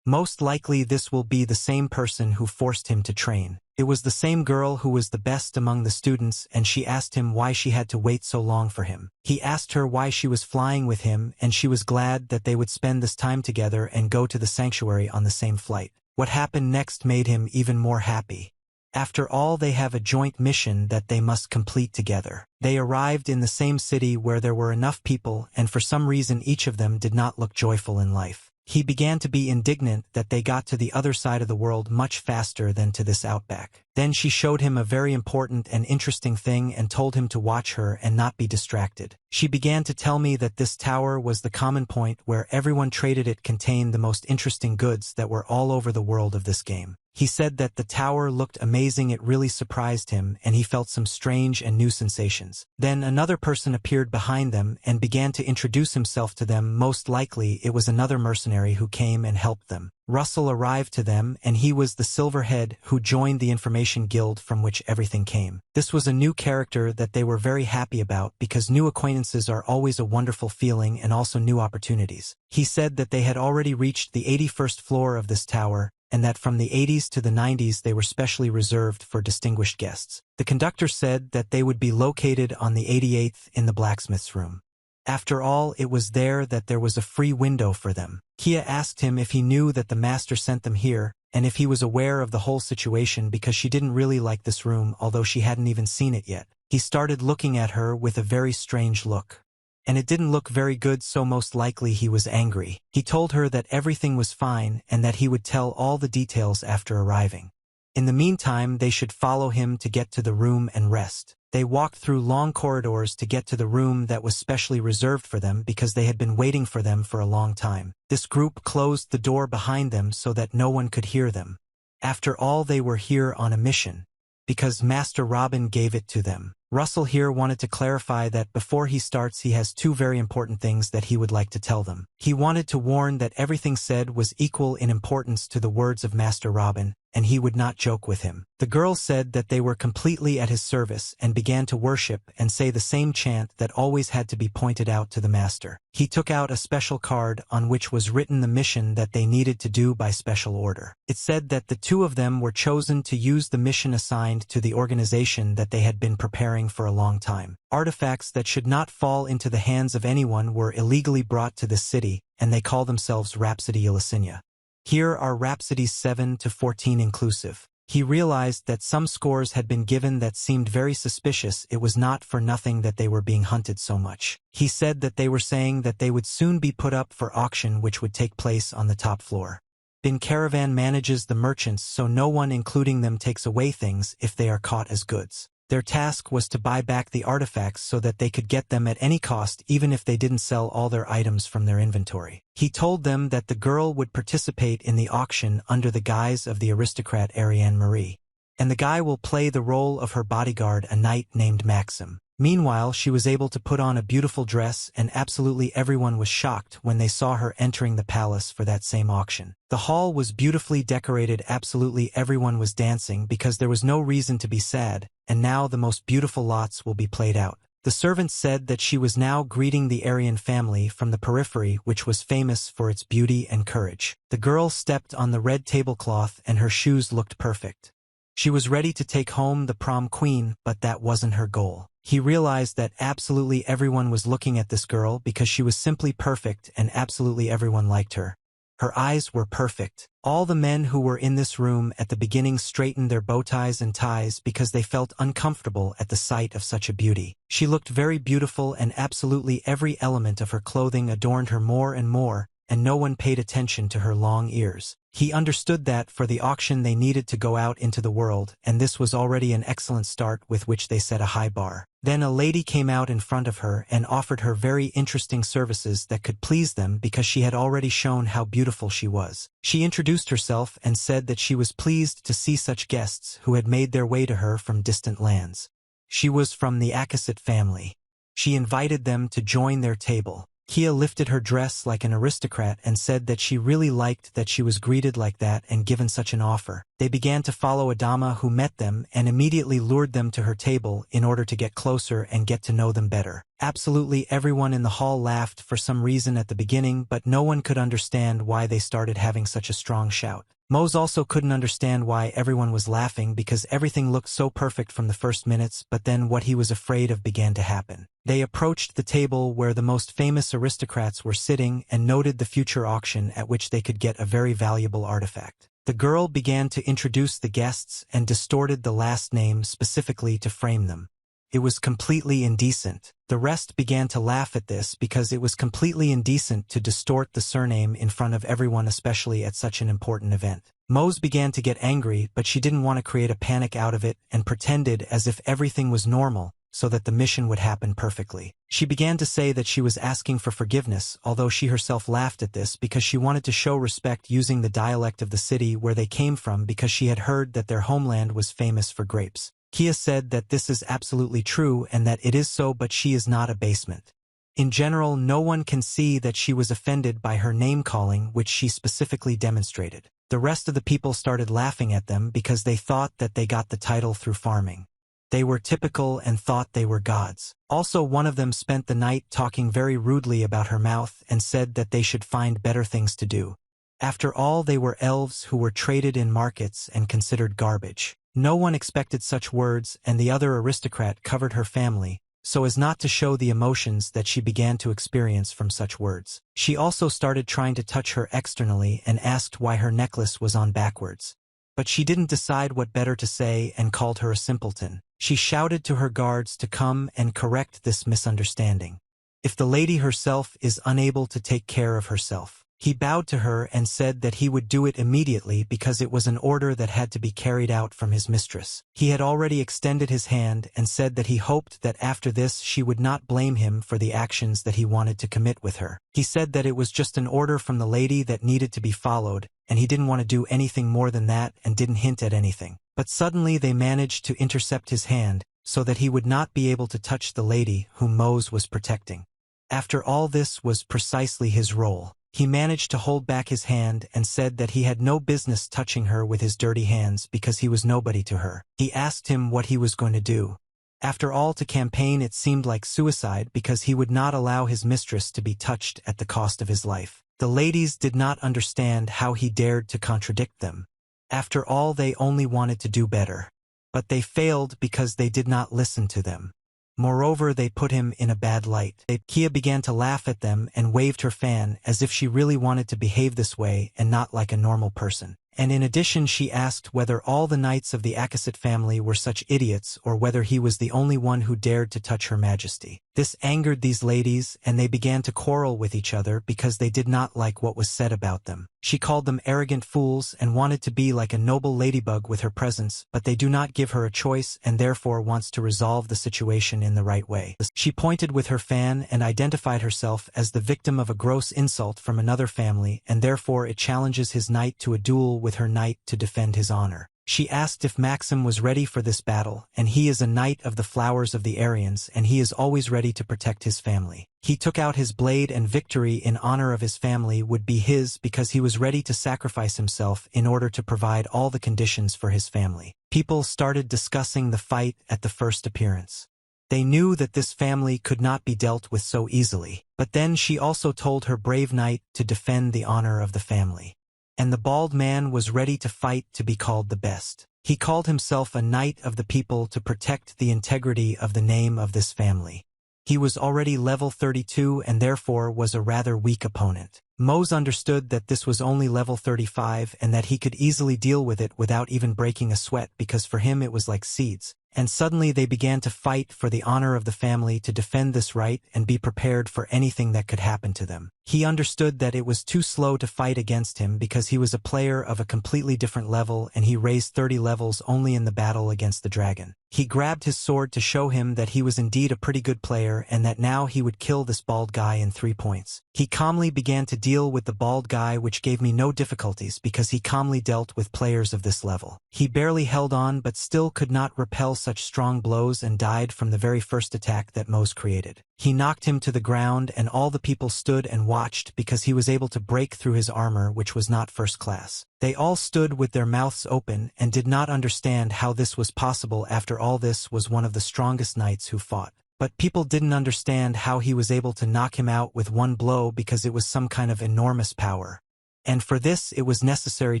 Most likely this will be the same person who forced him to train. It was the same girl who was the best among the students, and she asked him why she had to wait so long for him. He asked her why she was flying with him, and she was glad that they would spend this time together and go to the sanctuary on the same flight. What happened next made him even more happy. After all, they have a joint mission that they must complete together. They arrived in the same city where there were enough people, and for some reason each of them did not look joyful in life. He began to be indignant that they got to the other side of the world much faster than to this outback. Then she showed him a very important and interesting thing and told him to watch her and not be distracted. She began to tell me that this tower was the common point where everyone traded. It contained the most interesting goods that were all over the world of this game. He said that the tower looked amazing. It really surprised him, and he felt some strange and new sensations. Then another person appeared behind them and began to introduce himself to them. Most likely it was another mercenary who came and helped them. Russell arrived to them, and he was the Silverhead who joined the information guild from which everything came. This was a new character that they were very happy about because new acquaintances are always a wonderful feeling, and also new opportunities. He said that they had already reached the 81st floor of this tower, and that from the 80s to the 90s they were specially reserved for distinguished guests. The conductor said that they would be located on the 88th in the blacksmith's room. After all, it was there that there was a free window for them. Kia asked him if he knew that the master sent them here, and if he was aware of the whole situation, because she didn't really like this room, although she hadn't even seen it yet. He started looking at her with a very strange look. And it didn't look very good, so most likely he was angry. He told her that everything was fine and that he would tell all the details after arriving. In the meantime, they should follow him to get to the room and rest. They walked through long corridors to get to the room that was specially reserved for them because they had been waiting for them for a long time. This group closed the door behind them so that no one could hear them. After all, they were here on a mission, because Master Robin gave it to them. Russell here wanted to clarify that before he starts he has 2 very important things that he would like to tell them. He wanted to warn that everything said was equal in importance to the words of Master Robin, and he would not joke with him. The girl said that they were completely at his service and began to worship and say the same chant that always had to be pointed out to the master. He took out a special card on which was written the mission that they needed to do by special order. It said that the 2 of them were chosen to use the mission assigned to the organization that they had been preparing for a long time. Artifacts that should not fall into the hands of anyone were illegally brought to this city, and they call themselves Rhapsody Elicinia. Here are Rhapsodies 7 to 14 inclusive. He realized that some scores had been given that seemed very suspicious. It was not for nothing that they were being hunted so much. He said that they were saying that they would soon be put up for auction, which would take place on the top floor. Bin Caravan manages the merchants so no one including them takes away things if they are caught as goods. Their task was to buy back the artifacts so that they could get them at any cost even if they didn't sell all their items from their inventory. He told them that the girl would participate in the auction under the guise of the aristocrat Ariane Marie, and the guy will play the role of her bodyguard, a knight named Maxim. Meanwhile, she was able to put on a beautiful dress, and absolutely everyone was shocked when they saw her entering the palace for that same auction. The hall was beautifully decorated. Absolutely everyone was dancing because there was no reason to be sad, and now the most beautiful lots will be played out. The servant said that she was now greeting the Aryan family from the periphery, which was famous for its beauty and courage. The girl stepped on the red tablecloth and her shoes looked perfect. She was ready to take home the prom queen, but that wasn't her goal. He realized that absolutely everyone was looking at this girl because she was simply perfect and absolutely everyone liked her. Her eyes were perfect. All the men who were in this room at the beginning straightened their bow ties and ties because they felt uncomfortable at the sight of such a beauty. She looked very beautiful and absolutely every element of her clothing adorned her more and more, and no one paid attention to her long ears. He understood that for the auction they needed to go out into the world, and this was already an excellent start with which they set a high bar. Then a lady came out in front of her and offered her very interesting services that could please them because she had already shown how beautiful she was. She introduced herself and said that she was pleased to see such guests who had made their way to her from distant lands. She was from the Akasite family. She invited them to join their table. Kia lifted her dress like an aristocrat and said that she really liked that she was greeted like that and given such an offer. They began to follow a dama who met them and immediately lured them to her table in order to get closer and get to know them better. Absolutely everyone in the hall laughed for some reason at the beginning, but no one could understand why they started having such a strong shout. Mose also couldn't understand why everyone was laughing because everything looked so perfect from the first minutes, but then what he was afraid of began to happen. They approached the table where the most famous aristocrats were sitting and noted the future auction at which they could get a very valuable artifact. The girl began to introduce the guests and distorted the last name specifically to frame them. It was completely indecent. The rest began to laugh at this because it was completely indecent to distort the surname in front of everyone, especially at such an important event. Mose began to get angry, but she didn't want to create a panic out of it and pretended as if everything was normal so that the mission would happen perfectly. She began to say that she was asking for forgiveness, although she herself laughed at this because she wanted to show respect using the dialect of the city where they came from because she had heard that their homeland was famous for grapes. Kia said that this is absolutely true and that it is so, but she is not a basement. In general, no one can see that she was offended by her name-calling, which she specifically demonstrated. The rest of the people started laughing at them because they thought that they got the title through farming. They were typical and thought they were gods. Also, one of them spent the night talking very rudely about her mouth and said that they should find better things to do. After all, they were elves who were traded in markets and considered garbage. No one expected such words, and the other aristocrat covered her family, so as not to show the emotions that she began to experience from such words. She also started trying to touch her externally and asked why her necklace was on backwards. But she didn't decide what better to say and called her a simpleton. She shouted to her guards to come and correct this misunderstanding. If the lady herself is unable to take care of herself. He bowed to her and said that he would do it immediately because it was an order that had to be carried out from his mistress. He had already extended his hand and said that he hoped that after this she would not blame him for the actions that he wanted to commit with her. He said that it was just an order from the lady that needed to be followed, and he didn't want to do anything more than that and didn't hint at anything. But suddenly they managed to intercept his hand so that he would not be able to touch the lady whom Mose was protecting. After all, this was precisely his role. He managed to hold back his hand and said that he had no business touching her with his dirty hands because he was nobody to her. He asked him what he was going to do. After all, to campaign it seemed like suicide because he would not allow his mistress to be touched at the cost of his life. The ladies did not understand how he dared to contradict them. After all, they only wanted to do better. But they failed because they did not listen to them. Moreover, they put him in a bad light. Kia began to laugh at them and waved her fan as if she really wanted to behave this way and not like a normal person. And in addition she asked whether all the knights of the Akasite family were such idiots or whether he was the only one who dared to touch her majesty. This angered these ladies, and they began to quarrel with each other because they did not like what was said about them. She called them arrogant fools and wanted to be like a noble ladybug with her presence, but they do not give her a choice and therefore wants to resolve the situation in the right way. She pointed with her fan and identified herself as the victim of a gross insult from another family, and therefore it challenges his knight to a duel with her knight to defend his honor. She asked if Maxim was ready for this battle, and he is a knight of the flowers of the Aryans, and he is always ready to protect his family. He took out his blade, and victory in honor of his family would be his because he was ready to sacrifice himself in order to provide all the conditions for his family. People started discussing the fight at the first appearance. They knew that this family could not be dealt with so easily, but then she also told her brave knight to defend the honor of the family. And the bald man was ready to fight to be called the best. He called himself a knight of the people to protect the integrity of the name of this family. He was already level 32 and therefore was a rather weak opponent. Mose understood that this was only level 35 and that he could easily deal with it without even breaking a sweat because for him it was like seeds. And suddenly they began to fight for the honor of the family to defend this right and be prepared for anything that could happen to them. He understood that it was too slow to fight against him because he was a player of a completely different level and he raised 30 levels only in the battle against the dragon. He grabbed his sword to show him that he was indeed a pretty good player and that now he would kill this bald guy in 3 points. He calmly began to deal with the bald guy, which gave me no difficulties because he calmly dealt with players of this level. He barely held on but still could not repel such strong blows and died from the very first attack that Mose created. He knocked him to the ground and all the people stood and watched because he was able to break through his armor, which was not first class. They all stood with their mouths open and did not understand how this was possible. After all, this was one of the strongest knights who fought. But people didn't understand how he was able to knock him out with one blow because it was some kind of enormous power. And for this it was necessary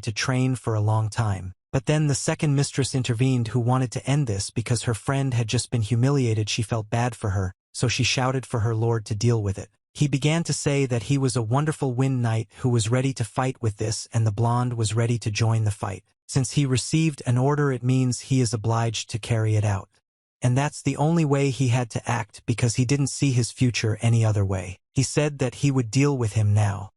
to train for a long time. But then the second mistress intervened who wanted to end this because her friend had just been humiliated. She felt bad for her, so she shouted for her lord to deal with it. He began to say that he was a wonderful wind knight who was ready to fight with this, and the blonde was ready to join the fight. Since he received an order, it means he is obliged to carry it out. And that's the only way he had to act because he didn't see his future any other way. He said that he would deal with him now.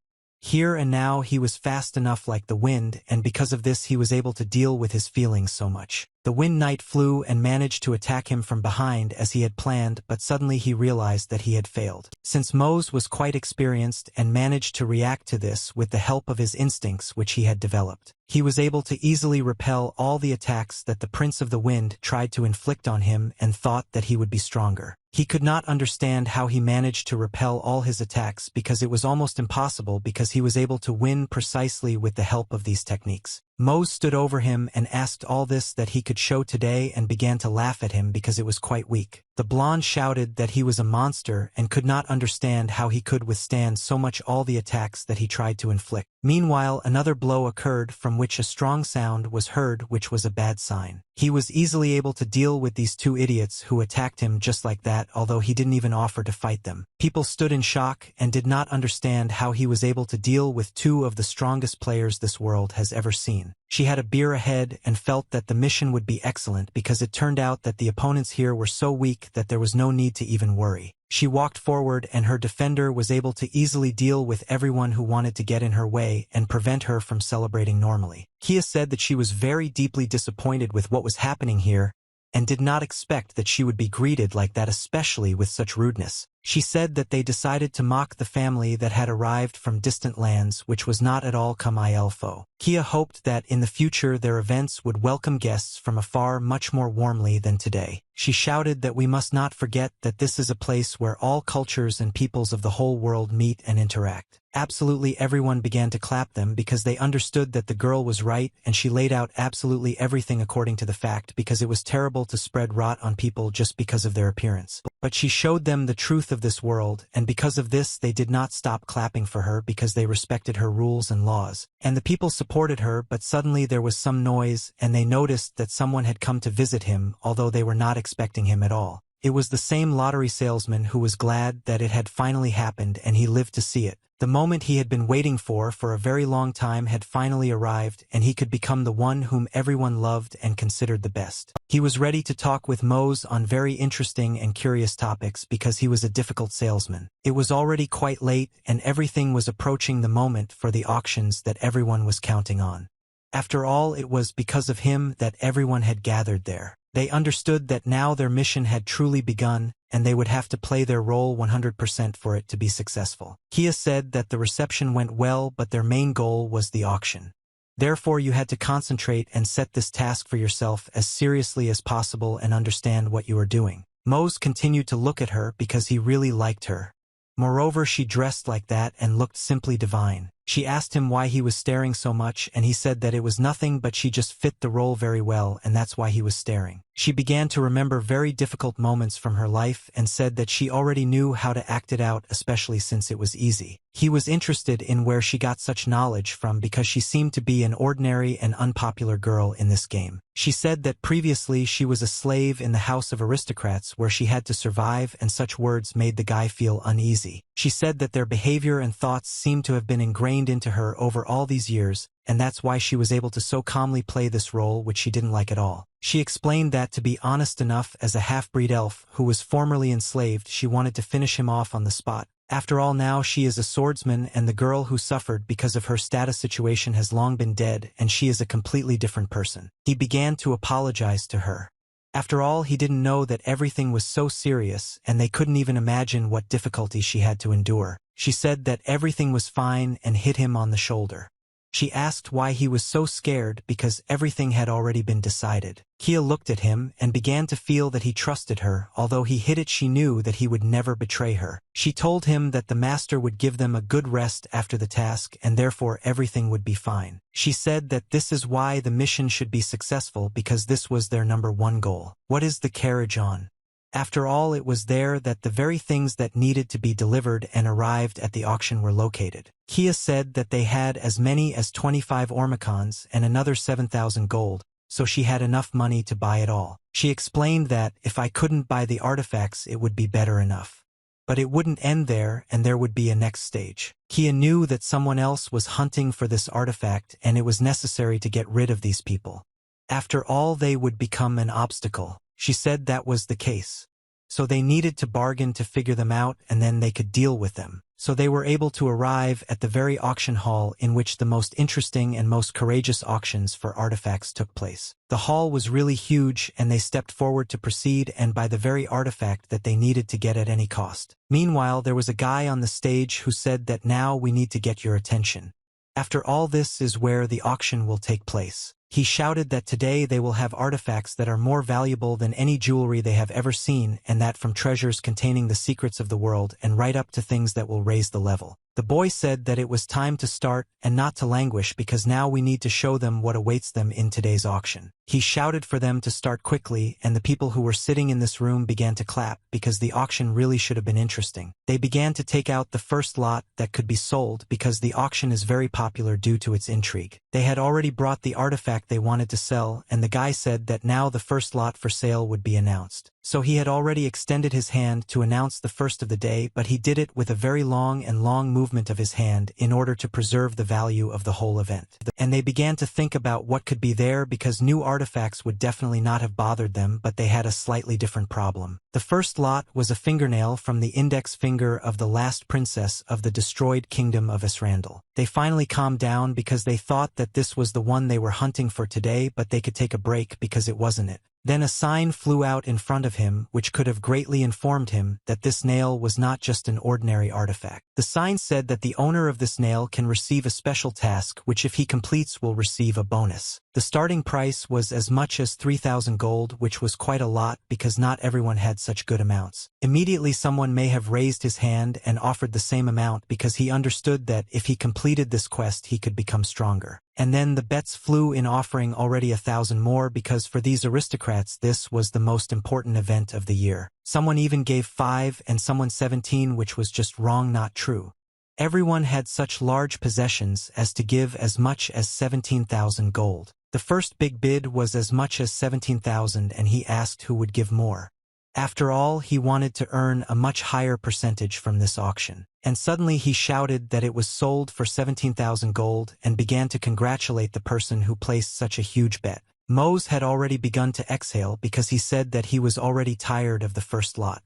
Here and now he was fast enough like the wind, and because of this he was able to deal with his feelings so much. The Wind Knight flew and managed to attack him from behind as he had planned, but suddenly he realized that he had failed. Since Mose was quite experienced and managed to react to this with the help of his instincts which he had developed, he was able to easily repel all the attacks that the Prince of the Wind tried to inflict on him and thought that he would be stronger. He could not understand how he managed to repel all his attacks because it was almost impossible because he was able to win precisely with the help of these techniques. Mose stood over him and asked all this that he could show today and began to laugh at him because it was quite weak. The blonde shouted that he was a monster and could not understand how he could withstand so much all the attacks that he tried to inflict. Meanwhile, another blow occurred from which a strong sound was heard, which was a bad sign. He was easily able to deal with these two idiots who attacked him just like that, although he didn't even offer to fight them. People stood in shock and did not understand how he was able to deal with two of the strongest players this world has ever seen. She had a beer ahead and felt that the mission would be excellent because it turned out that the opponents here were so weak that there was no need to even worry. She walked forward and her defender was able to easily deal with everyone who wanted to get in her way and prevent her from celebrating normally. Kia said that she was very deeply disappointed with what was happening here and did not expect that she would be greeted like that, especially with such rudeness. She said that they decided to mock the family that had arrived from distant lands, which was not at all comme il faut. Kia hoped that in the future their events would welcome guests from afar much more warmly than today. She shouted that we must not forget that this is a place where all cultures and peoples of the whole world meet and interact. Absolutely everyone began to clap them because they understood that the girl was right, and she laid out absolutely everything according to the fact because it was terrible to spread rot on people just because of their appearance. But she showed them the truth of this world, and because of this they did not stop clapping for her because they respected her rules and laws. And the people supported her, but suddenly there was some noise and they noticed that someone had come to visit him, although they were not expecting him at all. It was the same lottery salesman who was glad that it had finally happened and he lived to see it. The moment he had been waiting for a very long time had finally arrived and he could become the one whom everyone loved and considered the best. He was ready to talk with Mose on very interesting and curious topics because he was a difficult salesman. It was already quite late and everything was approaching the moment for the auctions that everyone was counting on. After all, it was because of him that everyone had gathered there. They understood that now their mission had truly begun, and they would have to play their role 100% for it to be successful. Kia said that the reception went well, but their main goal was the auction. Therefore, you had to concentrate and set this task for yourself as seriously as possible and understand what you were doing. Mose continued to look at her because he really liked her. Moreover, she dressed like that and looked simply divine. She asked him why he was staring so much, and he said that it was nothing but she just fit the role very well and that's why he was staring. She began to remember very difficult moments from her life and said that she already knew how to act it out, especially since it was easy. He was interested in where she got such knowledge from because she seemed to be an ordinary and unpopular girl in this game. She said that previously she was a slave in the house of aristocrats where she had to survive, and such words made the guy feel uneasy. She said that their behavior and thoughts seemed to have been ingrained into her over all these years, and that's why she was able to so calmly play this role, which she didn't like at all. She explained that, to be honest enough, as a half-breed elf who was formerly enslaved, she wanted to finish him off on the spot. After all, now she is a swordsman, and the girl who suffered because of her status situation has long been dead, and she is a completely different person. He began to apologize to her. After all, he didn't know that everything was so serious, and they couldn't even imagine what difficulties she had to endure. She said that everything was fine and hit him on the shoulder. She asked why he was so scared because everything had already been decided. Kia looked at him and began to feel that he trusted her. Although he hid it, she knew that he would never betray her. She told him that the master would give them a good rest after the task and therefore everything would be fine. She said that this is why the mission should be successful, because this was their #1 goal. What is the carriage on? After all, it was there that the very things that needed to be delivered and arrived at the auction were located. Kia said that they had as many as 25 ormicons and another 7,000 gold, so she had enough money to buy it all. She explained that if I couldn't buy the artifacts, it would be better enough. But it wouldn't end there, and there would be a next stage. Kia knew that someone else was hunting for this artifact, and it was necessary to get rid of these people. After all, they would become an obstacle. She said that was the case. So they needed to bargain to figure them out, and then they could deal with them. So they were able to arrive at the very auction hall in which the most interesting and most courageous auctions for artifacts took place. The hall was really huge, and they stepped forward to proceed and buy the very artifact that they needed to get at any cost. Meanwhile, there was a guy on the stage who said that now we need to get your attention. After all, this is where the auction will take place. He shouted that today they will have artifacts that are more valuable than any jewelry they have ever seen, and that from treasures containing the secrets of the world and right up to things that will raise the level. The boy said that it was time to start and not to languish, because now we need to show them what awaits them in today's auction. He shouted for them to start quickly, and the people who were sitting in this room began to clap because the auction really should have been interesting. They began to take out the first lot that could be sold because the auction is very popular due to its intrigue. They had already brought the artifact they wanted to sell, and the guy said that now the first lot for sale would be announced. So he had already extended his hand to announce the first of the day, but he did it with a very long movement of his hand in order to preserve the value of the whole event. And they began to think about what could be there, because new artifacts would definitely not have bothered them, but they had a slightly different problem. The first lot was a fingernail from the index finger of the last princess of the destroyed kingdom of Esrandel. They finally calmed down because they thought that this was the one they were hunting for today, but they could take a break because it wasn't it. Then a sign flew out in front of him, which could have greatly informed him that this nail was not just an ordinary artifact. The sign said that the owner of this nail can receive a special task, which if he completes will receive a bonus. The starting price was as much as 3,000 gold, which was quite a lot because not everyone had such good amounts. Immediately someone may have raised his hand and offered the same amount because he understood that if he completed this quest he could become stronger. And then the bets flew in, offering already 1,000 more, because for these aristocrats this was the most important event of the year. Someone even gave 5 and someone 17, which was just wrong, not true. Everyone had such large possessions as to give as much as 17,000 gold. The first big bid was as much as 17,000, and he asked who would give more. After all, he wanted to earn a much higher percentage from this auction. And suddenly he shouted that it was sold for 17,000 gold and began to congratulate the person who placed such a huge bet. Mose had already begun to exhale because he said that he was already tired of the first lot.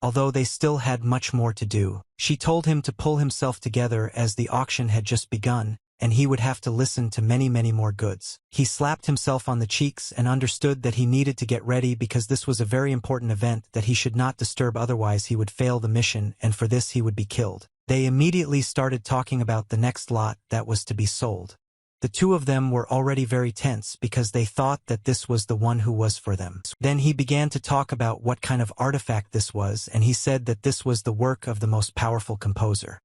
Although they still had much more to do, she told him to pull himself together as the auction had just begun, and he would have to listen to many more goods. He slapped himself on the cheeks and understood that he needed to get ready because this was a very important event that he should not disturb, otherwise he would fail the mission and for this he would be killed. They immediately started talking about the next lot that was to be sold. The two of them were already very tense because they thought that this was the one who was for them. Then he began to talk about what kind of artifact this was, and he said that this was the work of the most powerful composer.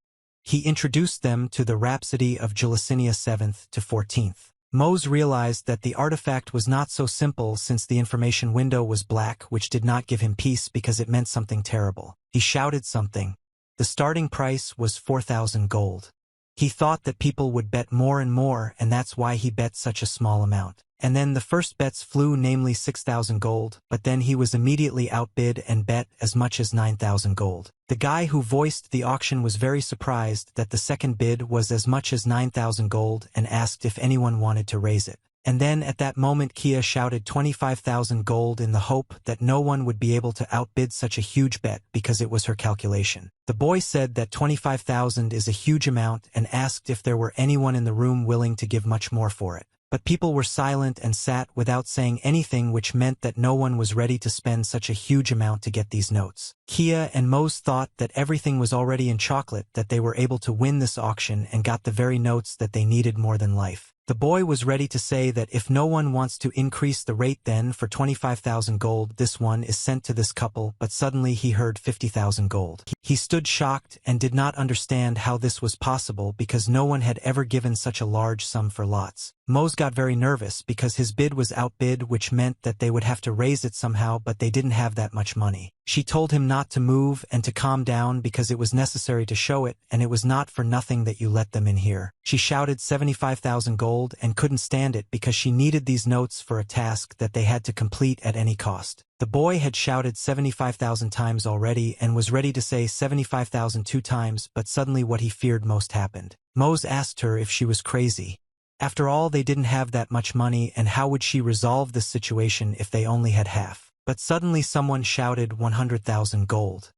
He introduced them to the Rhapsody of Gelasinia 7th to 14th. Mose realized that the artifact was not so simple since the information window was black, which did not give him peace because it meant something terrible. He shouted something. The starting price was 4,000 gold. He thought that people would bet more and more, and that's why he bet such a small amount. And then the first bets flew, namely 6,000 gold, but then he was immediately outbid and bet as much as 9,000 gold. The guy who voiced the auction was very surprised that the second bid was as much as 9,000 gold and asked if anyone wanted to raise it. And then at that moment Kia shouted 25,000 gold in the hope that no one would be able to outbid such a huge bet because it was her calculation. The boy said that 25,000 is a huge amount and asked if there were anyone in the room willing to give much more for it. But people were silent and sat without saying anything, which meant that no one was ready to spend such a huge amount to get these notes. Kia and Mose thought that everything was already in chocolate, that they were able to win this auction and got the very notes that they needed more than life. The boy was ready to say that if no one wants to increase the rate, then for 25,000 gold this one is sent to this couple, but suddenly he heard 50,000 gold. He stood shocked and did not understand how this was possible because no one had ever given such a large sum for lots. Mose got very nervous because his bid was outbid, which meant that they would have to raise it somehow, but they didn't have that much money. She told him not to move and to calm down because it was necessary to show it, and it was not for nothing that you let them in here. She shouted 75,000 gold and couldn't stand it because she needed these notes for a task that they had to complete at any cost. The boy had shouted 75,000 times already and was ready to say 75,000 two times, but suddenly what he feared most happened. Mose asked her if she was crazy. After all, they didn't have that much money, and how would she resolve this situation if they only had half? But suddenly someone shouted 100,000 gold.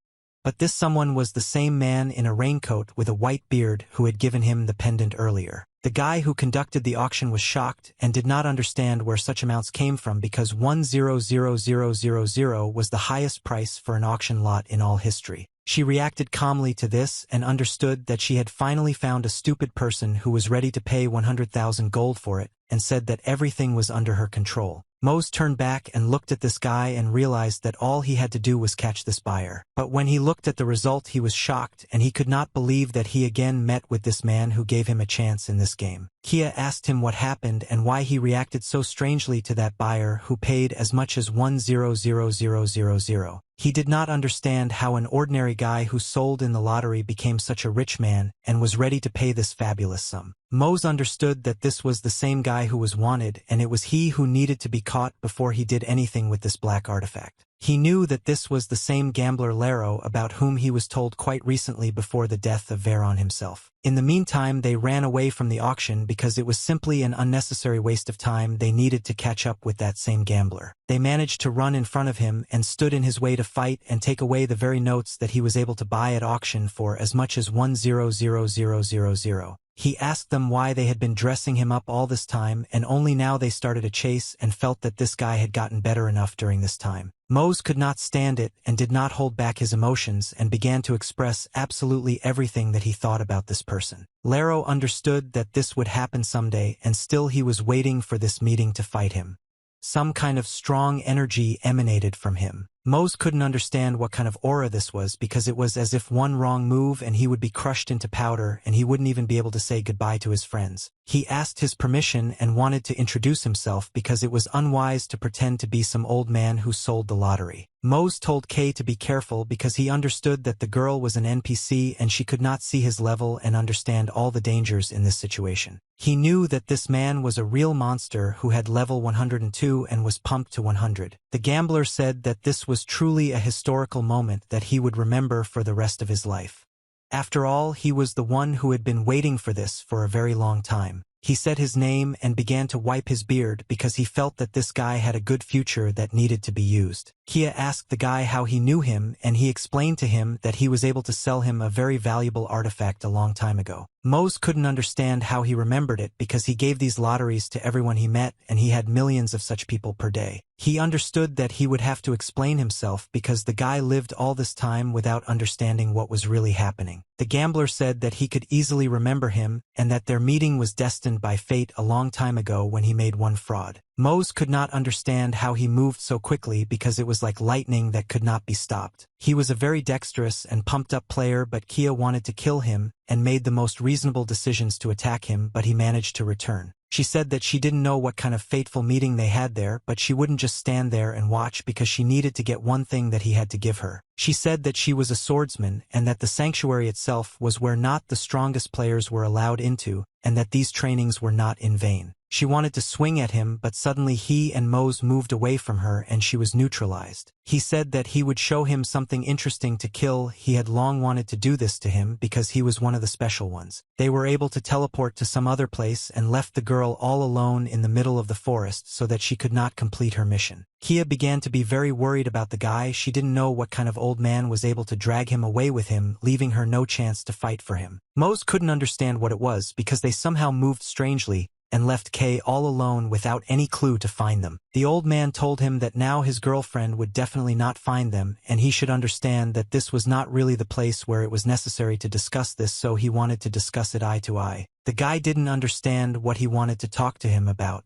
But this someone was the same man in a raincoat with a white beard who had given him the pendant earlier. The guy who conducted the auction was shocked and did not understand where such amounts came from because 100,000 was the highest price for an auction lot in all history. She reacted calmly to this and understood that she had finally found a stupid person who was ready to pay 100,000 gold for it, and said that everything was under her control. Mose turned back and looked at this guy and realized that all he had to do was catch this buyer. But when he looked at the result, he was shocked, and he could not believe that he again met with this man who gave him a chance in this game. Kia asked him what happened and why he reacted so strangely to that buyer who paid as much as 100,000. He did not understand how an ordinary guy who sold in the lottery became such a rich man and was ready to pay this fabulous sum. Mose understood that this was the same guy who was wanted, and it was he who needed to be caught before he did anything with this black artifact. He knew that this was the same gambler Lero about whom he was told quite recently before the death of Veyron himself. In the meantime, they ran away from the auction because it was simply an unnecessary waste of time. They needed to catch up with that same gambler. They managed to run in front of him and stood in his way to fight and take away the very notes that he was able to buy at auction for as much as 100,000. He asked them why they had been dressing him up all this time, and only now they started a chase and felt that this guy had gotten better enough during this time. Mose could not stand it and did not hold back his emotions and began to express absolutely everything that he thought about this person. Lero understood that this would happen someday, and still he was waiting for this meeting to fight him. Some kind of strong energy emanated from him. Mose couldn't understand what kind of aura this was because it was as if one wrong move and he would be crushed into powder and he wouldn't even be able to say goodbye to his friends. He asked his permission and wanted to introduce himself because it was unwise to pretend to be some old man who sold the lottery. Mose told Kay to be careful because he understood that the girl was an NPC and she could not see his level and understand all the dangers in this situation. He knew that this man was a real monster who had level 102 and was pumped to 100. The gambler said that this was truly a historical moment that he would remember for the rest of his life. After all, he was the one who had been waiting for this for a very long time. He said his name and began to wipe his beard because he felt that this guy had a good future that needed to be used. Kia asked the guy how he knew him, and he explained to him that he was able to sell him a very valuable artifact a long time ago. Mose couldn't understand how he remembered it because he gave these lotteries to everyone he met and he had millions of such people per day. He understood that he would have to explain himself because the guy lived all this time without understanding what was really happening. The gambler said that he could easily remember him and that their meeting was destined by fate a long time ago when he made one fraud. Mose could not understand how he moved so quickly because it was like lightning that could not be stopped. He was a very dexterous and pumped-up player, but Kia wanted to kill him and made the most reasonable decisions to attack him, but he managed to return. She said that she didn't know what kind of fateful meeting they had there, but she wouldn't just stand there and watch because she needed to get one thing that he had to give her. She said that she was a swordsman and that the sanctuary itself was where not the strongest players were allowed into, and that these trainings were not in vain. She wanted to swing at him, but suddenly he and Mose moved away from her and she was neutralized. He said that he would show him something interesting to kill. He had long wanted to do this to him because he was one of the special ones. They were able to teleport to some other place and left the girl all alone in the middle of the forest so that she could not complete her mission. Kia began to be very worried about the guy. She didn't know what kind of old man was able to drag him away with him, leaving her no chance to fight for him. Mose couldn't understand what it was because they somehow moved strangely and left Kay all alone without any clue to find them. The old man told him that now his girlfriend would definitely not find them, and he should understand that this was not really the place where it was necessary to discuss this, so he wanted to discuss it eye to eye. The guy didn't understand what he wanted to talk to him about.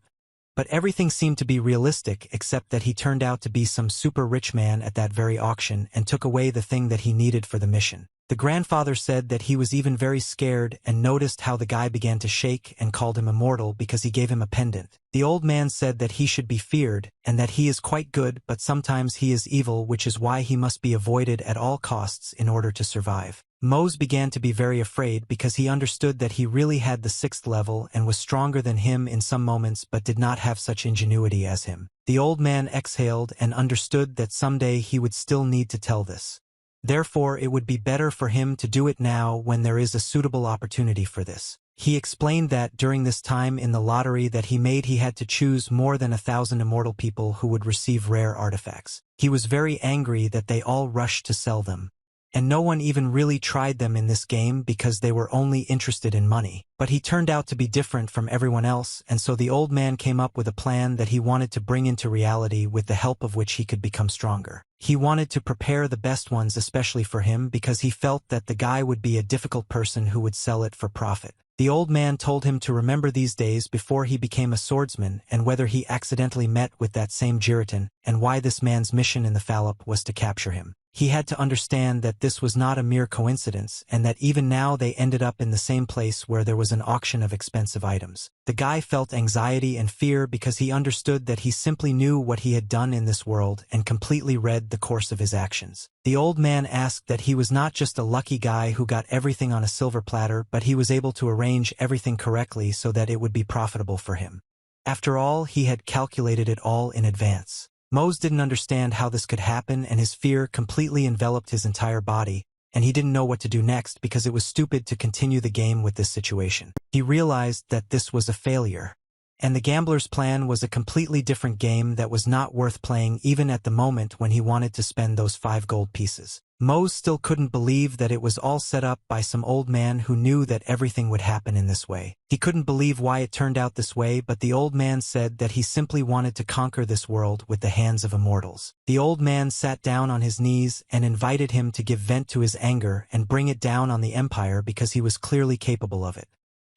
But everything seemed to be realistic except that he turned out to be some super rich man at that very auction and took away the thing that he needed for the mission. The grandfather said that he was even very scared and noticed how the guy began to shake and called him immortal because he gave him a pendant. The old man said that he should be feared and that he is quite good, but sometimes he is evil, which is why he must be avoided at all costs in order to survive. Mose began to be very afraid because he understood that he really had the 6th level and was stronger than him in some moments but did not have such ingenuity as him. The old man exhaled and understood that someday he would still need to tell this. Therefore, it would be better for him to do it now when there is a suitable opportunity for this. He explained that during this time in the lottery that he made, he had to choose more than 1,000 immortal people who would receive rare artifacts. He was very angry that they all rushed to sell them. And no one even really tried them in this game because they were only interested in money. But he turned out to be different from everyone else, and so the old man came up with a plan that he wanted to bring into reality with the help of which he could become stronger. He wanted to prepare the best ones especially for him because he felt that the guy would be a difficult person who would sell it for profit. The old man told him to remember these days before he became a swordsman and whether he accidentally met with that same Jiritan and why this man's mission in the Fallop was to capture him. He had to understand that this was not a mere coincidence and that even now they ended up in the same place where there was an auction of expensive items. The guy felt anxiety and fear because he understood that he simply knew what he had done in this world and completely read the course of his actions. The old man asked that he was not just a lucky guy who got everything on a silver platter, but he was able to arrange everything correctly so that it would be profitable for him. After all, he had calculated it all in advance. Mose didn't understand how this could happen, and his fear completely enveloped his entire body, and he didn't know what to do next because it was stupid to continue the game with this situation. He realized that this was a failure, and the gambler's plan was a completely different game that was not worth playing even at the moment when he wanted to spend those 5 gold pieces. Mose still couldn't believe that it was all set up by some old man who knew that everything would happen in this way. He couldn't believe why it turned out this way, but the old man said that he simply wanted to conquer this world with the hands of immortals. The old man sat down on his knees and invited him to give vent to his anger and bring it down on the empire because he was clearly capable of it.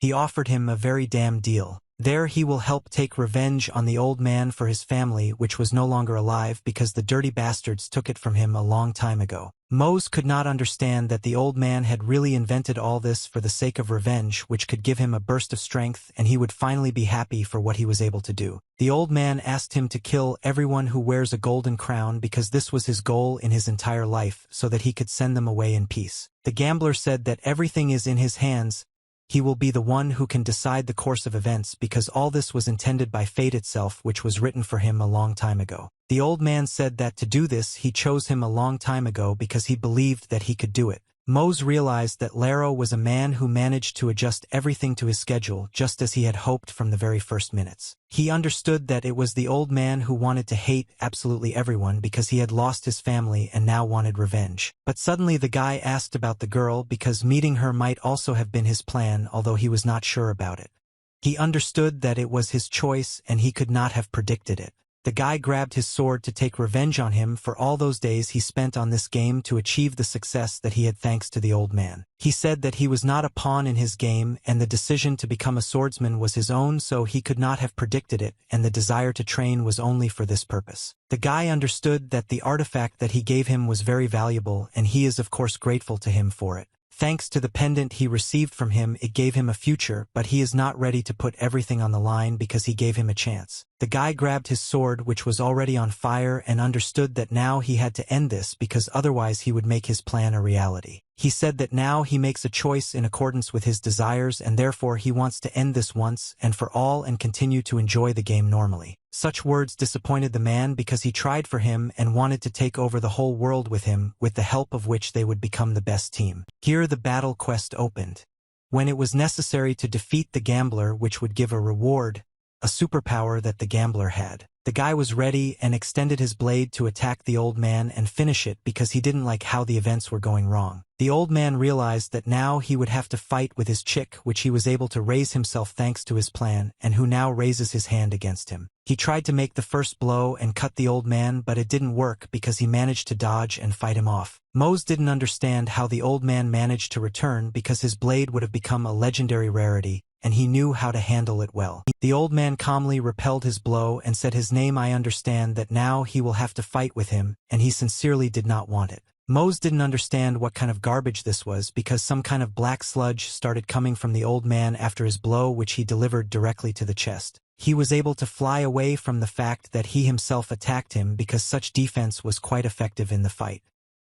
He offered him a very damn deal. There he will help take revenge on the old man for his family, which was no longer alive because the dirty bastards took it from him a long time ago. Mose could not understand that the old man had really invented all this for the sake of revenge, which could give him a burst of strength and he would finally be happy for what he was able to do. The old man asked him to kill everyone who wears a golden crown because this was his goal in his entire life, so that he could send them away in peace. The gambler said that everything is in his hands. He will be the one who can decide the course of events because all this was intended by fate itself, which was written for him a long time ago. The old man said that to do this he chose him a long time ago because he believed that he could do it. Mose realized that Laro was a man who managed to adjust everything to his schedule just as he had hoped from the very first minutes. He understood that it was the old man who wanted to hate absolutely everyone because he had lost his family and now wanted revenge. But suddenly the guy asked about the girl because meeting her might also have been his plan, although he was not sure about it. He understood that it was his choice and he could not have predicted it. The guy grabbed his sword to take revenge on him for all those days he spent on this game to achieve the success that he had thanks to the old man. He said that he was not a pawn in his game and the decision to become a swordsman was his own, so he could not have predicted it, and the desire to train was only for this purpose. The guy understood that the artifact that he gave him was very valuable and he is of course grateful to him for it. Thanks to the pendant he received from him, it gave him a future, but he is not ready to put everything on the line because he gave him a chance. The guy grabbed his sword, which was already on fire, and understood that now he had to end this because otherwise he would make his plan a reality. He said that now he makes a choice in accordance with his desires and therefore he wants to end this once and for all and continue to enjoy the game normally. Such words disappointed the man because he tried for him and wanted to take over the whole world with him, with the help of which they would become the best team. Here the battle quest opened. When it was necessary to defeat the gambler, which would give a reward, a superpower that the gambler had. The guy was ready and extended his blade to attack the old man and finish it because he didn't like how the events were going wrong. The old man realized that now he would have to fight with his chick, which he was able to raise himself thanks to his plan, and who now raises his hand against him. He tried to make the first blow and cut the old man, but it didn't work because he managed to dodge and fight him off. Mose didn't understand how the old man managed to return because his blade would have become a legendary rarity, and he knew how to handle it well. The old man calmly repelled his blow and said his name. I understand that now he will have to fight with him, and he sincerely did not want it. Mose didn't understand what kind of garbage this was because some kind of black sludge started coming from the old man after his blow, which he delivered directly to the chest. He was able to fly away from the fact that he himself attacked him because such defense was quite effective in the fight.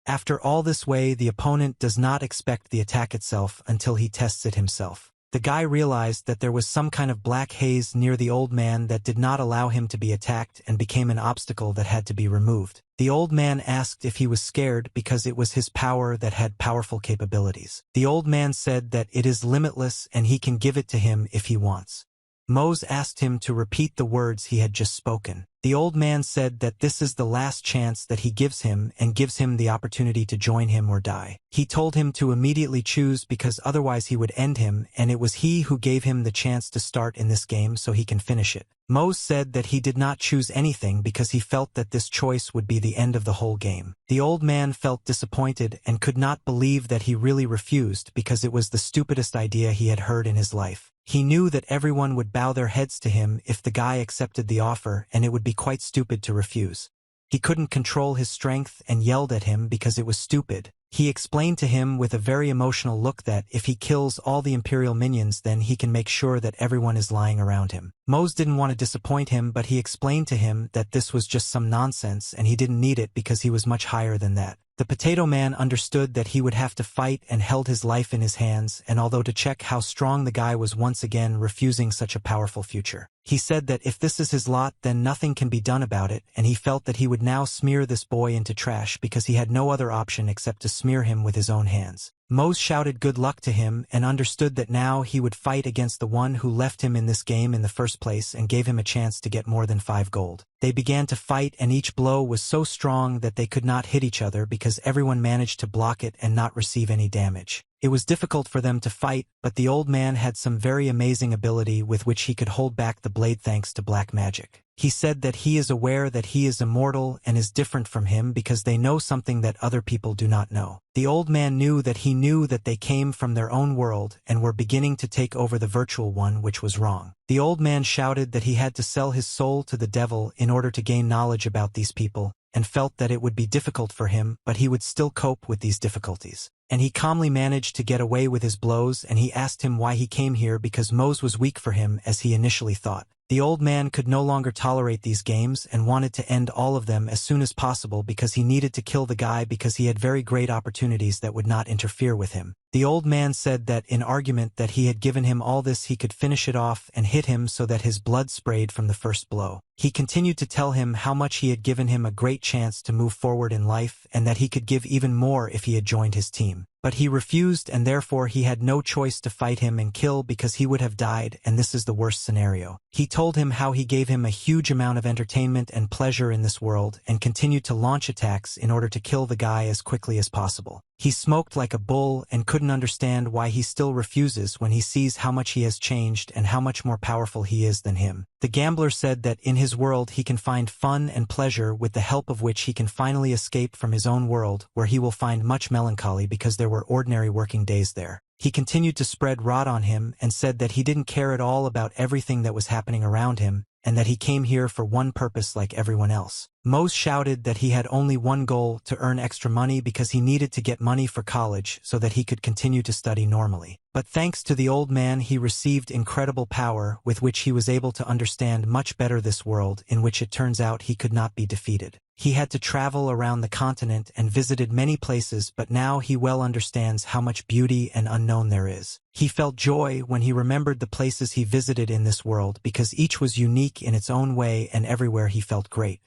After all this way, the opponent does not expect the attack itself until he tests it himself. The guy realized that there was some kind of black haze near the old man that did not allow him to be attacked and became an obstacle that had to be removed. The old man asked if he was scared because it was his power that had powerful capabilities. The old man said that it is limitless and he can give it to him if he wants. Mose asked him to repeat the words he had just spoken. The old man said that this is the last chance that he gives him and gives him the opportunity to join him or die. He told him to immediately choose because otherwise he would end him, and it was he who gave him the chance to start in this game so he can finish it. Mose said that he did not choose anything because he felt that this choice would be the end of the whole game. The old man felt disappointed and could not believe that he really refused because it was the stupidest idea he had heard in his life. He knew that everyone would bow their heads to him if the guy accepted the offer, and it would be quite stupid to refuse. He couldn't control his strength and yelled at him because it was stupid. He explained to him with a very emotional look that if he kills all the Imperial minions, then he can make sure that everyone is lying around him. Mose didn't want to disappoint him, but he explained to him that this was just some nonsense and he didn't need it because he was much higher than that. The Potato Man understood that he would have to fight and held his life in his hands, and although to check how strong the guy was once again refusing such a powerful future. He said that if this is his lot, then nothing can be done about it, and he felt that he would now smear this boy into trash because he had no other option except to smear him with his own hands. Mose shouted good luck to him and understood that now he would fight against the one who left him in this game in the first place and gave him a chance to get more than 5 gold. They began to fight, and each blow was so strong that they could not hit each other because everyone managed to block it and not receive any damage. It was difficult for them to fight, but the old man had some very amazing ability with which he could hold back the blade thanks to black magic. He said that he is aware that he is immortal and is different from him because they know something that other people do not know. The old man knew that he knew that they came from their own world and were beginning to take over the virtual one, which was wrong. The old man shouted that he had to sell his soul to the devil in order to gain knowledge about these people, and felt that it would be difficult for him, but he would still cope with these difficulties. And he calmly managed to get away with his blows, and he asked him why he came here because Mose was weak for him as he initially thought. The old man could no longer tolerate these games and wanted to end all of them as soon as possible because he needed to kill the guy because he had very great opportunities that would not interfere with him. The old man said that in argument that he had given him all this he could finish it off and hit him so that his blood sprayed from the first blow. He continued to tell him how much he had given him a great chance to move forward in life and that he could give even more if he had joined his team. But he refused and therefore he had no choice to fight him and kill because he would have died, and this is the worst scenario. He told him how he gave him a huge amount of entertainment and pleasure in this world and continued to launch attacks in order to kill the guy as quickly as possible. He smoked like a bull and couldn't understand why he still refuses when he sees how much he has changed and how much more powerful he is than him. The gambler said that in his world he can find fun and pleasure with the help of which he can finally escape from his own world where he will find much melancholy because there were ordinary working days there. He continued to spread rot on him and said that he didn't care at all about everything that was happening around him and that he came here for one purpose like everyone else. Mose shouted that he had only one goal, to earn extra money because he needed to get money for college so that he could continue to study normally. But thanks to the old man he received incredible power with which he was able to understand much better this world in which it turns out he could not be defeated. He had to travel around the continent and visited many places, but now he well understands how much beauty and unknown there is. He felt joy when he remembered the places he visited in this world because each was unique in its own way and everywhere he felt great.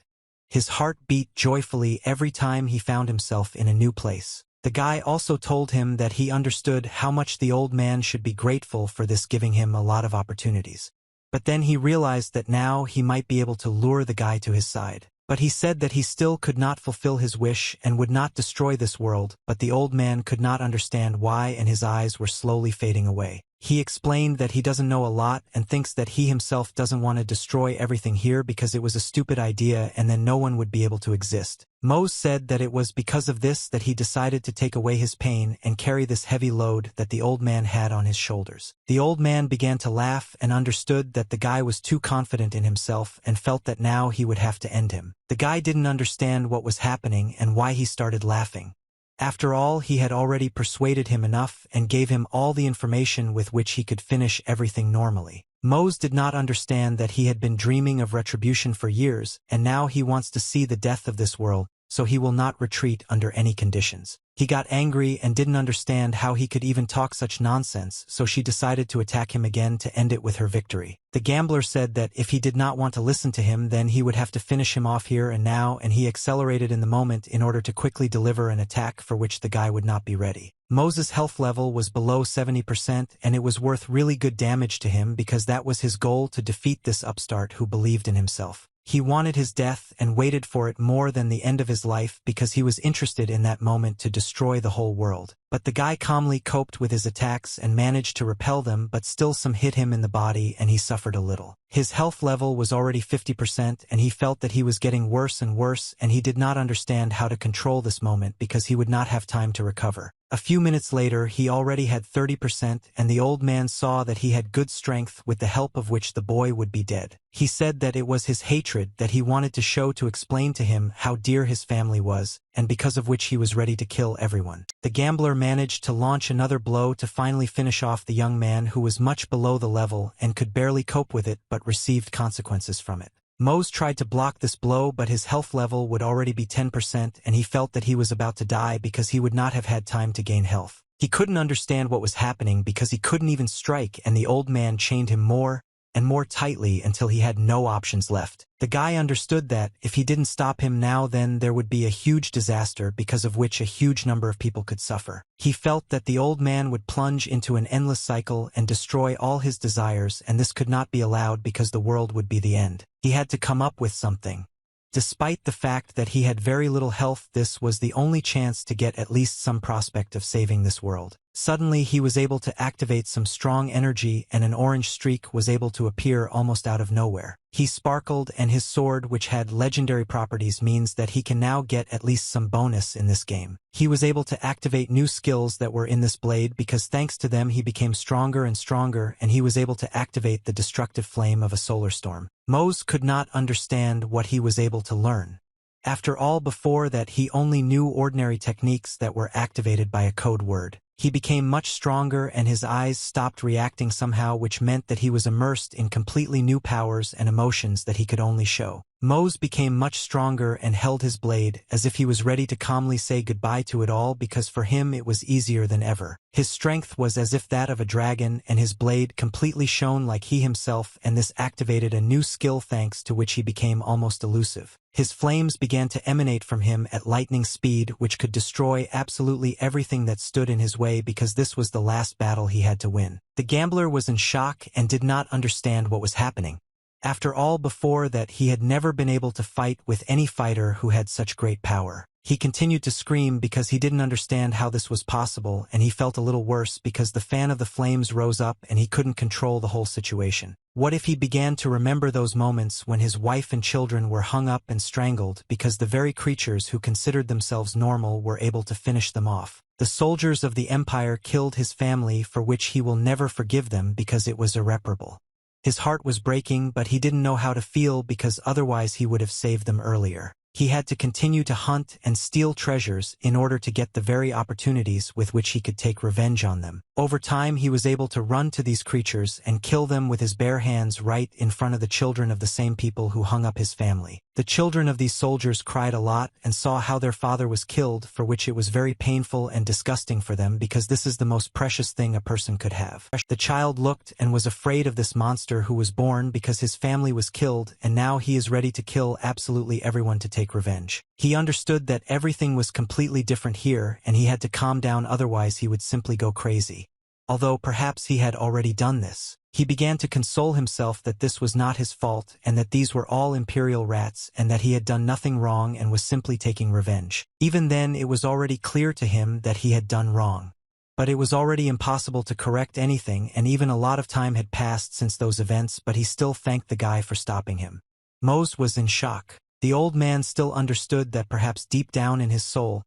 His heart beat joyfully every time he found himself in a new place. The guy also told him that he understood how much the old man should be grateful for this, giving him a lot of opportunities. But then he realized that now he might be able to lure the guy to his side. But he said that he still could not fulfill his wish and would not destroy this world, but the old man could not understand why and his eyes were slowly fading away. He explained that he doesn't know a lot and thinks that he himself doesn't want to destroy everything here because it was a stupid idea and then no one would be able to exist. Mose said that it was because of this that he decided to take away his pain and carry this heavy load that the old man had on his shoulders. The old man began to laugh and understood that the guy was too confident in himself and felt that now he would have to end him. The guy didn't understand what was happening and why he started laughing. After all, he had already persuaded him enough and gave him all the information with which he could finish everything normally. Mose did not understand that he had been dreaming of retribution for years, and now he wants to see the death of this world, so he will not retreat under any conditions. He got angry and didn't understand how he could even talk such nonsense, so she decided to attack him again to end it with her victory. The gambler said that if he did not want to listen to him, then he would have to finish him off here and now, and he accelerated in the moment in order to quickly deliver an attack for which the guy would not be ready. Mose's health level was below 70%, and it was worth really good damage to him because that was his goal, to defeat this upstart who believed in himself. He wanted his death and waited for it more than the end of his life because he was interested in that moment to destroy the whole world. But the guy calmly coped with his attacks and managed to repel them, but still some hit him in the body and he suffered a little. His health level was already 50% and he felt that he was getting worse and worse, and he did not understand how to control this moment because he would not have time to recover. A few minutes later he already had 30%, and the old man saw that he had good strength with the help of which the boy would be dead. He said that it was his hatred that he wanted to show to explain to him how dear his family was, and because of which he was ready to kill everyone. The gambler managed to launch another blow to finally finish off the young man who was much below the level and could barely cope with it but received consequences from it. Mose tried to block this blow, but his health level would already be 10% and he felt that he was about to die because he would not have had time to gain health. He couldn't understand what was happening because he couldn't even strike, and the old man chained him more and more tightly until he had no options left. The guy understood that if he didn't stop him now, then there would be a huge disaster because of which a huge number of people could suffer. He felt that the old man would plunge into an endless cycle and destroy all his desires, and this could not be allowed because the world would be the end. He had to come up with something. Despite the fact that he had very little health, this was the only chance to get at least some prospect of saving this world. Suddenly he was able to activate some strong energy and an orange streak was able to appear almost out of nowhere. He sparkled and his sword, which had legendary properties, means that he can now get at least some bonus in this game. He was able to activate new skills that were in this blade because thanks to them he became stronger and stronger, and he was able to activate the destructive flame of a solar storm. Mose could not understand what he was able to learn. After all, before that he only knew ordinary techniques that were activated by a code word. He became much stronger and his eyes stopped reacting somehow, which meant that he was immersed in completely new powers and emotions that he could only show. Mose became much stronger and held his blade as if he was ready to calmly say goodbye to it all, because for him it was easier than ever. His strength was as if that of a dragon and his blade completely shone like he himself, and this activated a new skill thanks to which he became almost elusive. His flames began to emanate from him at lightning speed, which could destroy absolutely everything that stood in his way, because this was the last battle he had to win. The gambler was in shock and did not understand what was happening. After all, before that he had never been able to fight with any fighter who had such great power. He continued to scream because he didn't understand how this was possible, and he felt a little worse because the fan of the flames rose up and he couldn't control the whole situation. What if he began to remember those moments when his wife and children were hung up and strangled because the very creatures who considered themselves normal were able to finish them off? The soldiers of the Empire killed his family, for which he will never forgive them because it was irreparable. His heart was breaking, but he didn't know how to feel because otherwise he would have saved them earlier. He had to continue to hunt and steal treasures in order to get the very opportunities with which he could take revenge on them. Over time he was able to run to these creatures and kill them with his bare hands right in front of the children of the same people who hung up his family. The children of these soldiers cried a lot and saw how their father was killed, for which it was very painful and disgusting for them because this is the most precious thing a person could have. The child looked and was afraid of this monster who was born because his family was killed, and now he is ready to kill absolutely everyone to take revenge. He understood that everything was completely different here and he had to calm down, otherwise he would simply go crazy. Although perhaps he had already done this. He began to console himself that this was not his fault and that these were all imperial rats and that he had done nothing wrong and was simply taking revenge. Even then it was already clear to him that he had done wrong. But it was already impossible to correct anything, and even a lot of time had passed since those events, but he still thanked the guy for stopping him. Mose was in shock. The old man still understood that perhaps deep down in his soul,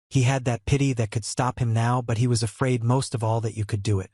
he had that pity that could stop him now, but he was afraid most of all that you could do it.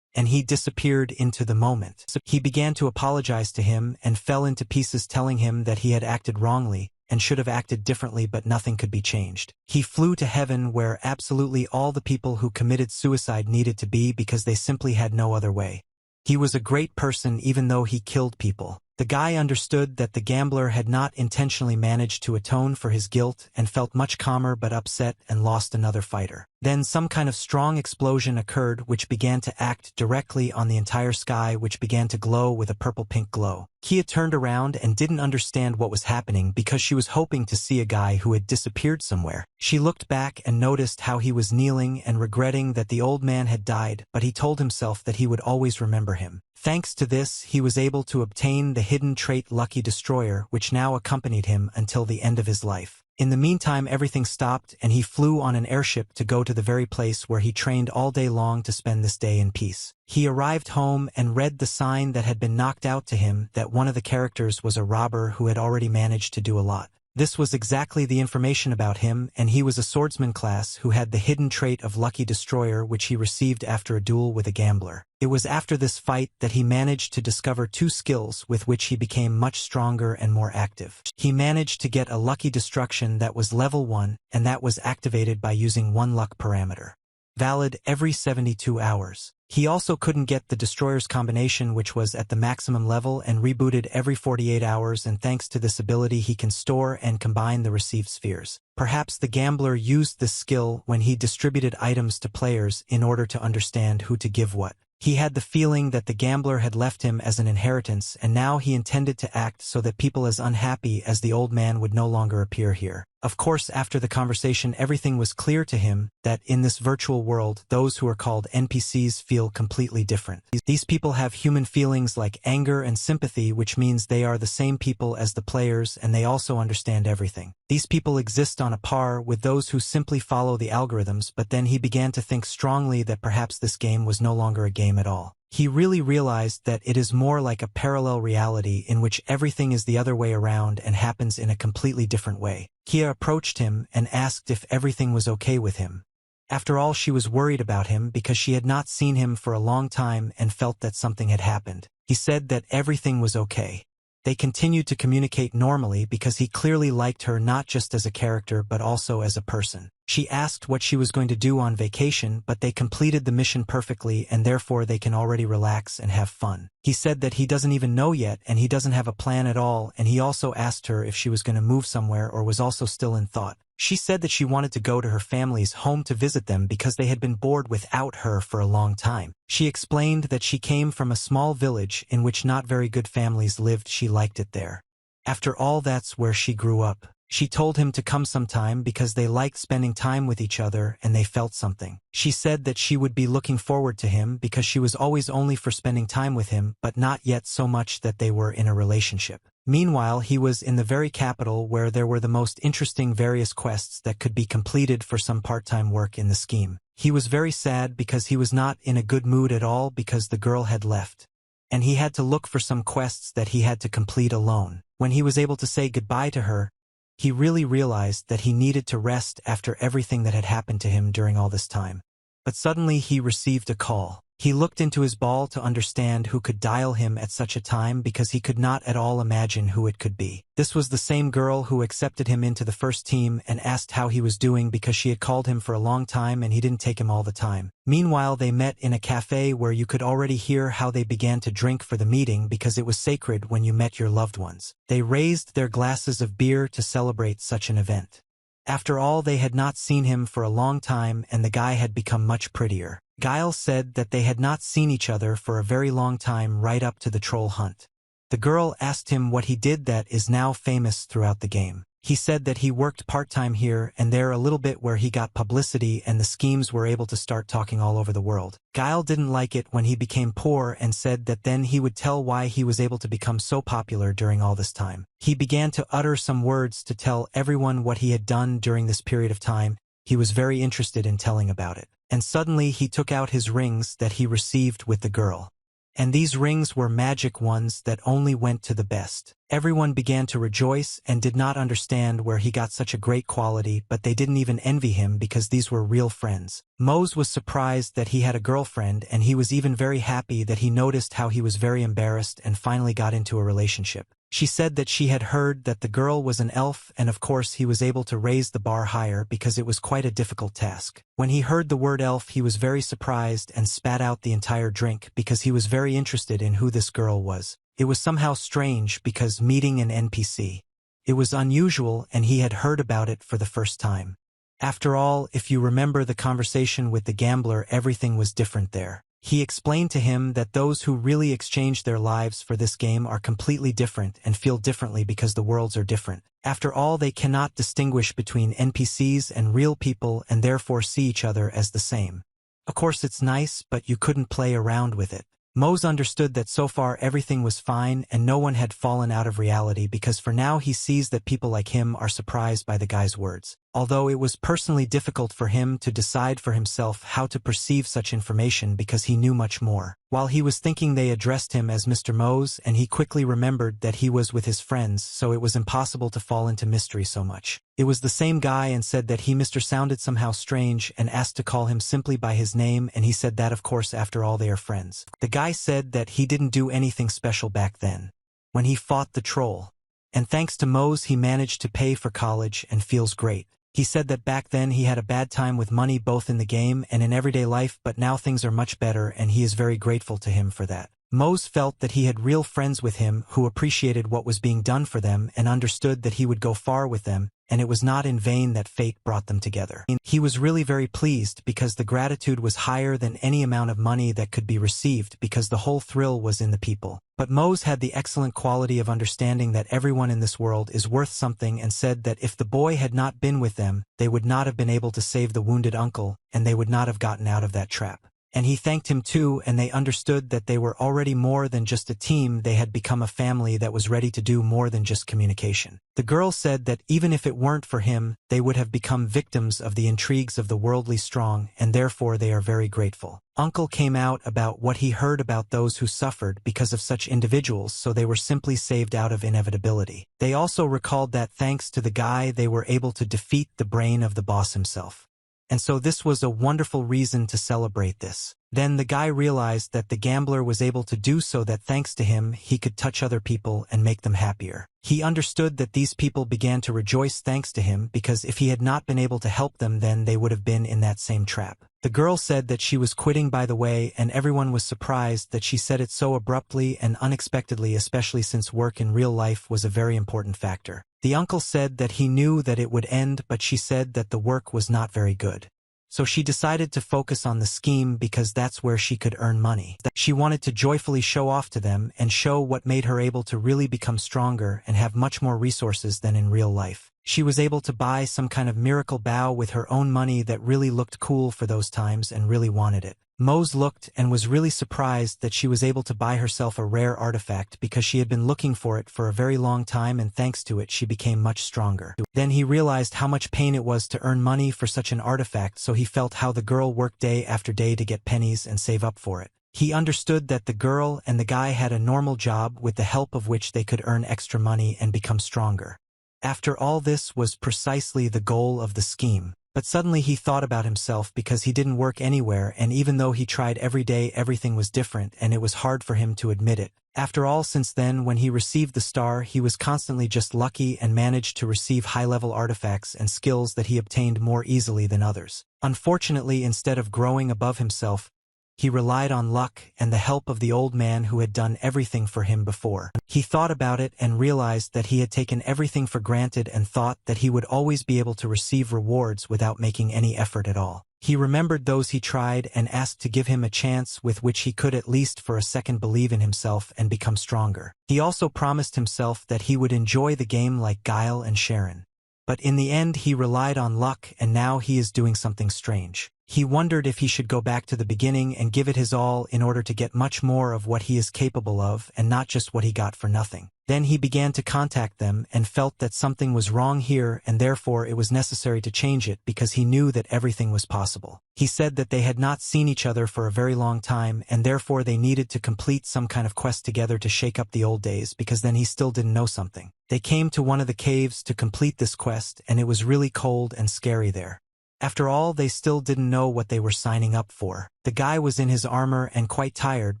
And he disappeared into the moment. So he began to apologize to him and fell into pieces, telling him that he had acted wrongly and should have acted differently, but nothing could be changed. He flew to heaven where absolutely all the people who committed suicide needed to be because they simply had no other way. He was a great person even though he killed people. The guy understood that the gambler had not intentionally managed to atone for his guilt and felt much calmer but upset and lost another fighter. Then some kind of strong explosion occurred which began to act directly on the entire sky, which began to glow with a purple-pink glow. Kia turned around and didn't understand what was happening because she was hoping to see a guy who had disappeared somewhere. She looked back and noticed how he was kneeling and regretting that the old man had died, but he told himself that he would always remember him. Thanks to this, he was able to obtain the hidden trait Lucky Destroyer, which now accompanied him until the end of his life. In the meantime, everything stopped and he flew on an airship to go to the very place where he trained all day long to spend this day in peace. He arrived home and read the sign that had been knocked out to him that one of the characters was a robber who had already managed to do a lot. This was exactly the information about him, and he was a swordsman class who had the hidden trait of Lucky Destroyer, which he received after a duel with a gambler. It was after this fight that he managed to discover two skills with which he became much stronger and more active. He managed to get a Lucky Destruction that was level 1, and that was activated by using one luck parameter, valid every 72 hours. He also couldn't get the Destroyer's combination, which was at the maximum level and rebooted every 48 hours, and thanks to this ability he can store and combine the received spheres. Perhaps the gambler used this skill when he distributed items to players in order to understand who to give what. He had the feeling that the gambler had left him as an inheritance, and now he intended to act so that people as unhappy as the old man would no longer appear here. Of course, after the conversation, everything was clear to him that in this virtual world, those who are called NPCs feel completely different. These people have human feelings like anger and sympathy, which means they are the same people as the players and they also understand everything. These people exist on a par with those who simply follow the algorithms, but then he began to think strongly that perhaps this game was no longer a game at all. He really realized that it is more like a parallel reality in which everything is the other way around and happens in a completely different way. Kia approached him and asked if everything was okay with him. After all, she was worried about him because she had not seen him for a long time and felt that something had happened. He said that everything was okay. They continued to communicate normally because he clearly liked her not just as a character but also as a person. She asked what she was going to do on vacation, but they completed the mission perfectly and therefore they can already relax and have fun. He said that he doesn't even know yet and he doesn't have a plan at all, and he also asked her if she was going to move somewhere or was also still in thought. She said that she wanted to go to her family's home to visit them because they had been bored without her for a long time. She explained that she came from a small village in which not very good families lived. She liked it there. After all, that's where she grew up. She told him to come sometime because they liked spending time with each other and they felt something. She said that she would be looking forward to him because she was always only for spending time with him, but not yet so much that they were in a relationship. Meanwhile, he was in the very capital where there were the most interesting various quests that could be completed for some part-time work in the scheme. He was very sad because he was not in a good mood at all because the girl had left. And he had to look for some quests that he had to complete alone. When he was able to say goodbye to her, he really realized that he needed to rest after everything that had happened to him during all this time. But suddenly he received a call. He looked into his ball to understand who could dial him at such a time because he could not at all imagine who it could be. This was the same girl who accepted him into the first team and asked how he was doing because she had called him for a long time and he didn't take him all the time. Meanwhile, they met in a cafe where you could already hear how they began to drink for the meeting because it was sacred when you met your loved ones. They raised their glasses of beer to celebrate such an event. After all, they had not seen him for a long time and the guy had become much prettier. Guile said that they had not seen each other for a very long time right up to the troll hunt. The girl asked him what he did that is now famous throughout the game. He said that he worked part-time here and there a little bit where he got publicity and the schemes were able to start talking all over the world. Guile didn't like it when he became poor and said that then he would tell why he was able to become so popular during all this time. He began to utter some words to tell everyone what he had done during this period of time. He was very interested in telling about it. And suddenly he took out his rings that he received with the girl. And these rings were magic ones that only went to the best. Everyone began to rejoice and did not understand where he got such a great quality, but they didn't even envy him because these were real friends. Mose was surprised that he had a girlfriend, and he was even very happy that he noticed how he was very embarrassed and finally got into a relationship. She said that she had heard that the girl was an elf, and of course he was able to raise the bar higher because it was quite a difficult task. When he heard the word elf, he was very surprised and spat out the entire drink because he was very interested in who this girl was. It was somehow strange because meeting an NPC. It was unusual and he had heard about it for the first time. After all, if you remember the conversation with the gambler, everything was different there. He explained to him that those who really exchange their lives for this game are completely different and feel differently because the worlds are different. After all, they cannot distinguish between NPCs and real people and therefore see each other as the same. Of course it's nice, but you couldn't play around with it. Mose understood that so far everything was fine and no one had fallen out of reality because for now he sees that people like him are surprised by the guy's words. Although it was personally difficult for him to decide for himself how to perceive such information because he knew much more. While he was thinking, they addressed him as Mr. Mose, and he quickly remembered that he was with his friends, so it was impossible to fall into mystery so much. It was the same guy and said that he Mr. sounded somehow strange and asked to call him simply by his name, and he said that of course after all they are friends. The guy said that he didn't do anything special back then, when he fought the troll. And thanks to Mose he managed to pay for college and feels great. He said that back then he had a bad time with money both in the game and in everyday life, but now things are much better and he is very grateful to him for that. Mose felt that he had real friends with him who appreciated what was being done for them and understood that he would go far with them, and it was not in vain that fate brought them together. He was really very pleased because the gratitude was higher than any amount of money that could be received because the whole thrill was in the people. But Mose had the excellent quality of understanding that everyone in this world is worth something and said that if the boy had not been with them, they would not have been able to save the wounded uncle, and they would not have gotten out of that trap. And he thanked him too, and they understood that they were already more than just a team. They had become a family that was ready to do more than just communication. The girl said that even if it weren't for him, they would have become victims of the intrigues of the worldly strong, and therefore they are very grateful. Uncle came out about what he heard about those who suffered because of such individuals, so they were simply saved out of inevitability. They also recalled that thanks to the guy they were able to defeat the brain of the boss himself. And so this was a wonderful reason to celebrate this. Then the guy realized that the gambler was able to do so, that thanks to him he could touch other people and make them happier. He understood that these people began to rejoice thanks to him, because if he had not been able to help them, then they would have been in that same trap. The girl said that she was quitting, by the way, and everyone was surprised that she said it so abruptly and unexpectedly, especially since work in real life was a very important factor. The uncle said that he knew that it would end, but she said that the work was not very good. So she decided to focus on the scheme because that's where she could earn money. She wanted to joyfully show off to them and show what made her able to really become stronger and have much more resources than in real life. She was able to buy some kind of miracle bow with her own money that really looked cool for those times and really wanted it. Mose looked and was really surprised that she was able to buy herself a rare artifact because she had been looking for it for a very long time, and thanks to it she became much stronger. Then he realized how much pain it was to earn money for such an artifact, so he felt how the girl worked day after day to get pennies and save up for it. He understood that the girl and the guy had a normal job with the help of which they could earn extra money and become stronger. After all, this was precisely the goal of the scheme. But suddenly he thought about himself because he didn't work anywhere, and even though he tried every day, everything was different, and it was hard for him to admit it. After all, since then, when he received the star, he was constantly just lucky and managed to receive high-level artifacts and skills that he obtained more easily than others. Unfortunately, instead of growing above himself, he relied on luck and the help of the old man who had done everything for him before. He thought about it and realized that he had taken everything for granted and thought that he would always be able to receive rewards without making any effort at all. He remembered those he tried and asked to give him a chance with which he could at least for a second believe in himself and become stronger. He also promised himself that he would enjoy the game like Guile and Sharon. But in the end he relied on luck, and now he is doing something strange. He wondered if he should go back to the beginning and give it his all in order to get much more of what he is capable of and not just what he got for nothing. Then he began to contact them and felt that something was wrong here, and therefore it was necessary to change it because he knew that everything was possible. He said that they had not seen each other for a very long time, and therefore they needed to complete some kind of quest together to shake up the old days, because then he still didn't know something. They came to one of the caves to complete this quest, and it was really cold and scary there. After all, they still didn't know what they were signing up for. The guy was in his armor and quite tired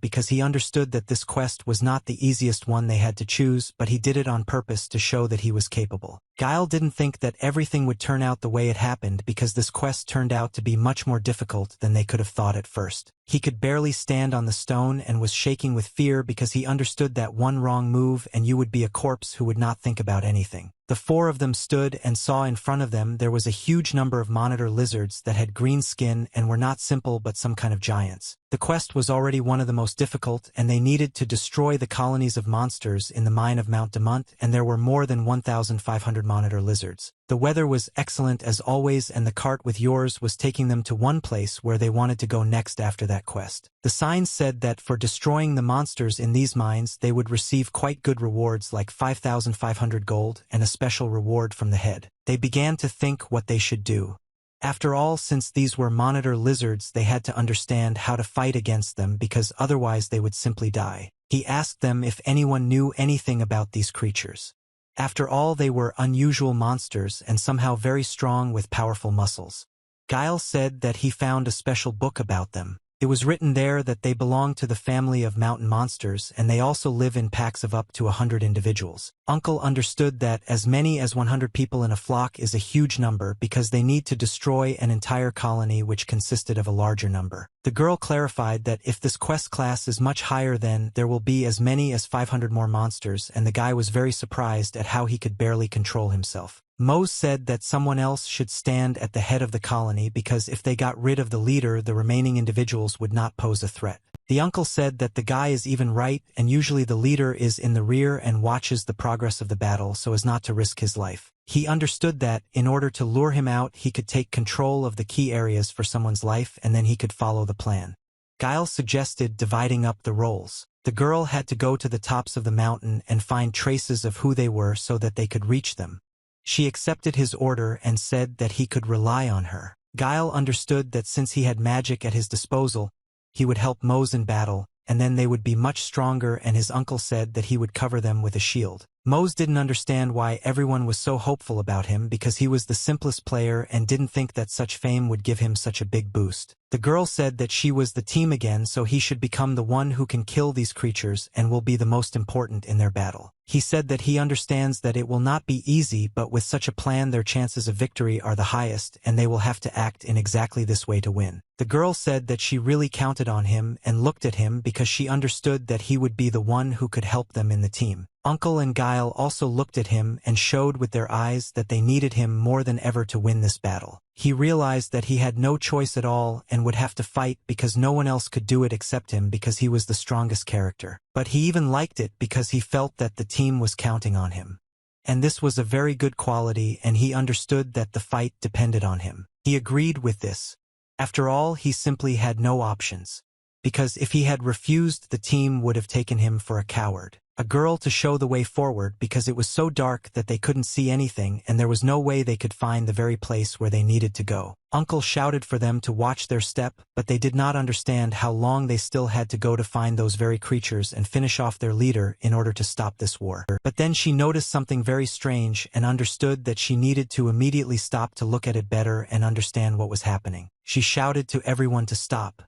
because he understood that this quest was not the easiest one they had to choose, but he did it on purpose to show that he was capable. Guile didn't think that everything would turn out the way it happened because this quest turned out to be much more difficult than they could have thought at first. He could barely stand on the stone and was shaking with fear because he understood that one wrong move and you would be a corpse who would not think about anything. The four of them stood and saw in front of them there was a huge number of monitor lizards that had green skin and were not simple but some kind of giants. The quest was already one of the most difficult, and they needed to destroy the colonies of monsters in the mine of Mount Demont, and there were more than 1,500 monitor lizards. The weather was excellent as always, and the cart with yours was taking them to one place where they wanted to go next after that quest. The signs said that for destroying the monsters in these mines they would receive quite good rewards like 5,500 gold and a special reward from the head. They began to think what they should do. After all, since these were monitor lizards, they had to understand how to fight against them because otherwise they would simply die. He asked them if anyone knew anything about these creatures. After all, they were unusual monsters and somehow very strong with powerful muscles. Guile said that he found a special book about them. It was written there that they belong to the family of mountain monsters and they also live in packs of up to 100 individuals. Uncle understood that as many as 100 people in a flock is a huge number because they need to destroy an entire colony which consisted of a larger number. The girl clarified that if this quest class is much higher then there will be as many as 500 more monsters, and the guy was very surprised at how he could barely control himself. Mose said that someone else should stand at the head of the colony because if they got rid of the leader, the remaining individuals would not pose a threat. The uncle said that the guy is even right, and usually the leader is in the rear and watches the progress of the battle so as not to risk his life. He understood that, in order to lure him out, he could take control of the key areas for someone's life and then he could follow the plan. Guile suggested dividing up the roles. The girl had to go to the tops of the mountain and find traces of who they were so that they could reach them. She accepted his order and said that he could rely on her. Guile understood that since he had magic at his disposal, he would help Mose in battle, and then they would be much stronger, and his uncle said that he would cover them with a shield. Mose didn't understand why everyone was so hopeful about him because he was the simplest player and didn't think that such fame would give him such a big boost. The girl said that she was the team again, so he should become the one who can kill these creatures and will be the most important in their battle. He said that he understands that it will not be easy, but with such a plan their chances of victory are the highest and they will have to act in exactly this way to win. The girl said that she really counted on him and looked at him because she understood that he would be the one who could help them in the team. Uncle and Guile also looked at him and showed with their eyes that they needed him more than ever to win this battle. He realized that he had no choice at all and would have to fight because no one else could do it except him because he was the strongest character. But he even liked it because he felt that the team was counting on him. And this was a very good quality, and he understood that the fight depended on him. He agreed with this. After all, he simply had no options. Because if he had refused, the team would have taken him for a coward. A girl to show the way forward because it was so dark that they couldn't see anything and there was no way they could find the very place where they needed to go. Uncle shouted for them to watch their step, but they did not understand how long they still had to go to find those very creatures and finish off their leader in order to stop this war. But then she noticed something very strange and understood that she needed to immediately stop to look at it better and understand what was happening. She shouted to everyone to stop.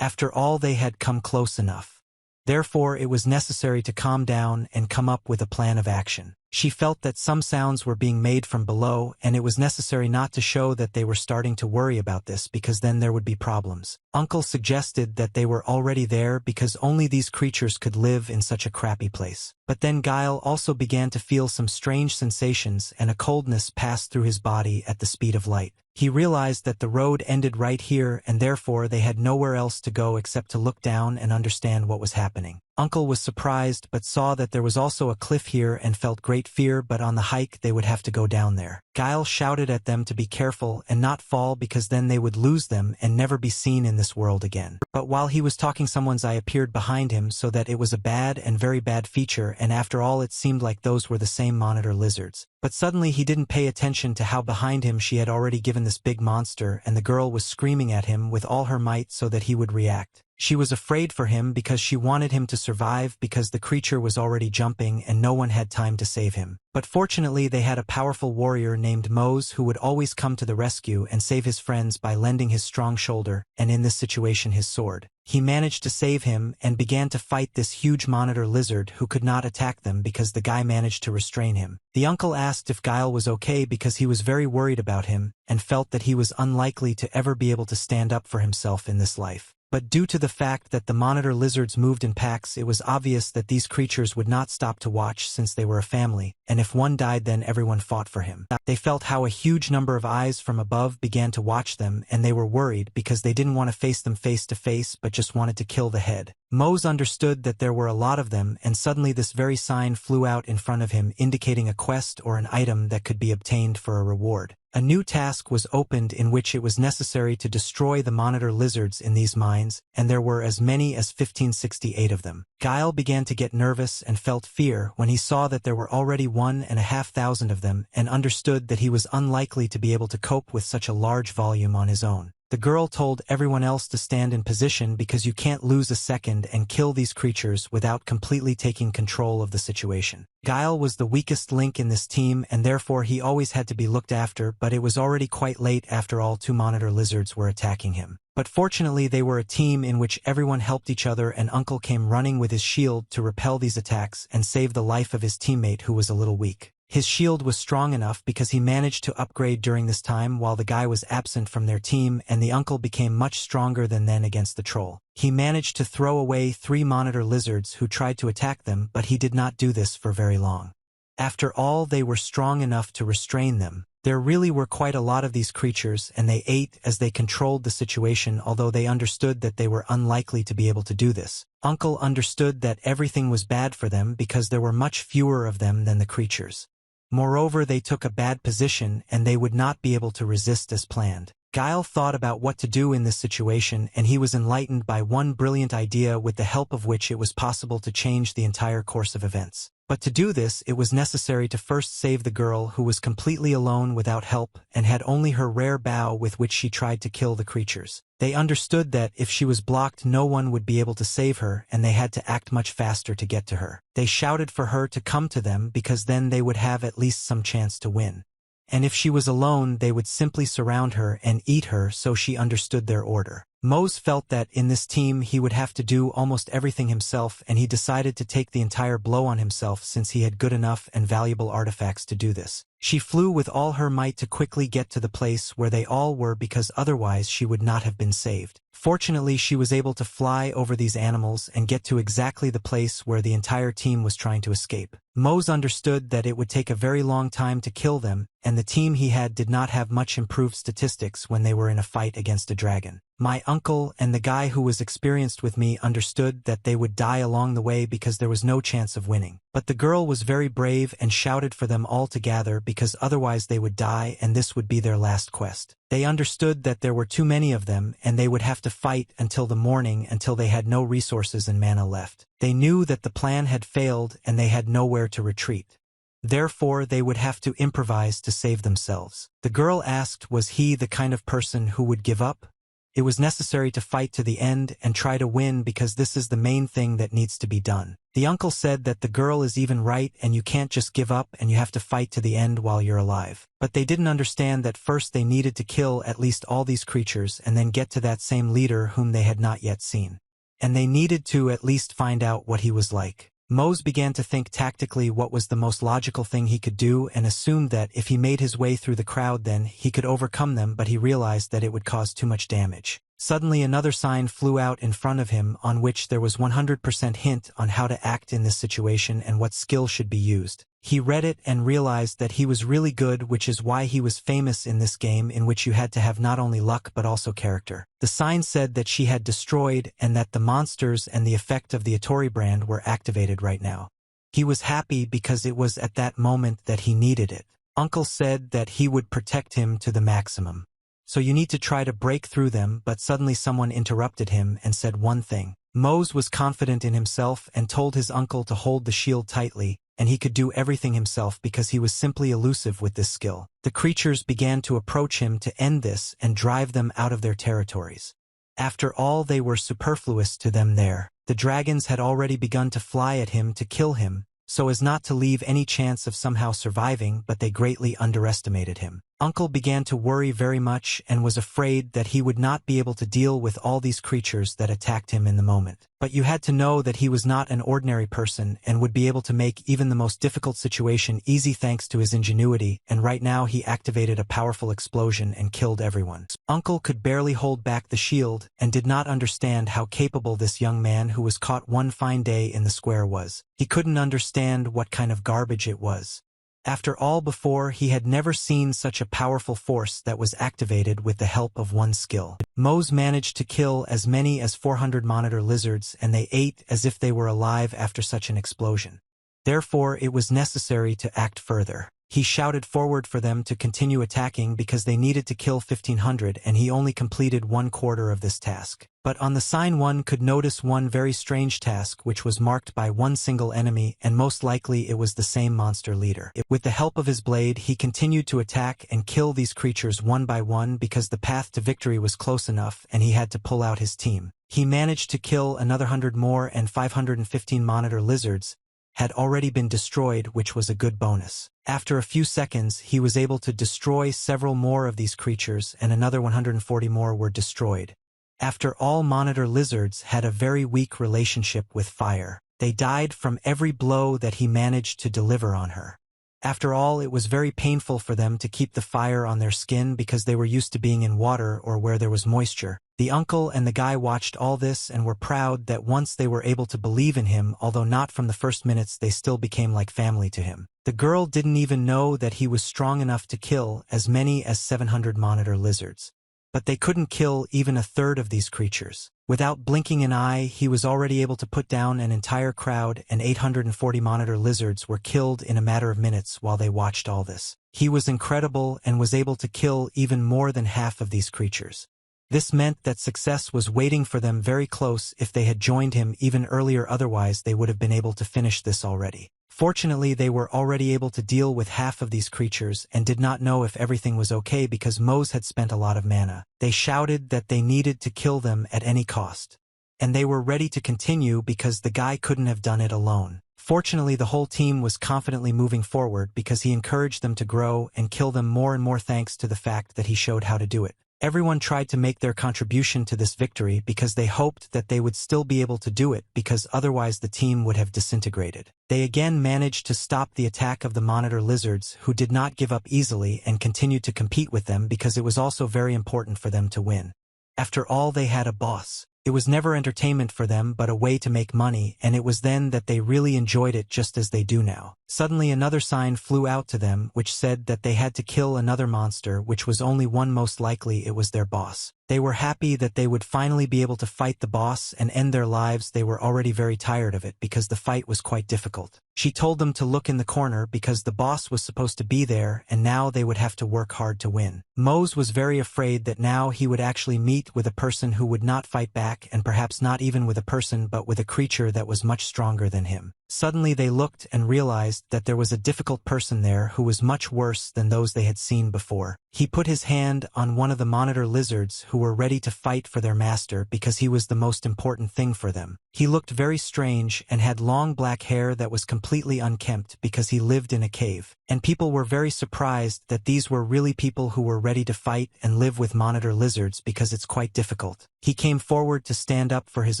After all, they had come close enough. Therefore, it was necessary to calm down and come up with a plan of action. She felt that some sounds were being made from below, and it was necessary not to show that they were starting to worry about this because then there would be problems. Uncle suggested that they were already there because only these creatures could live in such a crappy place. But then Guile also began to feel some strange sensations and a coldness passed through his body at the speed of light. He realized that the road ended right here and therefore they had nowhere else to go except to look down and understand what was happening. Uncle was surprised but saw that there was also a cliff here and felt great fear, but on the hike they would have to go down there. Guile shouted at them to be careful and not fall because then they would lose them and never be seen in this world again. But while he was talking, someone's eye appeared behind him, so that it was a bad and very bad feature, and after all it seemed like those were the same monitor lizards. But suddenly he didn't pay attention to how behind him she had already given this big monster and the girl was screaming at him with all her might so that he would react. She was afraid for him because she wanted him to survive because the creature was already jumping and no one had time to save him. But fortunately they had a powerful warrior named Mose who would always come to the rescue and save his friends by lending his strong shoulder, and in this situation his sword. He managed to save him and began to fight this huge monitor lizard who could not attack them because the guy managed to restrain him. The uncle asked if Guile was okay because he was very worried about him and felt that he was unlikely to ever be able to stand up for himself in this life. But due to the fact that the monitor lizards moved in packs, it was obvious that these creatures would not stop to watch since they were a family, and if one died then everyone fought for him. They felt how a huge number of eyes from above began to watch them, and they were worried because they didn't want to face them face to face but just wanted to kill the head. Mose understood that there were a lot of them, and suddenly this very sign flew out in front of him indicating a quest or an item that could be obtained for a reward. A new task was opened in which it was necessary to destroy the monitor lizards in these mines, and there were as many as 1568 of them. Guile began to get nervous and felt fear when he saw that there were already 1,500 of them and understood that he was unlikely to be able to cope with such a large volume on his own. The girl told everyone else to stand in position because you can't lose a second and kill these creatures without completely taking control of the situation. Guile was the weakest link in this team and therefore he always had to be looked after, but it was already quite late after all two monitor lizards were attacking him. But fortunately they were a team in which everyone helped each other and Uncle came running with his shield to repel these attacks and save the life of his teammate who was a little weak. His shield was strong enough because he managed to upgrade during this time while the guy was absent from their team and the uncle became much stronger than then against the troll. He managed to throw away 3 monitor lizards who tried to attack them, but he did not do this for very long. After all, they were strong enough to restrain them. There really were quite a lot of these creatures and they ate as they controlled the situation, although they understood that they were unlikely to be able to do this. Uncle understood that everything was bad for them because there were much fewer of them than the creatures. Moreover, they took a bad position and they would not be able to resist as planned. Guile thought about what to do in this situation and he was enlightened by one brilliant idea with the help of which it was possible to change the entire course of events. But to do this, it was necessary to first save the girl who was completely alone without help and had only her rare bow with which she tried to kill the creatures. They understood that if she was blocked no one would be able to save her and they had to act much faster to get to her. They shouted for her to come to them because then they would have at least some chance to win. And if she was alone they would simply surround her and eat her, so she understood their order. Mose felt that in this team he would have to do almost everything himself and he decided to take the entire blow on himself since he had good enough and valuable artifacts to do this. She flew with all her might to quickly get to the place where they all were because otherwise she would not have been saved. Fortunately, she was able to fly over these animals and get to exactly the place where the entire team was trying to escape. Mose understood that it would take a very long time to kill them, and the team he had did not have much improved statistics when they were in a fight against a dragon. My uncle and the guy who was experienced with me understood that they would die along the way because there was no chance of winning. But the girl was very brave and shouted for them all to gather because otherwise they would die and this would be their last quest. They understood that there were too many of them and they would have to fight until the morning until they had no resources and mana left. They knew that the plan had failed and they had nowhere to retreat. Therefore, they would have to improvise to save themselves. The girl asked, was he the kind of person who would give up? It was necessary to fight to the end and try to win because this is the main thing that needs to be done. The uncle said that the girl is even right and you can't just give up and you have to fight to the end while you're alive. But they didn't understand that first they needed to kill at least all these creatures and then get to that same leader whom they had not yet seen. And they needed to at least find out what he was like. Mose began to think tactically what was the most logical thing he could do and assumed that if he made his way through the crowd then he could overcome them, but he realized that it would cause too much damage. Suddenly another sign flew out in front of him on which there was 100% hint on how to act in this situation and what skill should be used. He read it and realized that he was really good, which is why he was famous in this game in which you had to have not only luck but also character. The sign said that she had destroyed and that the monsters and the effect of the Atori brand were activated right now. He was happy because it was at that moment that he needed it. Uncle said that he would protect him to the maximum. So you need to try to break through them, but suddenly someone interrupted him and said one thing. Mose was confident in himself and told his uncle to hold the shield tightly, and he could do everything himself because he was simply elusive with this skill. The creatures began to approach him to end this and drive them out of their territories. After all, they were superfluous to them there. The dragons had already begun to fly at him to kill him, so as not to leave any chance of somehow surviving, but they greatly underestimated him. Uncle began to worry very much and was afraid that he would not be able to deal with all these creatures that attacked him in the moment. But you had to know that he was not an ordinary person and would be able to make even the most difficult situation easy thanks to his ingenuity, and right now he activated a powerful explosion and killed everyone. Uncle could barely hold back the shield and did not understand how capable this young man who was caught one fine day in the square was. He couldn't understand what kind of garbage it was. After all, before he had never seen such a powerful force that was activated with the help of one skill. Mose managed to kill as many as 400 monitor lizards and they ate as if they were alive after such an explosion. Therefore, it was necessary to act further. He shouted forward for them to continue attacking because they needed to kill 1,500 and he only completed 1/4 of this task. But on the sign one could notice one very strange task which was marked by one single enemy and most likely it was the same monster leader. With the help of his blade he continued to attack and kill these creatures one by one because the path to victory was close enough and he had to pull out his team. He managed to kill another 100 more and 515 monitor lizards had already been destroyed, which was a good bonus. After a few seconds, he was able to destroy several more of these creatures and another 140 more were destroyed. After all monitor lizards had a very weak relationship with fire. They died from every blow that he managed to deliver on her. After all, it was very painful for them to keep the fire on their skin because they were used to being in water or where there was moisture. The uncle and the guy watched all this and were proud that once they were able to believe in him, although not from the first minutes, they still became like family to him. The girl didn't even know that he was strong enough to kill as many as 700 monitor lizards. But they couldn't kill even a third of these creatures. Without blinking an eye, he was already able to put down an entire crowd and 840 monitor lizards were killed in a matter of minutes while they watched all this. He was incredible and was able to kill even more than half of these creatures. This meant that success was waiting for them very close if they had joined him even earlier, otherwise they would have been able to finish this already. Fortunately, they were already able to deal with half of these creatures and did not know if everything was okay because Mose had spent a lot of mana. They shouted that they needed to kill them at any cost. And they were ready to continue because the guy couldn't have done it alone. Fortunately, the whole team was confidently moving forward because he encouraged them to grow and kill them more and more thanks to the fact that he showed how to do it. Everyone tried to make their contribution to this victory because they hoped that they would still be able to do it because otherwise the team would have disintegrated. They again managed to stop the attack of the monitor lizards who did not give up easily and continued to compete with them because it was also very important for them to win. After all, they had a boss. It was never entertainment for them but a way to make money, and it was then that they really enjoyed it just as they do now. Suddenly another sign flew out to them which said that they had to kill another monster, which was only one, most likely it was their boss. They were happy that they would finally be able to fight the boss and end their lives. They were already very tired of it because the fight was quite difficult. She told them to look in the corner because the boss was supposed to be there and now they would have to work hard to win. Mose was very afraid that now he would actually meet with a person who would not fight back, and perhaps not even with a person but with a creature that was much stronger than him. Suddenly they looked and realized that there was a difficult person there who was much worse than those they had seen before. He put his hand on one of the monitor lizards who were ready to fight for their master because he was the most important thing for them. He looked very strange and had long black hair that was completely unkempt because he lived in a cave. And people were very surprised that these were really people who were ready to fight and live with monitor lizards because it's quite difficult. He came forward to stand up for his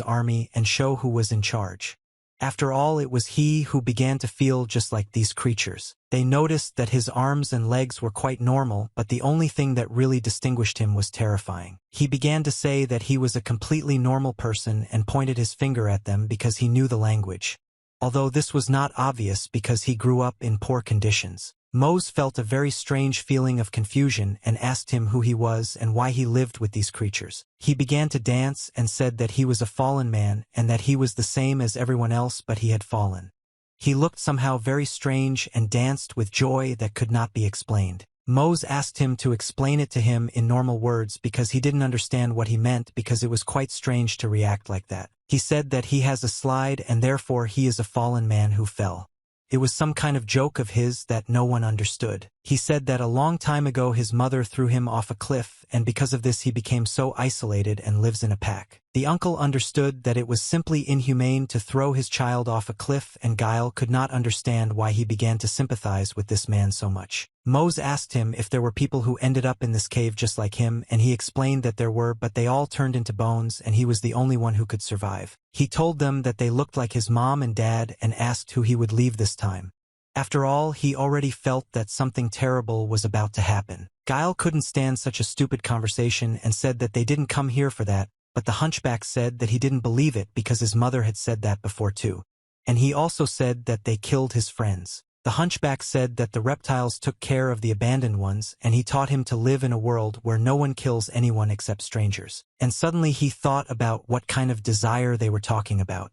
army and show who was in charge. After all, it was he who began to feel just like these creatures. They noticed that his arms and legs were quite normal, but the only thing that really distinguished him was terrifying. He began to say that he was a completely normal person and pointed his finger at them because he knew the language. Although this was not obvious because he grew up in poor conditions. Mose felt a very strange feeling of confusion and asked him who he was and why he lived with these creatures. He began to dance and said that he was a fallen man and that he was the same as everyone else but he had fallen. He looked somehow very strange and danced with joy that could not be explained. Mose asked him to explain it to him in normal words because he didn't understand what he meant because it was quite strange to react like that. He said that he has a slide and therefore he is a fallen man who fell. It was some kind of joke of his that no one understood. He said that a long time ago his mother threw him off a cliff, and because of this he became so isolated and lives in a pack. The uncle understood that it was simply inhumane to throw his child off a cliff, and Guile could not understand why he began to sympathize with this man so much. Mose asked him if there were people who ended up in this cave just like him, and he explained that there were, but they all turned into bones and he was the only one who could survive. He told them that they looked like his mom and dad and asked who he would leave this time. After all, he already felt that something terrible was about to happen. Guile couldn't stand such a stupid conversation and said that they didn't come here for that, but the hunchback said that he didn't believe it because his mother had said that before too. And he also said that they killed his friends. The hunchback said that the reptiles took care of the abandoned ones, and he taught him to live in a world where no one kills anyone except strangers. And suddenly he thought about what kind of desire they were talking about.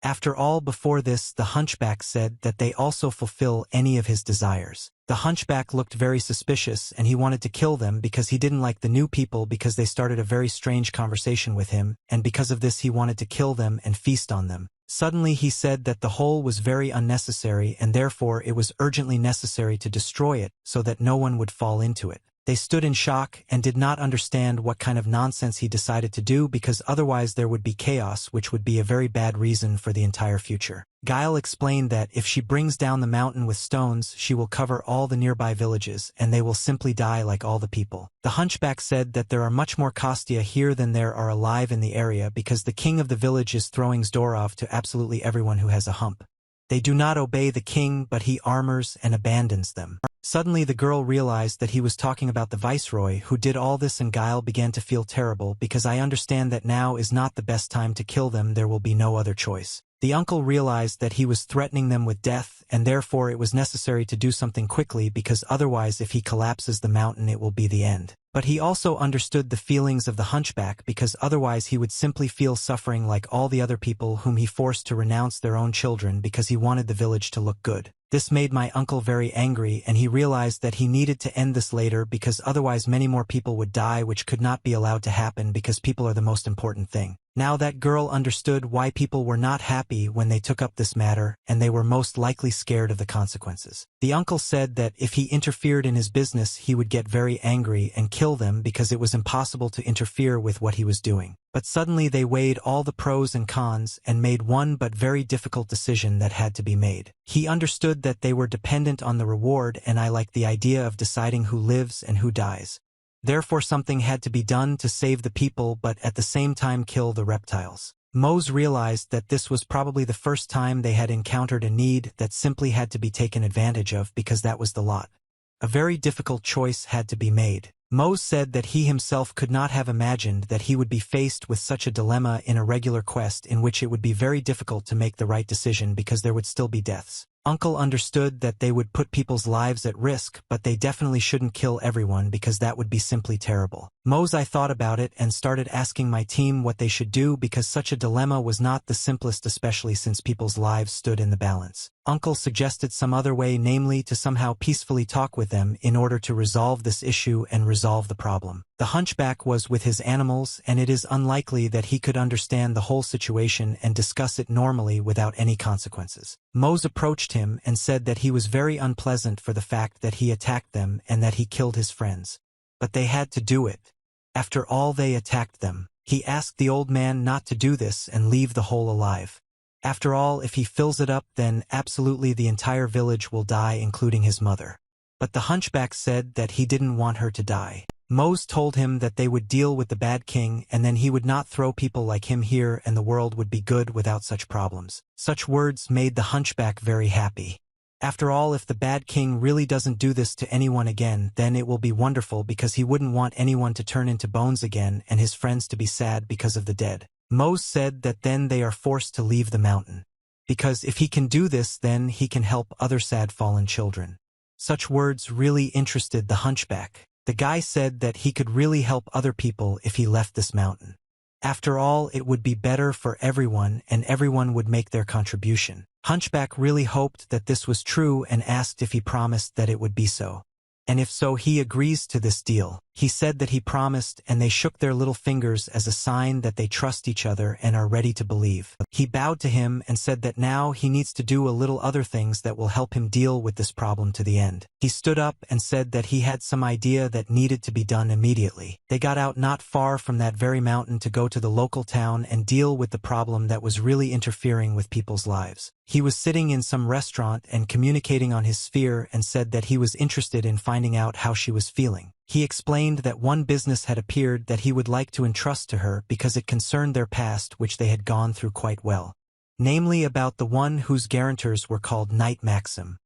After all, before this, the hunchback said that they also fulfill any of his desires. The hunchback looked very suspicious and he wanted to kill them because he didn't like the new people because they started a very strange conversation with him, and because of this he wanted to kill them and feast on them. Suddenly he said that the hole was very unnecessary and therefore it was urgently necessary to destroy it so that no one would fall into it. They stood in shock and did not understand what kind of nonsense he decided to do because otherwise there would be chaos, which would be a very bad reason for the entire future. Guile explained that if she brings down the mountain with stones, she will cover all the nearby villages and they will simply die like all the people. The hunchback said that there are much more Kostya here than there are alive in the area because the king of the village is throwing Zdorov to absolutely everyone who has a hump. They do not obey the king, but he armors and abandons them. Suddenly the girl realized that he was talking about the viceroy who did all this, and Guile began to feel terrible because I understand that now is not the best time to kill them, there will be no other choice. The uncle realized that he was threatening them with death and therefore it was necessary to do something quickly because otherwise if he collapses the mountain it will be the end. But he also understood the feelings of the hunchback because otherwise he would simply feel suffering like all the other people whom he forced to renounce their own children because he wanted the village to look good. This made my uncle very angry and he realized that he needed to end this later because otherwise many more people would die, which could not be allowed to happen because people are the most important thing. Now that girl understood why people were not happy when they took up this matter, and they were most likely scared of the consequences. The uncle said that if he interfered in his business he would get very angry and kill them because it was impossible to interfere with what he was doing. But suddenly they weighed all the pros and cons and made one but very difficult decision that had to be made. He understood that they were dependent on the reward, and I like the idea of deciding who lives and who dies. Therefore something had to be done to save the people but at the same time kill the reptiles. Mose realized that this was probably the first time they had encountered a need that simply had to be taken advantage of because that was the lot. A very difficult choice had to be made. Mose said that he himself could not have imagined that he would be faced with such a dilemma in a regular quest in which it would be very difficult to make the right decision because there would still be deaths. Uncle understood that they would put people's lives at risk, but they definitely shouldn't kill everyone because that would be simply terrible. Mose, I thought about it and started asking my team what they should do because such a dilemma was not the simplest, especially since people's lives stood in the balance. Uncle suggested some other way, namely to somehow peacefully talk with them in order to resolve this issue and resolve the problem. The hunchback was with his animals and it is unlikely that he could understand the whole situation and discuss it normally without any consequences. Mose approached him and said that he was very unpleasant for the fact that he attacked them and that he killed his friends. But they had to do it. After all, they attacked them. He asked the old man not to do this and leave the hole alive. After all, if he fills it up, then absolutely the entire village will die, including his mother. But the hunchback said that he didn't want her to die. Mose told him that they would deal with the bad king and then he would not throw people like him here and the world would be good without such problems. Such words made the hunchback very happy. After all, if the bad king really doesn't do this to anyone again, then it will be wonderful because he wouldn't want anyone to turn into bones again and his friends to be sad because of the dead. Mose said that then they are forced to leave the mountain. Because if he can do this, then he can help other sad fallen children. Such words really interested the hunchback. The guy said that he could really help other people if he left this mountain. After all, it would be better for everyone and everyone would make their contribution. Hunchback really hoped that this was true and asked if he promised that it would be so. And if so, he agrees to this deal. He said that he promised and they shook their little fingers as a sign that they trust each other and are ready to believe. He bowed to him and said that now he needs to do a little other things that will help him deal with this problem to the end. He stood up and said that he had some idea that needed to be done immediately. They got out not far from that very mountain to go to the local town and deal with the problem that was really interfering with people's lives. He was sitting in some restaurant and communicating on his sphere and said that he was interested in finding out how she was feeling. He explained that one business had appeared that he would like to entrust to her because it concerned their past, which they had gone through quite well. Namely about the one whose guarantors were called Knight Maxim.